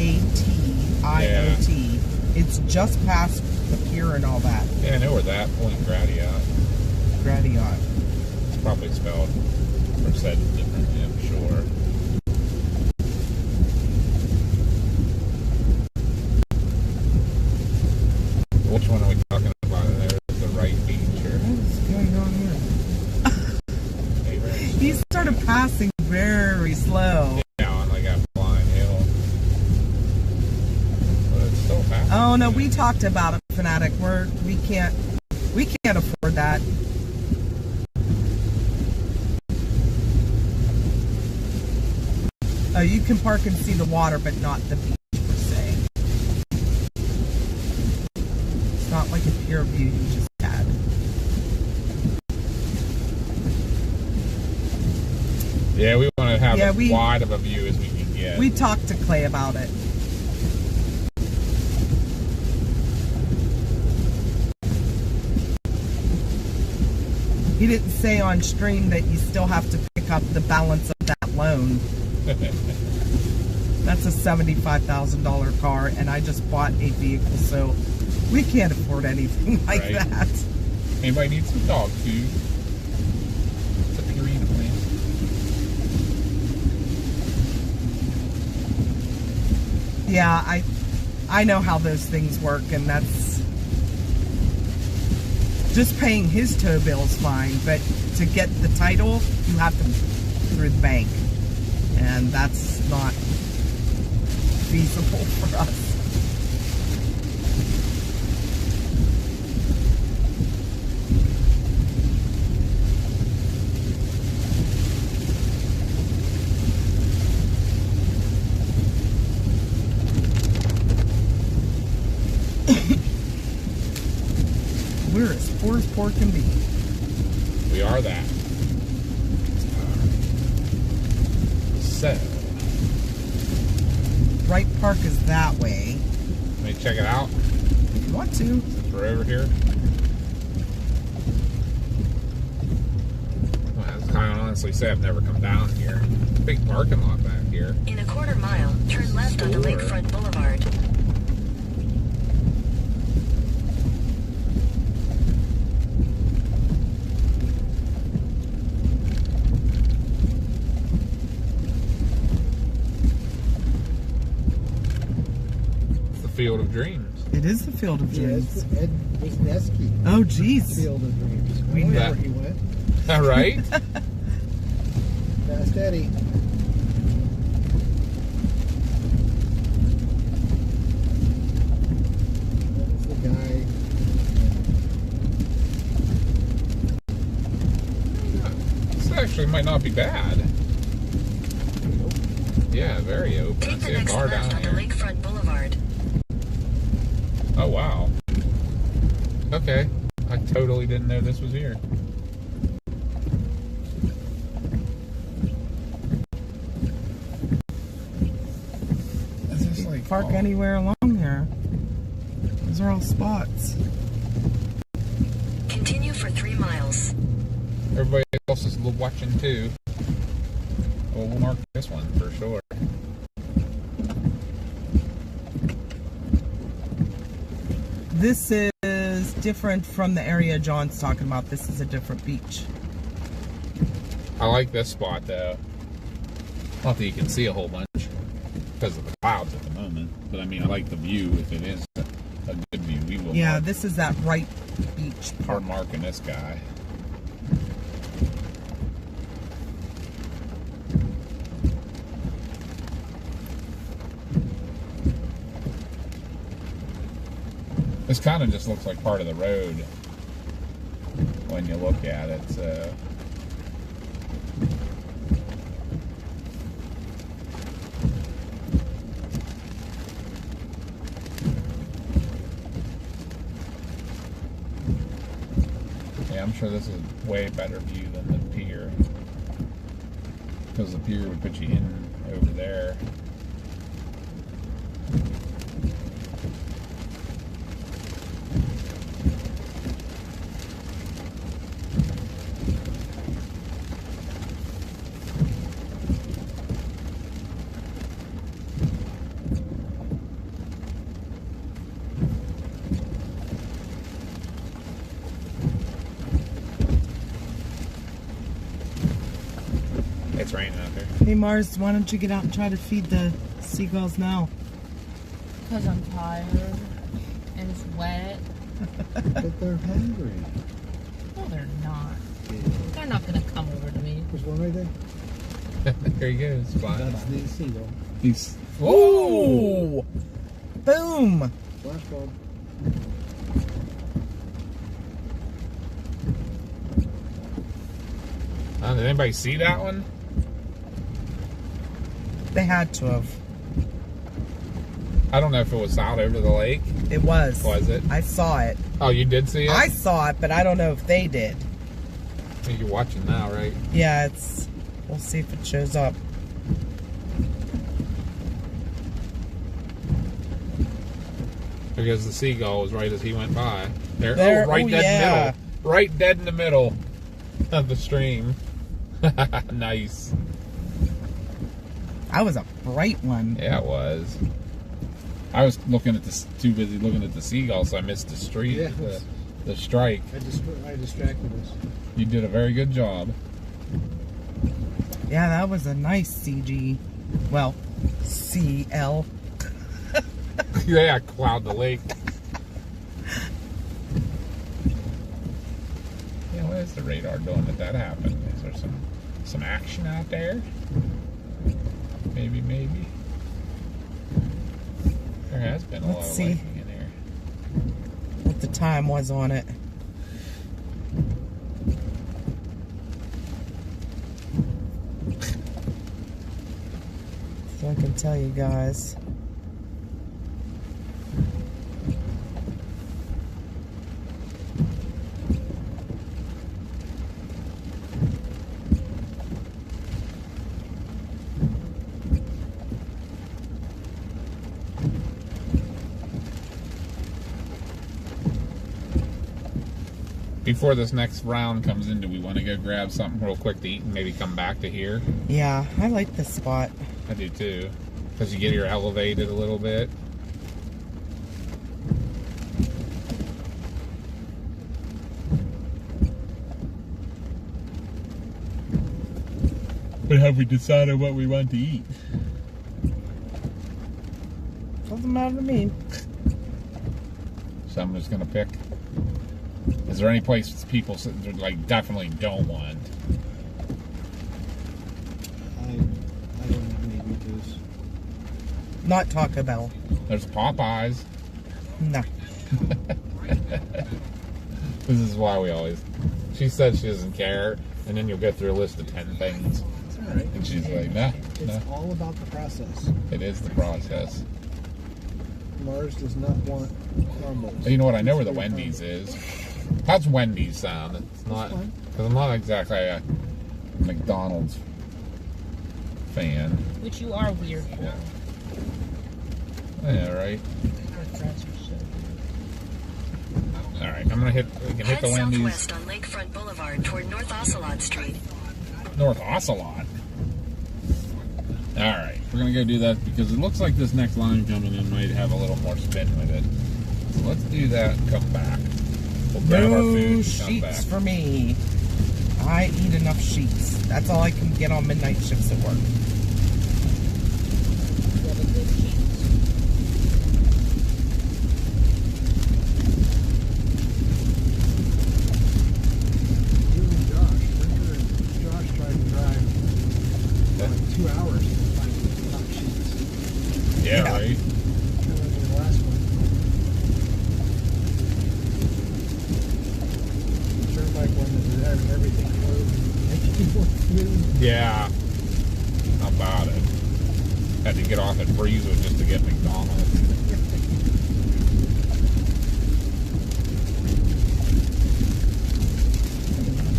It's just past the pier and all that. Yeah, I know where that Point Gratiot. Gratiot. It's probably spelled or said differently, I'm sure. Which one are we talking about? There's the Right Beach here. What's going on here? He started passing very slow. Yeah, on like a flying hill. But it's still passing. Oh no, we talked about it, Fanatic. We can't afford that. You can park and see the water, but not the beach per se. It's not like a pure view you just had. Yeah, we want to have Yeah, as wide of a view as we can get. We talked to Clay about it. He didn't say on stream that you still have to pick up the balance of that loan. That's a $75,000 car, and I just bought a vehicle, so we can't afford anything like that. Anybody need some dog food? It's a Purina plant. Yeah, I know how those things work, and that's just paying his tow bill's fine, but to get the title, you have to through the bank, and that's not feasible for us. We're as poor as poor can be. We are that. So, Wright Park is that way. let me check it out. If you want to. Since we're over here. Well, I can honestly say I've never come down here. Big parking lot back here. In a quarter mile, turn left onto Lakefront Boulevard. Field of Dreams. It is the Field of Dreams. Yeah, Ed Wisniewski. Oh, jeez. Field of Dreams. We I know know. where he went. All right. Fast Eddie. actually might not be bad. Yeah, very open. Take I the see a next car left down onto here. Lakefront Boulevard. Oh, wow. Okay. I totally didn't know this was here. Is this like Park anywhere along here. Those are all spots. Continue for 3 miles. Everybody else is watching too. Well, we'll mark this one for sure. This is different from the area John's talking about. This is a different beach. I like this spot though. Not that you can see a whole bunch because of the clouds at the moment, but I mean, I like the view if it is a good view. We will. Yeah, mark, this is that right beach we're part. marking this guy. This kind of just looks like part of the road when you look at it, so. Yeah, I'm sure this is a way better view than the pier. Because the pier would put you in over there. It's raining out there. Hey Mars, why don't you get out and try to feed the seagulls now? Because I'm tired and it's wet. But they're hungry. No, they're not. Yeah. They're not going to come over to me. There's one right there. There he goes. Flying. That's the seagull. He's. Whoa! Boom! Flash bulb. Did anybody see that one? They had to have. I don't know if it was out over the lake. It was. Was it? I saw it. Oh, you did see it? I saw it, but I don't know if they did. You're watching now, right? Yeah, it's. We'll see if it shows up. Because the seagull was right as he went by. There, oh, right oh, dead in yeah. the middle. Right dead in the middle of the stream. Nice. That was a bright one. Yeah, it was. I was looking at this, too busy looking at the seagull, so I missed the street, Yeah. the strike. I distracted us. You did a very good job. Yeah, that was a nice CG. Well, CL. Yeah, Cloud the Lake. Yeah, what is the radar doing that happened? Is there some action out there? Maybe. There has been a lot Let's of see. lightning in here. What the time was on it. So I can tell you guys. Before this next round comes in, do we want to go grab something real quick to eat and maybe come back to here? Yeah, I like this spot. I do too. Because you get your elevated a little bit. But have we decided what we want to eat? Doesn't matter to me. So I'm just going to pick. Is there any place people like definitely don't want? I don't have any juice. Not Taco Bell. There's Popeyes. No. This is why we always. She said she doesn't care. And then you'll go through a list of 10 things. It's all right. And she's like, nah, It's no. all about the process. It is the process. Mars does not want crumbles. You know what? I know where the Wendy's is. How's Wendy's sound? It's not, fine. because I'm not exactly a McDonald's fan. Which you are weird for. Yeah. Yeah, right. My friends are so weird. All right, I'm gonna hit. We can hit Head the Wendy's. southwest on Lakefront Boulevard toward North Ocelot Street. North Ocelot. All right, we're gonna go do that because it looks like this next line coming in might have a little more spin with it. So let's do that and come back. We'll grab our No food and come back. sheets for me. I eat enough sheets. That's all I can get on midnight shifts at work. Seven good cheese. You and Josh, Brinker and Josh tried to drive for like 2 hours to find top sheets. Yeah, Yeah. right. That was the last one. Turnpike one that had everything closed and everything was moving. Yeah. How about it? Had to get off at Breezer just to get McDonald's.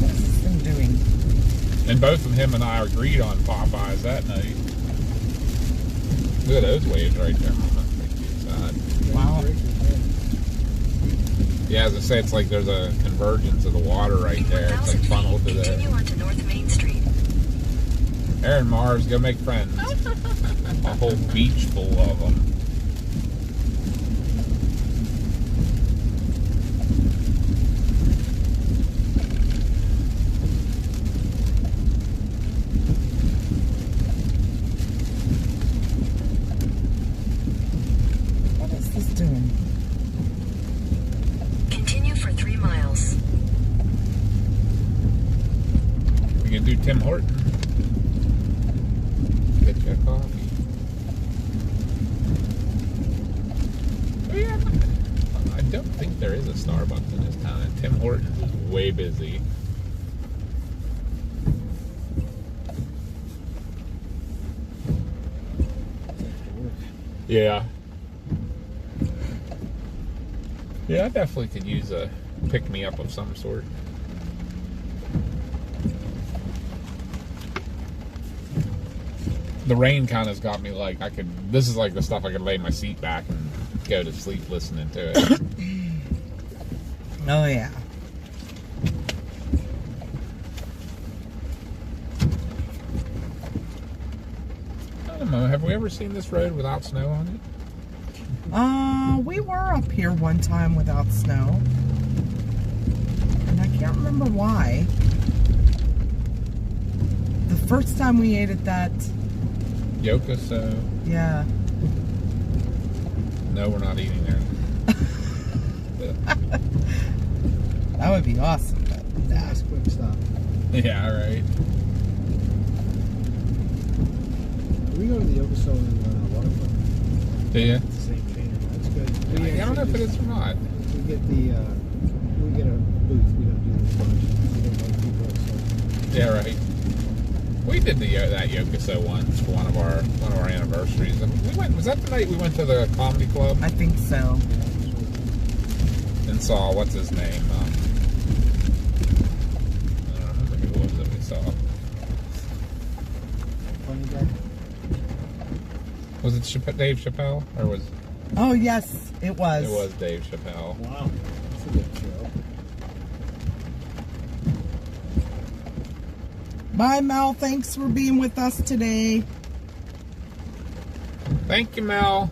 What's this thing doing? And both of him and I agreed on Popeyes that night. Look at those waves right there on the side. Wow. Yeah, as I say, it's like there's a convergence of the water right In there. It's 1,000 like funneled to feet, continue there. on to North Main Street. Aaron Mars, go make friends. A whole beach full of them. What is this doing? Continue for 3 miles. We can do Tim Horton. Get you a coffee. Oh, yeah. I don't think there is a Starbucks in this town. And Tim Hortons is way busy. Yeah. Yeah, I definitely could use a pick-me-up of some sort. The rain kind of got me like, this is like the stuff I could lay my seat back and go to sleep listening to it. Oh, yeah. I don't know, have we ever seen this road without snow on it? We were up here one time without snow. And I can't remember why. The first time we ate at that, Yoka, so yeah. no, we're not eating there. That would be awesome. But nah. Nice quick stop. Yeah, right. We go to the Yokoso in Waterfront. Do you? It's the same thing. That's good. I don't know if it is or not. We get we get a booth. We don't do this much. We don't like people. So. Yeah, right. We did that Yokoso once for one of our anniversaries. And we went. Was that the night we went to the comedy club I think so. and saw what's his name? I don't remember who it was that we saw. Funny guy. Was it Dave Chappelle or was Oh, yes, it was. it was Dave Chappelle? Wow. That's a good show. Bye, Mel. Thanks for being with us today. Thank you, Mel.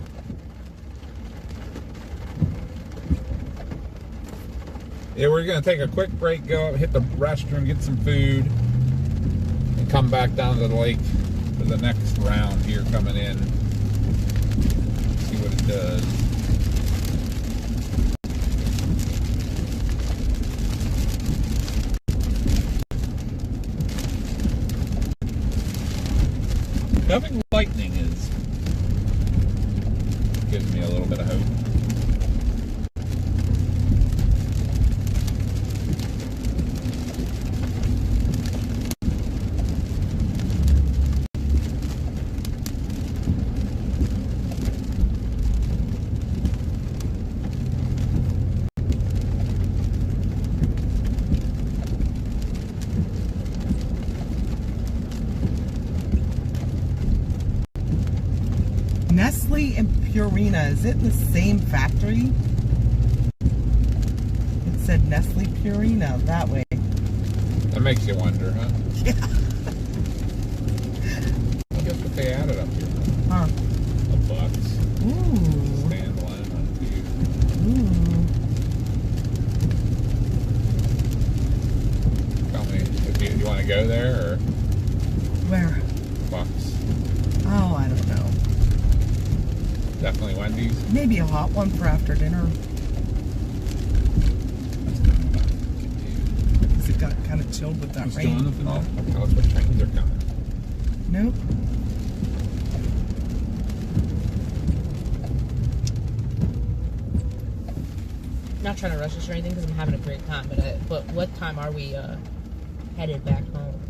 Yeah, we're gonna take a quick break, go up, hit the restroom, get some food, and come back down to the lake for the next round here coming in. See what it does. Having lightning gives me a little bit of hope. Purina. Is it in the same factory? It said Nestle Purina that way. That makes you wonder, huh? Yeah. I guess what they added up here. Huh. A bucks. Ooh. Standalone on view. Ooh. Tell me if you want to go there or Where? Bucks. Oh, I don't know. Definitely Wendy's. Maybe a hot one for after dinner. Because it got kind of chilled with that rain. Oh, tell us what trains are coming. Nope. Not trying to rush this or anything because I'm having a great time, but what time are we headed back home?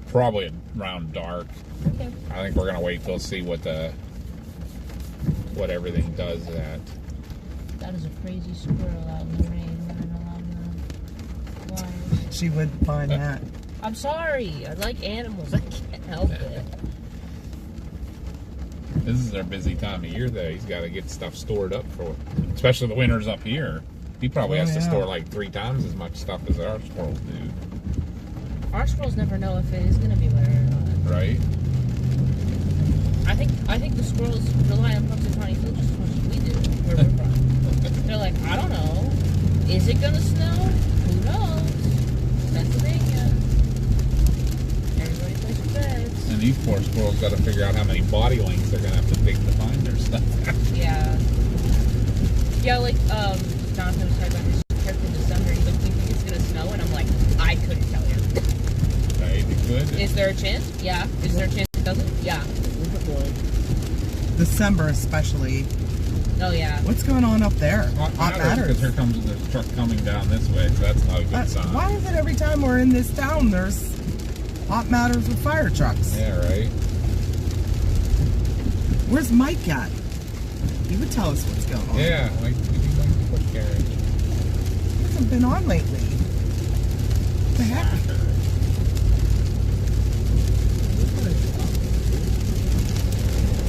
Probably around dark. Okay. I think we're gonna wait till see what everything does at. That is a crazy squirrel out in the rain running along the wires. She would find that. I'm sorry. I like animals. I can't help it. This is our busy time of year, though. He's got to get stuff stored up for, especially the winters up here. He probably has to store like 3 times as much stuff as our squirrels do. Our squirrels never know if it is going to be winter or not. Right? I think the squirrels rely on Punxsutawney Phil just as much as we do where we're from. They're like, I don't know. Is it going to snow? Who knows? Pennsylvania. Everybody plays with beds. And these poor squirrels got to figure out how many body lengths they're going to have to dig to find their stuff. Yeah. Yeah, like, Jonathan was talking about his trip in December. He's like, do you think it's going to snow? And I'm like, I couldn't tell you. Right? It could. Is there a chance? Yeah. Is there a chance it doesn't? Yeah. December especially. Oh, yeah. What's going on up there? Hot Hot matters. matters. Because here comes the truck coming down this way, so that's not a good sign. Why is it every time we're in this town there's hot matters with fire trucks? Yeah, right? Where's Mike at? He would tell us what's going on. Yeah, like, he's like a quick carriage. He hasn't been on lately. What the heck?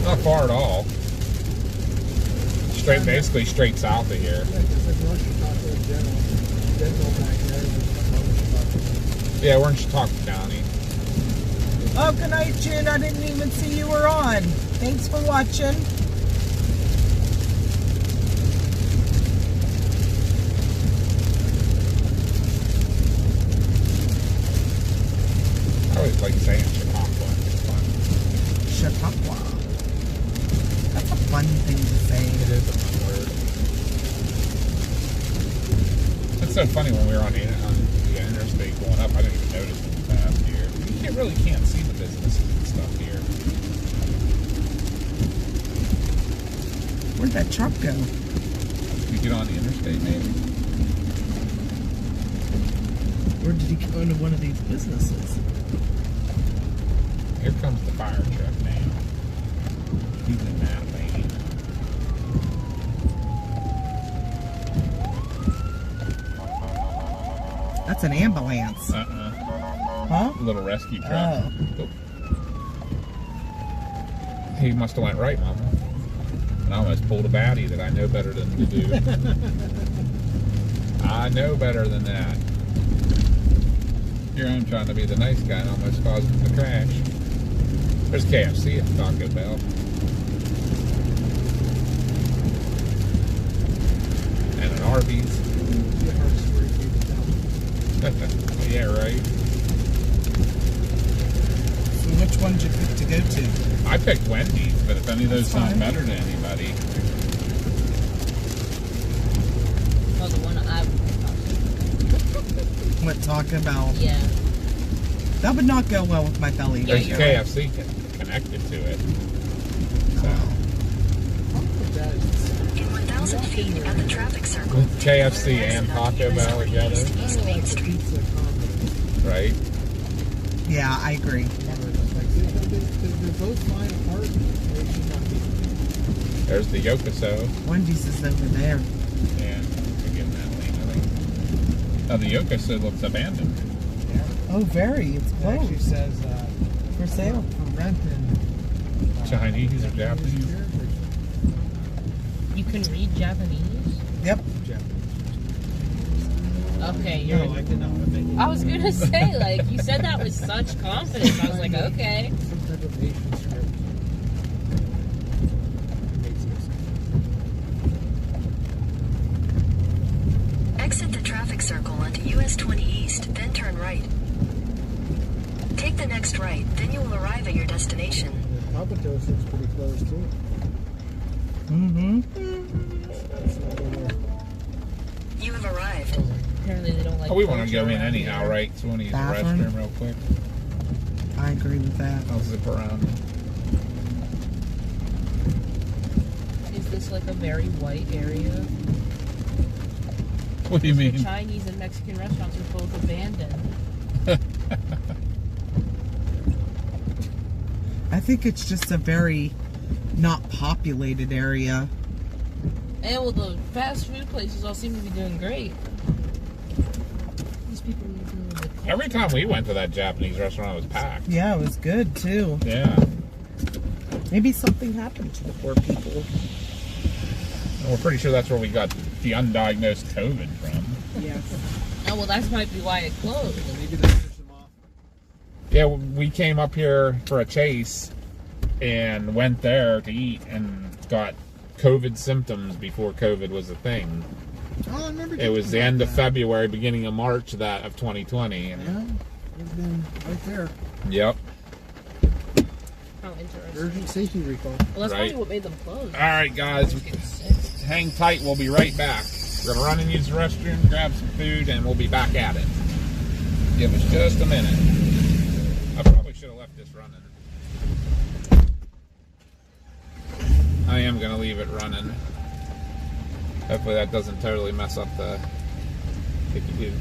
Not far at all. Basically straight south of here. Yeah, we're in Chautauqua County. Oh, good night, June. I didn't even see you were on. Thanks for watching. I always like saying Chautauqua. It's fun. Chautauqua. That's a fun thing to say. It is a fun word. It's so funny when we were on the interstate going up. I didn't even notice it past here. You really can't see the businesses and stuff here. Where'd that truck go? You get on the interstate, maybe. Or did he go into one of these businesses? Here comes the fire truck now. He's in that lane. That's an ambulance. Huh? A little rescue truck. Oh. He must have went right, Mama. And I almost pulled a baddie that I know better than to do. I know better than that. Here I'm trying to be the nice guy and almost caused the crash. There's KFC at Taco Bell. And an Arby's. Yeah, right. So which one did you pick to go to? I picked Wendy's, but if any of those That's sound fine. better to anybody. Oh, the one I would What Taco Bell? Yeah. That would not go well with my belly. Yeah, There's you're KFC connected to it. So, In 1,000 feet at the traffic circle. KFC and Taco Bell together, East Main Street. right? Yeah, I agree. They're both flying apart. They should not be. There's the Yokoso. Wendy's is over there. And we're getting that lane, I think. Now the Yokoso looks abandoned. Yeah. Oh, very. It's It actually closed. says For sale. for rent and Chinese or Japanese? can read Japanese? Yep. Japanese. Okay, you're. No, I cannot. I was gonna say, like, you said that with such confidence. I was like, okay. Some type of Asian script. Makes no sense. Exit the traffic circle onto US 20 East, then turn right. Take the next right, then you will arrive at your destination. The Papatos looks pretty close too. Mm-hmm. That's not gonna- You have arrived. Apparently they don't like. Oh, we want to go culture in around anyhow, here. right? So we want to use the Bathroom. restroom real quick. I agree with that. I'll zip around. Is this like a very white area? What do you The mean? Chinese and Mexican restaurants are both abandoned. I think it's just a very not populated area. And well, the fast food places all seem to be doing great. These people are doing the Every time we went to that Japanese restaurant, it was packed. Yeah, it was good too. Yeah. Maybe something happened to the poor people. And we're pretty sure that's where we got the undiagnosed COVID from. Yes. Oh well, that might be why it closed. Maybe they finish them off. Yeah, we came up here for a chase and went there to eat and got COVID symptoms before COVID was a thing. Oh, I remember. It was the talking end about of that. February, beginning of March of 2020. And Yeah, it's been right there. Yep. How interesting. Urgent safety recall. Well, that's Right. probably what made them close. All right, guys, Getting sick. hang tight. We'll be right back. We're gonna run and use the restroom, grab some food, and we'll be back at it. Give us just a minute. I probably should have left this running. I am gonna leave it running. Hopefully that doesn't totally mess up the picky-do.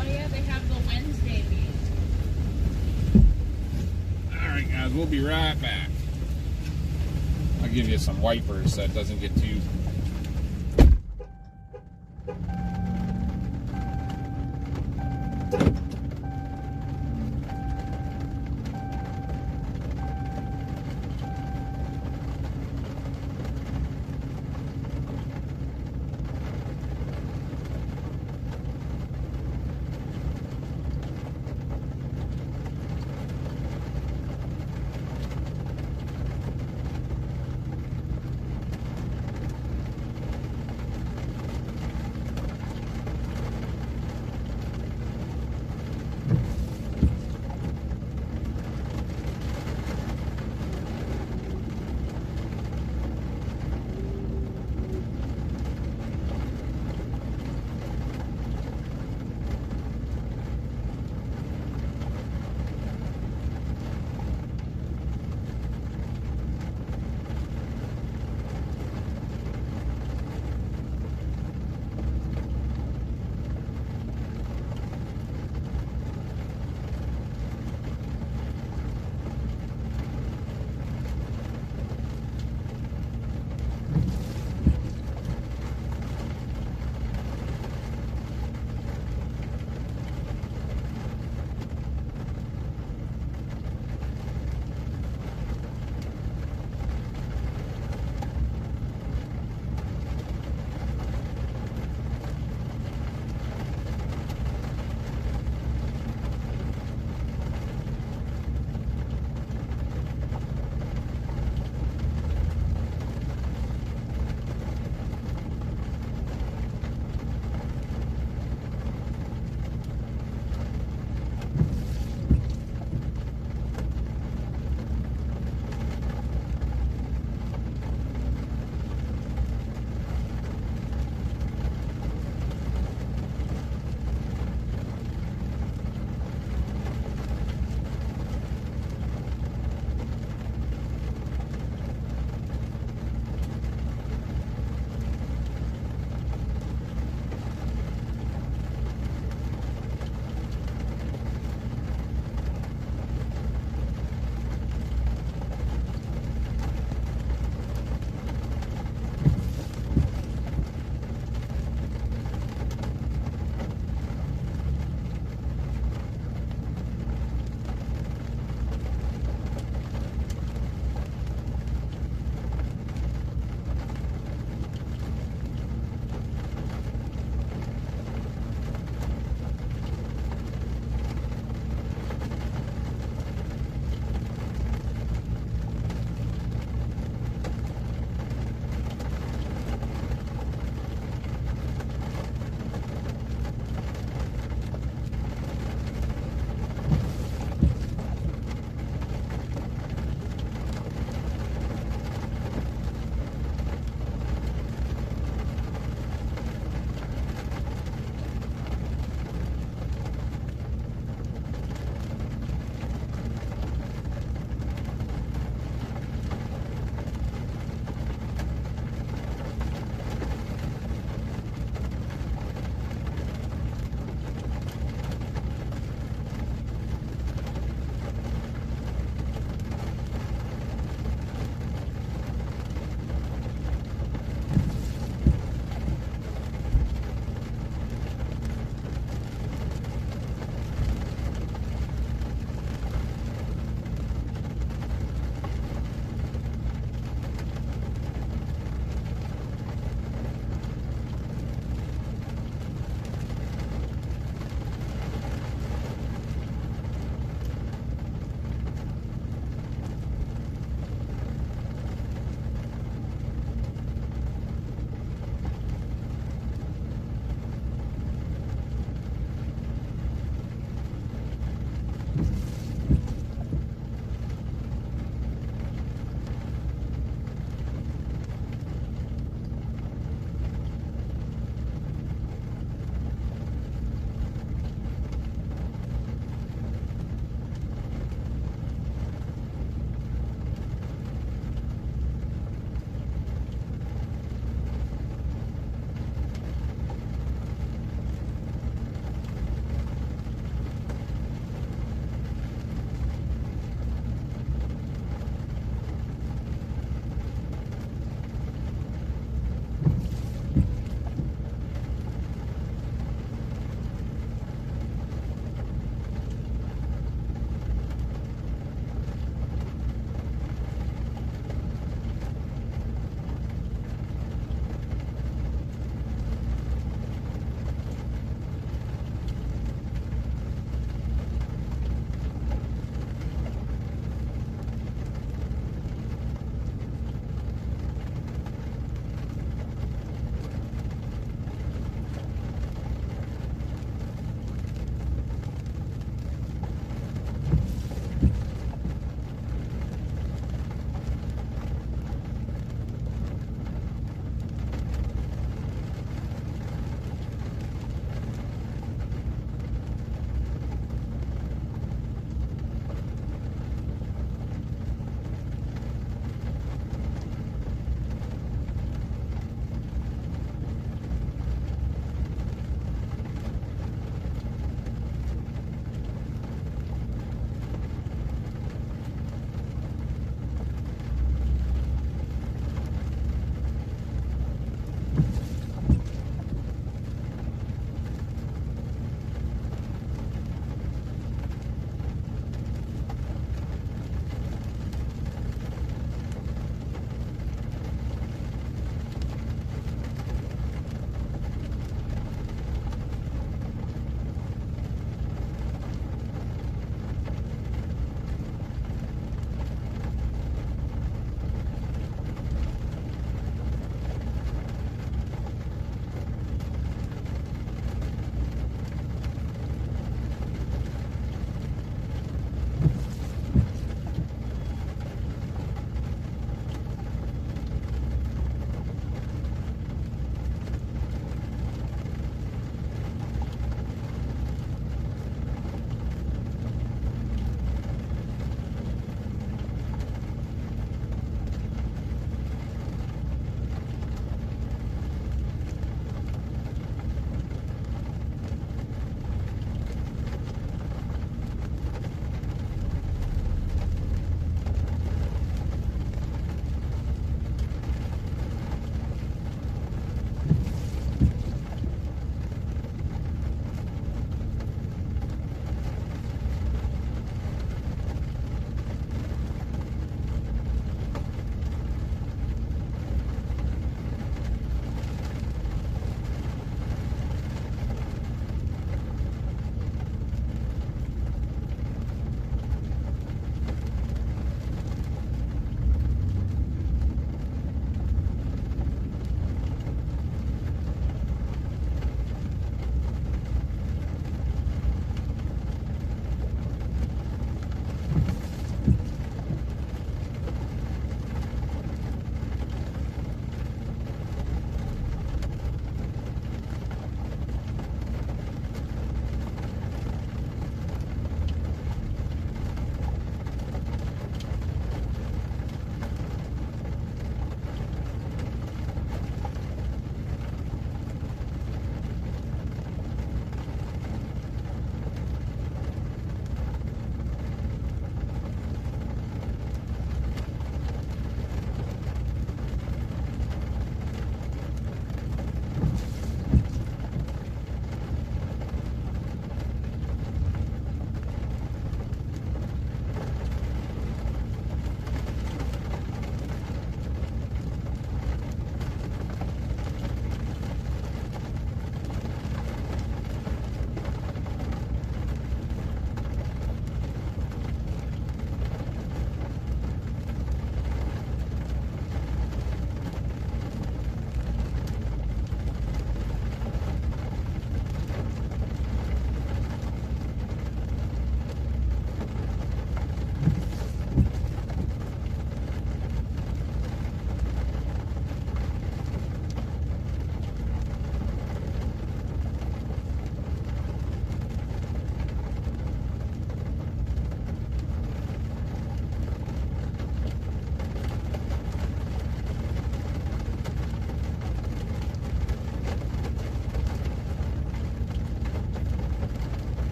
Oh yeah, they have the Wednesday meeting. Alright guys, we'll be right back. I'll give you some wipers so it doesn't get too...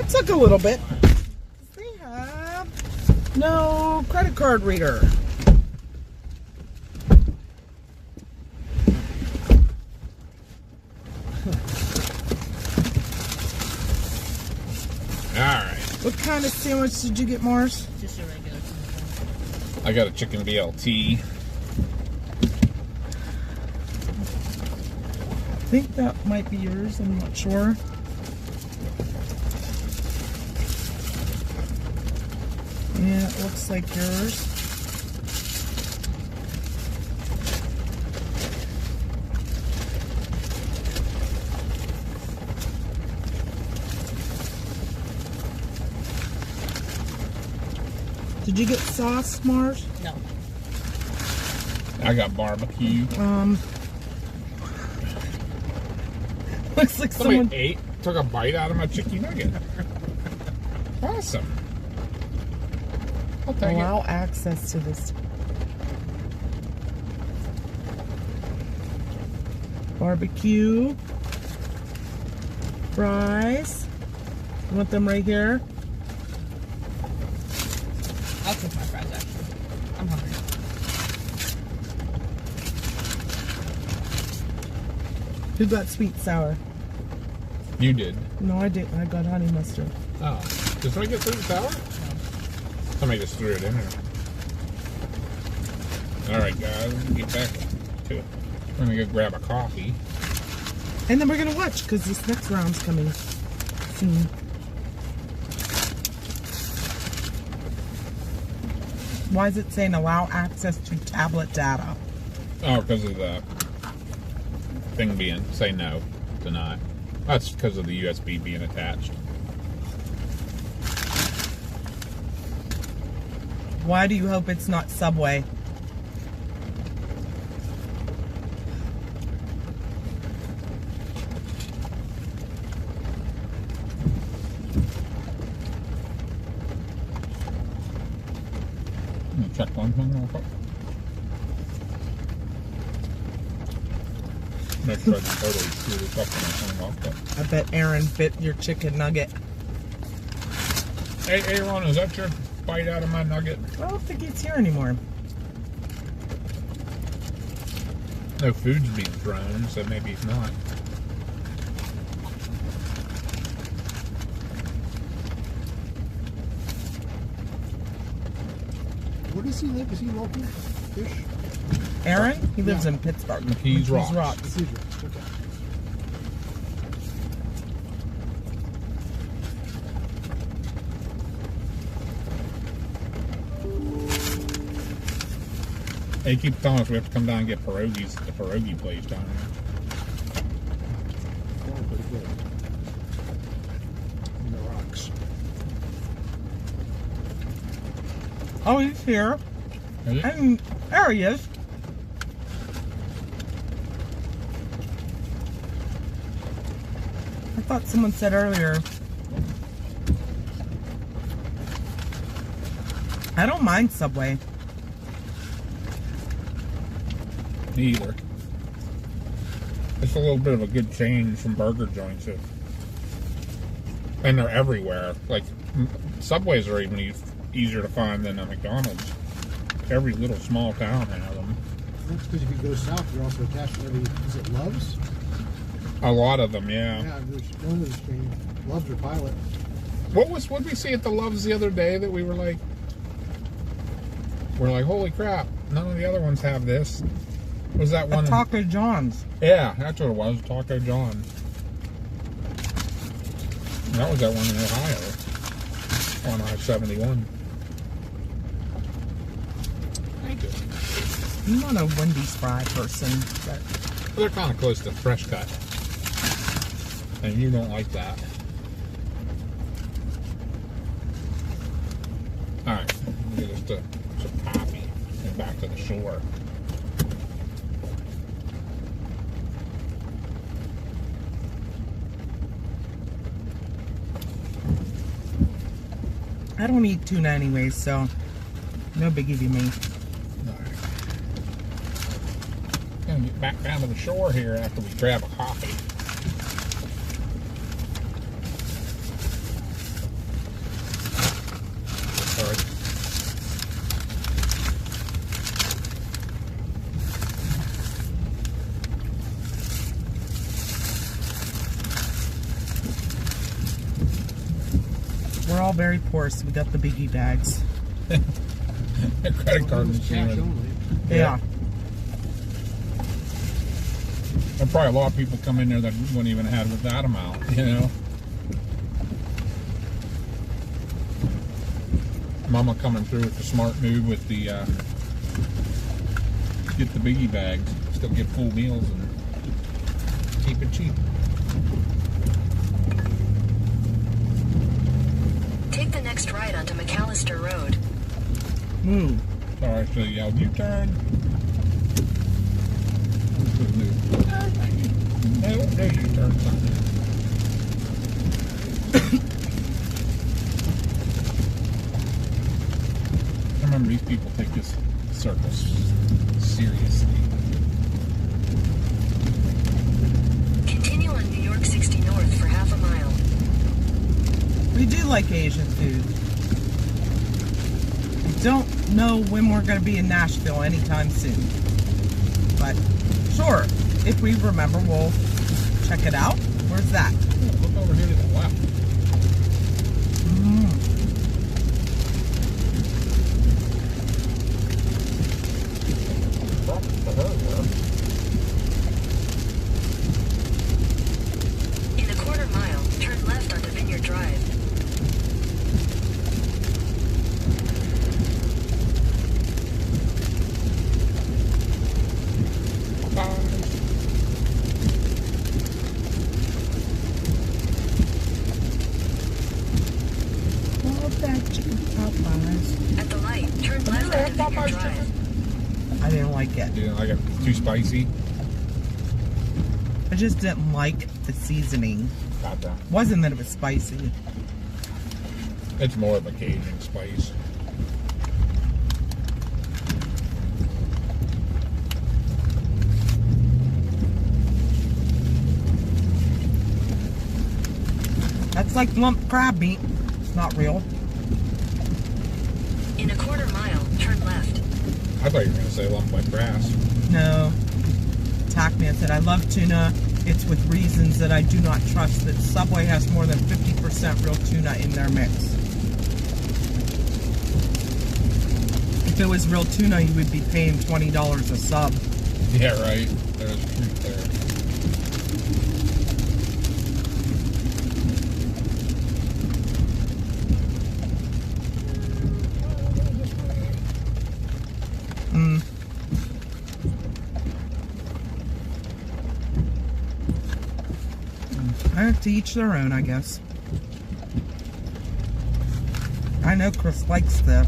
It took a little bit. They have no credit card reader. Alright. What kind of sandwich did you get, Mars? Just a regular. I got a chicken BLT. I think that might be yours. I'm not sure. Yeah, it looks like yours. Did you get sauce, Mars? No. I got barbecue. Looks like Somebody took a bite out of my chicken nugget. Awesome. I'll take allow access to this. Barbecue. Fries. You want them right here? I'll cook my fries actually. I'm hungry. Who got sweet sour? You did. No, I didn't. I got honey mustard. Oh. Did somebody get sweet and sour? Somebody just threw it in there. Alright, guys. Let's get back to it. We're going to go grab a coffee. And then we're going to watch because this next round's coming soon. Why is it saying allow access to tablet data? Oh, because of the thing being, say no, deny. That's because of the USB being attached. Why do you hope it's not Subway? Check one thing real quick. Make sure I didn't totally screw this up when I turn off. I bet Aaron bit your chicken nugget. Hey, Aaron, is that your bite out of my nugget? I don't think he's here anymore. No food's being thrown, so maybe it's not. Where does he live? Is he local? Fish? Aaron? He lives in Pittsburgh. McKees Rocks. It's easier. Okay. They keep telling us we have to come down and get pierogies at the pierogi place down there. Oh, pretty good. In the rocks. Oh, he's here. Is it? And there he is. I thought someone said earlier. I don't mind Subway. Me either. It's a little bit of a good change from burger joints. And they're everywhere. Like, Subways are even easier to find than a McDonald's. Every little small town has them. That's because if you go south, you're also attached to every, is it Love's? A lot of them, yeah. Yeah, there's one of the Love's or Pilot. What did we see at the Loves the other day that we were like, holy crap, none of the other ones have this. Was that one? Taco John's. Yeah, that's what it was, Taco John. That was that one in Ohio on I-71. Thank you. I'm not a Wendy's fry person, but They're kind of close to Fresh Cut. And you don't like that. Alright, get us to some coffee and back to the shore. I don't eat tuna anyways, so no biggie to me. Alright. Gonna get back down to the shore here after we grab a coffee. we're all very poor, so we got the biggie bags. A credit card Cash machine. only. Yeah. There's probably a lot of people come in there that wouldn't even have with that amount, you know. Mama coming through with the smart move with the get the biggie bags, still get full meals and keep it cheap. Take the next right onto McAllister Road. Move. Sorry, so yeah, U-turn. There's U-turn something. I remember these people take this circle seriously. Continue on New York 60 North for half a mile. We do like Asian food. Don't know when we're going to be in Nashville anytime soon. But sure, if we remember, we'll check it out. Where's that? Look over here to the left. In a quarter mile, turn left onto Vineyard Drive. At the light, turn left onto Vineyard Drive. I didn't like it. You know, I got too spicy. I just didn't like the seasoning. Got that. Wasn't that it was spicy. It's more of a Cajun spice. That's like lump crab meat. It's not real. In a quarter mile, turn left. I thought you were going to say lump like grass. No. Tackman said, I love tuna. It's with reasons that I do not trust that Subway has more than 50% real tuna in their mix. If it was real tuna, you would be paying $20 a sub. Yeah, right. There's truth there. To each their own, I guess. I know Chris likes the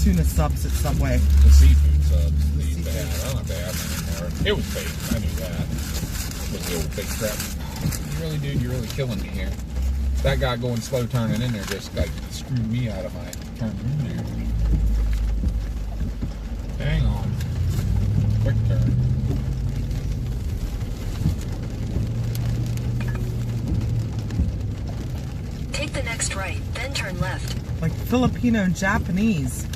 tuna subs at Subway. The seafood subs they used to have. I don't know if they have them anymore. It was fake. I knew that. It was the old fake crap. You really, dude, you're really killing me here. That guy going slow turning in there just like screwed me out of my turn in there. Hang on. Quick turn. Take the next right, then turn left. Like Filipino and Japanese.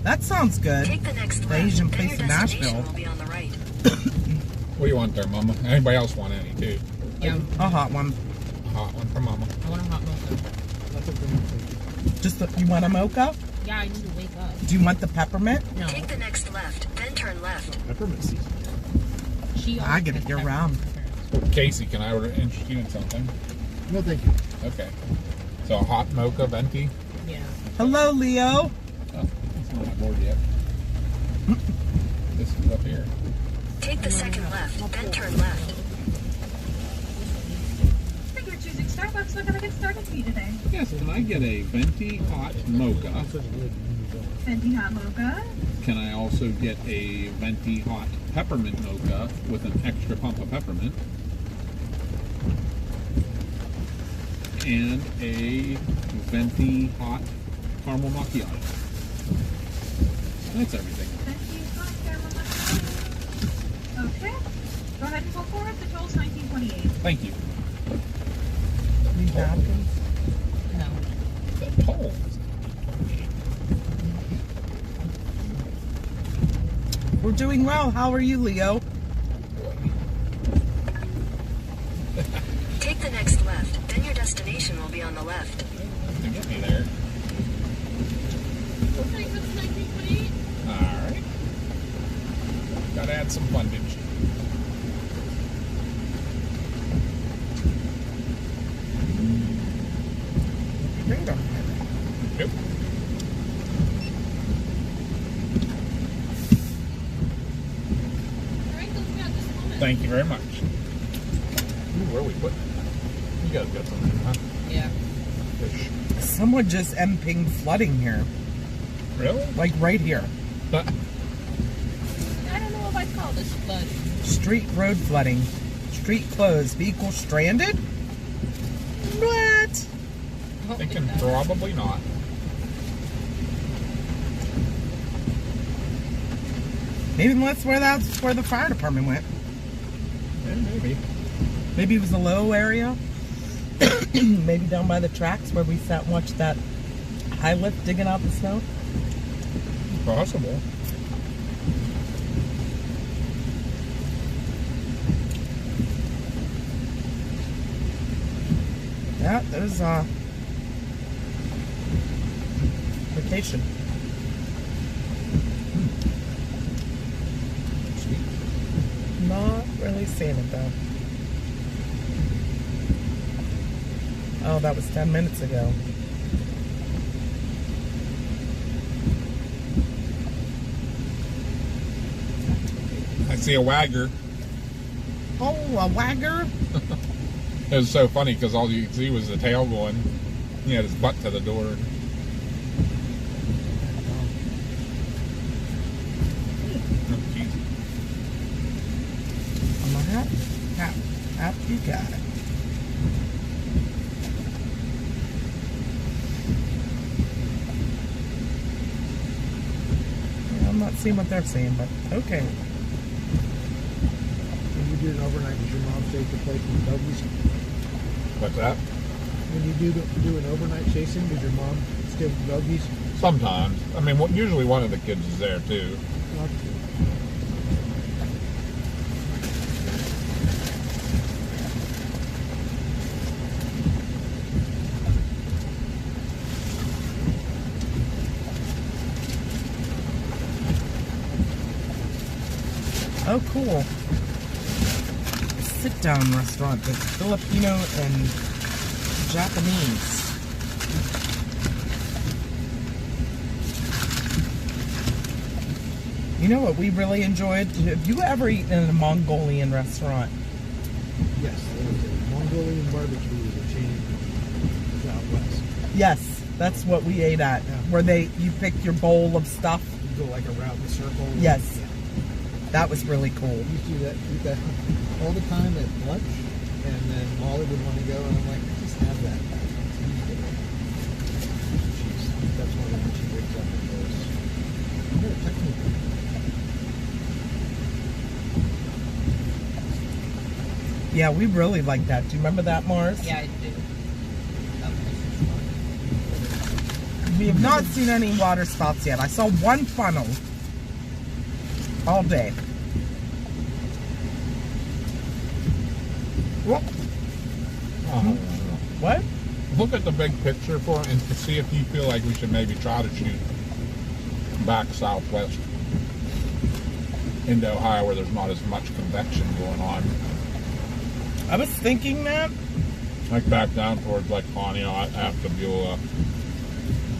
That sounds good. Take the next The left, Asian then place your in destination Nashville. will be on the right. What do you want there, Mama? Anybody else want any, too? Yeah, A hot one. A hot one for Mama. I want a hot mocha. That's okay. You want a mocha? Yeah, I need to wake up. Do you want the peppermint? No, Take the next left, then turn left. Peppermint season. she. I always get it has year pepper round. in her. Casey, can I interest you in something? No, thank you. Okay. So a hot mocha venti? Yeah. Hello, Leo. Oh, it's not on my board yet. This is up here. Take the second left, then turn left. Thank you for choosing Starbucks. What can I get started for you today? Yes, can I get a venti hot mocha? Venti hot mocha. Can I also get a venti hot peppermint mocha with an extra pump of peppermint? And a venti hot caramel macchiato. That's everything. Venti hot caramel macchiato. Okay. Go ahead and pull forward. The total's $19.28. Thank you. Need napkins? No. The toll. We're doing well. How are you, Leo? Take the next left, then your destination will be on the left. to get me there. Looks like it's 1928. Alright. Gotta add some fundage. Bingo. Yep. Alright, let's go at this moment. Thank you very much. Ooh, where are we putting it? You guys got something, huh? Yeah. Fish. Someone just pinged flooding here. Really? Like right here. I don't know if I'd call this flood. Street road flooding. Street closed. Vehicle stranded? What? Thinking probably not. Maybe that's where the fire department went. Yeah, maybe. Maybe it was a low area. Maybe down by the tracks where we sat and watched that high lift digging out the snow. Possible. Yeah, there's vacation. Sweet. Not really seeing it though. Oh, that was 10 minutes ago. I see a wagger. Oh, a wagger? It was so funny because all you could see was the tail going. He had his butt to the door. Oh, geez. On my hat? Hat you got it. Yeah, I'm not seeing what they're saying, but okay. When you do an overnight, does your mom take the plate from the doggies? What's that? When you do an overnight chasing, does your mom stay with the doggies? Sometimes. I mean, usually one of the kids is there too. Oh, cool. Sit-down restaurant that's Filipino and Japanese. You know what we really enjoyed? Have you ever eaten in a Mongolian restaurant? Yes, there was a Mongolian barbecue is a chain out west. Yes, that's what we ate at. Yeah. Where you pick your bowl of stuff. You go like around the circle. Yes. Yeah. That was really cool. We used to eat that all the time at lunch, and then Molly would want to go, and I'm like, just have that. That's one of the she wakes up and goes, no, technically. Yeah, we really liked that. Do you remember that, Mars? Yeah, I do. We have not seen any waterspouts yet. I saw one funnel all day. What? What? Look at the big picture for it and to see if you feel like we should maybe try to shoot back southwest into Ohio where there's not as much convection going on. I was thinking that. Like back down towards like Pontiac after Beulah.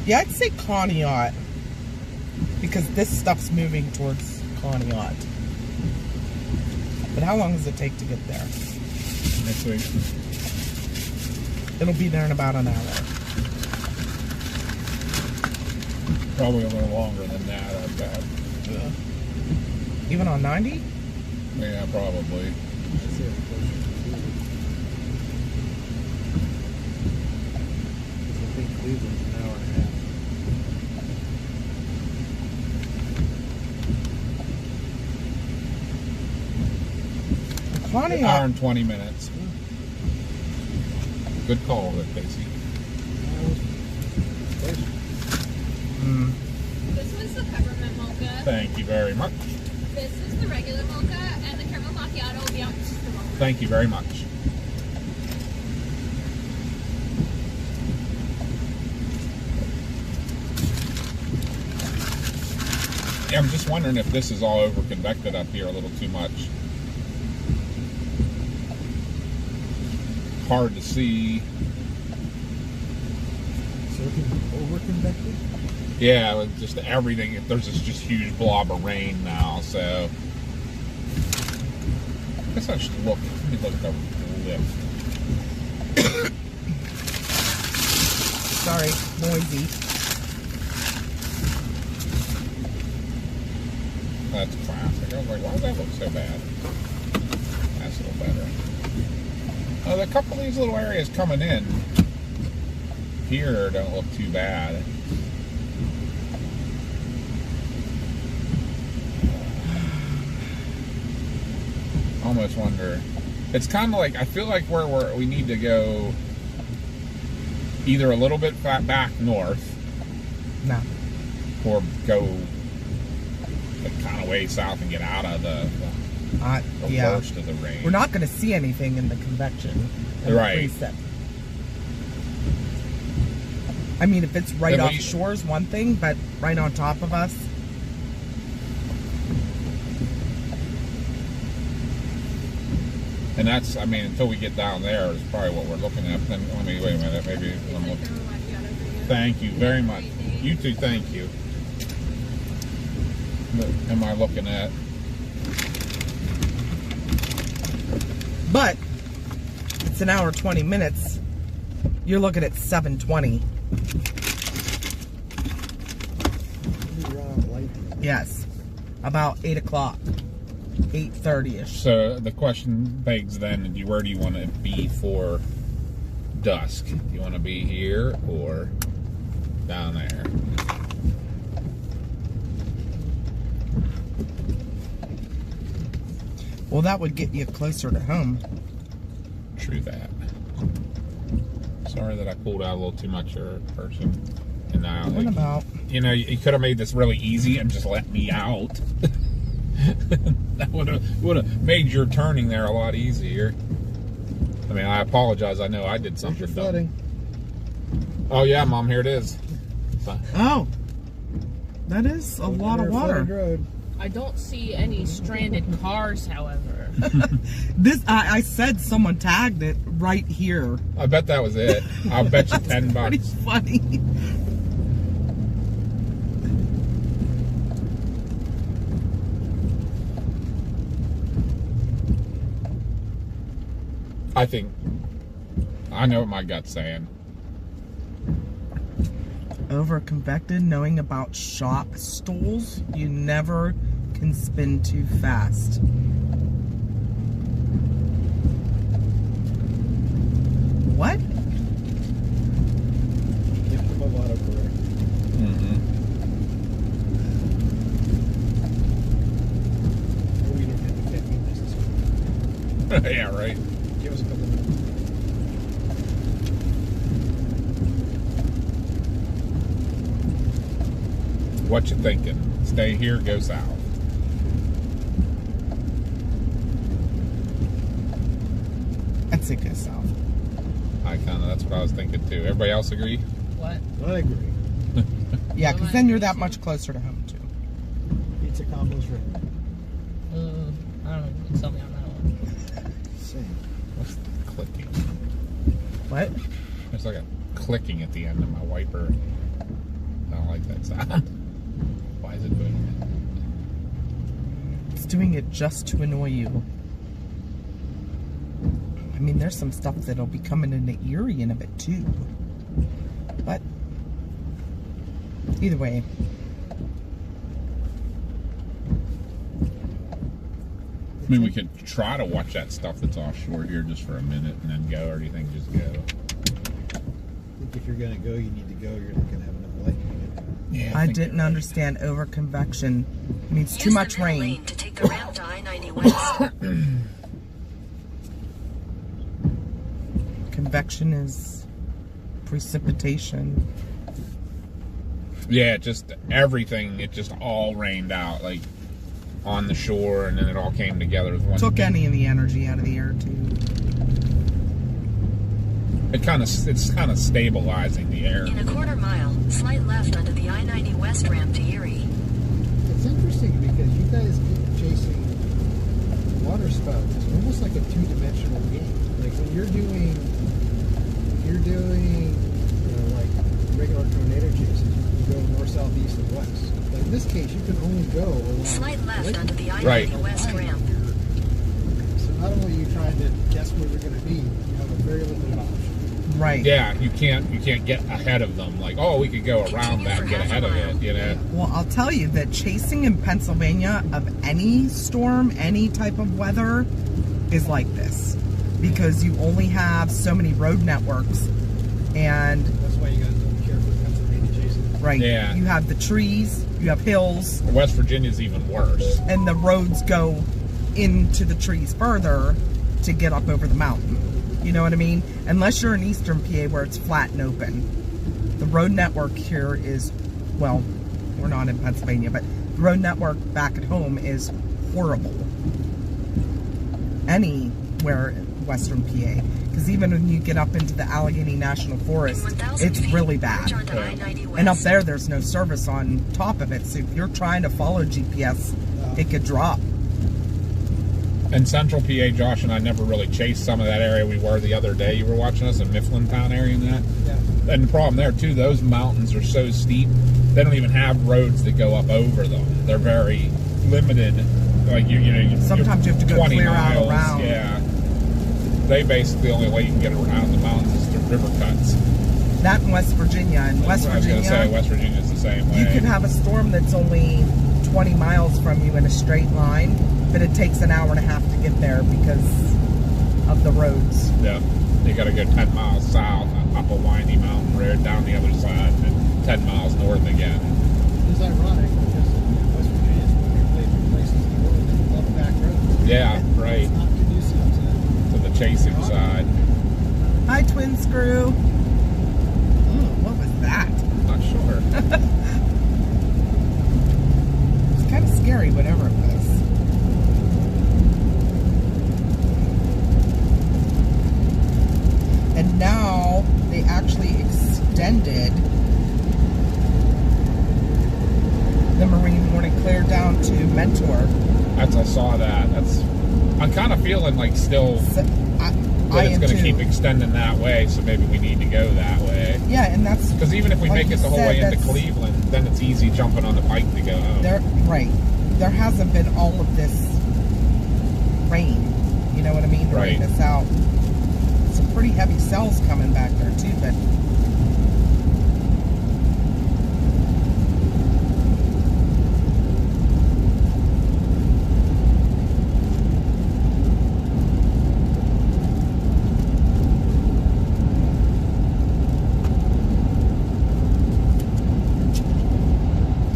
Yeah, I'd say Conneaut. Because this stuff's moving towards Conneaut. But how long does it take to get there? Next week. It'll be there in about an hour. Probably a little longer than that, I bet. Even on 90? Yeah, probably. Let's see how close it is. Because I think Cleveland's an hour and a half. Hour Conneaut. and 20 minutes. Good call there, Casey. Mm. This was the peppermint mocha. Thank you very much. This is the regular mocha, and the caramel macchiato will be out in just a moment. Thank you very much. I'm just wondering if this is all over convected up here a little too much. Hard to see. So it can be over convected? Yeah, with just everything. There's this just huge blob of rain now, so. I guess I should look. Let me look at the lift. Sorry, noisy. That's classic. I was like, why does that look so bad? That's a little better. A couple of these little areas coming in here don't look too bad. Almost wonder. It's kind of like, I feel like we need to go either a little bit back north, No. or go like kind of way south and get out of the Yeah. worst of the rain. We're not going to see anything in the convection. in the Right. precip. I mean, if it's right Yeah, but offshore is one thing, but right on top of us. And that's, I mean, until we get down there is probably what we're looking at. Then let me wait a minute. Maybe I'm looking. Thank you very much. You too. Thank you. What am I looking at? But it's an hour 20 minutes. You're looking at 7:20. Yes, about 8 o'clock, 8:30ish. So the question begs then: where do you want to be for dusk? Do you want to be here or down there? Well, that would get you closer to home. True that. Sorry that I pulled out a little too much of a person. And now, What about? you know, you could have made this really easy and just let me out. That would have made your turning there a lot easier. I mean, I apologize. I know I did something Your dumb. flooding. Oh yeah, Mom, here it is. Oh, that is a lot of water. Road. I don't see any stranded cars, however. This I said someone tagged it right here. I bet that was it. I'll bet you $10. Pretty funny. I think I know what my gut's saying. Over convected, knowing about shock stools, you never can spin too fast. What? You have to move autocorrect. Mm-hmm. Or we don't have to get necessary. Yeah, right. Give us a couple minutes. What you thinking? Stay here, go south. I'd say go south. That's what I was thinking too. Everybody else agree? What? I agree. Yeah, because then you're that much closer to home too. Pizza combos ready. I don't know. You can tell me on that one. Same. What's the clicking? What? There's like a clicking at the end of my wiper. I don't like that sound. Why is it doing It's doing it just to annoy you. I mean, there's some stuff that'll be coming into Erie in a bit too. But either way. I mean, we could try to watch that stuff that's offshore here just for a minute and then go, or do you think just go? I think if you're going to go, you need to go. You're not going to have enough light. Yeah, I think didn't you're right. understand over convection. It means too Use much the middle rain. lane to take the ramp to I-90 West. Convection is precipitation. Yeah, just everything. It just all rained out, like on the shore, and then it all came together with one. Took any of the energy out of the air too. It's kind of stabilizing the air. In a quarter mile, slight left onto the I-90 West ramp to Erie. It's interesting because you guys keep chasing waterspout. It's almost like a two-dimensional game. Like when you're doing, like regular tornado chases, you go north, south, east, and west. But in this case, you can only go along. Slight left lake. onto the Right. I-90 West ramp. So not only are you trying to guess where you're going to be, you have a very limited option. Right. Yeah, you can't get ahead of them. Like, oh, we could go around that and get ahead of it, you know? Well, I'll tell you that chasing in Pennsylvania of any storm, any type of weather, is like this. Because you only have so many road networks. And, That's why you guys don't be careful with Pennsylvania chasing. right, Yeah. you have the trees, you have hills, West Virginia's even worse. and the roads go into the trees further to get up over the mountain. You know what I mean? Unless you're in eastern PA where it's flat and open. The road network here is, well, we're not in Pennsylvania, but the road network back at home is horrible. Anywhere in western PA. Because even when you get up into the Allegheny National Forest, it's really bad. And up there, there's no service on top of it. So if you're trying to follow GPS, it could drop. In central PA, Josh and I never really chased some of that area we were the other day. You were watching us in Mifflintown area and that. Yeah. And the problem there too, those mountains are so steep, they don't even have roads that go up over them. They're very limited. Like Sometimes you have to go 20 clear out miles, around. Yeah. They basically the only way you can get around the mountains is through river cuts. That in West Virginia. In West I was going to say Virginia, West Virginia's the same way. you could have a storm that's only 20 miles from you in a straight line, but it takes an hour and a half to get there because of the roads. Yeah. You got to go 10 miles south, up a windy mountain road, down the other side, and 10 miles north again. It's ironic because West Virginia is one of your favorite places in the world that love back roads. Yeah, right. It's not conducive To the chasing side. Hi, Twin Screw. Ooh, what was that? Not sure. It's kind of scary, whatever it was. And now they actually extended the Marine Morning Clear down to Mentor. I saw that. I'm kind of feeling like still So, I that it's am going to too. keep extending that way, so maybe we need to go that way. Yeah, and that's Because even if we like make it you the whole said, way into that's- Cleveland, then it's easy jumping on the bike to go home. there. Right, there hasn't been all of this rain. You know what I mean? To Right. rain this out. Some pretty heavy cells coming back there too, but.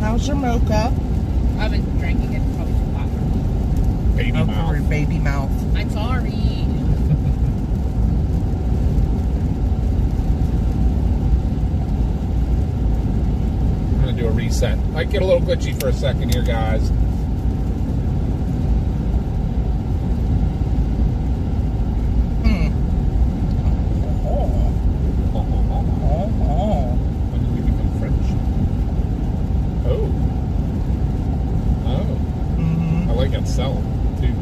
How's your mocha? I've been drinking it probably too hot. Baby Oh, mouth. for your baby mouth. I'm sorry. I'm going to do a reset. Might get a little glitchy for a second here, guys. Hmm. Oh, oh. When did we become French? Oh. Oh. Mm-hmm. I like that cell, too.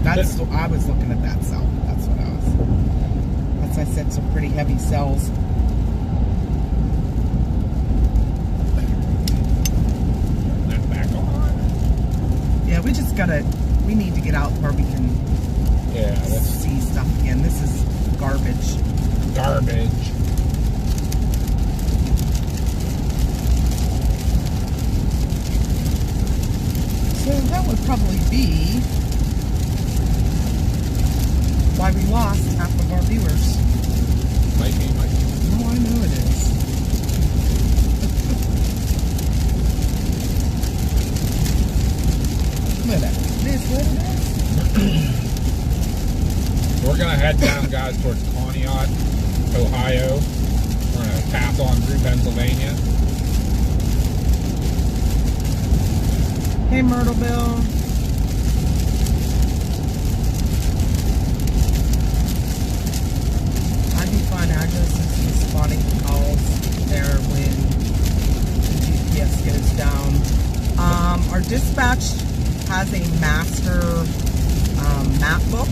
That's. I was looking at that cell. That's what I was. That's I said some pretty heavy cells. Turn that back on. Yeah, we just gotta. We need to get out where we can Yeah, that's see stuff again. This is garbage. garbage. So that would probably be why we lost half of our viewers. Might be. Oh, I know it is. But it is what it is. We're going to head down, guys, towards Conneaut, Ohio. We're going to pass on through Pennsylvania. Hey, Myrtleville. I can find addresses and spotting calls there when the GPS goes down. Our dispatch has a master map book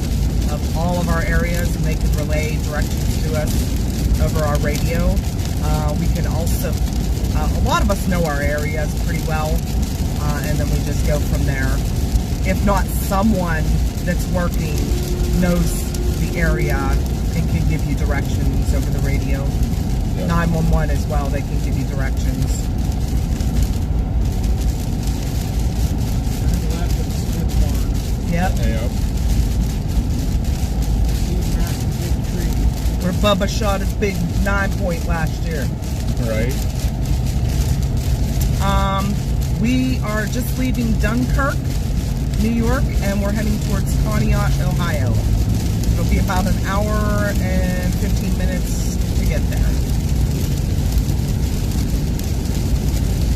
of all of our areas, and they can relay directions to us over our radio. We can also, a lot of us know our areas pretty well, and then we just go from there. If not, someone that's working knows the area and can give you directions over the radio. Yep. 911 as well, they can give you directions. Turn left at Smith Farm. Yep. Yep. See a massive big tree. Where Bubba shot his big 9-point last year. Right. We are just leaving Dunkirk, New York, and we're heading towards Conneaut, Ohio. It'll be about an hour and 15 minutes to get there.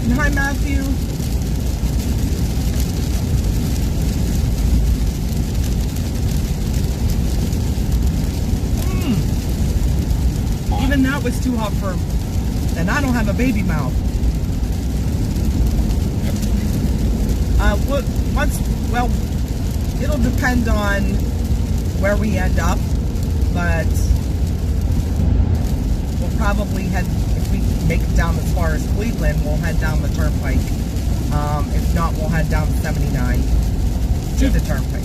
And hi, Matthew. Even that was too hot for, and I don't have a baby mouth. Well, it'll depend on where we end up, but we'll probably head, if we make it down as far as Cleveland, we'll head down the turnpike. If not, we'll head down 79 to the turnpike.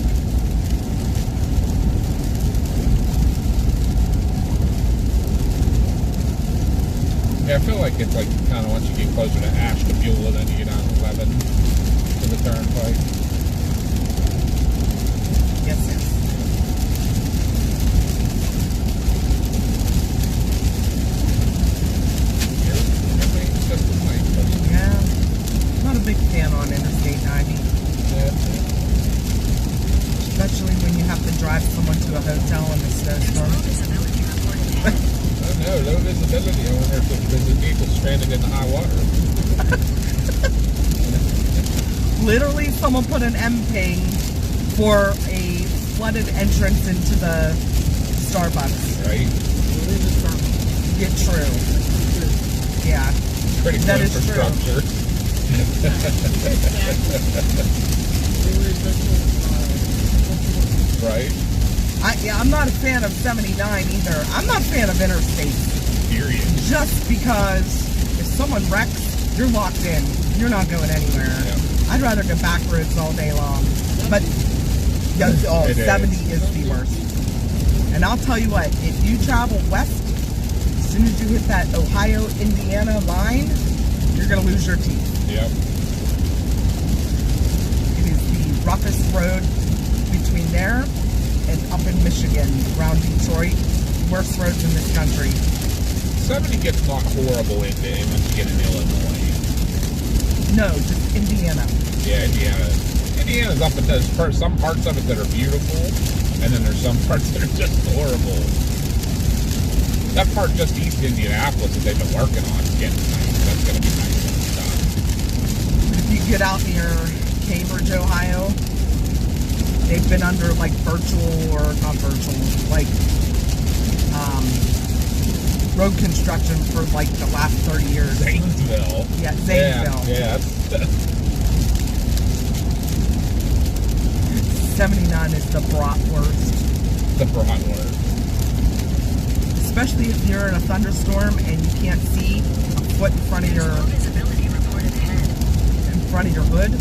Yeah, I feel like it's like kind of once you get closer to Ashtabula, then you get on 11 to the turnpike. Yes, yes. Yeah, not a big fan on Interstate 90. Especially when you have to drive someone to a hotel in a snowstorm. Low visibility reported ahead. Oh no, low visibility. I wonder if there's people stranded in the high water. Literally, someone put an M-ping for a flooded entrance into the Starbucks. Right? Get true. Yeah. Critical That is infrastructure. Right? I'm not a fan of 79 either. I'm not a fan of interstate. Period. Just because if someone wrecks, you're locked in. You're not going anywhere. Yeah. I'd rather go back roads all day long. But yeah, 70 is the worst. And I'll tell you what, if you travel west, as soon as you hit that Ohio-Indiana line, you're going to lose your teeth. Yep. It is the roughest road between there and up in Michigan, around Detroit. Worst roads in this country. 70 gets not horrible once you get in Illinois. No, just Indiana. Yeah, Indiana. Indiana's up and there's some parts of it that are beautiful, and then there's some parts that are just horrible. That part just east of Indianapolis that they've been working on is getting nice. That's going to be nice when it's done. If you get out near Cambridge, Ohio, they've been under like road construction for like the last 30 years. Zanesville. Yeah, Zanesville. Yeah. 79 is the bratwurst. The bratwurst. Especially if you're in a thunderstorm and you can't see a foot in front of your Low visibility reported ahead. hood.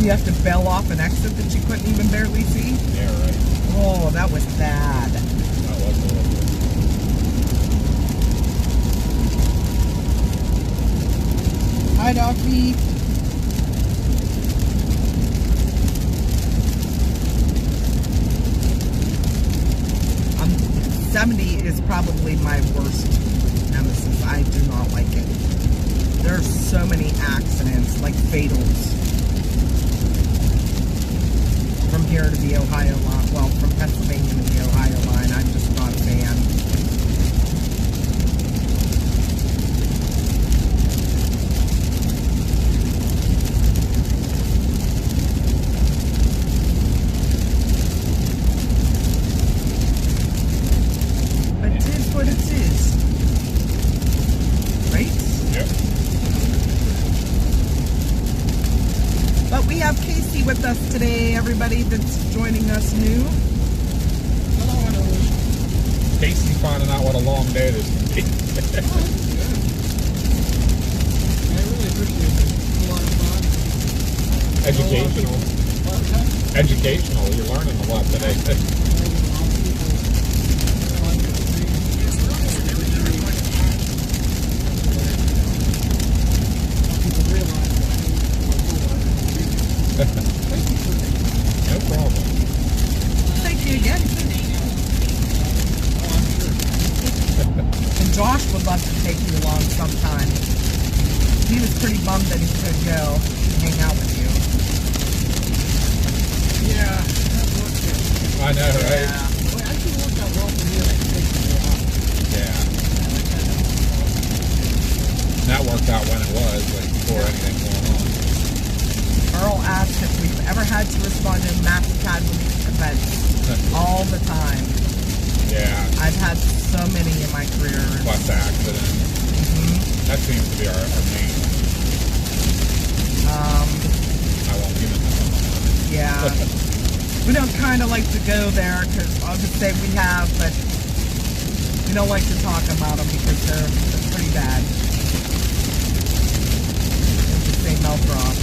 You have to bail off an exit that you couldn't even barely see. Yeah, right. Oh, that was bad. That was horrible. Hi, Doggy. 70 is probably my worst nemesis. I do not like it. There's so many accidents, like fatals. From here to the Ohio line, well, from Pennsylvania to the Ohio line, I'm just not a fan. But it is what it is. Right? Yep. with us today, everybody that's joining us new. Hello, hello. Casey's finding out what a long day this can be. Oh, this is good. I really appreciate it. It's a lot of fun. Educational. What was that? Educational. You're learning a lot today. No problem. Thank you again. And Josh would love to take you along sometime. He was pretty bummed that he couldn't go and hang out with you. Yeah, that worked good. I know, right? Well, it actually worked out well for me and I could take you out. Yeah. And that worked out when it was, like before anything going on. Earl asked if we've ever had to respond to MaxCAD release events. All the time. Yeah. I've had so many in my career. Bus accident. That seems to be our main. I won't give it that. Yeah. We don't kind of like to go there because I'll just say we have, but we don't like to talk about them because they're pretty bad. It's the same melt drop.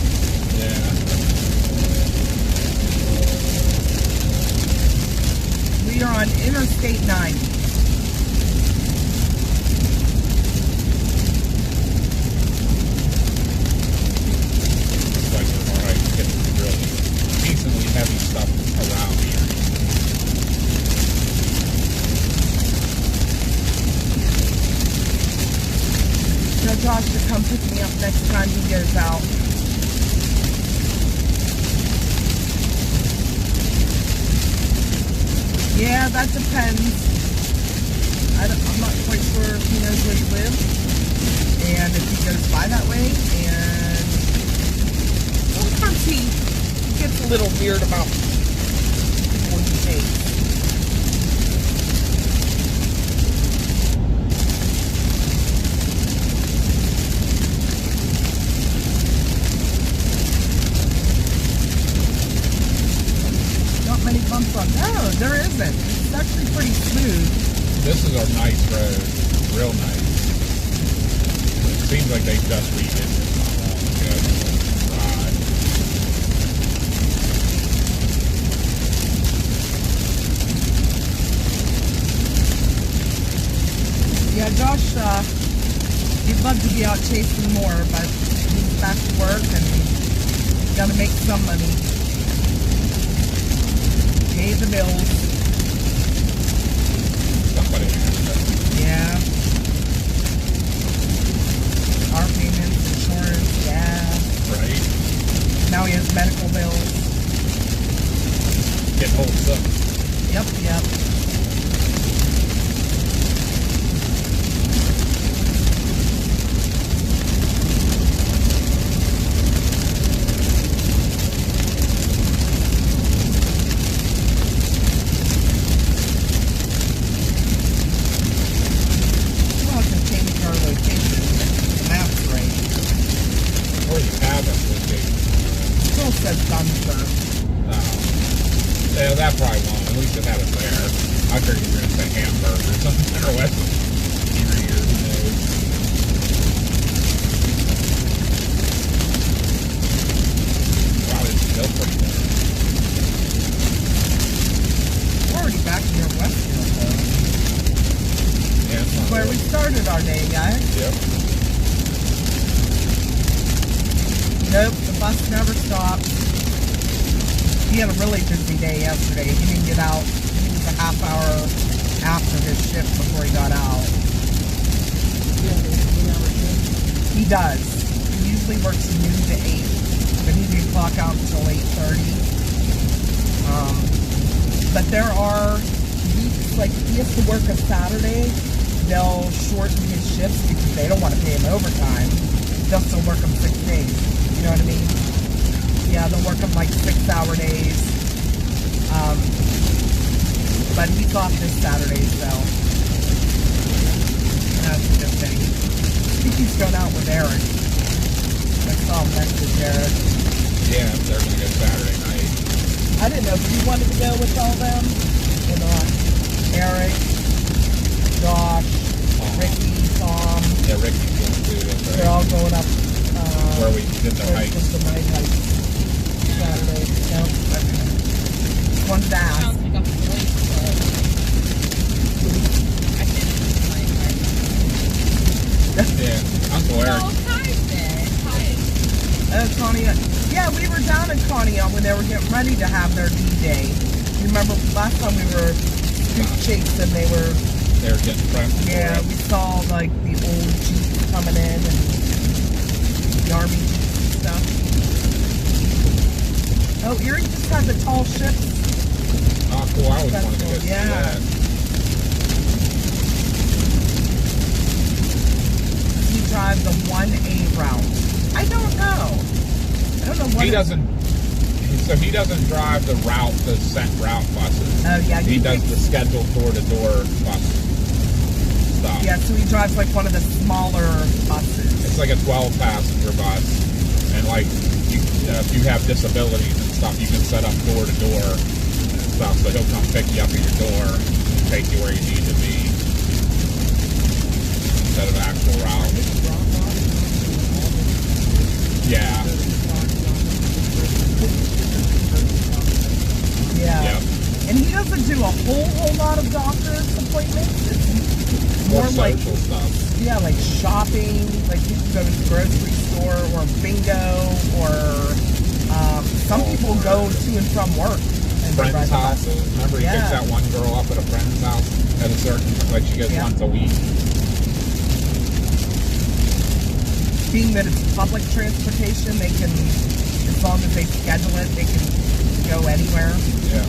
Yeah. We are on Interstate 90. Looks like we're alright getting some really decently heavy stuff around here. Tell Josh to come pick me up next time he goes out. Yeah, that depends. I'm not quite sure if he knows where you live and if he goes by that way. And sometimes he gets a little weird about people he takes. Not many bumps on. No, there isn't. It's actually pretty smooth. This is a nice road. Real nice. It seems like they just redid this not long ago. Right. Yeah, Josh, he'd love to be out chasing more, but he's back to work and he's got to make some money. Pay the bills. Somebody has to. Yeah. Car payments, insurance, gas. Right? Now he has medical bills. Get hold of something. Yep. We'll have to change our location. The map's right. Or you have a location. Still says Dunkirk. Yeah, that probably won't. At least it had it there. I figured you were going to say Hamburg or something, or West Erie or who knows. Wow, it's still pretty good. We're already back near Westfield, though. Yeah, it's not Where we really- started our day, guys. Yep. Nope, the bus never stopped. He had a really busy day yesterday. He didn't get out. He was a half hour after his shift before he got out. He does. He usually works noon to 8, but he didn't clock out until 8:30. But there are weeks, like if he has to work a Saturday, they'll shorten his shifts because they don't want to pay him overtime. They'll still work him 6 days. You know what I mean? Yeah, they'll work him like 6-hour days. But he's off this Saturday, so that's a good thing. I think he's going out with Eric. I saw him next to Jared. Yeah, they're going to go Saturday night. I didn't know if you wanted to go with all them or not. Eric, Josh, Ricky, Tom. Yeah, Ricky's going to do it. They're all going up. Where we did the where's hikes. The night hikes. Saturday. No, okay. One bath. Sounds like a voice, but I can't even my Yeah, Uncle Eric. Oh, hi there. Hi. Connie. Yeah, we were down in Conneaut when they were getting ready to have their D-Day. You remember last time we were street chase and they were getting prepped. Yeah, we saw like the old Jeep coming in and the Army Jeeps and stuff. Oh, Erie just had the tall ships. Oh, cool. I always wanted to go see Yeah. that. He drives the 1A route. I don't know. I don't know what He doesn't. So he doesn't drive the set route buses. Oh yeah, He does the scheduled door-to-door bus stuff. Yeah, so he drives like one of the smaller buses. It's like a 12-passenger bus, and like if you have disabilities and stuff, you can set up door-to-door and stuff. So he'll come pick you up at your door, and take you where you need to be instead of actual route. Yeah. Yeah. Yep. And he doesn't do a whole lot of doctor's appointments. It's More more like, social stuff. yeah, like shopping, like you can go to the grocery store or bingo or some people go to and from work. And they ride Friends' the bus. houses. Remember he picks that one girl up at a friend's house at a certain, like she goes once a week. Being that it's public transportation, they can, as long as they schedule it, they can go anywhere. Yeah.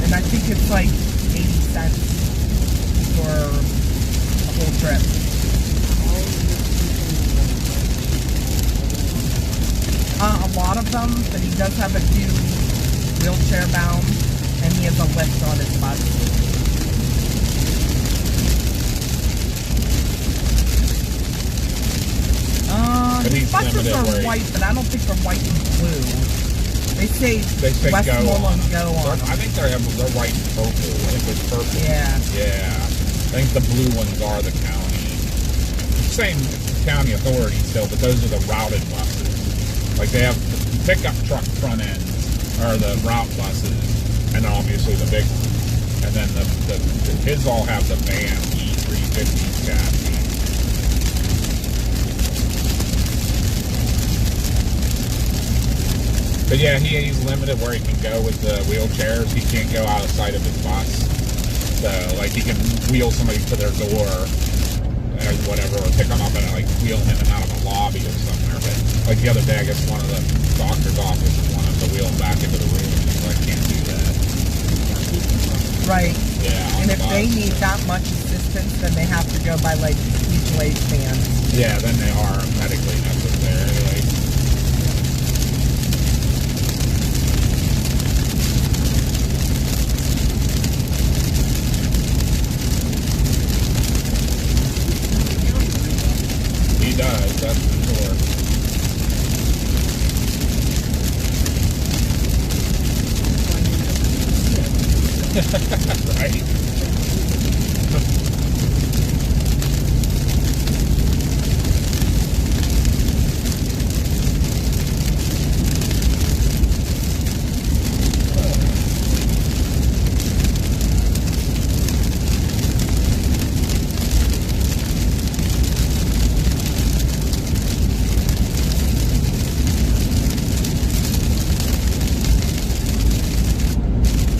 And I think it's like 80 cents for a whole trip. A lot of them, but he does have a few wheelchair bound, and he has a lift on his bus. His buses are white, but I don't think they're white and blue. They say Westmoreland go on them. I think they're white and purple. I think it's purple. Yeah. Yeah. I think the blue ones are the county. Same county authority still, but those are the routed buses. Like they have the pickup truck front ends are the route buses, and obviously the big ones. And then his all have the van E350 chassis. But yeah, he's limited where he can go with the wheelchairs. He can't go out of sight of his bus. So, like, he can wheel somebody to their door or whatever, or pick them up and, like, wheel him in and out of a lobby or somewhere. But, like, the other day, I guess one of the doctor's offices wanted to wheel him back into the room. And he's like, can't do that. Right. Yeah. And if they need that much assistance, then they have to go by, like, mutual aid stands. Yeah, then they are medically necessary. Like, he does, that's for sure. Right?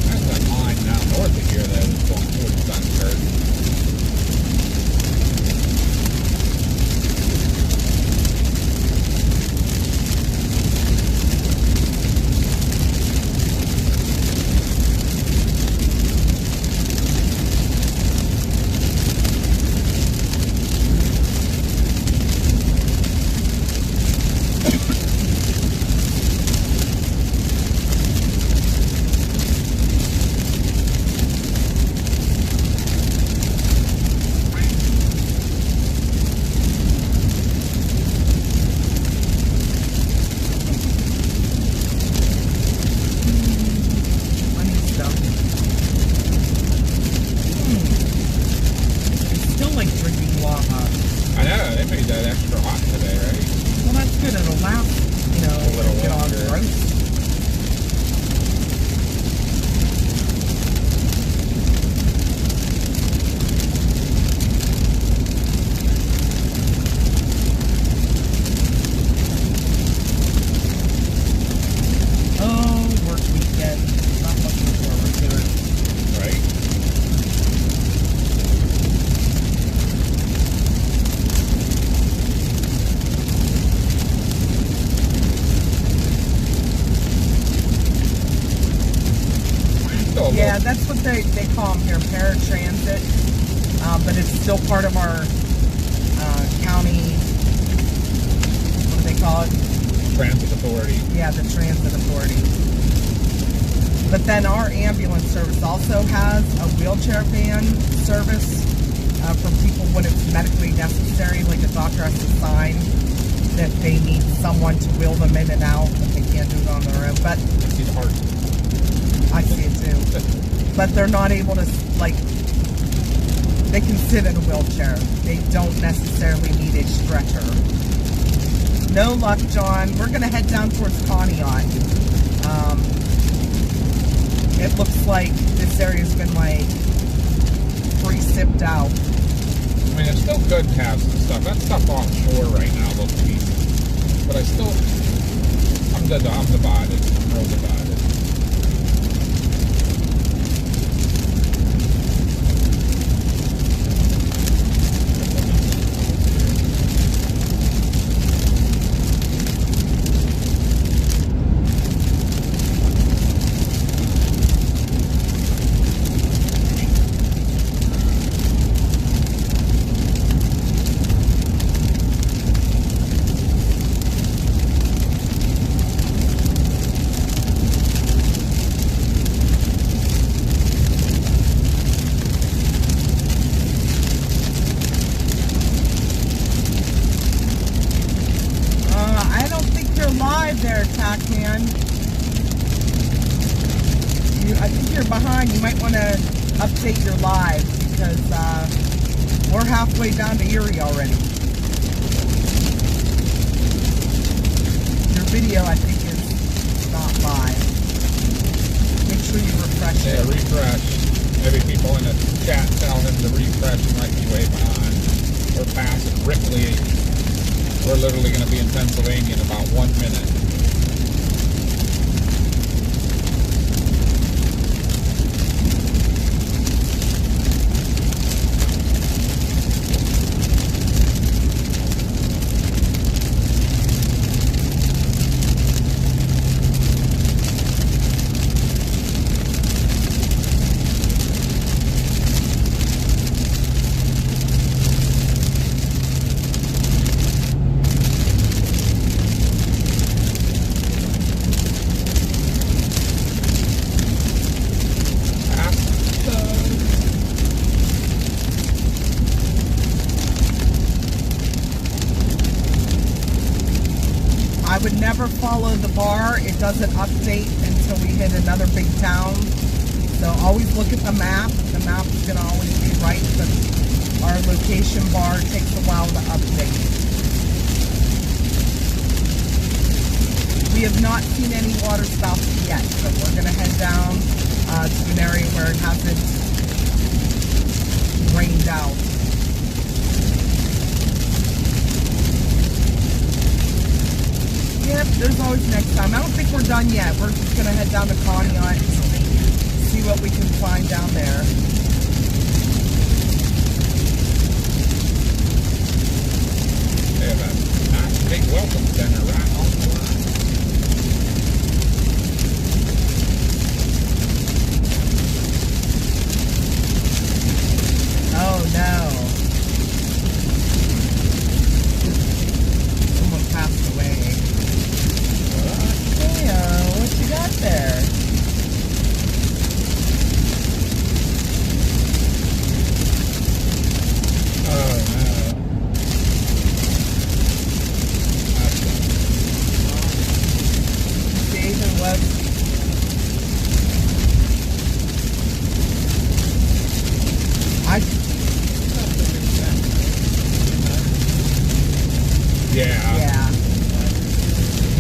That's that line now north of here that good. It'll last, you know, A little get on longer. the roast. Oh, work weekend. Not looking forward to it. Right? Still a Yeah, little- that's what they call them here, paratransit. But it's still part of our county, what do they call it? Transit authority. Yeah, the transit authority. But then our ambulance service also has a wheelchair van service for people when it's medically necessary, like a doctor has to sign that they need someone to wheel them in and out, but they can't do it on their own. But I see the heart. I see it too. But they're not able to, like, they can sit in a wheelchair. They don't necessarily need a stretcher. No luck, John. We're going to head down towards Conneaut. It looks like this area's been, like, pre-sipped out. I mean, it's still good to have some stuff. That stuff offshore right now looks decent. But I'm divided. I'm real divided. I don't think you're live there, TACman. I think you're behind. You might want to update your live because we're halfway down to Erie already. Your video, I think, is not live. Make sure you refresh Yeah, it. refresh. Maybe people in the chat tell him to refresh. He might be way behind. We're passing Ripley. We're literally going to be in Pennsylvania in about 1 minute. I would never follow the bar. It doesn't update until we hit another big town. So always look at the map. The map is going to always be right, but our location bar takes a while to update. We have not seen any waterspouts yet, but we're going to head down to an area where it hasn't rained out. Yep, there's always next time. I don't think we're done yet. We're just going to head down to Conneaut and see what we can find down there. They have a nice big welcome center right on the line. Oh no. Someone passed away. Hey, what you got there?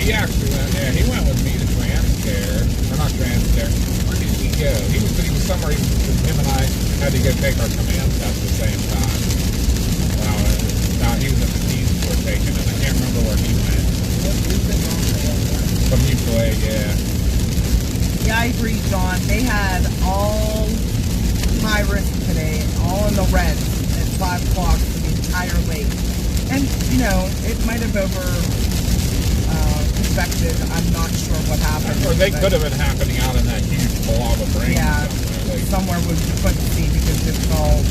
He actually went, yeah, he went with me to Transcare. Or not Transcare. Where did he go? He was somewhere, him and I had to go take our command test at the same time. Now he was at the team we were taking, and I can't remember where he went. From UCLA, yeah. Yeah, I agree, John. They had all high risk today, all in the red at 5 o'clock for the entire lake. And, you know, it might have infected. I'm not sure what happened. Or they could have been happening out in that huge blob of rain. Yeah, somewhere we couldn't see because it's all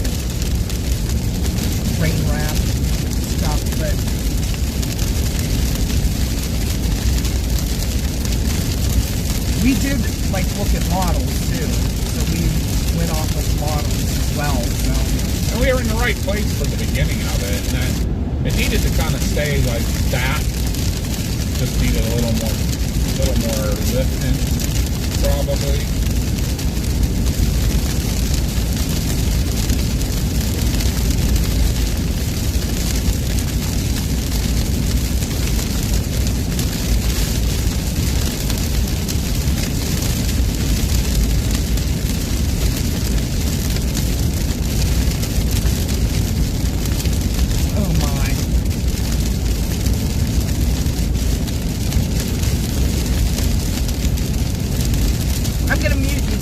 rain wrap stuff. But we did like look at models too, so we went off of models as well. So and we were in the right place for the beginning of it, and it needed to kind of stay like that. Just needed a little more lifting, probably.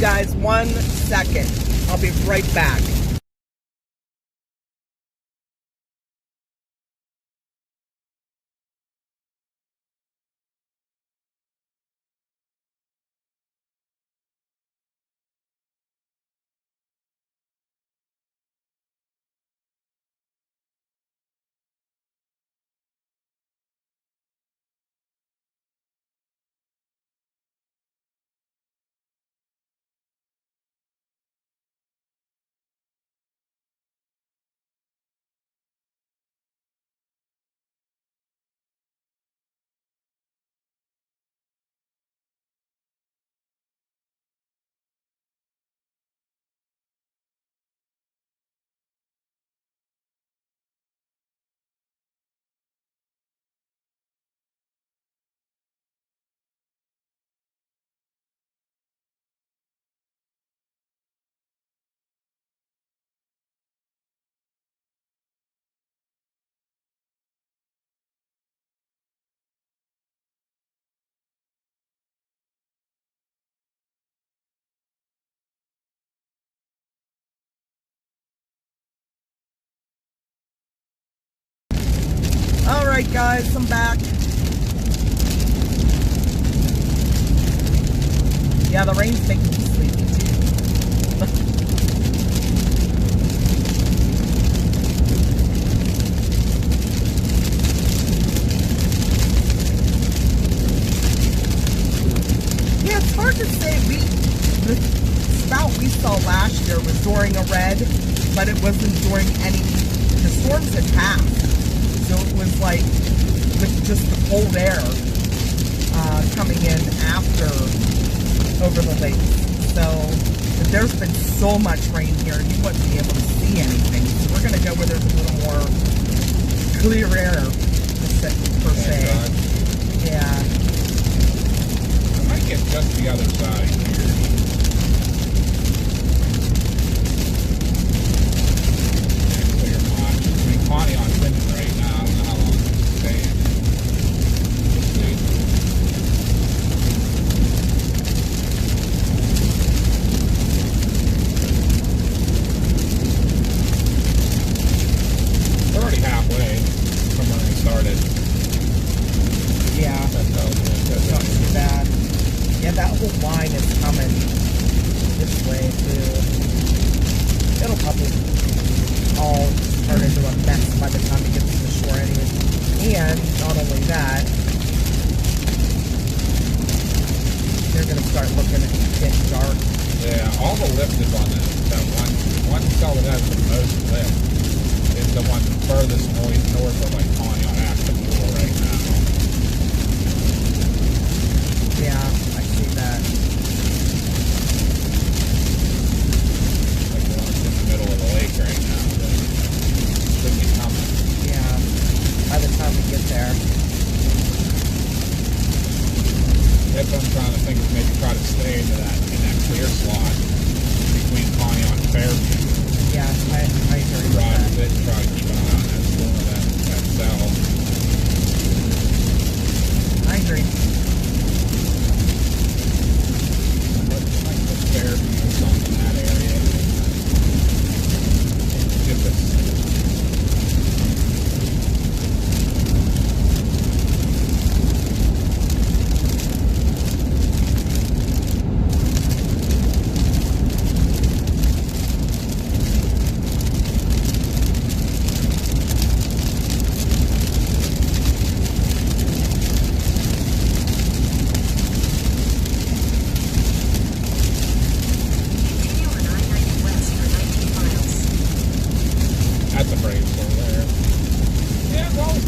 Guys, 1 second. I'll be right back. All right, guys, I'm back. Yeah, the rain's making me sleepy too. Yeah, it's hard to say. The spout we saw last year was during a red, but it wasn't during any. The storms had passed. So it was like with just the cold air coming in after over the lake. So but there's been so much rain here, you wouldn't be able to see anything. So we're going to go where there's a little more clear air, per se. Yeah. I might get just the other side here. Connie on Clinton right now. I don't know how long it's staying. We'll see. We're already halfway from when we started. Yeah. That's not too bad. Yeah, that whole line is coming this way too. It'll probably all turn into a mess by the time it gets to the shore anyway. And not only that, they're going to start looking at getting dark. Yeah, all the lift is on that one cell that has the most lift is the one furthest north of like Connie on Aspen Pool right now. Yeah, I see that. Like the one in the middle of the lake right now. Should be coming. Yeah, by the time we get there.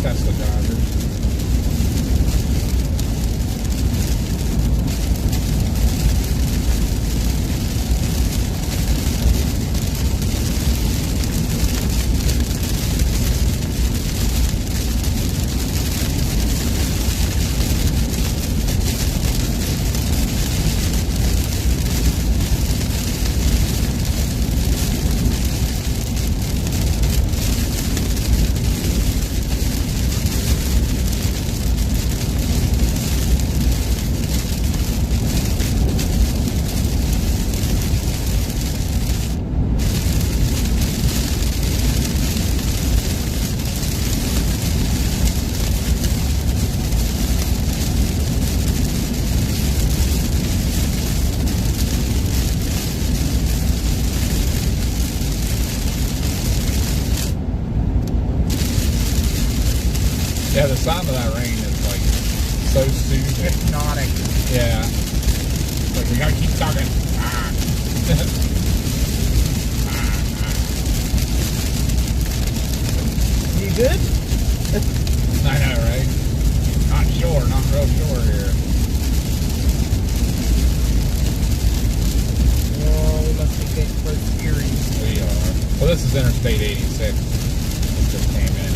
Tesla drivers. Yeah, the sound of that rain is like so soothing. Hypnotic. Yeah. Like we gotta keep talking. You good? I know, right? Not sure, not real sure here. Oh, we must be getting close to Erie. We are. Well, this is Interstate 86. It just came in.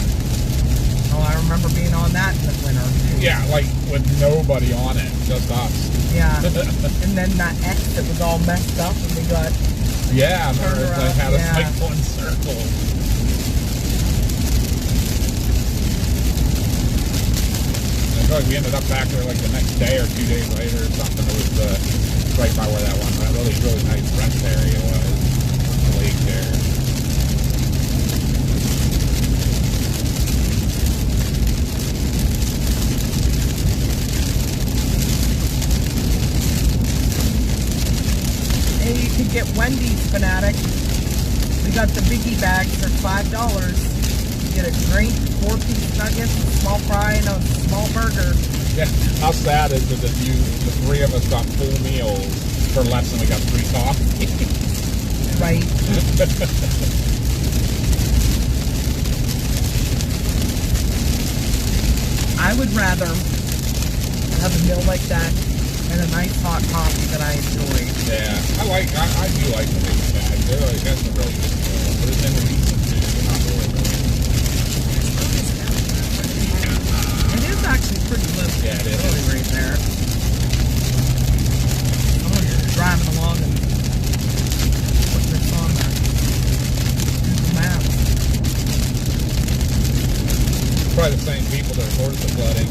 Oh, I remember being on that in the winter. Yeah, like with nobody on it, just us. Yeah. And then that exit was all messed up and we got... Yeah, I remember Turned they around, had us yeah. like one circle. I feel like we ended up back there like the next day or 2 days later or something. It was right by where that really nice rest area was. The lake there. Hey, you could get Wendy's, fanatic. We got the biggie bags for $5. You get a drink, 4-piece nuggets, a small fry, and a small burger. Yeah. How sad is it that the three of us got full meals for less than we got 3 coffees? Right. I would rather have a meal like that and a nice hot coffee that I enjoy. Yeah, I do like the big bag. They're like, that's a really good meal. But it's in the reason too. They're not really good. It is actually pretty low. Yeah, it is. Really right there. Oh, you're driving along and putting this on the Google Maps. Probably the same people that reported the flooding.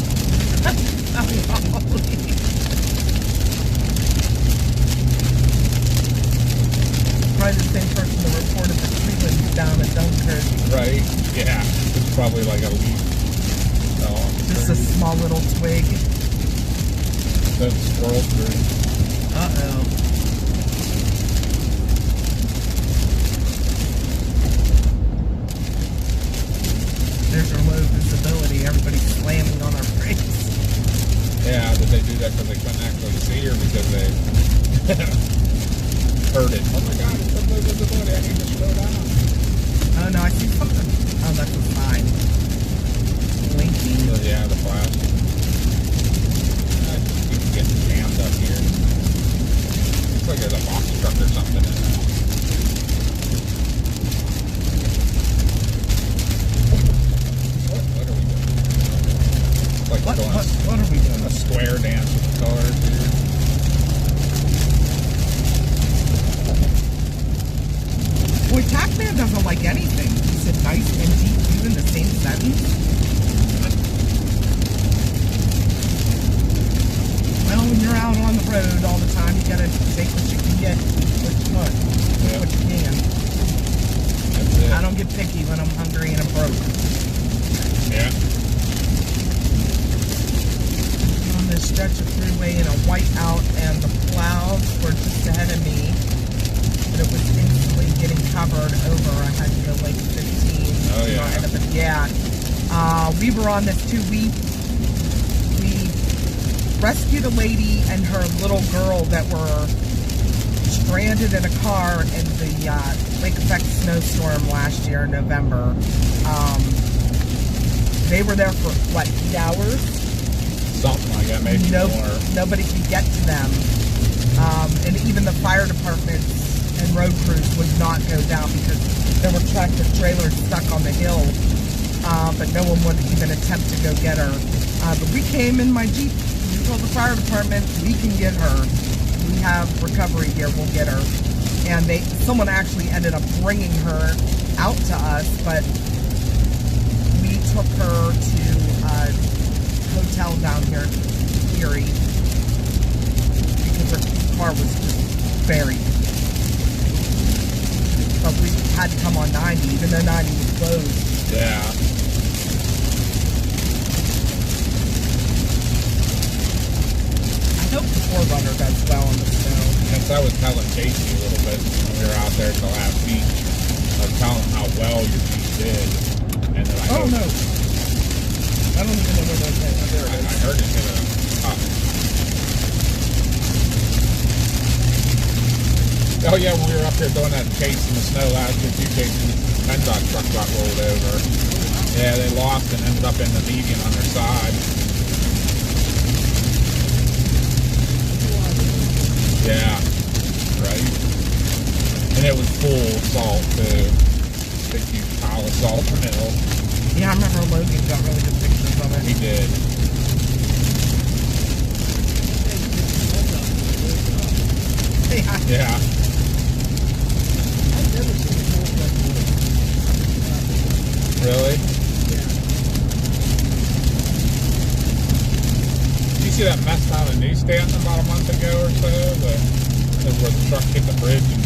Probably the same person that reported the tree limbs down at Dunkirk. Right? Yeah. It's probably like a leaf. Just a small little twig. That squirrel through. Uh-oh. There's our low visibility. Everybody's slamming on our brakes. Yeah, did they do that because they couldn't actually see her because they heard it? Oh my god, it's so low visibility, I need to slow down. Oh no, I see something. Oh, that's a sign. Blinking. So, yeah, the flash. Keep getting jammed up here. Looks like there's a box truck or something in there. What are we doing? Like What are we doing? a square dance with the cars here. Boy, Tackman doesn't like anything. He said nice and GQ in the same sentence. Well, when you're out on the road all the time, you gotta take what you can get, what you want, Yeah. what you can. That's it. I don't get picky when I'm hungry and I'm broke. Yeah. On this stretch of freeway in a whiteout, and the clouds were just ahead of me, but it was instantly getting covered over. I had to go like 15. Oh, yeah. Ahead of it. Yeah. We were on this too. We rescued a lady and her little girl that were stranded in a car in the lake effect snowstorm last year in November. They were there for, what, 8 hours? Something like that, maybe more. Nobody could get to them. And even the fire departments and road crews would not go down because there were tractor trailers stuck on the hill. But no one would even attempt to go get her. But we came in my Jeep. We told the fire department, we can get her. We have recovery here, we'll get her. And someone actually ended up bringing her out to us, but we took her to a hotel down here in Erie because her car was just buried. But we had to come on 90, even though 90 was closed. Yeah. I hope the 4Runner does well in the snow. Yes, I was telling Casey a little bit when we were out there at the last beach. I was telling him how well your Jeep did. And then I Oh, no. I don't even know where those are. There it is. I heard it hit a top. Oh yeah, when we were up here doing that chase in the snow last year, two chases, PennDOT truck got rolled over. Yeah, they lost and ended up in the median on their side. Yeah, right. And it was full salt too. Big huge pile of salt in the middle. Yeah, I remember Logan got really good pictures of it. He did. Yeah. Yeah. I've never seen a full truck load. Really? Yeah. Did you see that mess down in Newstand about a month ago or so? Where the truck hit the bridge and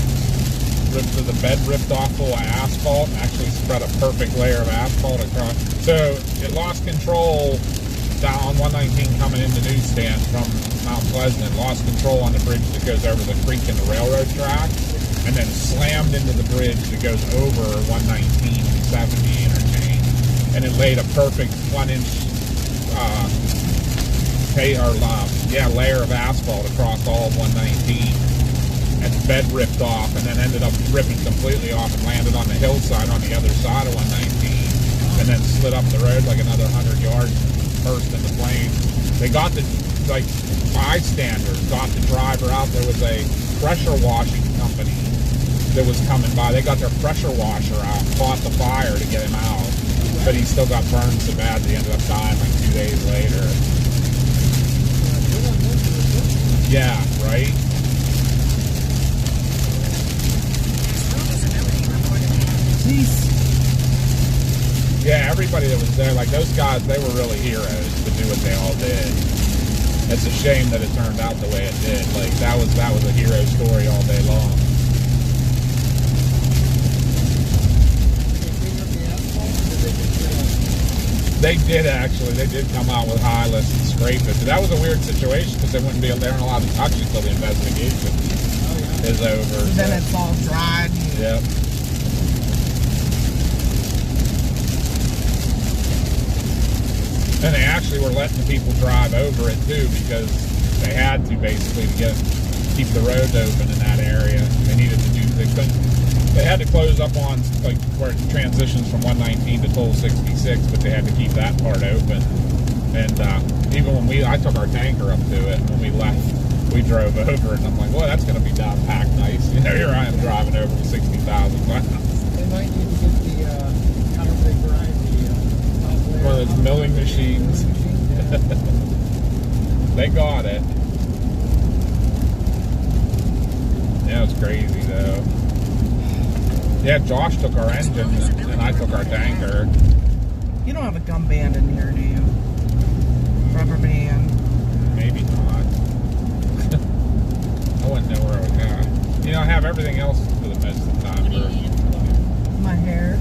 the bed ripped off full of asphalt and actually spread a perfect layer of asphalt across. So it lost control down on 119 coming into Newstand from Mount Pleasant. It lost control on the bridge that goes over the creek and the railroad track, and then slammed into the bridge that goes over 119 and 70 interchange. And it laid a perfect 1-inch layer of asphalt across all of 119. And the bed ripped off, and then ended up ripping completely off and landed on the hillside on the other side of 119, and then slid up the road like another 100 yards and burst into flames. They got the, like, bystanders got the driver out. There was a pressure washing company that was coming by. They got their pressure washer out, fought the fire to get him out, but he still got burned so bad that he ended up dying like 2 days later. Yeah, right? Jeez. Yeah, everybody that was there, like those guys, they were really heroes to do what they all did. It's a shame that it turned out the way it did. Like that was a hero story all day long. They did actually. They did come out with Hylas and scrape it. But that was a weird situation because they weren't allowed to touch it until the investigation is over. And then it's all dried. Yep. And they actually were letting the people drive over it too because they had to basically to keep the roads open in that area. They had to close up on like where it transitions from 119 to toll 66, but they had to keep that part open. And even when I took our tanker up to it, and when we left, we drove over it, and I'm like, well, that's going to be down packed nice. You know, here I am driving over with 60,000 miles. They might need to get the however they grind the One of those milling machines. They got it. Yeah, it's crazy though. Yeah, Josh took our engine and I took our tanker. You don't have a gum band in here, do you? Rubber band. Maybe not. I wouldn't know where I would have. You know, I have everything else for the most of the time. My hair.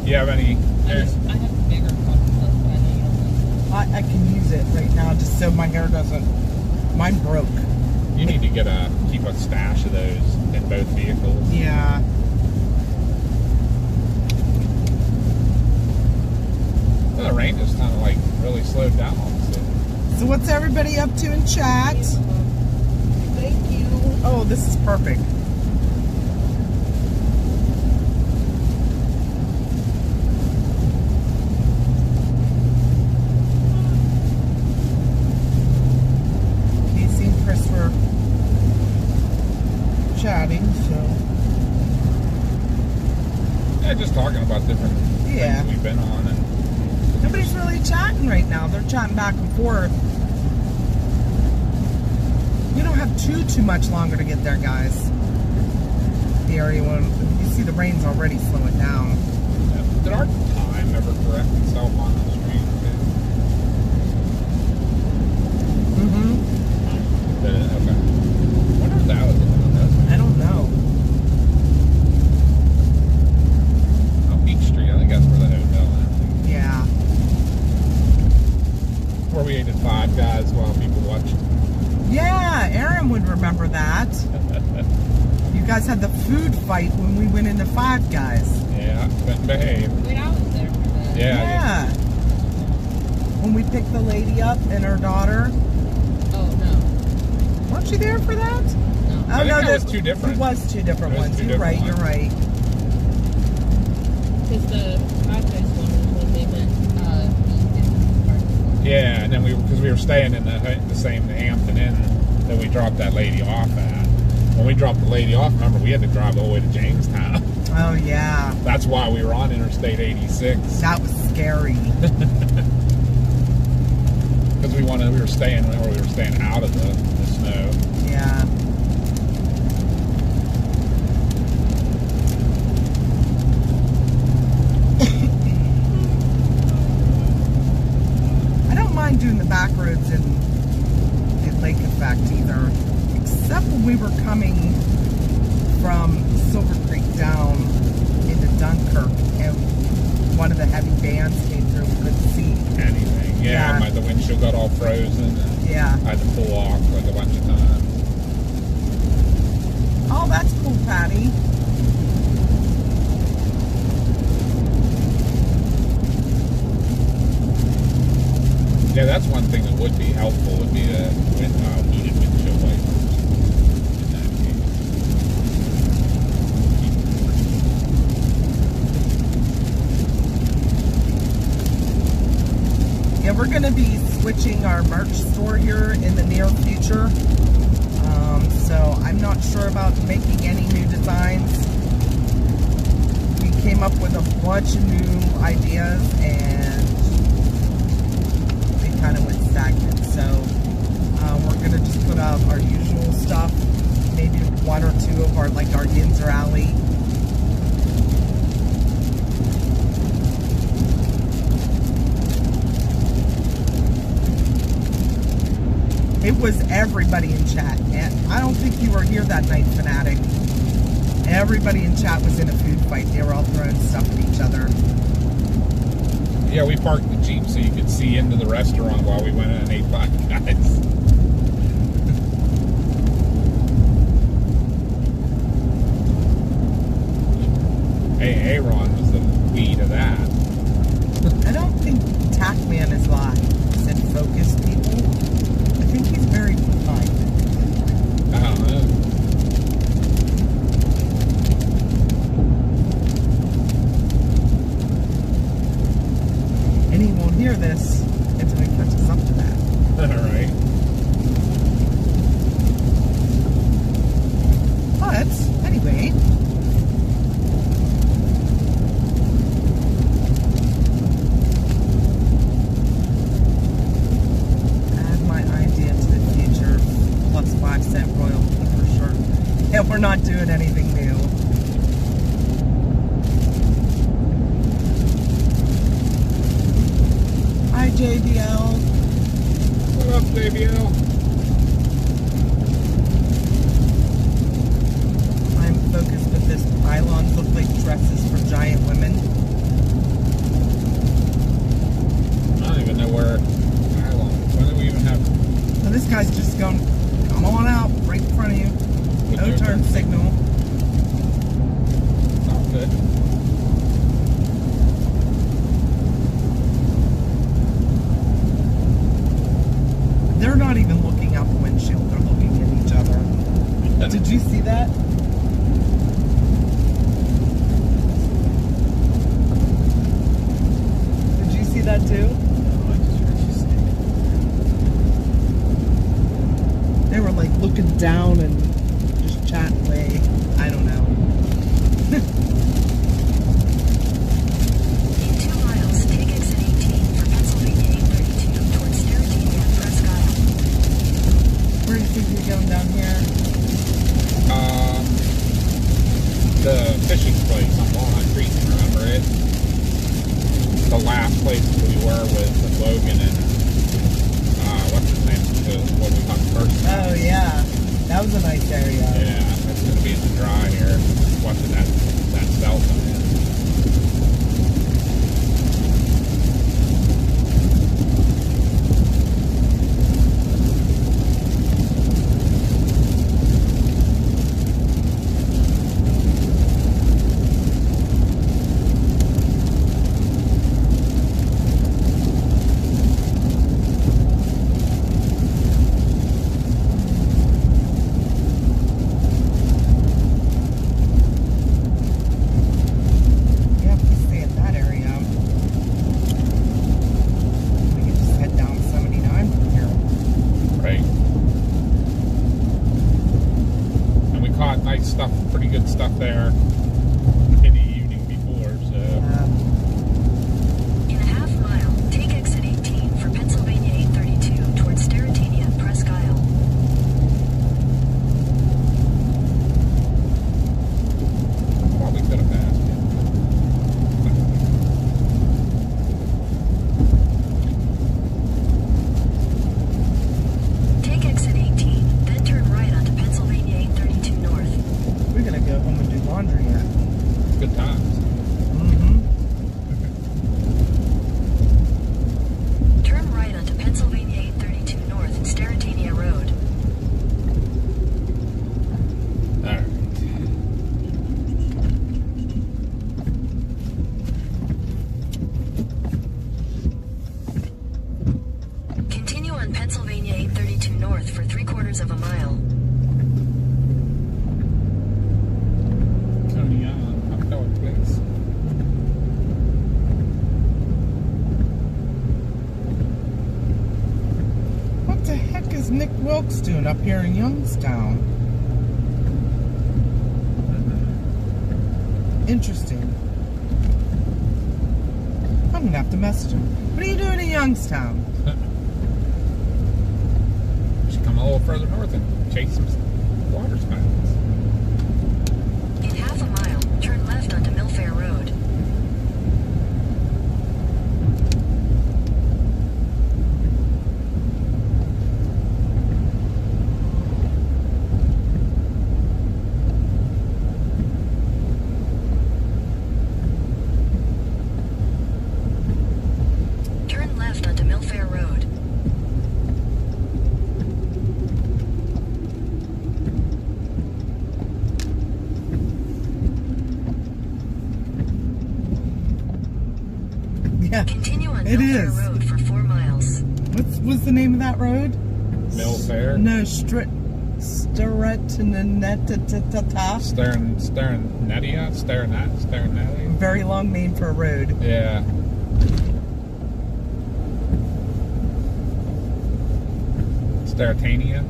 You have any? I have bigger problems, but I know you don't like I can use it right now just so my hair doesn't. Mine broke. You need to keep a stash of those in both vehicles. Yeah. Well, the rain just kind of like really slowed down on us. So what's everybody up to in chat? Thank you. Oh, this is perfect. just talking about different Yeah. things we've been on, and Nobody's really chatting right now. They're chatting back and forth. We don't have too much longer to get there, guys. The area one, you see the rain's already slowing down. did our time ever correct itself on the screen? Mm-hmm. Did it? Okay. I wonder if that was the one that does it. I don't know. Oh, Beach Street. I think that's where the hotel is. Yeah. Where we ate at Five Guys while people watched. Yeah, Aaron would remember that. You guys had the food fight when we went into Five Guys. Yeah, couldn't behave. Wait, I was there for that. Yeah. When we picked the lady up and her daughter. Oh, no. Weren't you there for that? No. I think that was two different. It was two different It was ones. two You're different right, ones. you're right. Because the Five Guys one was when they went eat in the parking lot. Yeah, and then because we were staying in the same Hampton Inn that we dropped that lady off at. When we dropped the lady off, remember, we had to drive all the way to Jamestown. Oh, yeah. That's why we were on Interstate 86. That was scary. Because we were staying out of the snow. Yeah. I don't mind doing the back roads in Lake Effect either. Except when we were coming from Silver Creek down into Dunkirk and one of the heavy bands came through, we couldn't see. Anything. Yeah, Yeah. the windshield got all frozen. And Yeah. I had to pull off like a bunch of times. Oh, that's cool, Patty. Yeah, that's one thing that would be helpful would be the heated windshield wipers. In that case. Yeah, we're going to be switching our merch store here in the near future. So I'm not sure about making any new designs. We came up with a bunch of new ideas and they kind of went stagnant. So we're going to just put out our usual stuff, maybe one or two of our Yinzer Alley. It was everybody in chat, and I don't think you were here that night, Fanatic. Everybody in chat was in a food fight. They were all throwing stuff at each other. Yeah, we parked the Jeep so you could see into the restaurant while we went in and ate Five Guys. Hey, Aaron was the lead of that. I don't think TacMan is live. Said focus people. I think he's very kind. I don't know. And he won't hear this until he catches up to that. Alright. But, anyway. Add my idea to the future. Plus 5 cent royalty for sure. Yeah, we're not doing anything new. Hi, JBL. What up, JBL? I'm focused with this pylons look like dresses for giant women. I don't even know where. How long? When do we even have? So this guy's just going, come on out, right in front of you. No your turn signal. Sounds good. They're not even looking out the windshield. They're looking at each other. Did you see that? Did you see that too? They were like looking down and just chatting away. I don't know. place we were with Logan and what's his name? What we talked first. Oh yeah, that was a nice area. Yeah, it's gonna be in the dry here. Watching that cell come in. Yeah, if we stay at that area, we can just head down 79 from here. Right. And we caught nice stuff, pretty good stuff there in the evening before, so. In a half mile, take exit 18 for Pennsylvania 832 towards Sterrettania and Presque Isle. Probably could have passed it. Take exit 18, then turn right onto Pennsylvania 832 North. We're gonna go home and do laundry yet. Good times. Mm-hmm. Turn right onto Pennsylvania 832 North and Sterrettania Road. All right. Continue on Pennsylvania 832 North for 3/4 of a mile. Coney Island, Hot Dog Place. What the heck is Nick Wilkes doing up here in Youngstown? Interesting. I'm gonna have to message him. What are you doing in Youngstown? Should come a little further north and chase some waterspouts. In half a mile, turn left onto Millfair Road. Turn left onto Millfair Road. Yeah, Continue on it Millfair is. Road for 4 miles. What's the name of that road? Millfair. No, Staring. Very long name for a road. Yeah. Sterrettania.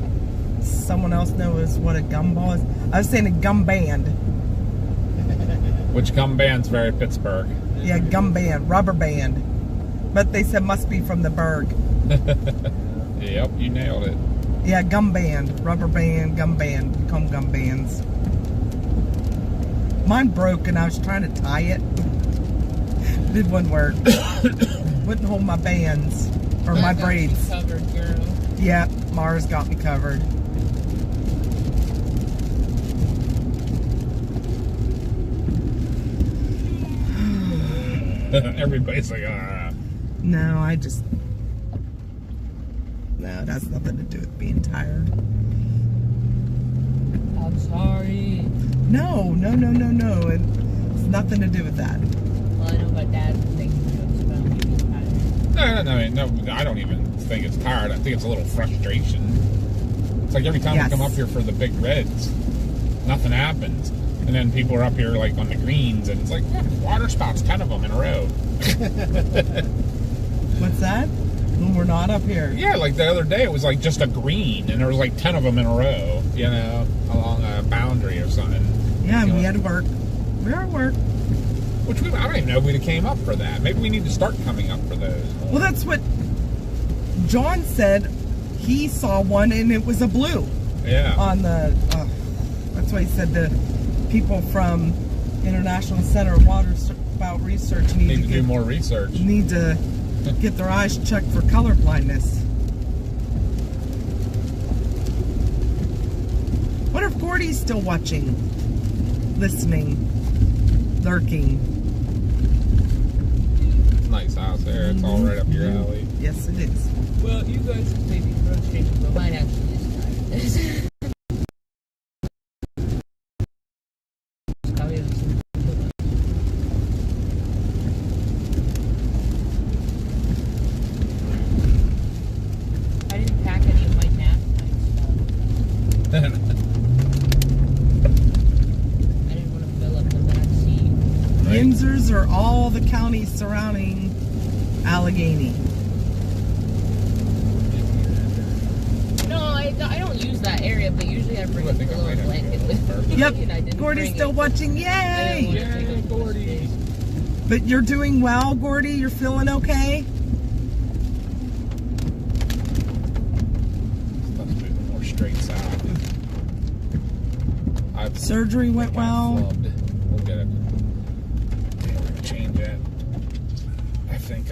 Someone else knows what a gumball is. I was saying a gum band. Which gum band's very Pittsburgh. Yeah, gum band, rubber band. But they said must be from the Berg. Yep, you nailed it. Yeah, gum band, rubber band, gum band. We call them gum bands. Mine broke and I was trying to tie it. It wouldn't work. Wouldn't hold my bands or my I got you braids. covered, girl. Yeah, Mara's got me covered. Everybody's like, ah. No, no, it has nothing to do with being tired. I'm sorry. No. It's nothing to do with that. Well, I know my dad thinks jokes about me being tired. No, I don't even think it's tired. I think it's a little frustration. It's like every time Yes. we come up here for the big reds, nothing happens. And then people are up here like on the greens and it's like, waterspouts, 10 of them in a row. What's that? When we're not up here. Yeah, like the other day it was like just a green and there was like 10 of them in a row, you know, along a boundary or something. Yeah, You we know, had to work. We were at work. Which I don't even know if we'd have came up for that. Maybe we need to start coming up for those. Well, that's what John said. He saw one and it was a blue Yeah. on the. That's why he said the people from International Center of Waterspout research Need to do more research. need to get their eyes checked for color blindness. What if Gordy's still watching, listening, lurking? Nice house there. It's all right up your alley. Yes, it is. Well, you guys may be frustrated, but mine actually is nice. I didn't pack any of my nap time stuff. I didn't want to fill up the back seat. Windsors are all the counties surrounding Allegheny. No, I don't use that area, but usually I bring Ooh, I a think I pillow might and have blanket to with go me. Yep, and I didn't Gordy's bring still it. watching. I Yay! didn't want to take it for space. But you're doing well, Gordy? You're feeling okay? Stuff's moving more straight south. Surgery went well. We'll get it. Yeah, we're gonna change that. I think.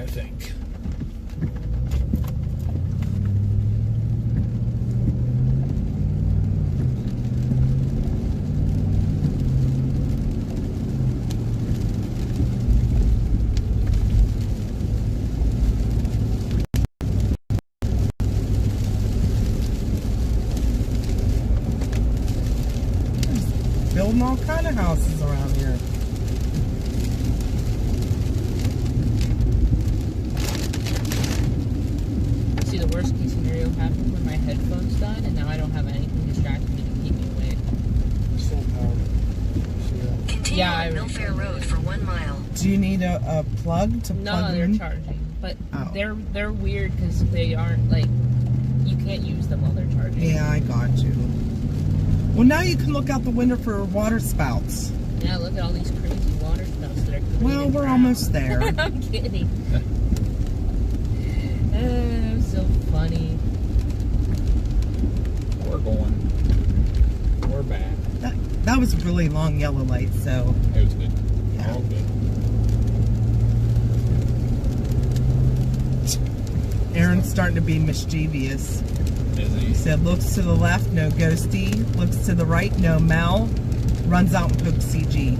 Building all kind of houses around here. See, the worst case scenario happened when my headphones died, and now I don't have anything distracting me to keep me awake. Full power. See that? Continue Yeah, I on Millfair Road for 1 mile. Do you need a plug to No, plug they're in? charging, but Oh. they're weird because they aren't like you can't use them while they're charging. Yeah, I got you. Well, now you can look out the window for water spouts. Yeah, look at all these crazy water spouts that are. Well, we're almost there. I'm kidding. So funny. We're back. That was a really long yellow light, so It was good. Yeah. All good. Aaron's starting to be mischievous. Is He he? said, looks to the left, no ghosty. Looks to the right, no Mel. Runs out and pokes CG.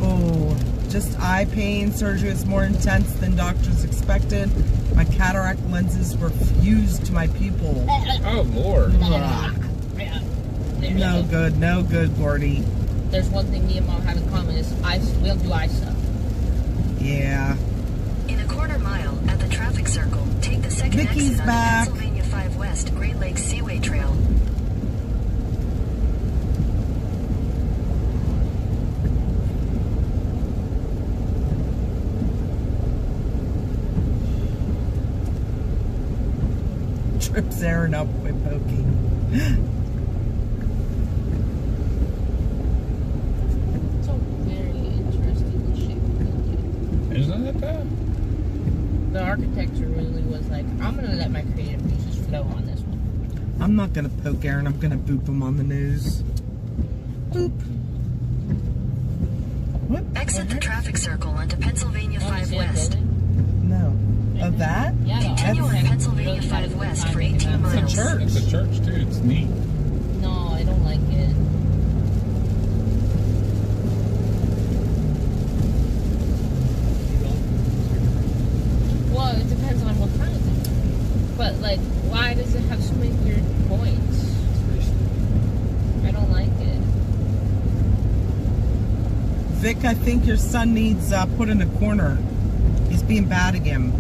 Oh, just eye pain. Surgery was more intense than doctors expected. My cataract lenses were fused to my pupil. Oh, Lord. No good, Gordy. There's one thing me and Mom have in common is we don't do eye stuff. Yeah. In a quarter mile at the traffic circle, take the second Vicky's exit back. on Pennsylvania 5 West Great Lakes Seaway Trail. Trips Aaron up with poking. It's a very interesting shaped building. Isn't it that? The architecture really was like, I'm gonna let my creative juices flow on this one. I'm not gonna poke Aaron, I'm gonna boop him on the nose. Boop. What? Exit the traffic circle onto Pennsylvania Oh, you 5 see that West. building? No. Of that? Yeah, the Continue on architect Pennsylvania really 5 spent West time for making 18 that. miles. It's a church. It's a church, too. It's neat. No, I don't like it. Well, it depends on what kind of thing. But, like, why does it have so many weird points? I don't like it. Vic, I think your son needs put in a corner. He's being bad again.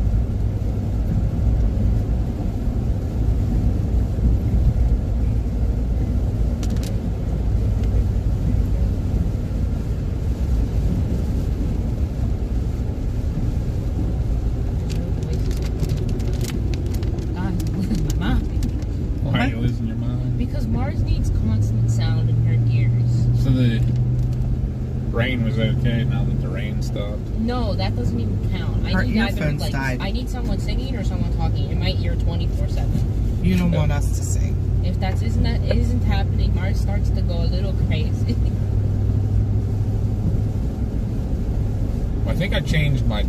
I'm losing my mind. Why are you losing your mind? Because Mars needs constant sound in her ears. So the rain was okay now that the rain stopped. No, that doesn't even count. Her I need either earphones like died. I need someone singing or someone talking in my ear 24/7. You don't want us to sing. If that isn't happening, Mars starts to go a little crazy. I think I changed my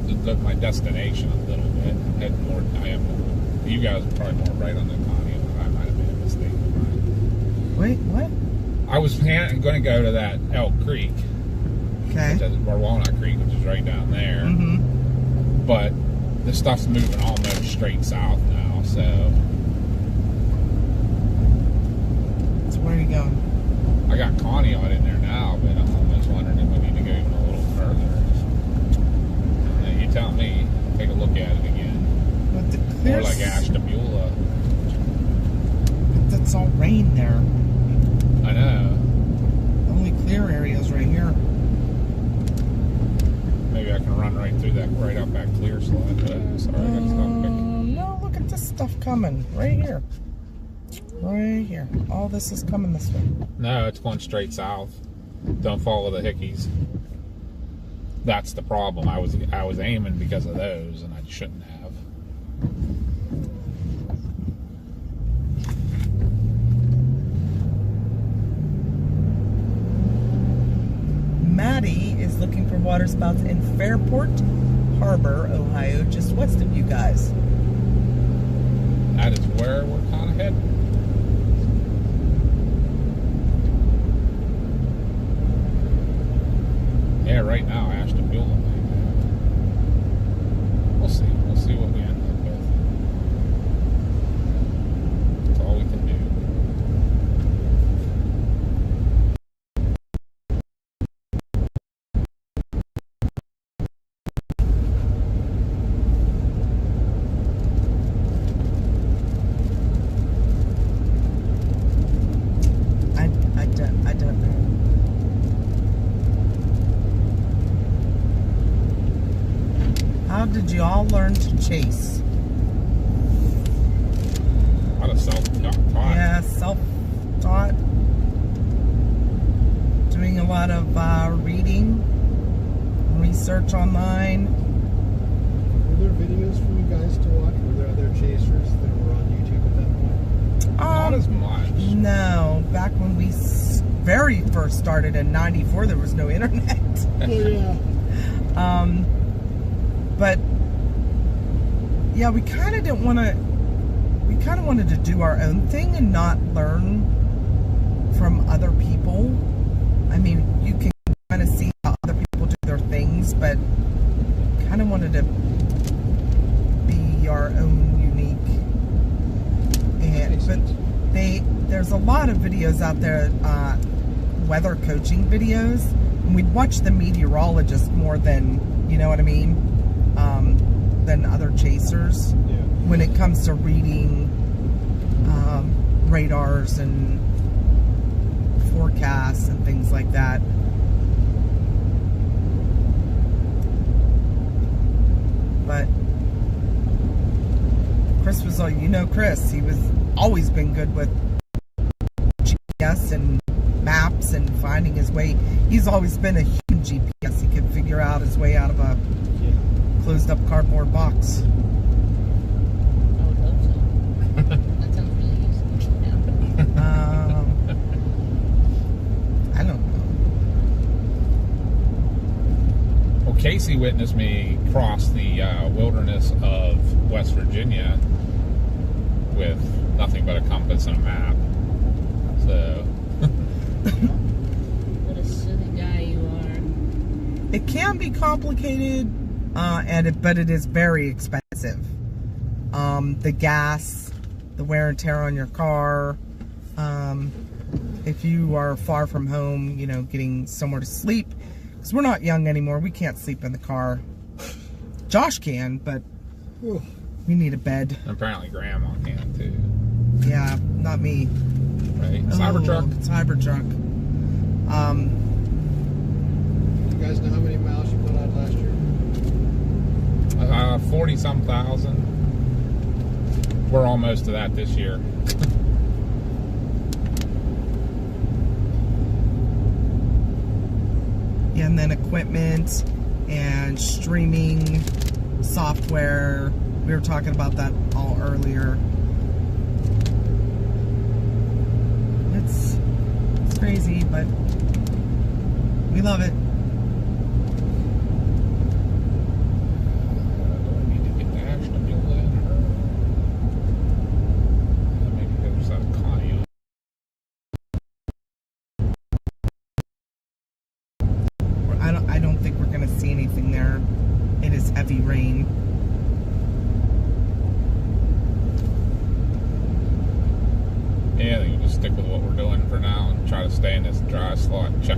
destination a little bit. Had more. You guys are probably more right on the Connie. I might have made a mistake. Wait, what? I was going to go to that Elk Creek, Okay. or Walnut Creek, which is right down there. Mm-hmm. But the stuff's moving almost straight south now. So Where are you going? I got Connie on in there now, but I'm almost wondering if we need to go even a little further. You tell me. Take a look at it again. With the clear More like Ashtabula. That's all rain there. I know. The only clear area is right here. Maybe I can run right through that, right up that clear slot. But sorry, I got to stop quick. No, look at this stuff coming. Right here. Right here. All this is coming this way. No, it's going straight south. Don't follow the hickeys. That's the problem. I was aiming because of those, and I shouldn't have. Maddie is looking for waterspouts in Fairport Harbor, Ohio, just west of you guys. That is where we're kind of heading. Yeah, right now, Ashtabula might have. We'll see. We'll see what we end up with. That's all we can do. I don't know. How did you all learn to chase? A lot of self-taught. Yeah, self-taught. Doing a lot of reading, research online. Were there videos for you guys to watch? Were there other chasers that were on YouTube at that point? Not as much. No, back when we very first started in '94, there was no internet. Oh yeah. But yeah, we kind of didn't want to. We kind of wanted to do our own thing and not learn from other people. I mean, you can kind of see how other people do their things, but kind of wanted to be our own unique. And but there's a lot of videos out there, weather coaching videos, and we'd watch the meteorologist more than, you know what I mean, than other chasers. Yeah. When it comes to reading radars and forecasts and things like that. But Chris was, you know, Chris, he was always been good with GPS and maps and finding his way. He's always been a huge GPS. He could figure out his way out of a closed up cardboard box. I would hope so. That sounds really useful. I don't know. Well, Casey witnessed me cross the wilderness of West Virginia with nothing but a compass and a map. So. What a silly guy you are. It can be complicated, but it is very expensive. The gas, the wear and tear on your car. If you are far from home, you know, getting somewhere to sleep. Because we're not young anymore. We can't sleep in the car. Josh can, but we need a bed. Apparently Grandma can too. Yeah, not me. Right? Cybertruck. Cybertruck. You guys know how many miles you put on last year? 40-some thousand. We're almost to that this year. Yeah, and then equipment and streaming software. We were talking about that all earlier. It's crazy, but we love it. heavy rain. Yeah, I think we'll just stick with what we're doing for now and try to stay in this dry slot. Check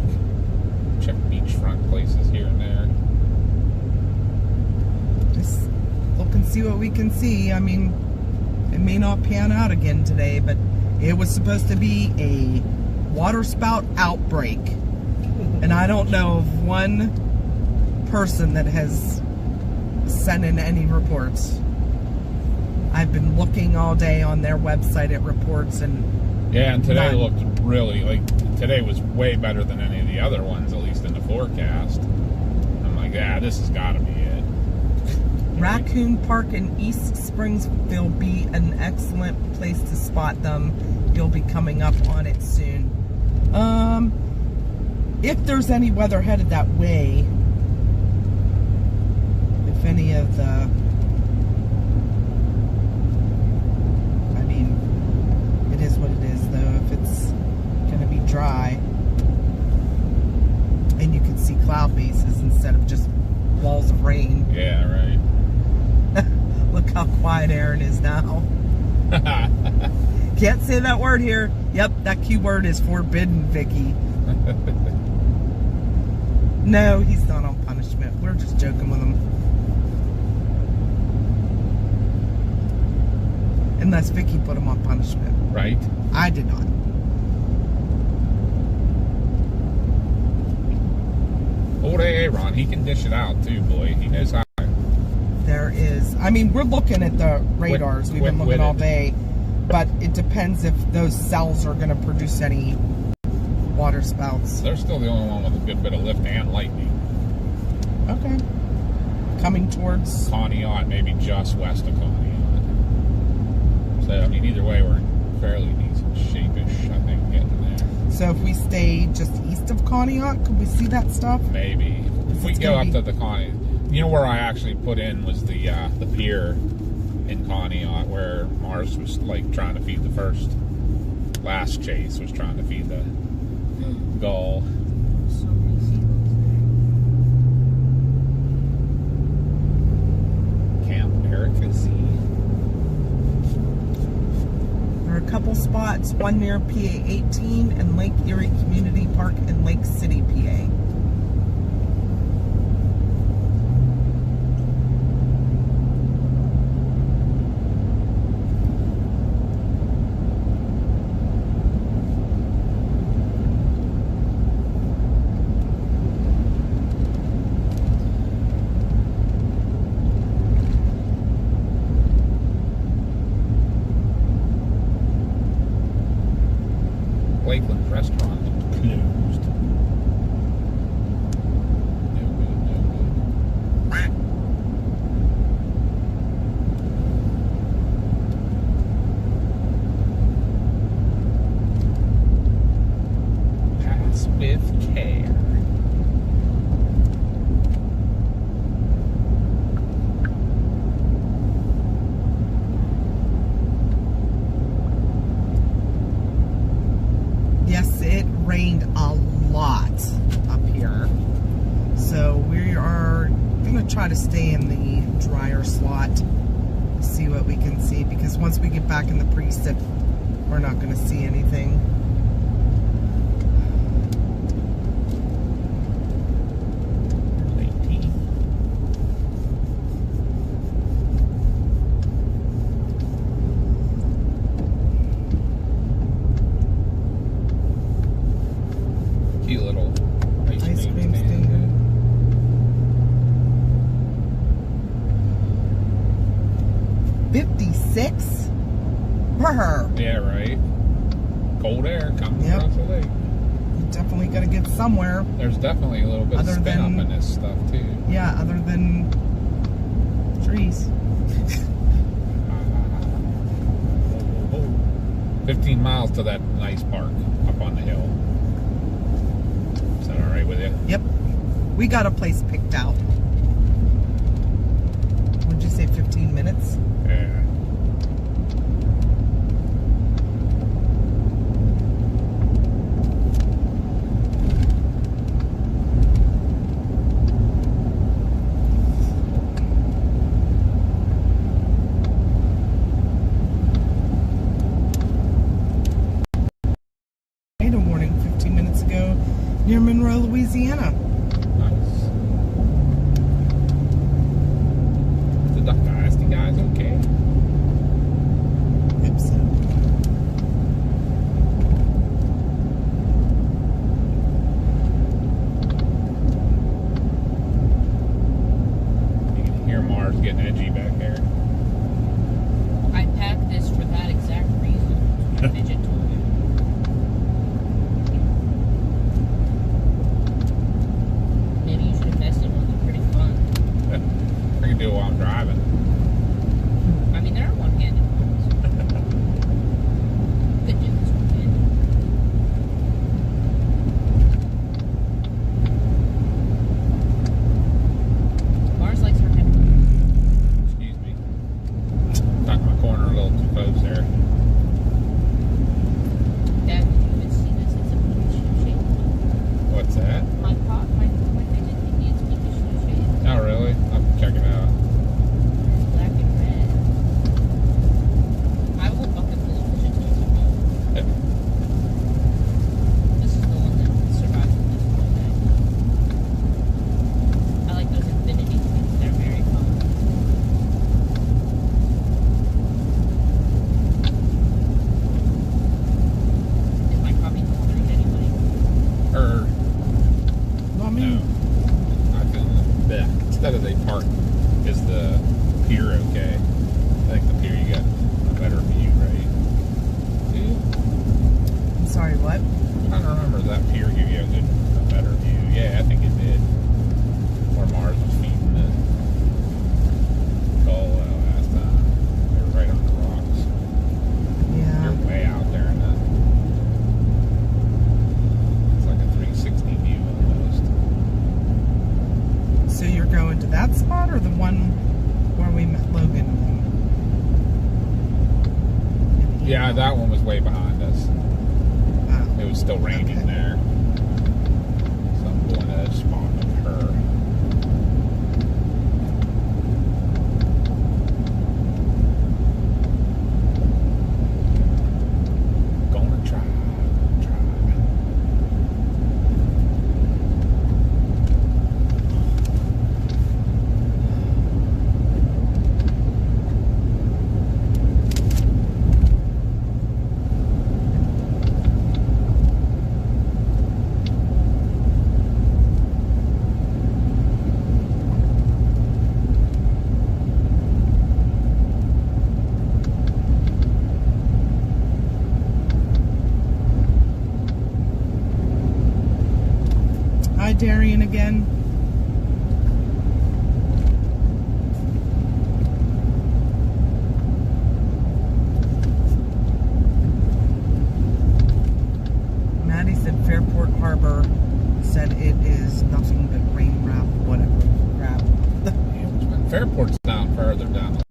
beachfront places here and there. Just look and see what we can see. I mean, it may not pan out again today, but it was supposed to be a waterspout outbreak. And I don't know of one person that has sent in any reports. I've been looking all day on their website at reports, and yeah, and today none. looked really, like, today was way better than any of the other ones, at least in the forecast. I'm like, yeah, this has got to be it. Raccoon Park in East Springs will be an excellent place to spot them. You'll be coming up on it soon. If there's any weather headed that way, if any of the, I mean, it is what it is though. If it's going to be dry and you can see cloud bases instead of just walls of rain. Yeah, right. Look how quiet Aaron is now. Can't say that word here. Yep, that keyword is forbidden, Vicky. No, he's not on punishment. We're just joking with him. Unless Vicky put him on punishment. Right? I did not. Old Aaron, he can dish it out too, boy. He knows how. There is, I mean, we're looking at the radars. We've been looking all day. But it depends if those cells are going to produce any water spouts. They're still the only one with a good bit of lift and lightning. Okay. Coming towards Conneaut, maybe just west of Conneaut. So, I mean, either way, we're in fairly decent shape-ish, I think, getting there. So if we stay just east of Conneaut, could we see that stuff? Maybe. If we go up to the Conneaut, you know where I actually put in was the pier in Conneaut, where Mars was like trying to feed the last chase was trying to feed the gull. So many seagulls Camp Ericacy. There are a couple spots, one near PA 18 and Lake Erie Community Park in Lake City, PA. Lakeland restaurant closed. No good, no good. Pass with care. Yes, it rained a lot up here. So we are going to try to stay in the drier slot, see what we can see, because once we get back in the precip, we're not going to see anything. Cute little ice Ice cream cream stand. stand. 56? Brr. Yeah, right. Cold air coming Yep. across the lake. You definitely got to get somewhere. There's definitely a little bit of Other spin than- up in this stuff too. Yeah, other than trees. 15 miles to that nice park up on the hill. Is that all right with you? Yep. We got a place picked out. Would you say 15 minutes? Yeah. Louisiana. Nice. The Duck Dynasty guys okay? Hope so. You can hear Mars getting edgy back there. I packed this for that exact reason. My fidget toy. Maybe you should invest in one. They're pretty fun. I can do it while I'm driving. I mean, there are one-handed ones. You could do this one-handed. Mars likes her head. Excuse me. Tucked my corner a little too close there. Dad, did you even see this? It's a Pikachu shape. What's that? My fidget thingy is Pikachu shape. Oh, really? I'll check it out. Black and red. I will bucket full of fidget toys at home. This is the one that survives at this point. I like those infinity things. They're very fun. Is my coffee bothering anybody? Well, I No. mean, I feel that instead of they park, is the pier okay? I think the pier you got a better view, right? I'm sorry, what? I don't remember that pier give you a better view. Yeah, I think it did. Where Mars was feeding the coal last time. They were right on the rocks. Yeah. You're way out there in that. It's like a 360 view almost. So you're going to that spot or the one where we met Logan? Yeah, that one was way behind us. Oh. It was still raining Okay. there. So I'm going to that spot with her. Gonna try. Hi, Darian again. Maddie said Fairport Harbor said it is nothing but rain wrap, whatever crap. Fairport's down further down the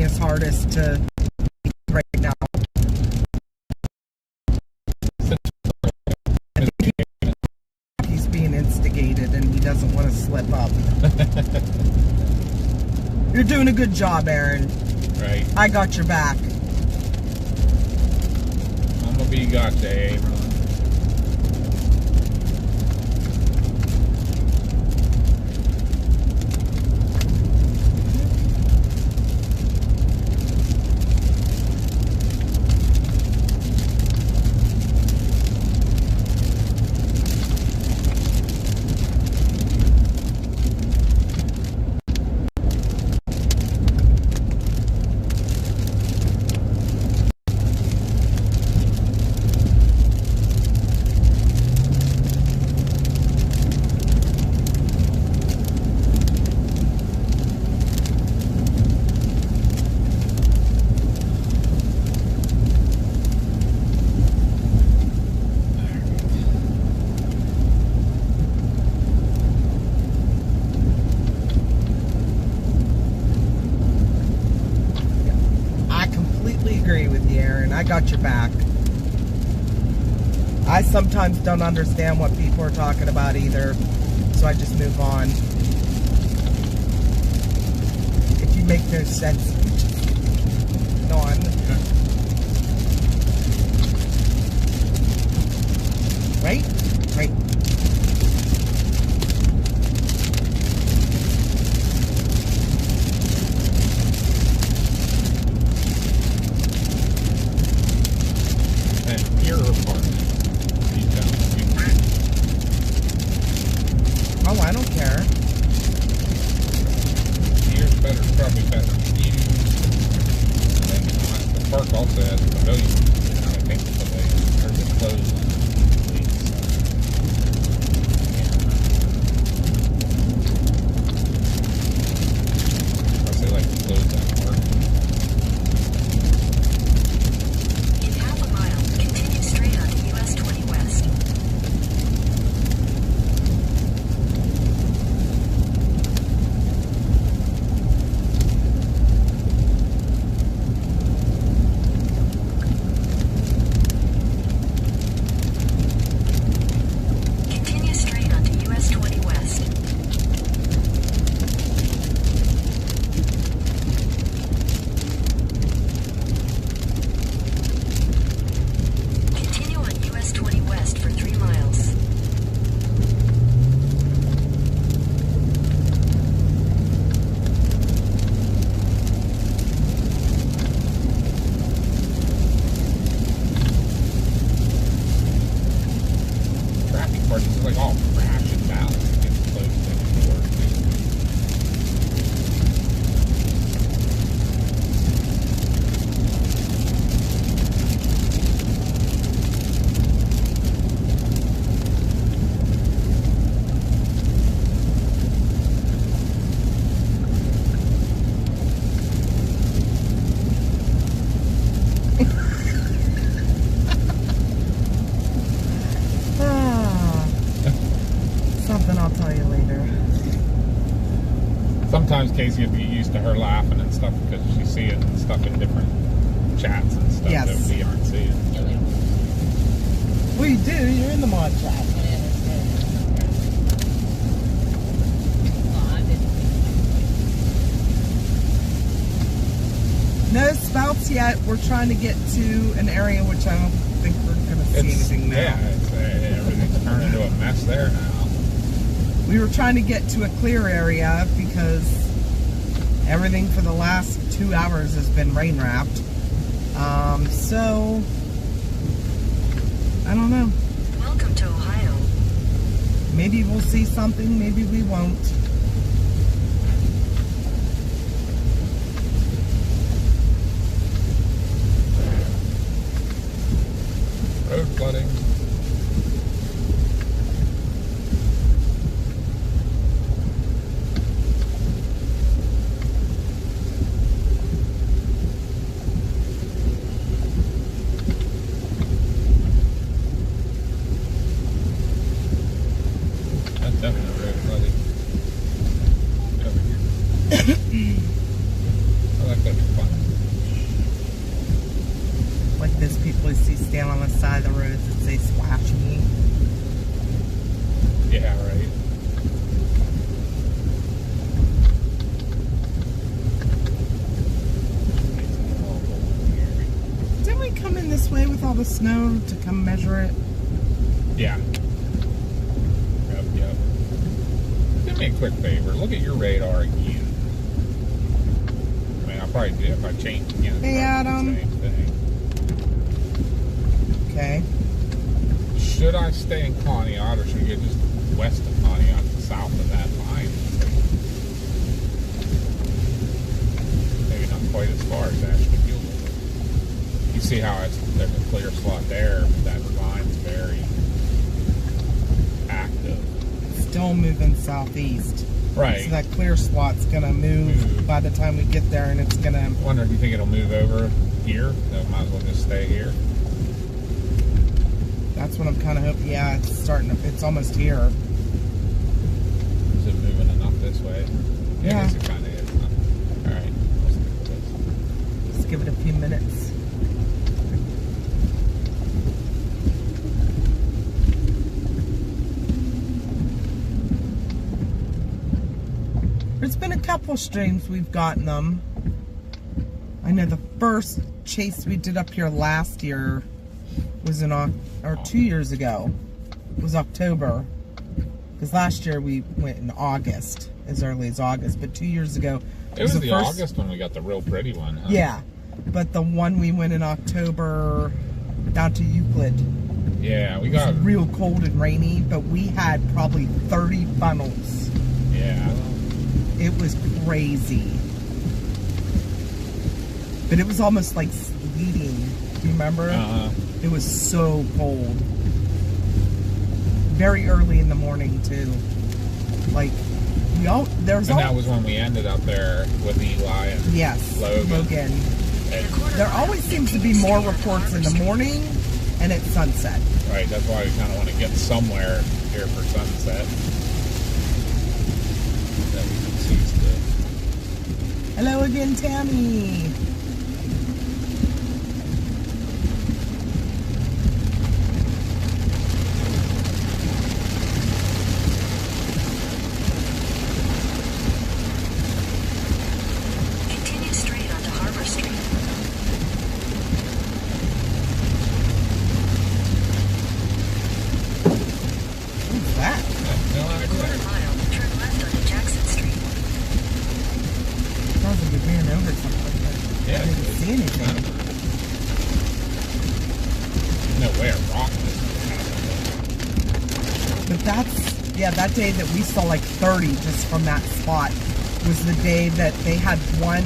his hardest to right now. He's being instigated and he doesn't want to slip up. You're doing a good job, Aaron. Right. I got your back. I'm gonna be gotcha, Aaron. I got your back. I sometimes don't understand what people are talking about either, so I just move on. If you make no sense, go on. Right? Right. Oh, I don't care. Here's better, probably better. And the park also has a pavilion. I think the pavilion. There's a closed they like to close that park. In half a mile, continue straight onto US 20 West. Continue straight onto US 20 West. Continue on US 20 West for 3 miles. Traffic parties is like all crash and balance. It gets closed anymore. Something I'll tell you later. Sometimes Casey will get used to her laughing and stuff because she sees it and stuff in different chats and stuff Yes. that we aren't seeing. Well, you do. You're in the mod chat. No spouts yet. We're trying to get to an area which I don't think we're going to see anything now. Yeah, everything's turned into a mess there now. We were trying to get to a clear area because everything for the last 2 hours has been rain wrapped. So I don't know. Welcome to Ohio. Maybe we'll see something, maybe we won't. Road flooding. That's definitely road flooding. Get over here. I like that fun. with snow to come measure it? Yeah. Yep. Do me a quick favor. Look at your radar again. I mean, I'll probably do it if I change again. Hey, Adam. Same thing. Okay. Should I stay in Conneaut, or should we get just west of Conneaut, south of that line? Maybe not quite as far as Ashtabula. You see how there's a clear slot there, but that line's very active. Still moving southeast. Right. So that clear slot's gonna move by the time we get there, and it's gonna. I wonder if you think it'll move over here. No, might as well just stay here. That's what I'm kind of hoping. Yeah, it's starting. It's almost here. Is it moving enough this way? Yeah. I guess it kind of is. All right. Let's stick with this. Just give it a few minutes. There's been a couple streams we've gotten them. I know the first chase we did up here last year was or 2 years ago. It was October. Because last year we went in August, as early as August. But 2 years ago, It was the August when we got the real pretty one, huh? Yeah, but the one we went in October down to Euclid. Yeah, we It was got. real cold and rainy, but we had probably 30 funnels. Yeah. It was crazy. But it was almost like sleeting. Do you remember? It was so cold. Very early in the morning too. Like And that was when we ended up there with Eli and yes, Logan. And there always seems to be more reports in the morning and at sunset. Right, that's why we kind of want to get somewhere here for sunset. That we can see still. Hello again, Tammy. Continue straight onto Harbor Street. Who's that? No Quarter idea. mile, turn left onto Jackson Street. Sounds like we ran over something, but Yeah, I didn't see anything. No way a rock was happening. But that day that we saw like 30 just from that spot was the day that they had one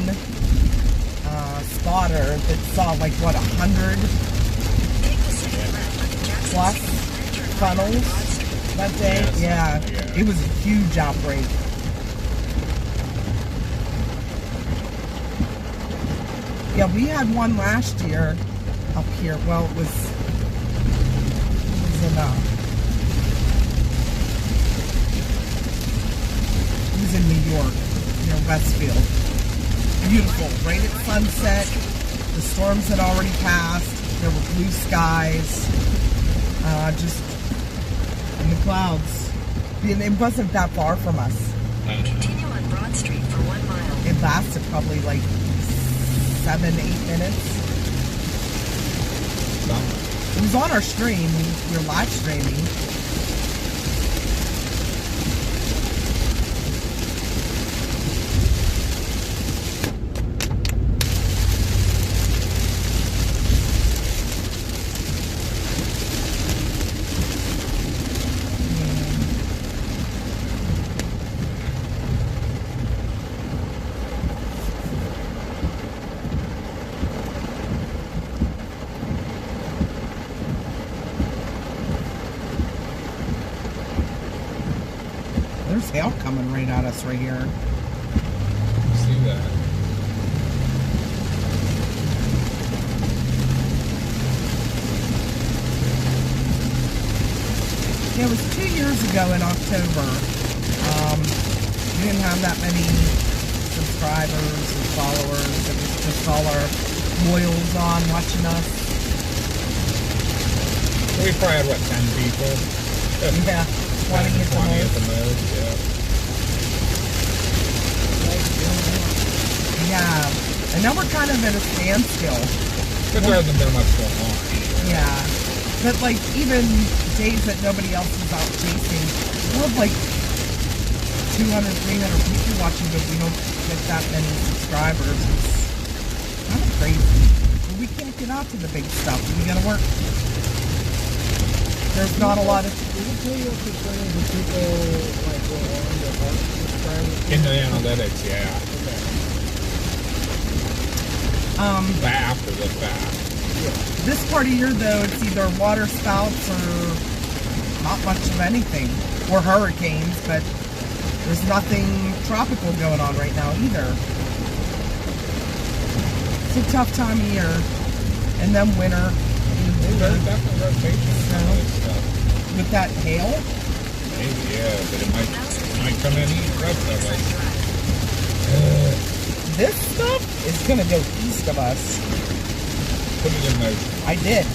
spotter that saw like, what, 100 Take the second left onto Jackson plus Street, then turn right onto funnels Broad Street. that day? Yeah, Yeah, yeah. it was a huge outbreak. Yeah, we had one last year up here. Well, it was in New York, near Westfield. Beautiful, right at sunset. The storms had already passed. There were blue skies, just in the clouds. And it wasn't that far from us. Continue on Broad Street for 1 mile. It lasted probably like 7-8 minutes. It was on our stream. We were live streaming. There's hail coming right at us right here. See that? Yeah, it was 2 years ago in October. We didn't have that many subscribers and followers. It was just all our loyals on watching us. We probably had, what, 10 people? Yeah, 20 at the 20 at most. the most, yeah. Yeah, and now we're kind of at a standstill. But there hasn't been much going on. Yeah. But like even days that nobody else is out chasing, we'll have like 200, 300 people watching, but we don't get that many subscribers. It's kind of crazy. But we can't get out to the big stuff. We gotta work. There's not a lot of... Did it tell you what percentage of people like were on the aren't subscribers? In the analytics, yeah. But after the fact. This part of year, though, it's either waterspouts or not much of anything. Or hurricanes, but there's nothing tropical going on right now either. It's a tough time of year. And then winter. There's definitely rotation stuff. With that hail? Maybe, yeah, but it might come in east west of us. This stuff is going to go east of us. Put it in motion. I did.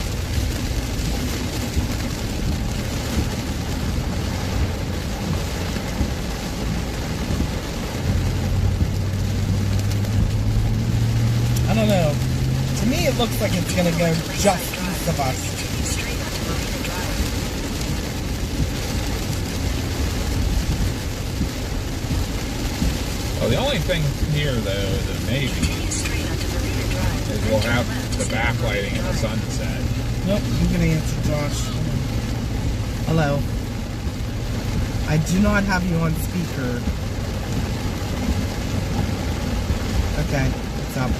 I don't know. To me, it looks like it's going to go just east of us. Well, the only thing here, though, that maybe is we'll have the backlighting in the sunset. Nope, I'm going to answer Josh. Hello. I do not have you on speaker. Okay, what's up?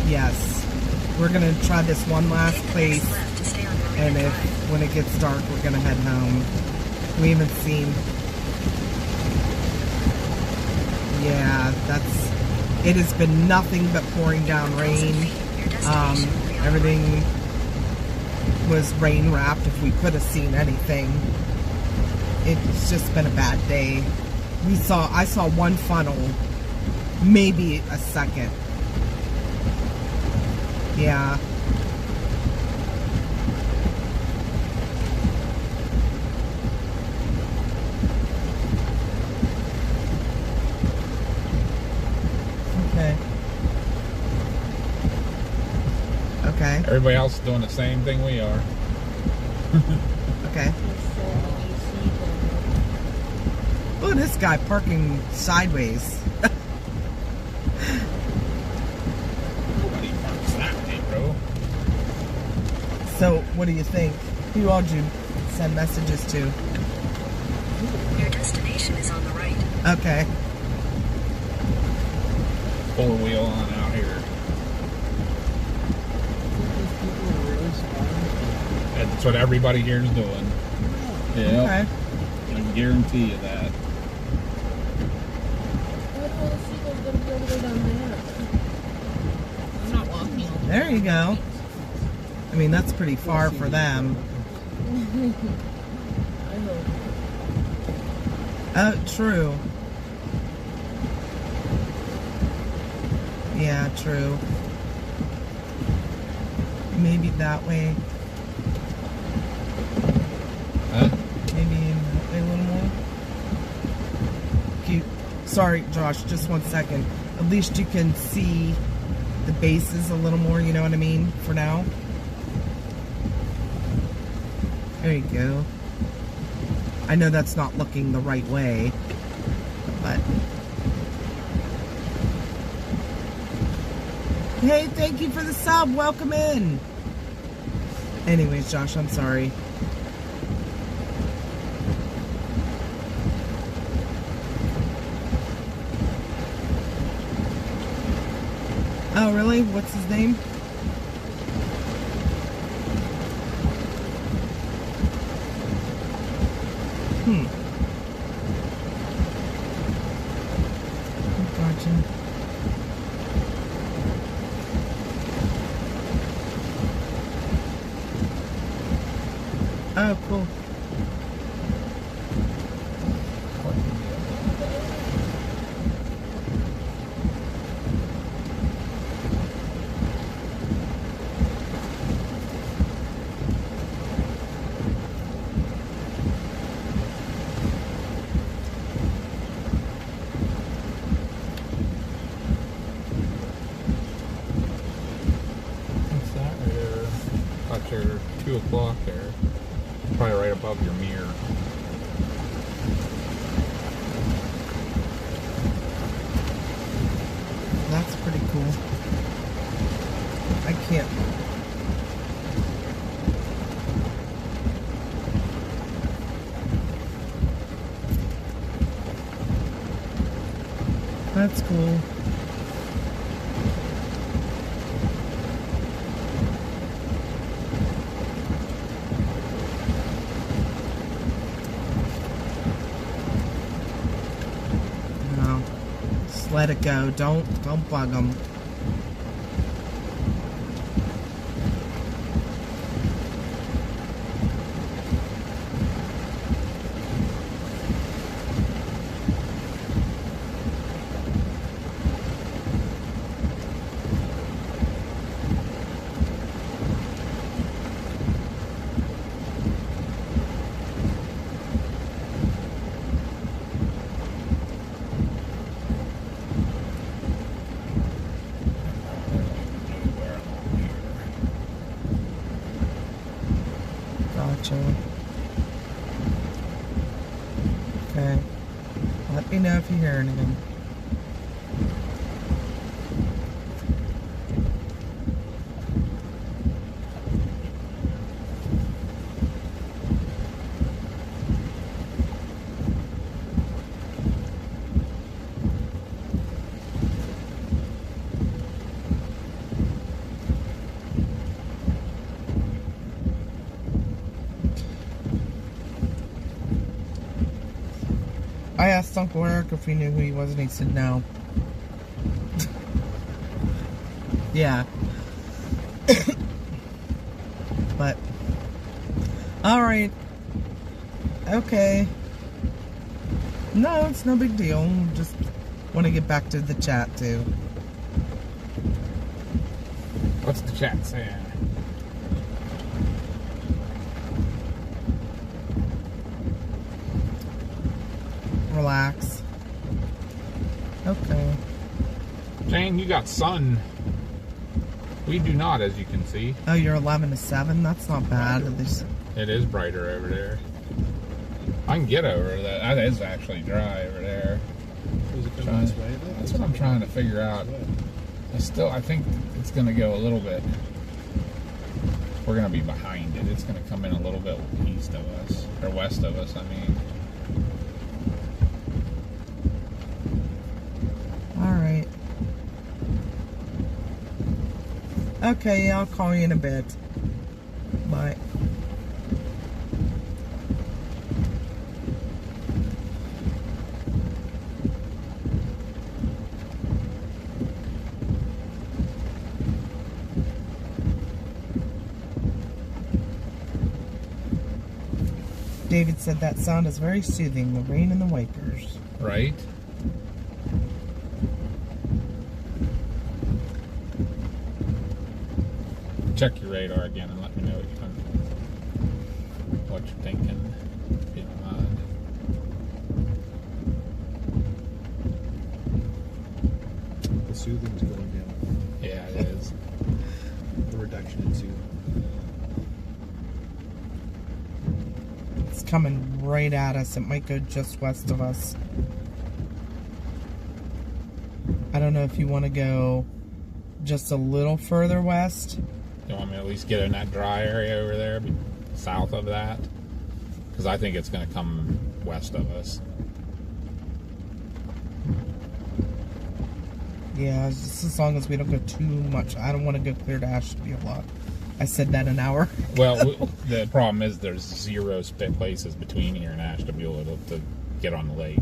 Yes. We're going to try this one last place, and when it gets dark, we're going to head home. We haven't seen... Yeah, it has been nothing but pouring down rain. Everything was rain wrapped if we could have seen anything. It's just been a bad day. I saw one funnel, maybe a second. Yeah. Okay. Everybody else is doing the same thing we are. Okay. Look at this guy parking sideways. Nobody parks that way, bro. So, what do you think? Who all did you send messages to? Your destination is on the right. Okay. Four-wheel on out here. That's what everybody here is doing. Yeah. Okay. I can guarantee you that. I'm not walking. There you go. I mean, that's pretty far for them. Oh, true. Yeah, true. Maybe that way. Huh? Maybe that way a little more. Sorry, Josh, just 1 second. At least you can see the bases a little more, you know what I mean, for now. There you go. I know that's not looking the right way, but... Hey, thank you for the sub. Welcome in. Anyways, Josh, I'm sorry. Oh, really? What's his name? Gotcha. Oh, cool. picture 2 o'clock there. Probably right above your mirror. That's pretty cool. I can't. That's cool. No. Just let it go. Don't bug them. Gotcha. Okay. Let me know if you hear anything. I asked Uncle Eric if he knew who he was, and he said no. Yeah. But, alright. Okay. No, it's no big deal. Just want to get back to the chat, too. What's the chat saying? Relax. Okay. Jane, you got sun. We do not, as you can see. Oh, you're 11 to 7? That's not bad. It is brighter over there. I can get over that. That is actually dry over there. Is it coming this way? That's what I'm trying to figure out. I think it's going to go a little bit. We're going to be behind it. It's going to come in a little bit east of us. Or west of us, I mean. Alright. Okay, I'll call you in a bit. Bye. David said that sound is very soothing, the rain and the wipers. Right? Check your radar again and let me know what you're thinking, if you don't mind. The soothing's going down. Yeah, it is. The reduction in soothing. It's coming right at us. It might go just west of us. I don't know if you want to go just a little further west. You want me to at least get in that dry area over there, south of that? Because I think it's going to come west of us. Yeah, just as long as we don't go too much. I don't want to go clear to Ashtabula. I said that an hour. Well, the problem is there's 0 spit places between here and Ashtabula to get on the lake.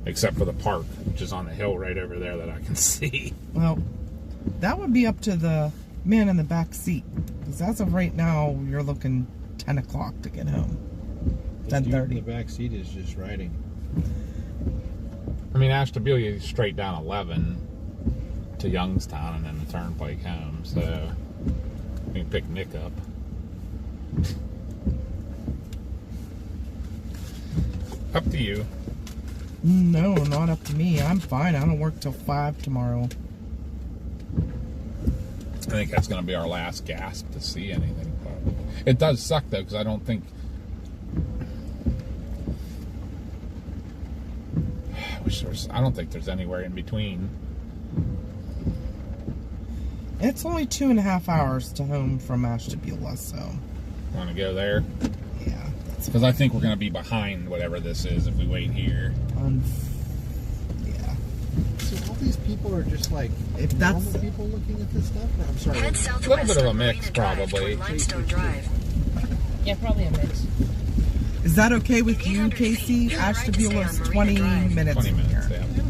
Except for the park, which is on the hill right over there that I can see. Well, that would be up to the man in the back seat. Because as of right now, you're looking 10 o'clock to get home. The dude in 10:30. the back seat is just riding. I mean, Ashtabula is straight down 11 to Youngstown and then the turnpike home, so we can pick Nick up. Up to you. No, not up to me. I'm fine. I don't work till 5 tomorrow. I think that's going to be our last gasp to see anything. Probably. It does suck though, because I don't think. I don't think there's anywhere in between. It's only 2.5 hours to home from Ashtabula, so. Want to go there? Yeah. Because I think we're going to be behind whatever this is if we wait here. Yeah. So all these people are just like If that's- normal people looking at this stuff? I'm sorry. Head A southwest little bit of a on mix, Marina Drive probably. toward Limestone Drive. Yeah, probably a mix. Is that okay with you, Casey? Ashtabula's 20 minutes 20 from minutes, here. yeah.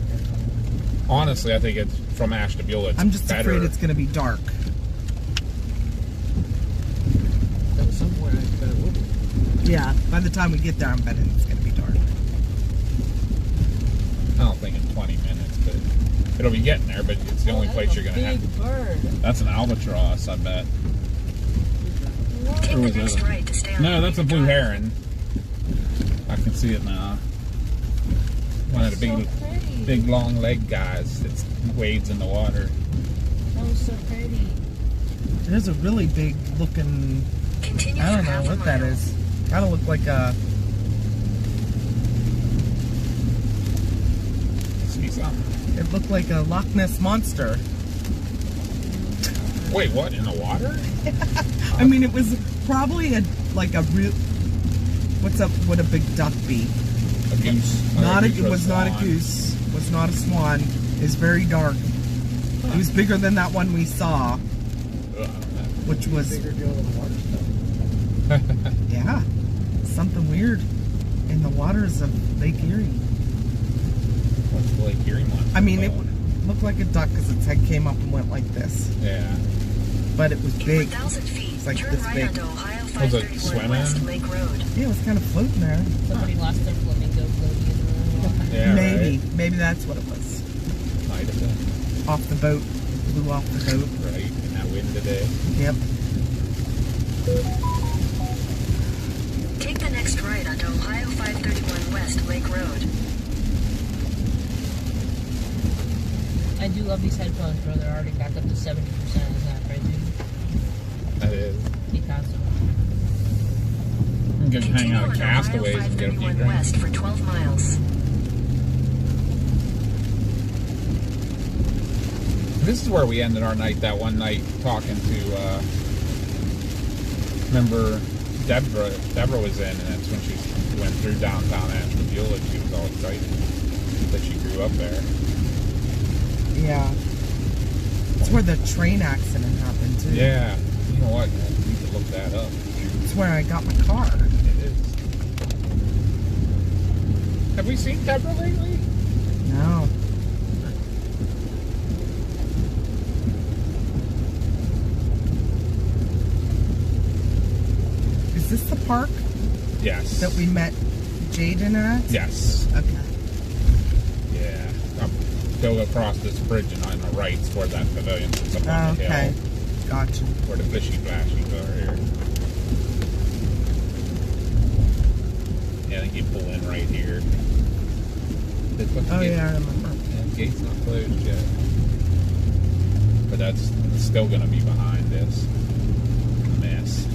Honestly, I think it's from Ashtabula. It's I'm just better. afraid it's going to be dark. At some point, I bet it will be. Yeah, by the time we get there, I'm betting it's going to be dark. I don't think in 20 minutes, but it'll be getting there. But it's the only place you're going to have. Big bird. That's an albatross, I bet. Take Or the was next it? right to stay on No, that's a Marina blue Drive. heron. I can see it now. One of the So pretty. big long leg guys that wades in the water. That was so pretty. There's a really big looking, Continue I for don't know half a what that mile. is. Kind of look like a, See something? it looked like a Loch Ness monster. Wait, what? In the water? I mean, it was probably like a real, what's up, would a big duck be? A goose? It was not a goose, was not a swan. It's very dark. It was bigger than that one we saw, which was, Bigger deal than the water stuff. yeah, something weird in the waters of Lake Erie. What's the Lake Erie one? I mean, it looked like a duck because its head came up and went like this, Yeah. but it was In big. 1,000 feet, It's like turn this right big. onto Ohio Was it 531 swimming? West Lake Road. Yeah, it was kind of floating there. Somebody lost their flamingo floaty in the water. Yeah, Maybe, right. maybe that's what it was. Might have been. Off the boat, blew off the boat. Right, in that wind today. Yep. Take the next right onto Ohio 531 West Lake Road. I do love these headphones, bro. They're already back up to 70%. Isn't that crazy? That is. Keep constant. I'm gonna hang Continue out on at Ohio Castaways and get a few 531 drinks. West for 12 miles. This is where we ended our night that one night talking to, remember Deborah? Deborah was in, and that's when she went through downtown Ashtabula. She was all excited that she grew up there. Yeah. It's where the train accident happened too. Yeah. You know what? We need to look that up. It's where I got my car. It is. Have we seen Deborah lately? No. Is this the park Yes. that we met Jaden at? Yes. Okay. Yeah. Go across this bridge and on the right is where that pavilion sits up on the Okay. hill. Gotcha. Where the fishy flashies are here. Yeah, I think you pull in right here. They put the Oh gate- yeah, I remember. Yeah, the gate's not closed yet. But that's still going to be behind this mess.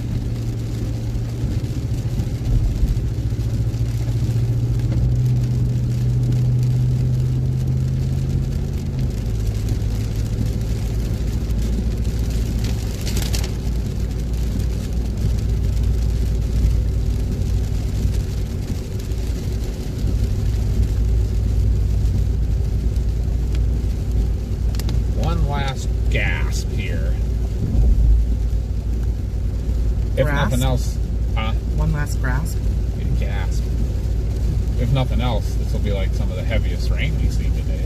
One last gasp here. If Grasp? nothing else, One last grasp. gasp. If nothing else, this will be like some of the heaviest rain we've seen today.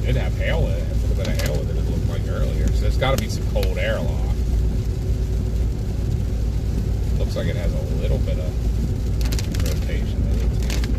It did have hail in it, a little bit of hail with it, it looked like earlier. So there's got to be some cold air aloft. Looks like it has a little bit of rotation with it too.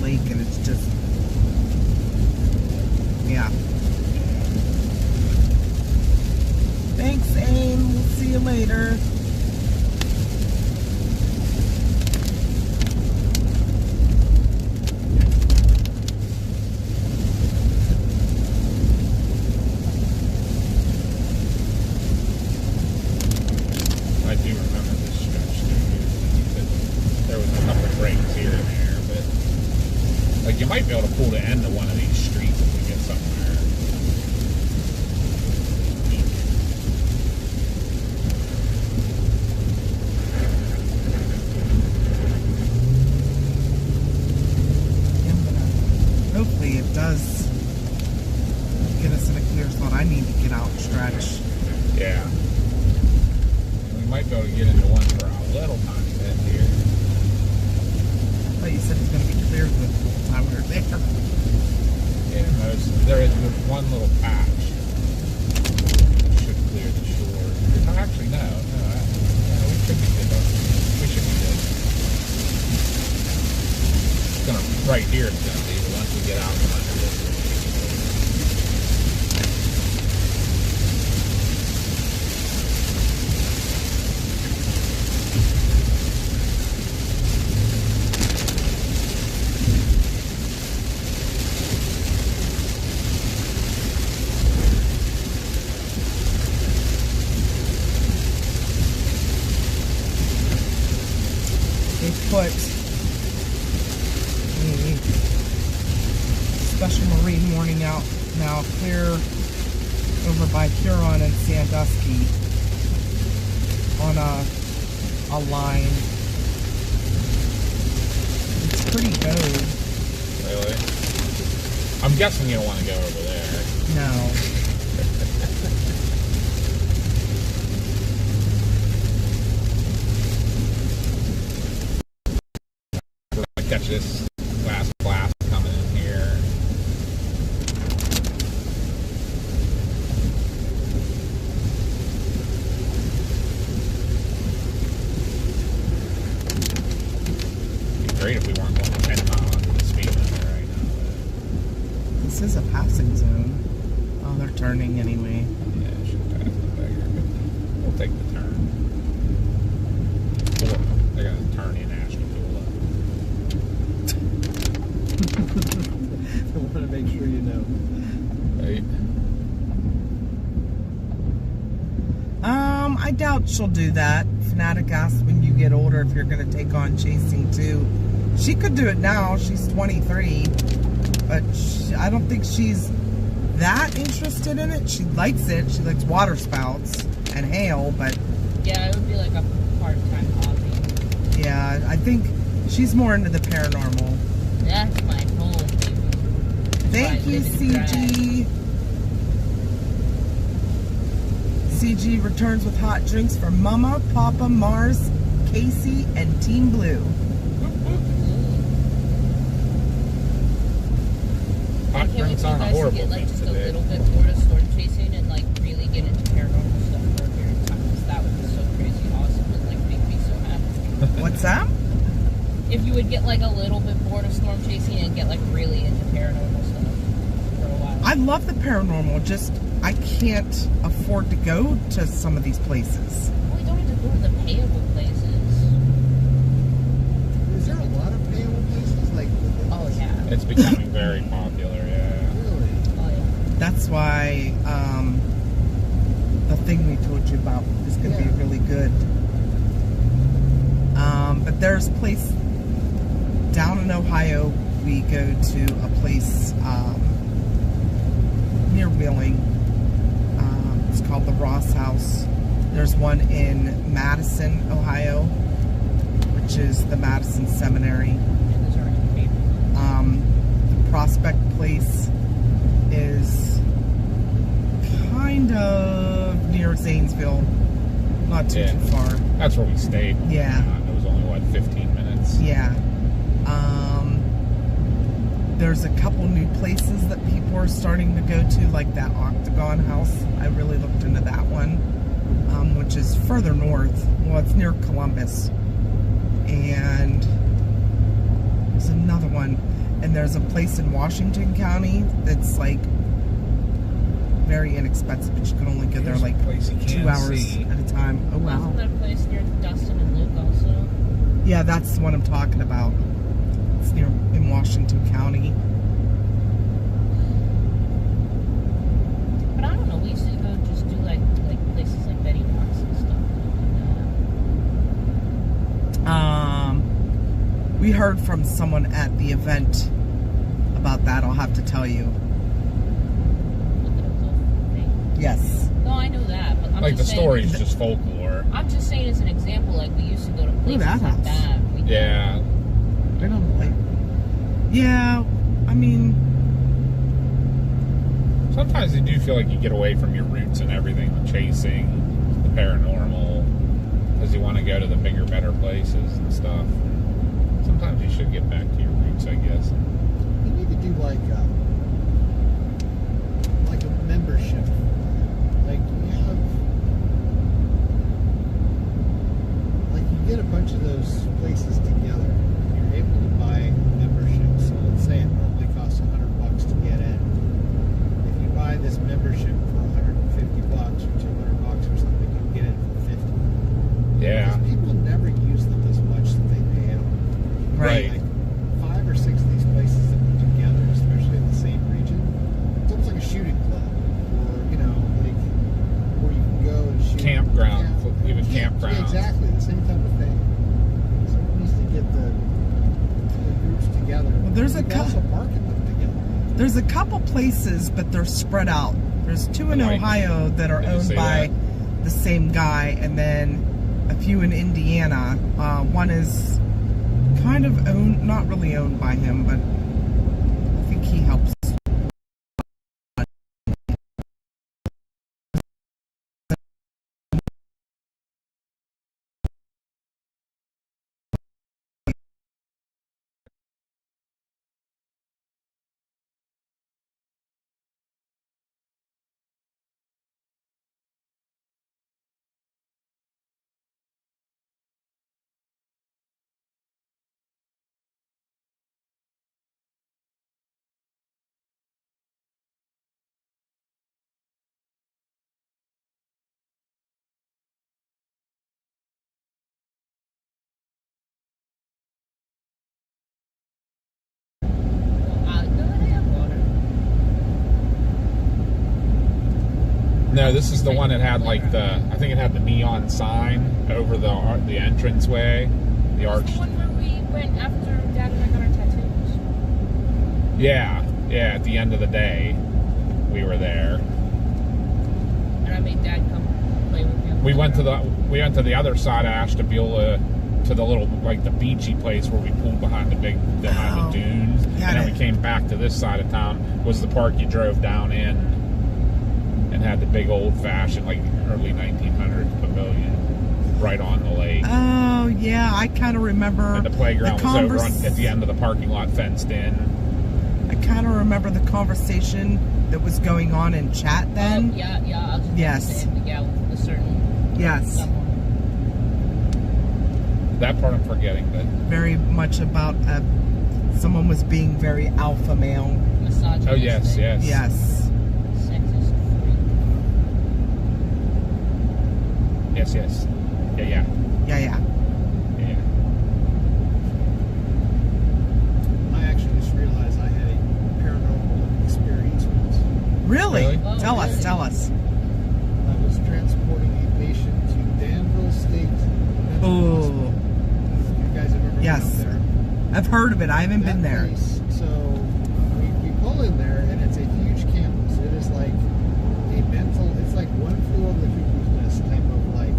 lake, and it's just, yeah. Thanks, Aim. We'll see you later. I do remember this stretch through here. There was a couple of breaks here and there, but like you might be able to pull the end of one of these streets if we get somewhere. Hopefully it does get us in a clear spot. I need to get out and stretch. Yeah. We might be able to get into one for a little tiny bit here. But you said it's going to be clear the whole time we were there. Yeah, there is one little patch. Should clear the shore. Actually, no, we should be good. We should be good. It's gonna, right here it's gonna be, but once we get out from under this. They put a special marine warning out now, clear over by Huron and Sandusky on a line. It's pretty good. Really? I'm guessing you don't want to go over there. No. We're gonna catch this last blast coming in here. It'd be great if we weren't going 10 miles under the speed limit right now. This is a passing zone. Oh, they're turning anyway. Yeah, it should pass the beggar, but we'll take the turn. Or they're gonna turn in Ashtabula. I want to make sure you know. Right? I doubt she'll do that. Fanatic asked when you get older if you're going to take on chasing too. She could do it now. She's 23, but I don't think she's that interested in it. She likes it. She likes waterspouts and hail, but Yeah, it would be like a part-time hobby. yeah, I think she's more into the paranormal. That's my home, baby. Thank you, CG. CG returns with hot drinks for Mama, Papa, Mars, Casey, and Team Blue. Hot drinks aren't a horrible get like thing just to a do. little bit bored of storm chasing and like really get into paranormal stuff for a period of time, because that would be so crazy awesome and like make me so happy. What's that? If you would get like a little bit bored of storm chasing and get like really into paranormal stuff for a while. I love the paranormal, just I can't afford to go to some of these places. Well, we don't have to go to the payable places. Is there a lot of payable places? Like, Oh yeah. It's becoming very popular, yeah. really? Oh yeah. That's why the thing we told you about is going to be really good. But there's a place down in Ohio. We go to a place near Wheeling. It's called the Ross House. There's one in Madison, Ohio, which is the Madison Seminary. And those are my favorite. The Prospect place is kind of near Zanesville, not too far. That's where we stayed. Yeah. It was only, what, 15 minutes? Yeah. There's a couple new places that people are starting to go to, like that Octagon House. I really looked into that one, which is further north. Well, it's near Columbus. And there's another one. And there's a place in Washington County that's like very inexpensive, but you can only get there Here's a like place you 2 can't hours see. at a time. Oh wow. Wasn't that place near Dustin and Luke also? Yeah, that's the one I'm talking about. It's near in Washington County. But I don't know. We used to go just do like places like Betty Rocks and stuff. We heard from someone at the event about that. I'll have to tell you. Look at those old things. Yes. No, I know that, but I'm Like the just saying, story's just folklore. I'm just saying as an example, like we used to go to places that like house. that. Yeah. I don't like. Yeah, I mean, Sometimes you do feel like you get away from your roots and everything, the chasing, the paranormal, because you want to go to the bigger, better places and stuff. Sometimes you should get back to your roots, I guess. You need to do like a membership. Like you get a bunch of those places together. You're able to buy a membership. So let's say it normally costs $100 to get in. If you buy this membership for $150 or $200 or something, you can get it for $50. Yeah. Because people never use them as much that they pay out. Right. Like 5 or 6 of these places that put together, especially in the same region, it's almost like a shooting club, or like where you can go and shoot. Campground, even Yeah, campgrounds. exactly, the same type of thing. Someone needs to get the groups together. Well, there's You a can also market them together. there's a couple places, but they're spread out. There's 2 in Like, Ohio that are did you owned say by the same guy, and then a few in Indiana. One is kind of owned, not really owned by him, but I think he helps. No, this is the one that had like I think it had the neon sign over the entranceway, the arch. That's the one where we went after Dad and I got our tattoos. Yeah, at the end of the day, we were there. And I made Dad come play with me. We went to the other side of Ashtabula to the little like the beachy place where we pulled behind the dunes, Yeah, and then we came back to this side of town. Was the park you drove down in? And had the big old-fashioned, like early 1900s pavilion right on the lake. Oh yeah, I kind of remember. And the playground was over at the end of the parking lot, fenced in. I kind of remember the conversation that was going on in chat then. Oh, yeah. I was just Yes. saying, yeah, with a certain Yes, someone. That part I'm forgetting, but very much about someone was being very alpha male. Misogynistic. oh yes. Yes. Sexist. Yes. Yeah. Yeah. I actually just realized I had a paranormal experience once. Really? Really? Oh, Tell really? us. I was transporting a patient to Danville State Mental Oh, Hospital. You guys have ever Yes. been up there? I've heard of it. I haven't been That there. place, so we pull in there, and it's a huge campus. It is like it's like one flew over the cuckoo's nest type of like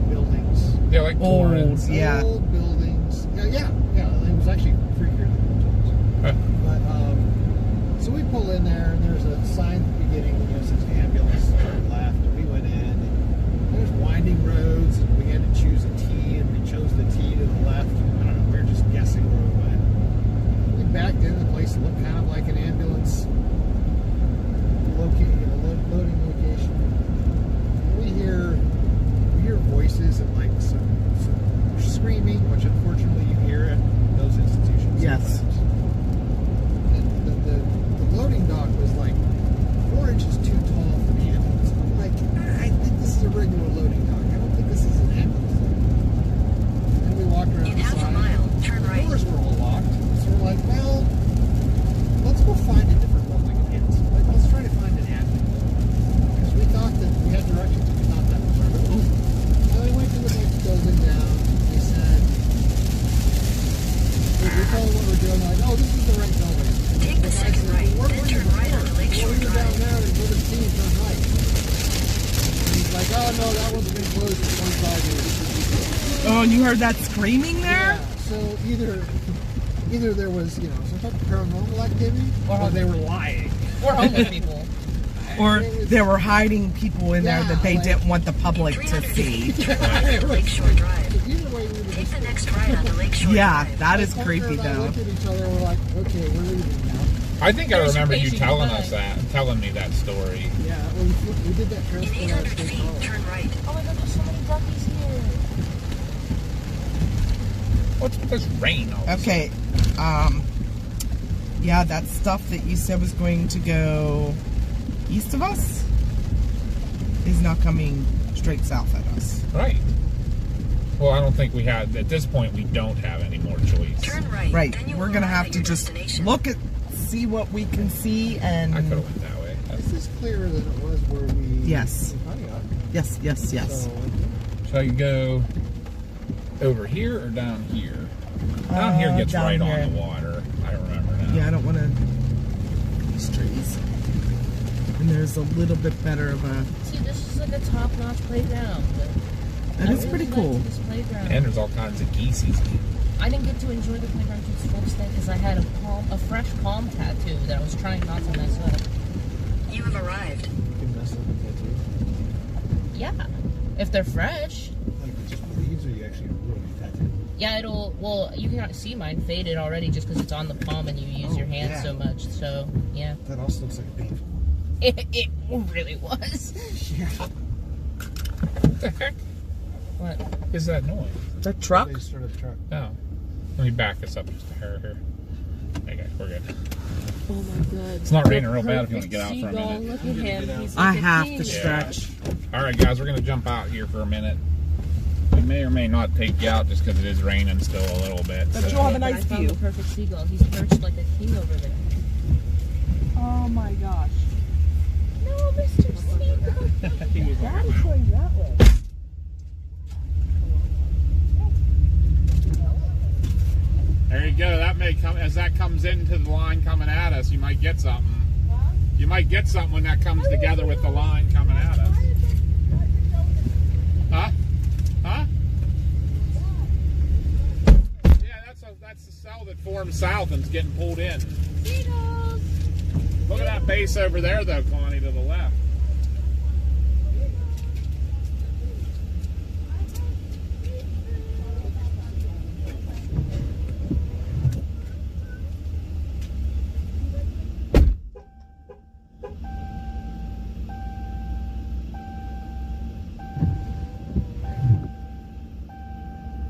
buildings. Yeah, like Old, Torrance. yeah. Old buildings. Yeah. It was actually freakier than the Torrance. But so we pull in there, and there's a sign at the beginning that says ambulance turn left, and we went in, and there's winding roads, and we had to choose a T, and we chose the T to the left. I don't know, we were just guessing where we went. We backed into the place that looked kind of like an ambulance loading location. We hear voices and like some screaming, which unfortunately you hear at those institutions. Yes. sometimes. Oh, and you heard that screaming there? Yeah. So either there was some type of paranormal activity, or they were lying. Or homeless people. Or they were hiding people in there that they like- didn't want the public to see. Lakeshore Drive. Either way, we were Take just the next right onto Lakeshore Yeah, Drive. that is my partner creepy and I though. looked at each other and we're like, okay, we're leaving now. I think I There's remember you patient telling goodbye. us that, telling me that story. Yeah, well, we did that In transport out 800 of State feet, College. turn right. Oh my god, there's so many duckies here. What's with this rain? All of a Okay, yeah, that stuff that you said was going to go east of us is now coming straight south at us. sudden? Right. Well, I don't think we had, at this point, we don't have any more choice. Turn right. Right, Then you we're will gonna arrive have at to your just destination. look at, see what we can see, and I could have went that way. This is clearer than it was where we Yes. hung up. yes, yes, yes. So, Shall you go over here or down here? Down here gets down right here. on the water. I remember now. Yeah, I don't want to these trees. And there's a little bit better of a. See, this is like a top-notch playground. That I is really pretty liked cool. This playground. And there's all kinds of geeseys. I didn't get to enjoy the playground to its full extent because I had a fresh palm tattoo that I was trying not to mess up. You have arrived. you can mess up with that too. Yeah, if they're fresh. Like just leaves, or you actually really tattoo. Yeah, well, you can see mine faded already just because it's on the palm and you use your hand yeah. so much. So, yeah. That also looks like a painful. It really was. Yeah. What the heck What? is that noise? The truck? They started the truck. No. Let me back this up just a hair here. Okay, we're good. Oh my god. It's not raining real bad if you want to get out for a Seagull, minute. look at him. He's I like a have king. to stretch. All right, guys, we're going to jump out here for a minute. We may or may not take you out just because it is raining still a little bit. But so- you'll have a I nice found view. the perfect seagull. He's perched like a king over there. Oh my gosh. No, Mr. Seagull. Daddy's going that way. There you go. That may come as that comes into the line coming at us. You might get something. You might get something when that comes together with the line coming at us. Huh? Huh? Yeah, that's the cell that forms south and is getting pulled in. Look at that base over there, though, Connie, to the left.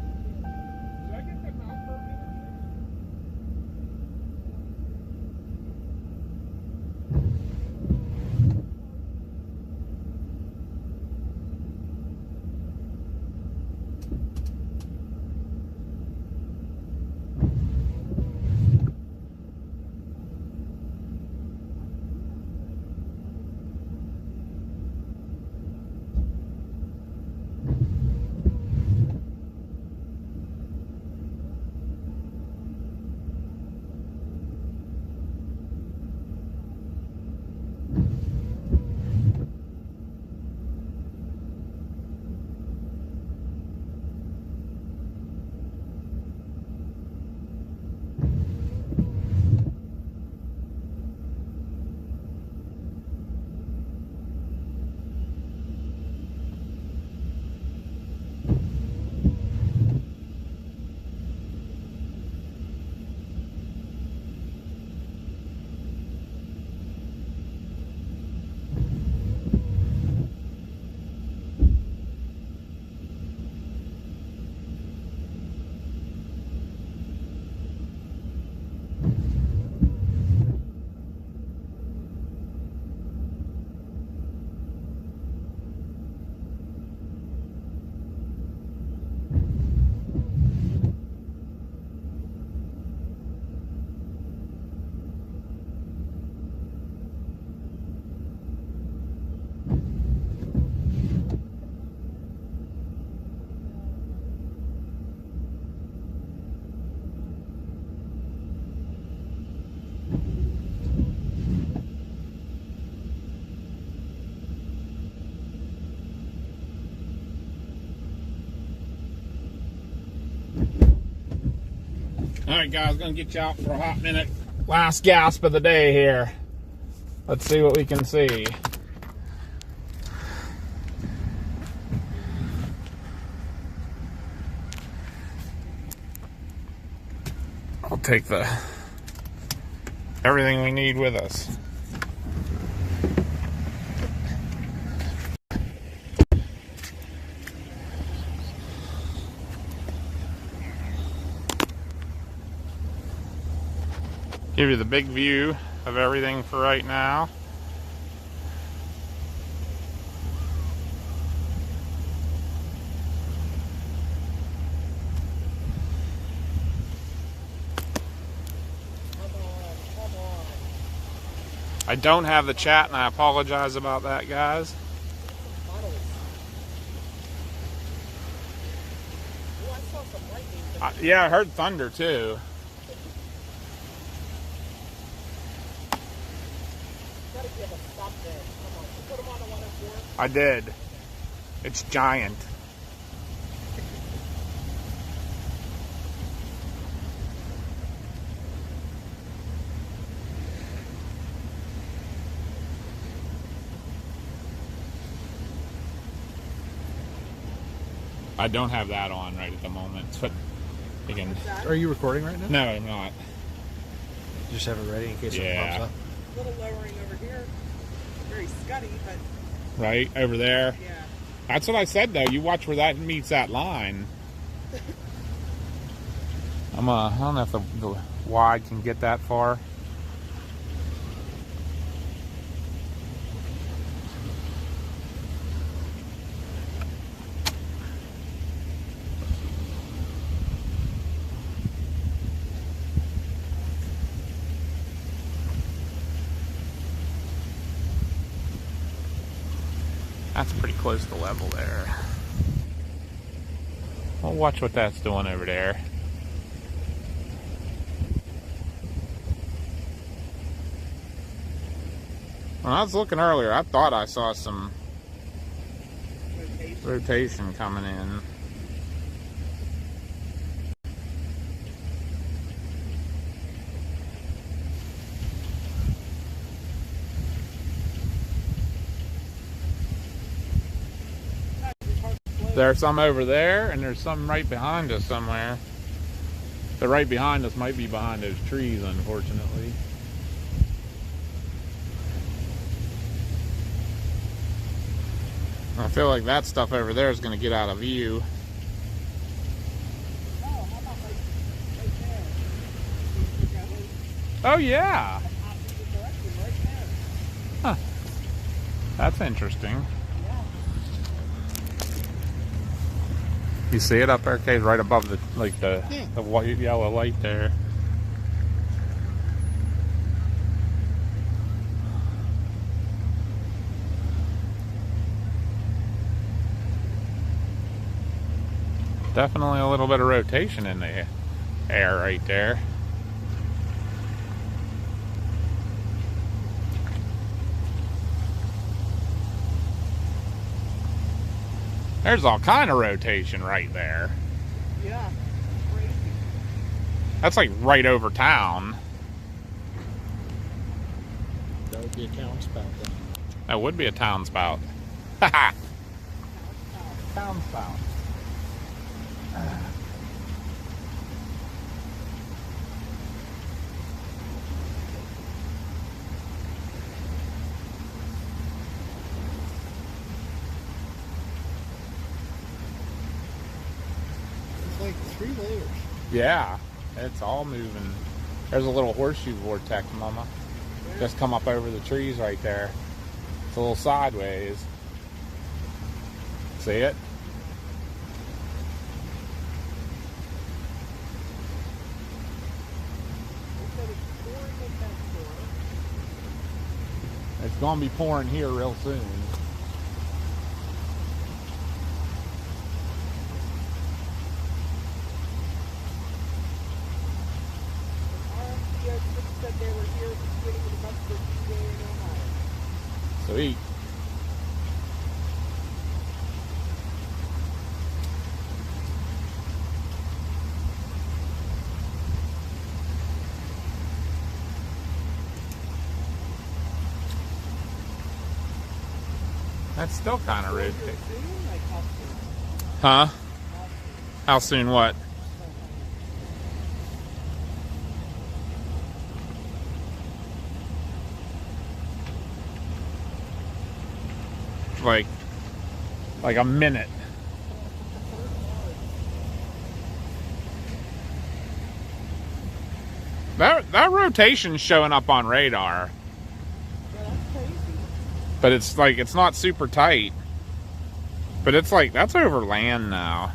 Did I get that mouth broken? Alright guys, gonna get you out for a hot minute. Last gasp of the day here. Let's see what we can see. I'll take everything we need with us. Give you the big view of everything for right now. I don't have the chat, and I apologize about that, guys. Yeah, I heard thunder too. I did. It's giant. I don't have that on right at the moment, but you can. Are you recording right now? No, I'm not. Just have it ready in case something pops up. A little lowering over here. Very scuddy, but Right over there. yeah. That's what I said though. You watch where that meets that line. I don't know if the wide can get that far. That's pretty close to level there. We'll watch what that's doing over there. When I was looking earlier, I thought I saw some rotation coming in. There's some over there, and there's some right behind us somewhere. The right behind us might be behind those trees, unfortunately. I feel like that stuff over there is going to get out of view. Oh, yeah. Huh. That's interesting. You see it up there, Kate, right above the the white yellow light there. Definitely a little bit of rotation in the air right there. There's all kind of rotation right there. Yeah. Crazy. That's like right over town. That would be a town spout then. That would be a town spout. Haha. Town spout. It's like 3 layers. Yeah, it's all moving. There's a little horseshoe vortex, Mama. Just come up over the trees right there. It's a little sideways. See it? It's going to be pouring here real soon. Sweet. That's still kind of rude. Like how soon? Huh? How soon what? Like a minute. That rotation's showing up on radar. Yeah, that's crazy. But it's like, it's not super tight. But it's like, that's over land now.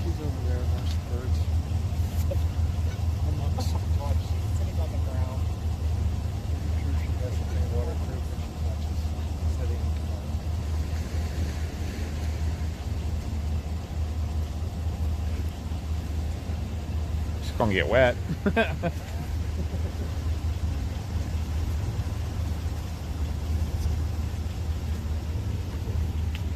She's over there amongst the birds. Amongst the clubs. Sitting on the ground. I'm sure she has something waterproof and she's not just sitting. She's gonna get wet.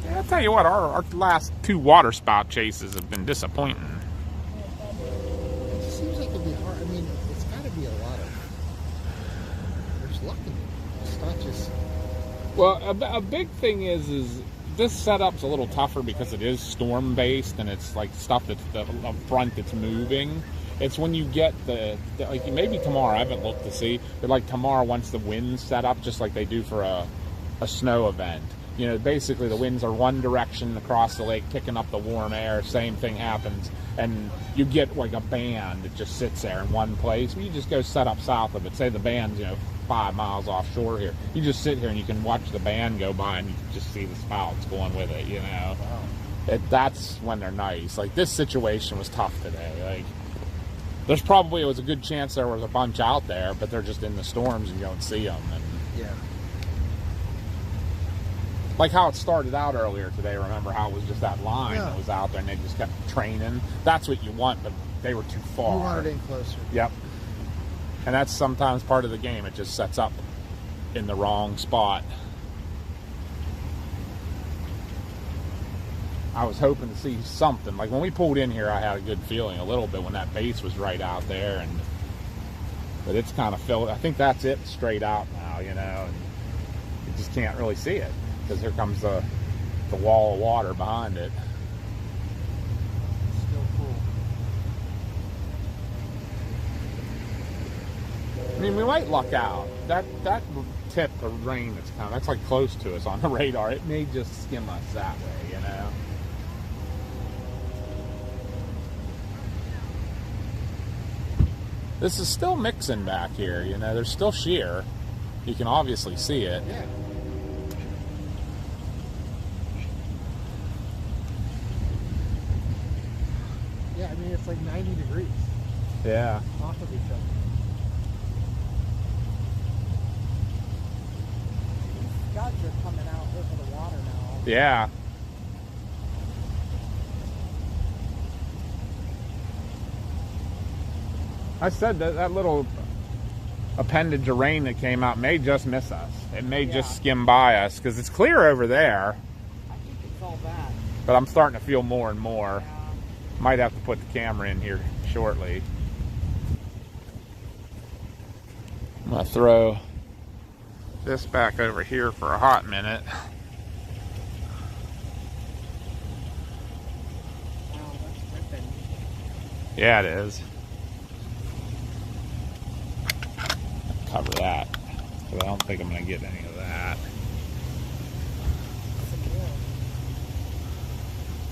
Yeah, I'll tell you what, our last 2 waterspout chases have been disappointing. It just seems like it'd be hard. I mean, it's got to be a lot of. There's luck in it. It's not just. Well, a big thing is this setup's a little tougher because it is storm based and it's like stuff that's up front that's moving. It's when you get the like maybe tomorrow, I haven't looked to see, but like tomorrow once the wind's set up just like they do for a snow event. You know, basically the winds are one direction across the lake, picking up the warm air. Same thing happens, and you get like a band that just sits there in one place. You just go set up south of it. Say the band's 5 miles offshore here. You just sit here and you can watch the band go by, and you can just see the spouts going with it. Wow. That's when they're nice. Like this situation was tough today. Like there's probably was a good chance there was a bunch out there, but they're just in the storms and you don't see them. And Yeah. like how it started out earlier today, remember how it was just that line that was out there and they just kept training? That's what you want, but they were too far. You wanted in closer. Yep. And that's sometimes part of the game. It just sets up in the wrong spot. I was hoping to see something. Like when we pulled in here, I had a good feeling a little bit when that base was right out there. But it's kind of filled. I think that's it straight out now, and you just can't really see it. Because here comes the wall of water behind it. It's still cool. I mean, we might luck out. That tip of rain that's like close to us on the radar. It may just skim us that way, This is still mixing back here, There's still shear. You can obviously see it. Yeah. Yeah, I mean, it's like 90 degrees Yeah. off of each other. Scuds are coming out over the water now. Yeah. I said that little appendage of rain that came out may just miss us. It may just skim by us because it's clear over there. I think it's all that. But I'm starting to feel more and more. Might have to put the camera in here shortly. I'm going to throw this back over here for a hot minute. Wow, that's ripping. Yeah, it is. Cover that. But I don't think I'm going to get any of that. Some more.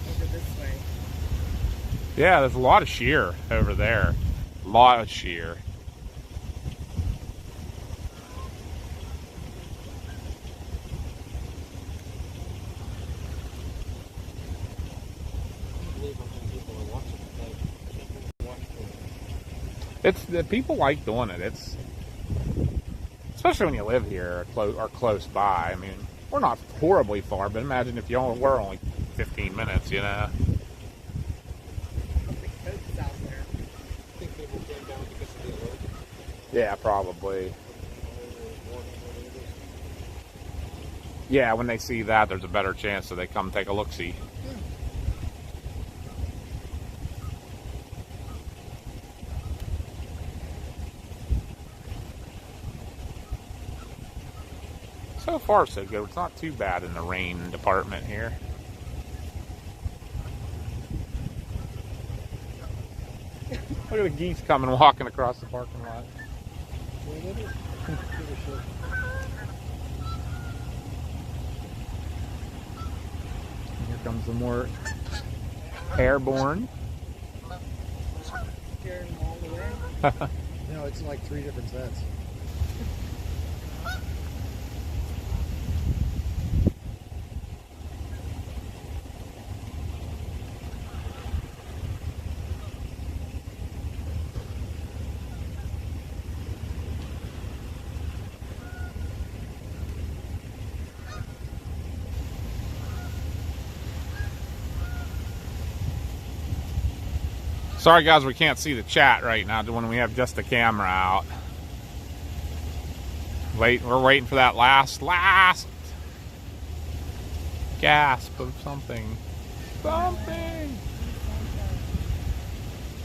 Over this way. Yeah, there's a lot of shear over there. A lot of shear. It's the people like doing it. It's especially when you live here or close by. I mean, we're not horribly far, but imagine if you were only 15 minutes, Yeah, probably. Yeah, when they see that, there's a better chance that they come take a look-see. So far, so good. It's not too bad in the rain department here. Look at the geese coming, walking across the parking lot. Here comes some more airborne. Carrying them all the way. No, it's like 3 different sets. Sorry guys, we can't see the chat right now when we have just the camera out. We're waiting for that last gasp of something.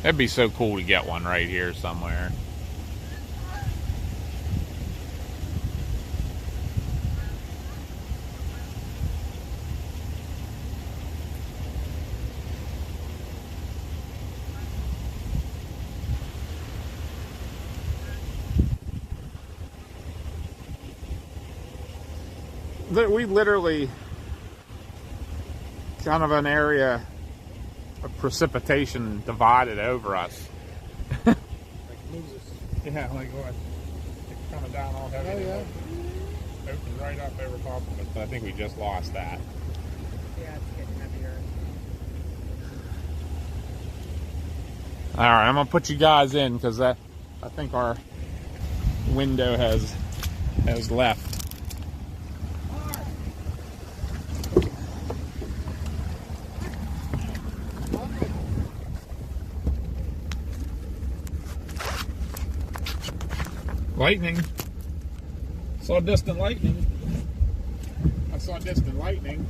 It'd be so cool to get one right here somewhere. We literally kind of an area of precipitation divided over us. Like Moses. Yeah, like what? It's coming down all heavy. Oh, yeah. Open right up over top of us, but I think we just lost that. Yeah, it's getting heavier. All right, I'm gonna put you guys in because I think our window has left. Lightning. Saw distant lightning. I saw distant lightning.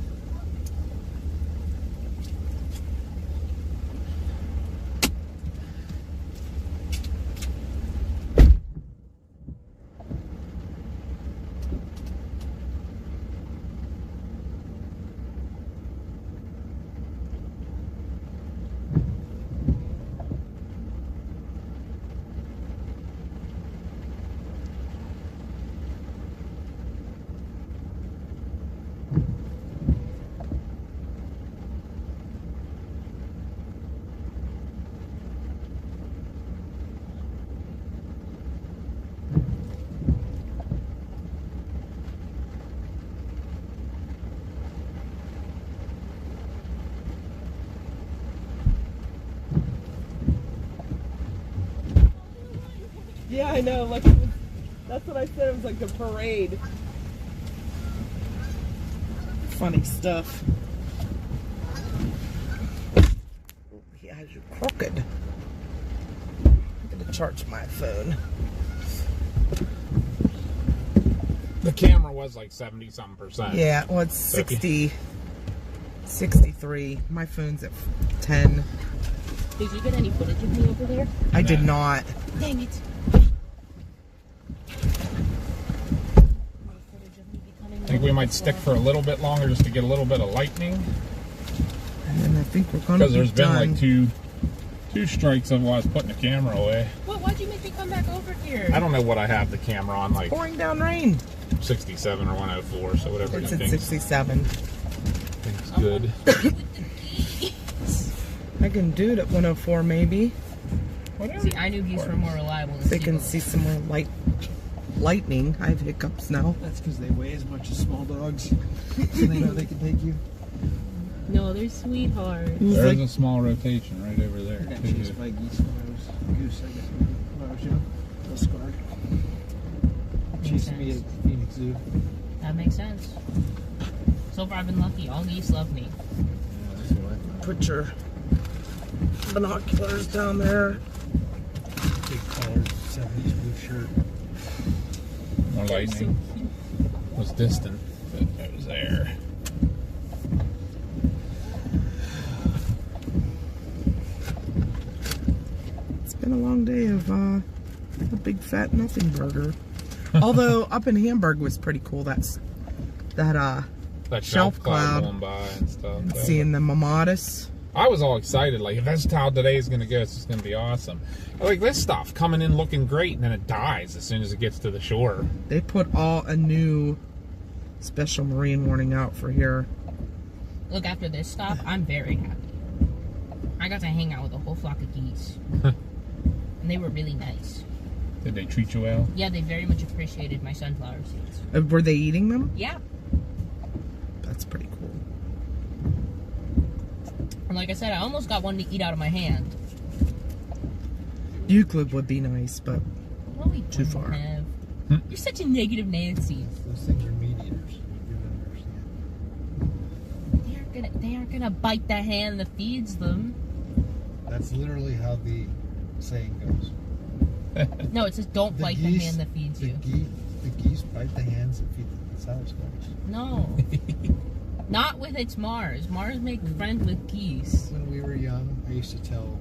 Yeah, I know. Like, that's what I said. It was like a parade. Funny stuff. He has you crooked. I'm gonna charge my phone. The camera was like 70-something%. Yeah, well, it's 60, 63. My phone's at 10. Did you get any footage of me over there? I did not. Dang it. I think we might stick for a little bit longer just to get a little bit of lightning. And then I think we're gonna Because be there's been done. like two strikes of while I was putting the camera away. Well, why'd you make me come back over here? I don't know what I have the camera on, like Pouring down rain. 67 or 104, so whatever It's you at think 67. is good. I can do it at 104 maybe. Whatever. See, I knew geese were more reliable than They can seagulls. see some more lightning. I have hiccups now. That's because they weigh as much as small dogs. So they know they can take you. No, they're sweethearts. There's a small rotation right over there. I got chased by geese when I was young. I was scarred. Chasing me at Phoenix Zoo. That makes sense. So far, I've been lucky. All geese love me. Yeah, that's what. Put your binoculars down there. Big collared 70s blue shirt. More lightning. Was distant, but it was there. It's been a long day of a big fat nothing burger. Although up in Hamburg was pretty cool. That's That shelf cloud. going by and stuff. And seeing the mamadas. I was all excited, like, if that's how today is going to go, it's just going to be awesome. Like, this stuff coming in looking great, and then it dies as soon as it gets to the shore. They put a new special marine warning out for here. Look, after this stop, I'm very happy. I got to hang out with a whole flock of geese. And they were really nice. Did they treat you well? Yeah, they very much appreciated my sunflower seeds. Were they eating them? Yeah. That's pretty cool. And like I said, I almost got one to eat out of my hand. Euclid would be nice, but Well, we Too wouldn't far. have. You're such a negative Nancy. Those things are meat eaters. You do understand. They aren't gonna bite the hand that feeds them. That's literally how the saying goes. No, it says don't bite the hand that feeds you. The geese bite the hands that feed them. That's how it's goes. No. Not with its Mars. Mars make friends with geese. When we were young, I used to tell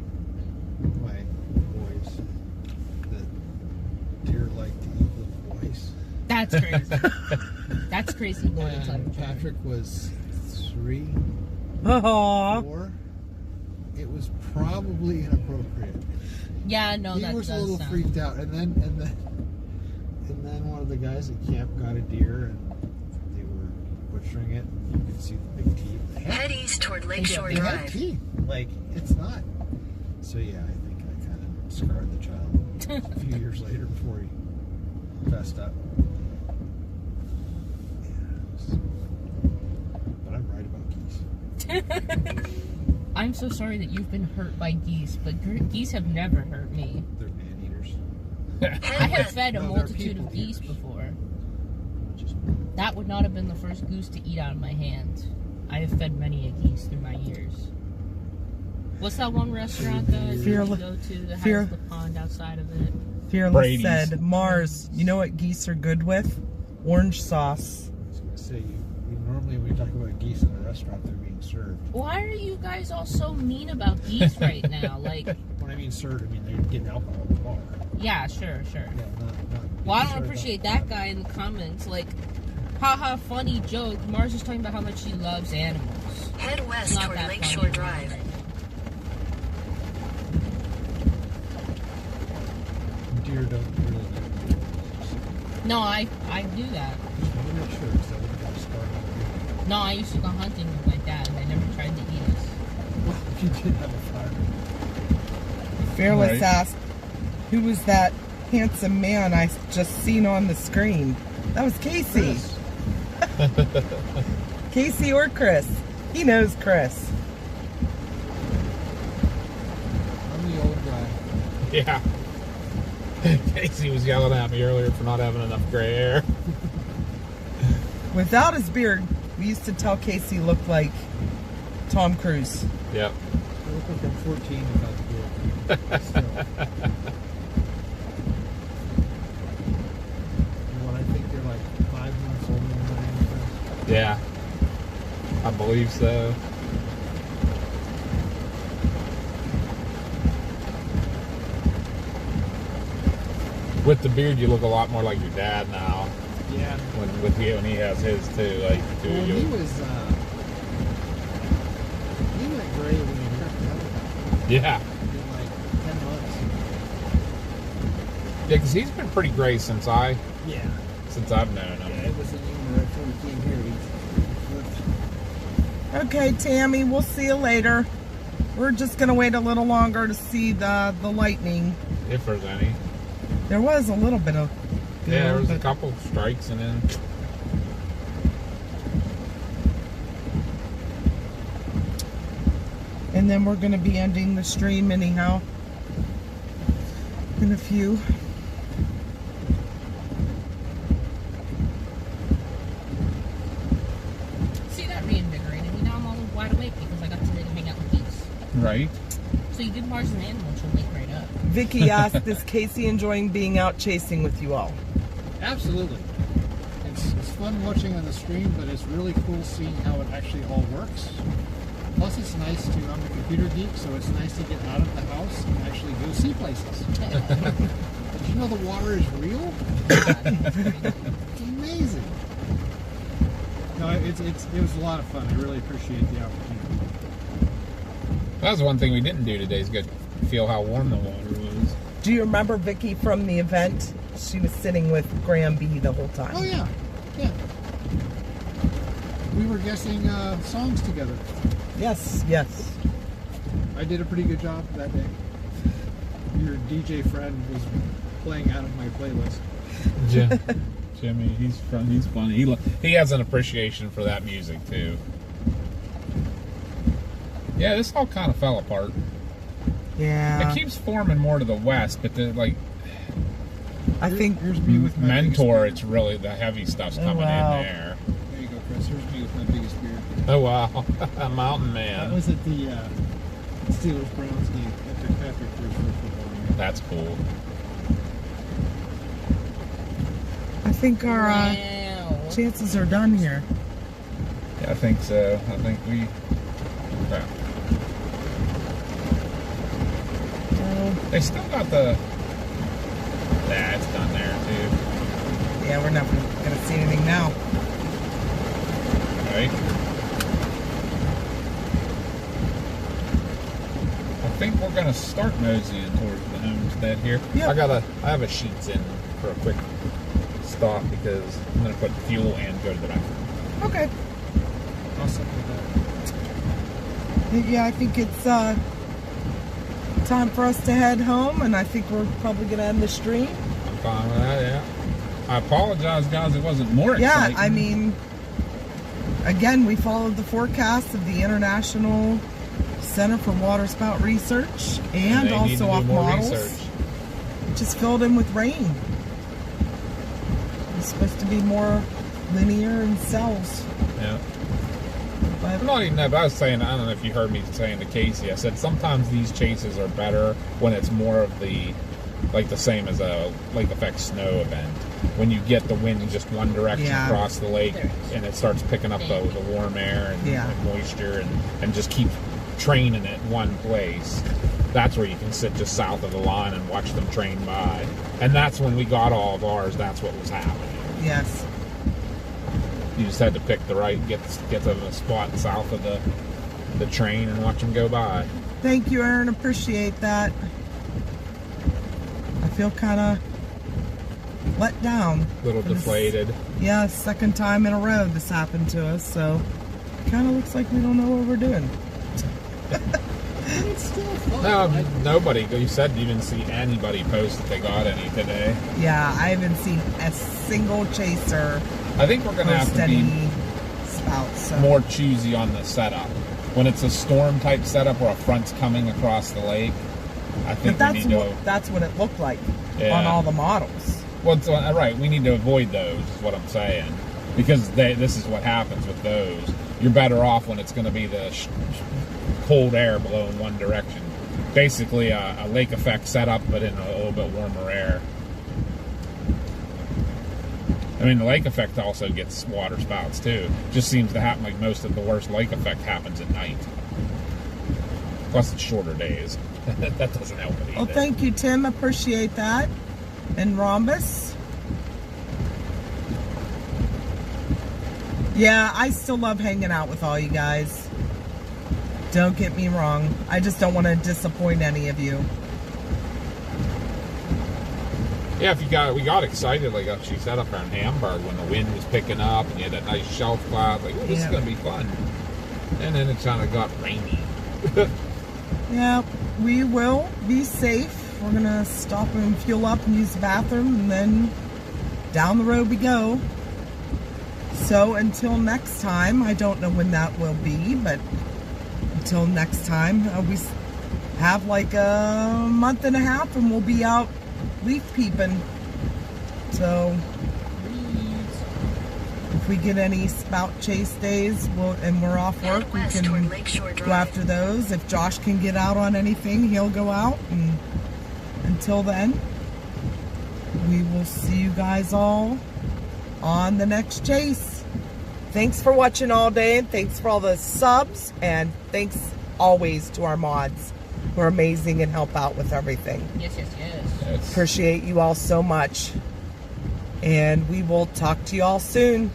my boys that deer like to eat little boys. That's crazy. That's crazy, Lord. And Patrick was 3, Aww. 4. It was probably inappropriate. Yeah, no, He that was does a little sound. freaked out, and then one of the guys at camp got a deer, and they were butchering it. You could see the big teeth. Head east toward Lakeshore They had Drive. teeth. Like, it's not. So yeah, I think I kind of scarred the child a few years later before he fessed up. Yeah, but I'm right about geese. I'm so sorry that you've been hurt by geese, but geese have never hurt me. They're man eaters. I have fed a No, they're multitude of people geese eaters. before. Just That would not have been the first goose to eat out of my hand. I have fed many a geese through my years. What's that one restaurant that you Fearless- go to that Fear- has the pond outside of it? Fearless Brady's. said, Mars, you know what geese are good with? Orange sauce. I was going to say, you normally when we talk about geese in a restaurant, they're being served. Why are you guys all so mean about geese right now? Like, When I mean served, I mean they're getting alcohol at the bar. yeah, sure. Yeah, not Well, I don't served appreciate up. that guy in the comments. Like, haha, funny joke. Mars is talking about how much she loves animals. Head It's west not toward that Lakeshore funny. Drive. Deer don't really like deer. No, I do that. Just want to make sure, because I wouldn't get a scar on the No, I used to go hunting with my dad, and they never tried to eat us. Well, if you did have a fire. Fearless Right. asked, who was that handsome man I just seen on the screen? That was Casey. Chris, Casey or Chris. He knows Chris. I'm the old guy. Yeah. Casey was yelling at me earlier for not having enough gray hair. Without his beard, we used to tell Casey looked like Tom Cruise. Yep. I look like I'm 14 without the beard. So, what, I think they're like 5 months older than I am. Yeah. I believe so. With the beard, you look a lot more like your dad now. Yeah. When he has his too, like two Well, of he you. went gray when he left the other guy. Yeah. In like 10 months. Yeah, because he's been pretty gray since I've Yeah. known Yeah, him. it was a humor right before we came here. He flipped. Okay, Tammy, we'll see you later. We're just gonna wait a little longer to see the lightning. If there's any. There was a little bit of Yeah, there was a but- couple strikes and then And then we're gonna be ending the stream anyhow in a few. See, that reinvigorated me. Now I'm all wide awake because I got to hang out with geese. right. So you give Mars an animal, she'll wake right up. Vicky asked, is Casey enjoying being out chasing with you all? Absolutely. It's fun watching on the stream, but it's really cool seeing how it actually all works. Plus, it's nice to, I'm a computer geek, so it's nice to get out of the house and actually go see places. Did you know the water is real? It's amazing. No, it was a lot of fun. I really appreciate the opportunity. That was one thing we didn't do today, is get feel how warm the water was. Do you remember Vicky from the event? She was sitting with Graham B the whole time. Oh yeah, yeah. We were guessing songs together. Yes, yes. I did a pretty good job that day. Your DJ friend was playing out of my playlist. Jimmy, he's funny. He has an appreciation for that music too. Yeah, this all kind of fell apart. Yeah. It keeps forming more to the west, but I think Here's me with my Mentor, biggest it's really the heavy stuff's Oh, coming wow. in there. beard. There you go, Chris. Here's me with my biggest beard. Oh wow, a mountain That man. was at the Steelers-Browns game after Patrick threw for football game. That's cool. I think our Wow. chances are done here. Yeah, I think so. I think we. Yeah. They still got the. Nah, it's done there too. Yeah, we're not gonna see anything now. Right? I think we're gonna start moseying towards the homestead here. Yeah. I have a sheets in for a quick stop because I'm gonna put fuel and go to the bathroom. Okay. I'll second that. Yeah, I think it's time for us to head home, and I think we're probably gonna end the stream. I'm fine with that, yeah. I apologize, guys, it wasn't more Yeah, exciting. I mean, again, we followed the forecast of the International Center for Waterspout Research and they need to also do off more models. research. Just filled in with rain. It's supposed to be more linear in cells. Yeah. But I'm not even that, but I was saying, I don't know if you heard me saying to Casey, I said sometimes these chases are better when it's more of the, like the same as a lake effect snow event. When you get the wind in just one direction Yeah. across the lake and it starts picking up the warm air and, Yeah. and moisture and just keep training at one place. That's where you can sit just south of the line and watch them train by. And that's when we got all of ours, that's what was happening. yes. You just had to pick the right, get to the spot south of the train and watch them go by. Thank you, Aaron. Appreciate that. I feel kind of let down. A little for this- deflated. Yeah, second time in a row this happened to us, so kind of looks like we don't know what we're doing. But it's still fun. No, nobody. You said you didn't see anybody post that they got any today. Yeah, I haven't seen a single chaser I think we're going to have post to any be spouts. So. more choosy on the setup. When it's a storm type setup where a front's coming across the lake, I think But we need to. that's what it looked like Yeah. on all the models. Well, right. We need to avoid those. Is what I'm saying, because this is what happens with those. You're better off when it's going to be the cold air blowing one direction. Basically, a lake effect setup, but in a little bit warmer air. I mean, the lake effect also gets water spouts too. Just seems to happen like most of the worst lake effect happens at night. Plus, it's shorter days. That doesn't help it either. Well, thank you, Tim. Appreciate that. And Rhombus. Yeah, I still love hanging out with all you guys. Don't get me wrong. I just don't want to disappoint any of you. Yeah, we got excited, like she said up around Hamburg when the wind was picking up and you had that nice shelf cloud, like, oh, this is Yeah. gonna be fun. And then it kind of got rainy. Yeah, we will be safe. We're gonna stop and fuel up and use the bathroom, and then down the road we go. So until next time, I don't know when that will be, but until next time, we have like a month and a half and we'll be out leaf peeping. So if we get any spout chase days and we're off work, Head we west can toward Lakeshore go Drive. after those. If Josh can get out on anything, he'll go out. And until then, we will see you guys all on the next chase. Thanks for watching all day, and thanks for all the subs, and thanks always to our mods who are amazing and help out with everything. Yes, yes, yes. It's- Appreciate you all so much. And we will talk to you all soon.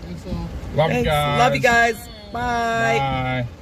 Thanks all. Love you Thanks. guys. Love you guys. Bye. Bye.